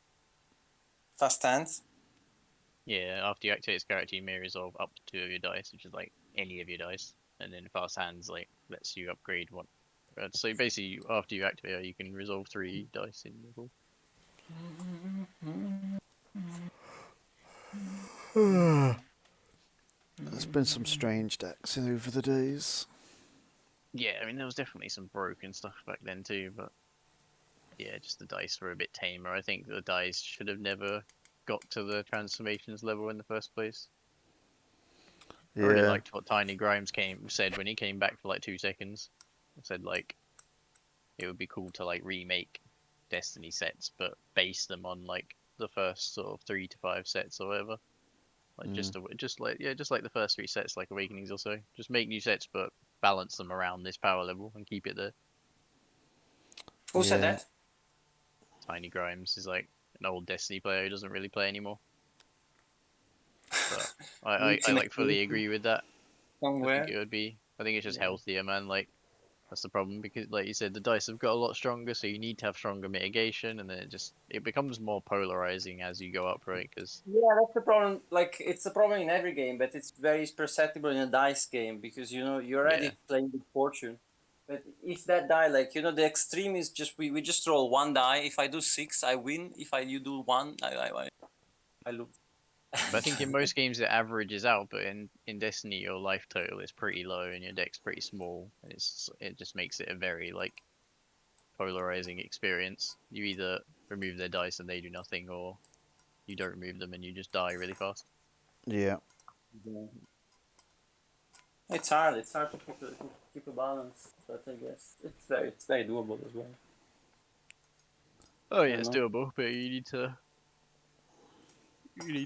Fast hands. Yeah, after you activate this character, you may resolve up to 2 of your dice, which is like any of your dice, and then fast hands like lets you upgrade one. So basically, after you activate her, you can resolve 3 dice in your pool. There's been some strange decks over the days. Yeah, I mean there was definitely some broken stuff back then too, but yeah, just the dice were a bit tamer. I think the dice should have never got to the transformations level in the first place. Yeah. I really liked what Tiny Grimes said when he came back for like 2 seconds. He said like it would be cool to like remake Destiny sets, but base them on like the first sort of 3 to 5 sets or whatever. Like just like the first 3 sets, like Awakenings or so. Just make new sets, but balance them around this power level and keep it there. Who said that? Tiny Grimes is like an old Destiny player who doesn't really play anymore. But I like fully agree with that. Somewhere. I think it's just healthier, man. Like that's the problem, because like you said, the dice have got a lot stronger, so you need to have stronger mitigation, and then it becomes more polarizing as you go up, right? Because yeah, that's the problem. Like it's a problem in every game, but it's very perceptible in a dice game because you're already playing with fortune. But if that die, like, you know, the extreme is just we just roll one die. If I do 6, I win. If you do 1, I lose. But I think in most games it averages out, but in Destiny your life total is pretty low and your deck's pretty small. And it just makes it a very like polarizing experience. You either remove their dice and they do nothing, or you don't remove them and you just die really fast. Yeah. Yeah. It's hard. It's hard to keep a balance, but I guess it's very doable as well. Oh I yeah, don't it's know. doable, but you need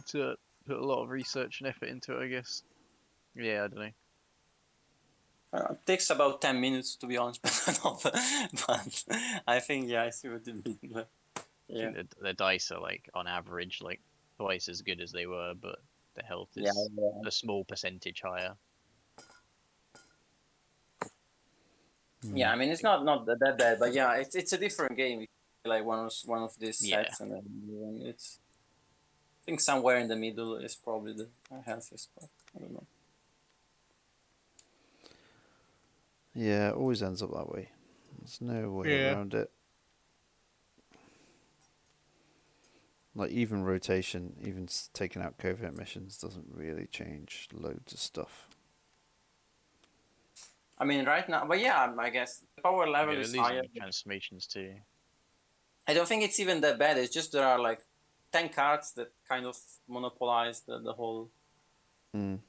to put a lot of research and effort into it, I guess. Yeah, I don't know. It takes about 10 minutes to be honest, but I think I see what you mean. But, I yeah, think the dice are like on average like twice as good as they were, but the health yeah, is a small percentage higher. yeah. I mean, it's not that bad, but yeah, it's a different game. Like one of these Yeah. sets, and then it's. I think somewhere in the middle is probably the healthiest part. I don't know. Yeah, it always ends up that way. There's no way Yeah. around it. Like, even rotation, even taking out covert missions doesn't really change loads of stuff. I mean, right now, but yeah, I guess the power level They're is higher. losing transformations too. I don't think it's even that bad. It's just there are like 10 cards that kind of monopolize the whole thing.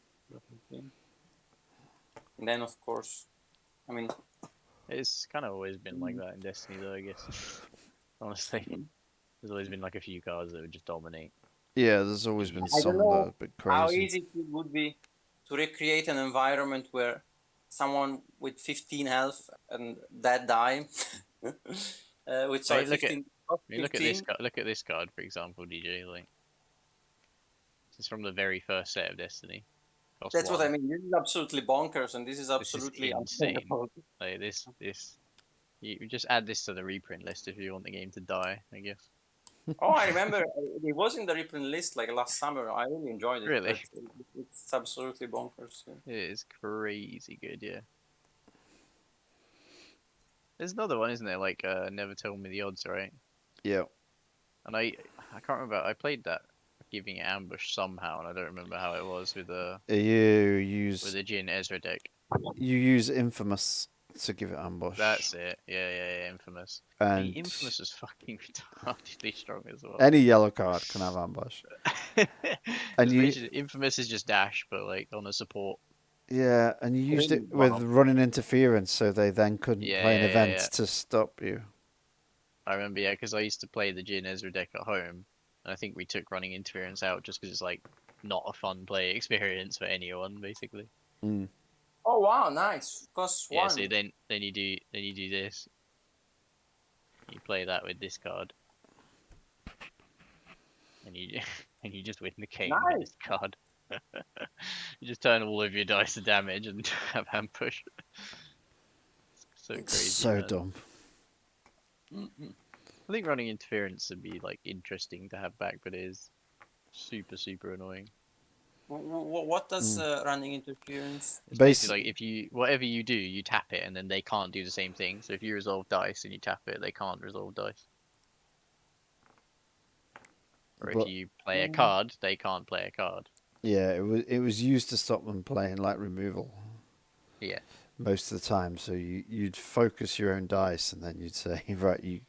And then, of course, I mean, It's kind of always been like that in Destiny, though. I guess. Honestly, there's always been like a few cards that would just dominate. Yeah, there's always been I don't some that are know a bit how crazy. easy it would be to recreate an environment where someone with 15 health and that die, with I sorry, mean, look at 15, look at this 15. card. Look at this card, for example, DJ. Like, this is from the very first set of Destiny. Cost That's what I 1. mean. This is absolutely bonkers, and this is This is absolutely insane. unthinkable. Like this. You just add this to the reprint list if you want the game to die, I guess. Oh, I remember it was in the reprint list like last summer. I really enjoyed it, Really? but it's absolutely bonkers. Yeah. It is crazy good, yeah. There's another one, isn't there? Like, Never Tell Me the Odds, right? Yeah. And I can't remember. I played that giving it ambush somehow, and I don't remember how it was with the You Jinn Ezra deck. use Infamous to give it ambush. That's it. Yeah, Infamous. And Infamous is fucking retardedly strong as well. any yellow card can have ambush. And Infamous is just dash, but like on a support. Yeah, and you used it with running interference, so they then couldn't play an event to stop you. I remember, yeah, because I used to play the Jinn Ezra deck at home, and I think we took running interference out just because it's like not a fun play experience for anyone, basically. Mm. Oh wow, nice. Cost Yeah, 1. so then you do this. You play that with this card, and you and you just win the game with this card. You just turn all of your dice to damage and have ambush. So crazy. So man. dumb. I think running interference would be like interesting to have back, but it is super annoying. What does running interference? It's basically like whatever you do, you tap it, and then they can't do the same thing. So if you resolve dice and you tap it, they can't resolve dice. Or if you play a card, they can't play a card. Yeah, it was used to stop them playing like removal. Yeah. Most of the time, so you'd focus your own dice, and then you'd say, right, you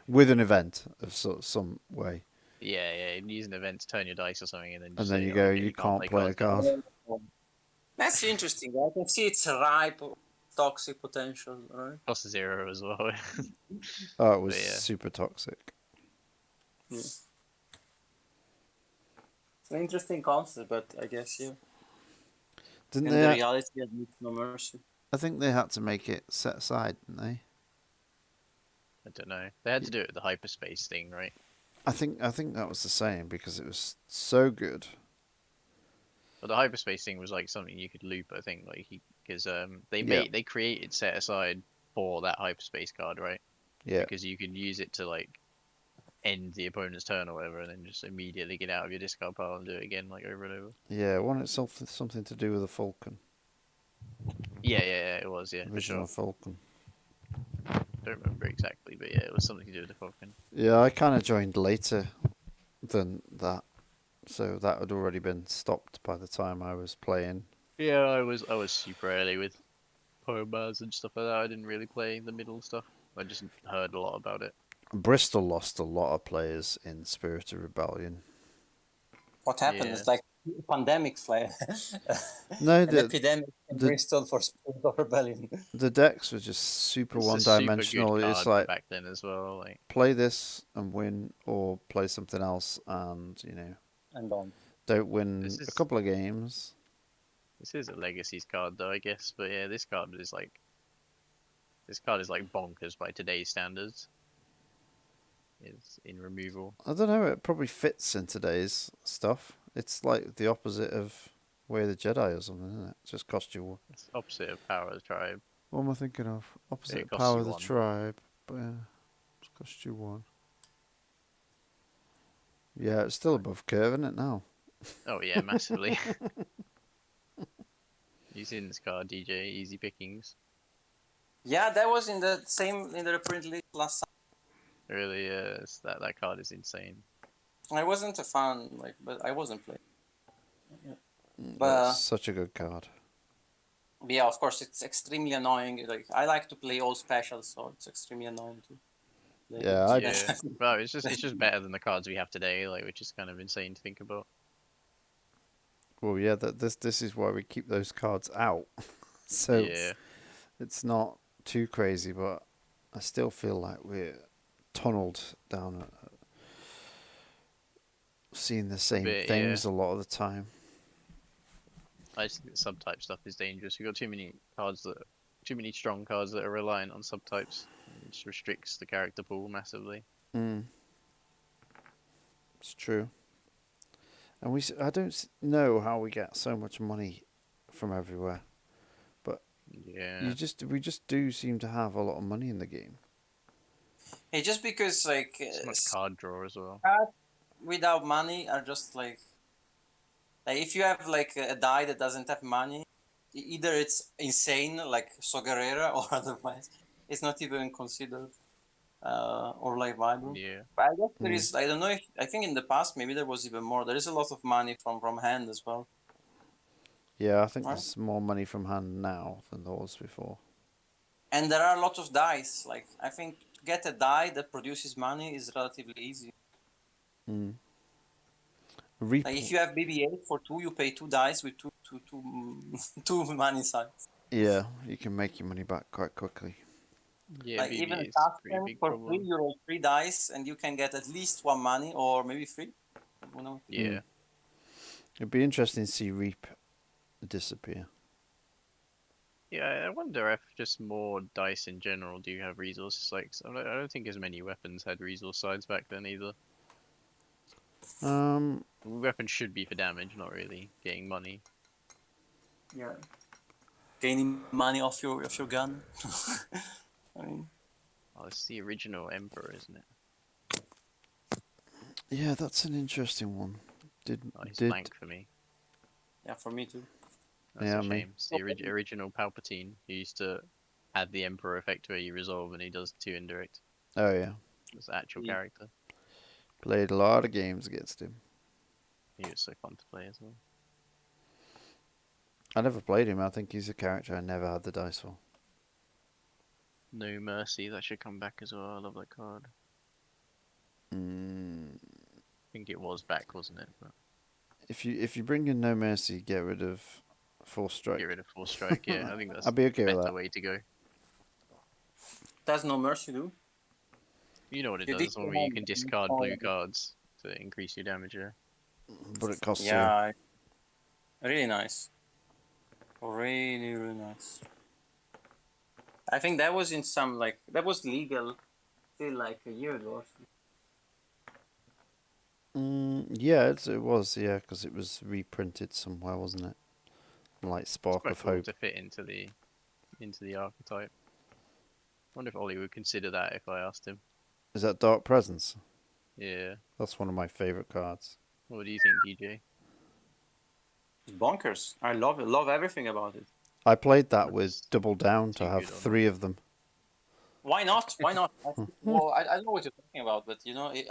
with an event of some way. Yeah. Use an event to turn your dice or something, and then And say, then you go, okay, you can't play a card. That's interesting. I can see it's ripe toxic potential, right? Cost 0 as well. Oh, it was super toxic. Yeah. It's an interesting concept, but I guess Didn't and they? the reality admits no mercy. I think they had to make it set aside, didn't they? I don't know. They had to do it with the hyperspace thing, right? I think that was the same because it was so good. But the hyperspace thing was like something you could loop, I think, like because they created set aside for that hyperspace card, right? Yeah. Because you could use it to like end the opponent's turn or whatever, and then just immediately get out of your discard pile and do it again, like over and over. Yeah, I wanted something to do with the Falcon. Yeah, it was, yeah, Original for sure. Falcon. don't remember exactly, but yeah, it was something to do with the Falcon. Yeah, I kind of joined later than that, so that had already been stopped by the time I was playing. Yeah, I was super early with Pondas and stuff like that. I didn't really play the middle stuff. I just heard a lot about it. Bristol lost a lot of players in Spirit of Rebellion. What happened? Yeah. It's like pandemics, like No, an epidemic in the- Bristol for Spirit of Rebellion. The decks were just super It's a super one-dimensional. good It's card like back then as well. Like play this and win, or play something else and And on. don't win This a is- couple of games. this is a Legacies card though, I guess. But yeah, this card is like bonkers by today's standards. It's in removal. I don't know. It probably fits in today's stuff. It's like the opposite of Way of the Jedi or something, isn't it? Just cost you one. It's opposite of Power of the Tribe. What am I thinking of? Opposite It of costs Power you of the one. Tribe. But yeah, it's cost you one. Yeah, it's still above curve, isn't it now? Oh yeah, massively. You seen this card, DJ? Easy pickings. Yeah, that was in the reprint list last time. It really is. That card is insane. I wasn't a fan, but I wasn't playing. That's But such a good card. yeah, of course, it's extremely annoying. Like I like to play all specials, so it's extremely annoying to play. Yeah, Yeah. Well, it's just better than the cards we have today, like, which is kind of insane to think about. Well, yeah, this is why we keep those cards out. So Yeah. it's not too crazy, but I still feel like we're tunneled down seeing the same bit, things a lot of the time. I just think the subtype stuff is dangerous. We've got too many strong cards that are reliant on subtypes. It just restricts the character pool massively. It's true. And I don't know how we get so much money from everywhere. Yeah. We just do seem to have a lot of money in the game. Hey, just because So much card draw as well. cards without money are just like if you have like a die that doesn't have money, either it's insane like Sogarera or otherwise it's not even considered or like viable. Yeah. But I guess there is. I don't know if I think in the past maybe there was even more. There is a lot of money from hand as well. Yeah, I think Right. there's more money from hand now than there was before. And there are a lot of dice. Like I think to get a die that produces money is relatively easy. Like if you have BB-8 for 2, you pay 2 dice with two money sides. Yeah, you can make your money back quite quickly. Yeah, Like even a BB is a pretty Tasken big for problem. 3, you roll 3 dice and you can get at least 1 money or maybe 3. You know? Yeah. It'd be interesting to see Reap disappear. Yeah, I wonder if just more dice in general do have resources. Like, I don't think as many weapons had resource sides back then either. Weapons should be for damage, not really getting money. Yeah. Gaining money off your gun. I mean, Oh, it's the original Emperor, isn't it? Yeah, that's an interesting one. Oh, he's blank for me. yeah, for me too. That's Yeah, a me. shame. It's the original Palpatine who used to have the Emperor effect where you resolve and he does 2 indirect. Oh yeah, It's the actual Yeah. character. played a lot of games against him. He was so fun to play as well. I never played him. I think he's a character I never had the dice for. No Mercy, that should come back as well. I love that card. I think it was back, wasn't it? But If you bring in No Mercy, get rid of Force Strike. get rid of Force Strike, yeah. I think that's I'd be okay a with better that. way to go. There's no mercy, do? You know what it You does, did where you command can them, discard all blue of it. cards to increase your damage, yeah. But it costs Yeah, really nice. Really, really nice. I think that was in some that was legal still like a year ago. Or something. Yeah, it was, yeah, because it was reprinted somewhere, wasn't it? Like Spark Quite of cool Hope. to fit into the archetype. Wonder if Ollie would consider that if I asked him. Is that Dark Presence? Yeah. That's one of my favourite cards. What do you think, DJ? It's bonkers. I love it. Love everything about it. I played that It's with Double Down to too have good on 3 of them. Why not? Why not? Well, I don't know what you're talking about, but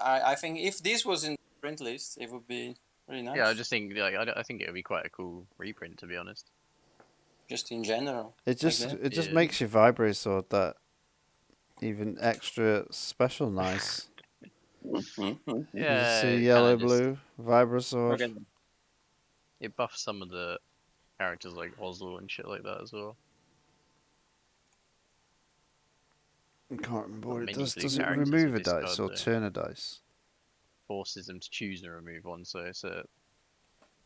I think if this was in the print list, it would be really nice. Yeah, I just think I think it would be quite a cool reprint, to be honest. Just in general. It just that. it just Yeah. makes your Vibro sword that even extra special nice. Mm-hmm. You Yeah, see it yellow kinda just blue Vibro sword. Okay. it buffs some of the characters like Ozzel and shit like that as well. I can't remember Not what it many does. blue Does it characters remove with a this dice card, or though. turn a dice? Forces them to choose and remove one, so it's a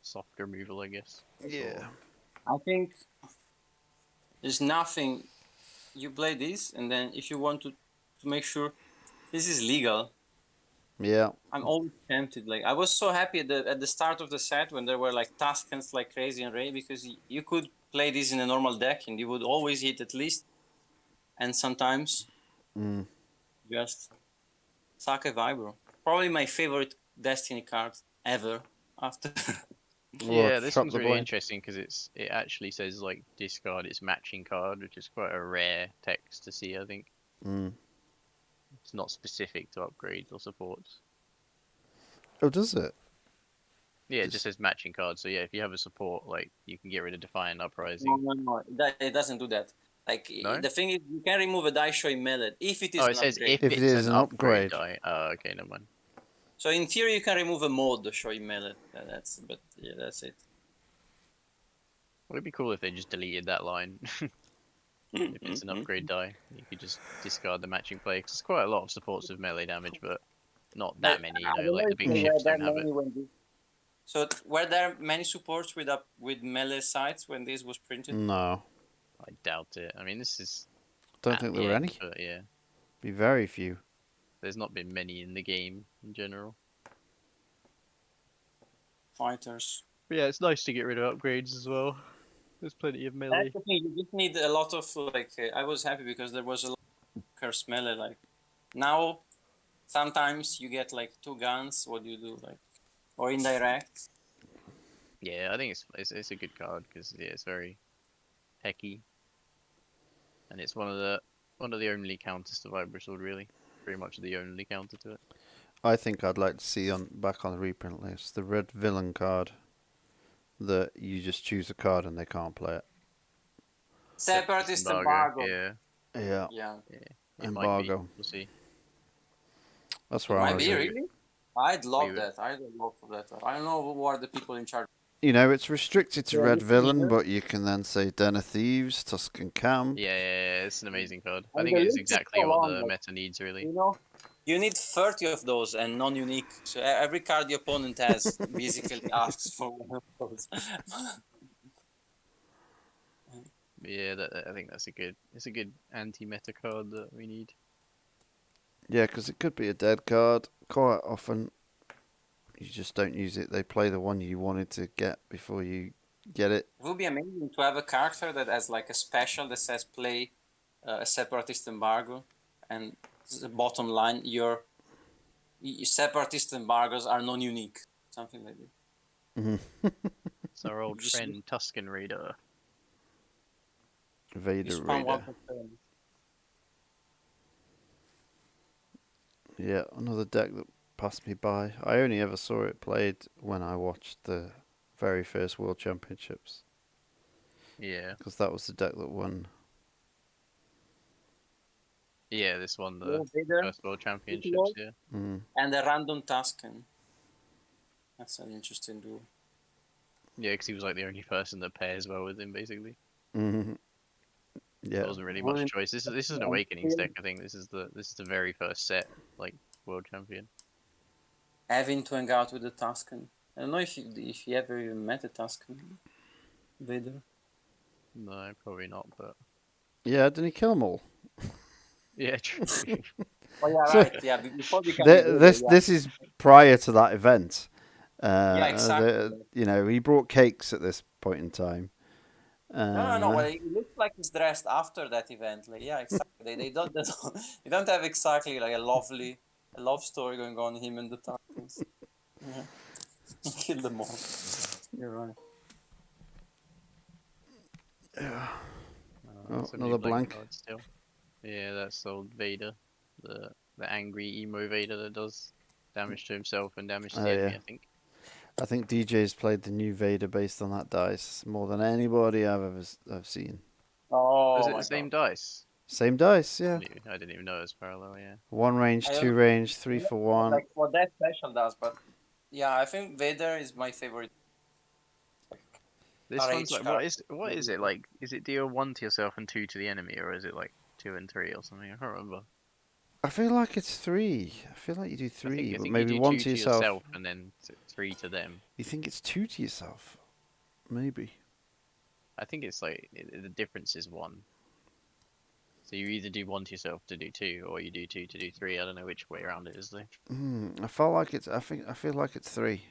soft removal, I guess. Yeah. I think there's nothing. You play this, and then if you want to make sure this is legal, Yeah. I'm always tempted. Like I was so happy at the start of the set when there were like Tuskens like crazy and Ray, because you could play this in a normal deck and you would always hit at least, and sometimes Mm. just suck a Vibro. Probably my favorite Destiny card ever. After Yeah, Or this chop one's the really blade. interesting because it actually says like discard its matching card, which is quite a rare text to see. I think Mm. it's not specific to upgrades or supports. Oh, does it? Yeah, it just says matching card. So yeah, if you have a support, like you can get rid of Defiant no, Uprising. no, it doesn't do that. Like No? the thing is, you can remove a die show in melee if it is Oh, an it says upgrade. if If it it's is an an upgrade upgrade. die. Oh, okay, never mind. So in theory, you can remove a mod show in melee. But yeah, that's it. Well, it'd be cool if they just deleted that line. If it's an upgrade die, you could just discard the matching play. Because there's quite a lot of supports with melee damage, but not that many. I don't know Like the if big there Mm. were ships that don't have it. many when this. So were there many supports with melee sides when this was printed? No. I doubt it. I mean, this is Don't at think the there were end, any. but yeah, Be very few. there's not been many in the game in general. Fighters. But yeah, it's nice to get rid of upgrades as well. There's plenty of melee. That's the thing. You just need a lot of like. I was happy because there was a lot of curse melee. Like now, sometimes you get like 2 guns. What do you do? Like or indirect. Yeah, I think it's a good card because yeah, it's very techy, and it's one of the only counters to Vibrosword really. Pretty much the only counter to it. I think I'd like to see back on the reprint list the red villain card that you just choose a card and they can't play it. Separatist embargo. Yeah, Yeah. Yeah. it might be. Embargo. We'll see. That's It where I might want to be see. really. I'd love would- that. I'd love that. I don't know who are the people in charge. You know, it's restricted to Yeah, red this villain, leader. but you can then say Den of Thieves, Tuscan Camp. Yeah, it's an amazing card. I And think the it is list is exactly so what long. the Like, meta needs really. you need 30 of those and non-unique. So every card the opponent has basically asks for one of those. Yeah, I think it's a good anti-meta card that we need. Yeah, because it could be a dead card. Quite often, you just don't use it. They play the one you wanted to get before you get it. It would be amazing to have a character that has like a special that says play a separatist embargo, and the bottom line, your separatist embargoes are non-unique, something like that. It's our old Just friend Tuscan Raider. you Vader spam Raider. one per turn. Yeah, another deck that passed me by. I only ever saw it played when I watched the very first World Championships. Yeah, Because that was the deck that won. yeah, this one the Vader, first World Championships. Lord, Yeah, Mm. and a random Tusken. That's an interesting duo. yeah, because he was like the only person that pairs well with him basically. Mm. Yeah. There wasn't really much choice. This is an Awakenings deck. I think this is the very first set like World Champion. Having to hang out with the Tusken. I don't know if you ever even met a Tusken. Vader. No, probably not. But Yeah, didn't he kill them all? yeah, true. Oh yeah, So- right. Yeah, before becoming Vader, This is prior to that event. Yeah, exactly. He brought cakes at this point in time. No. Well, it looks like he's dressed after that event. Like, yeah, exactly. They don't. You don't have exactly like a love story going on him and the Tarkins. Yeah, kill them all. You're right. Oh, So many another blank. cards still. Yeah, that's old Vader, the angry emo Vader that does damage to himself and damage to Oh, the enemy. yeah. I think. I think DJ's played the new Vader based on that dice more than anybody I've seen. Oh Is it my the same god. dice? Same dice, yeah. I didn't even know it was parallel. Yeah. 1 range, I 2 don't range, 3 know for 1. like what that special does, but yeah, I think Vader is my favorite. This one's RH like what is it like? Is it deal 1 to yourself and 2 to the enemy, or is it like 2 and 3 or something? I can't remember. I feel like it's 3. I feel like you do I 3, but think you maybe do 1 2 to to yourself. yourself and then 3 to them. You think it's 2 to yourself? Maybe. I think it's like the difference is 1. So you either do 1 to yourself to do 2, or you do 2 to do 3. I don't know which way around it is though. I felt like it's. I feel like it's 3.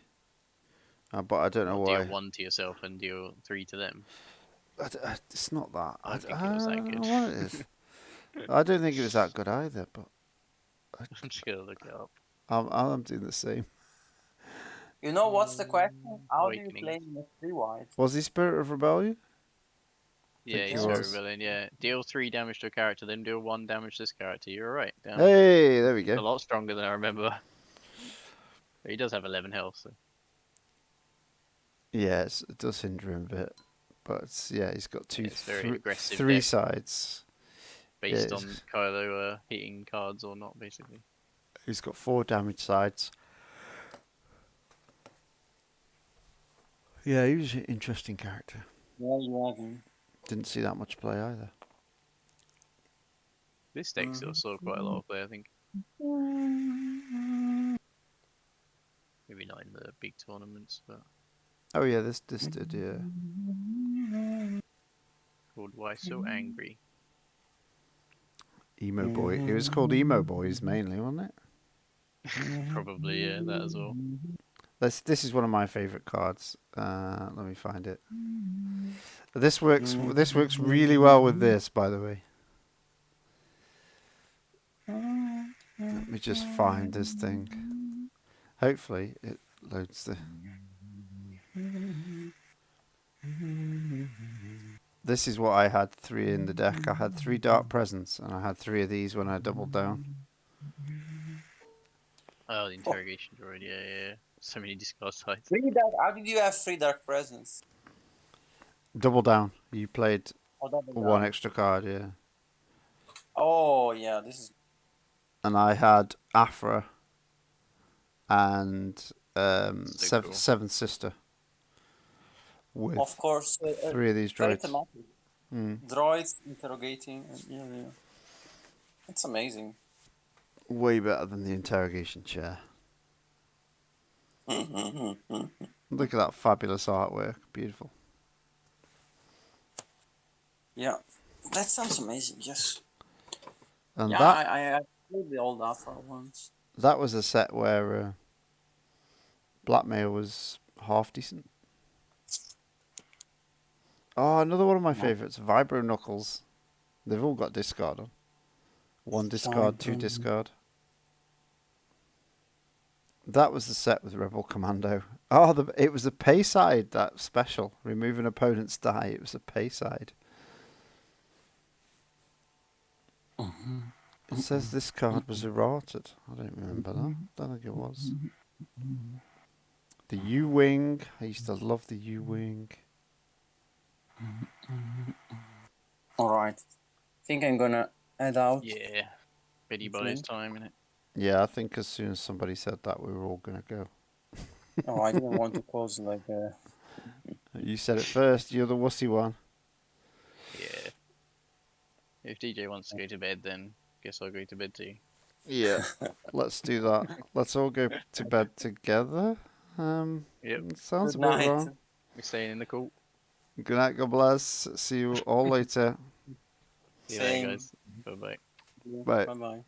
But I don't know Or why. deal 1 to yourself and deal 3 to them. It's not that. I don't think it was that don't good. know what it is. I don't think it was that good either. But I'm just gonna look it up. I'm doing the same. You know what's the question? How do you Awakening. play in a 3-wide? Was he Spirit of Rebellion? Yeah, think he's he very was. villain. Yeah, deal 3 damage to a character, then deal 1 damage to this character. You're right. Damn. Hey, there we A go. lot stronger than I remember. But he does have 11 health. So. Yes, it does hinder him a bit, but he's got It's very aggressive 3 deck. sides. Based Yeah, on Kylo hitting cards or not, basically. he's got 4 damage sides. Yeah, he was an interesting character. Yeah, you have him. Didn't see that much play either. This deck still saw quite a lot of play, I think. Maybe not in the big tournaments, but Oh yeah, this did, yeah. called Why So Angry. Emo Boy. It was called Emo Boys mainly, wasn't it? Probably, yeah, that as well. This is one of my favourite cards. Let me find it. This works really well with this, by the way. Let me just find this thing. Hopefully it loads the... This is what I had 3 in the deck. I had 3 Dark Presence, and I had 3 of these when I doubled down. Oh, the interrogation droid, yeah. So many discard sites. How did you have 3 Dark Presence? Double down. You played Oh, double 1 down. extra card, yeah. Oh, yeah, this is... And I had Aphra and So cool. Seventh Sister with Of course, 3 of these very droids. thematic. Droids interrogating. Yeah. It's amazing. Way better than the interrogation chair. Look at that fabulous artwork. Beautiful. Yeah, that sounds amazing. Yes. And Yeah, that I played the old Alpha once. that was a set where Blackmail was half decent. Oh, another one of my favourites, Vibro Knuckles. They've all got discard on. 1 discard, 2 discard. That was the set with Rebel Commando. Oh, it was a pay side, that special. Remove an opponent's die. It was a pay side. It says this card was errated. I don't remember that. Don't think it was. The U-Wing. I used to love the U-Wing. Alright. I think I'm gonna head out. Yeah. Biddy Body's time, innit? Yeah, I think as soon as somebody said that, we were all going to go. Oh, I didn't want to cause like a... You said it first. You're the wussy one. Yeah. If DJ wants to go to bed, then guess I'll go to bed too. Yeah. Let's do that. Let's all go to bed together. Yep. Sounds Good a bit night. wrong. We're staying in the cult. Good night, God bless. See you all later. See you later, Same. guys. Bye-bye. Bye. Bye-bye.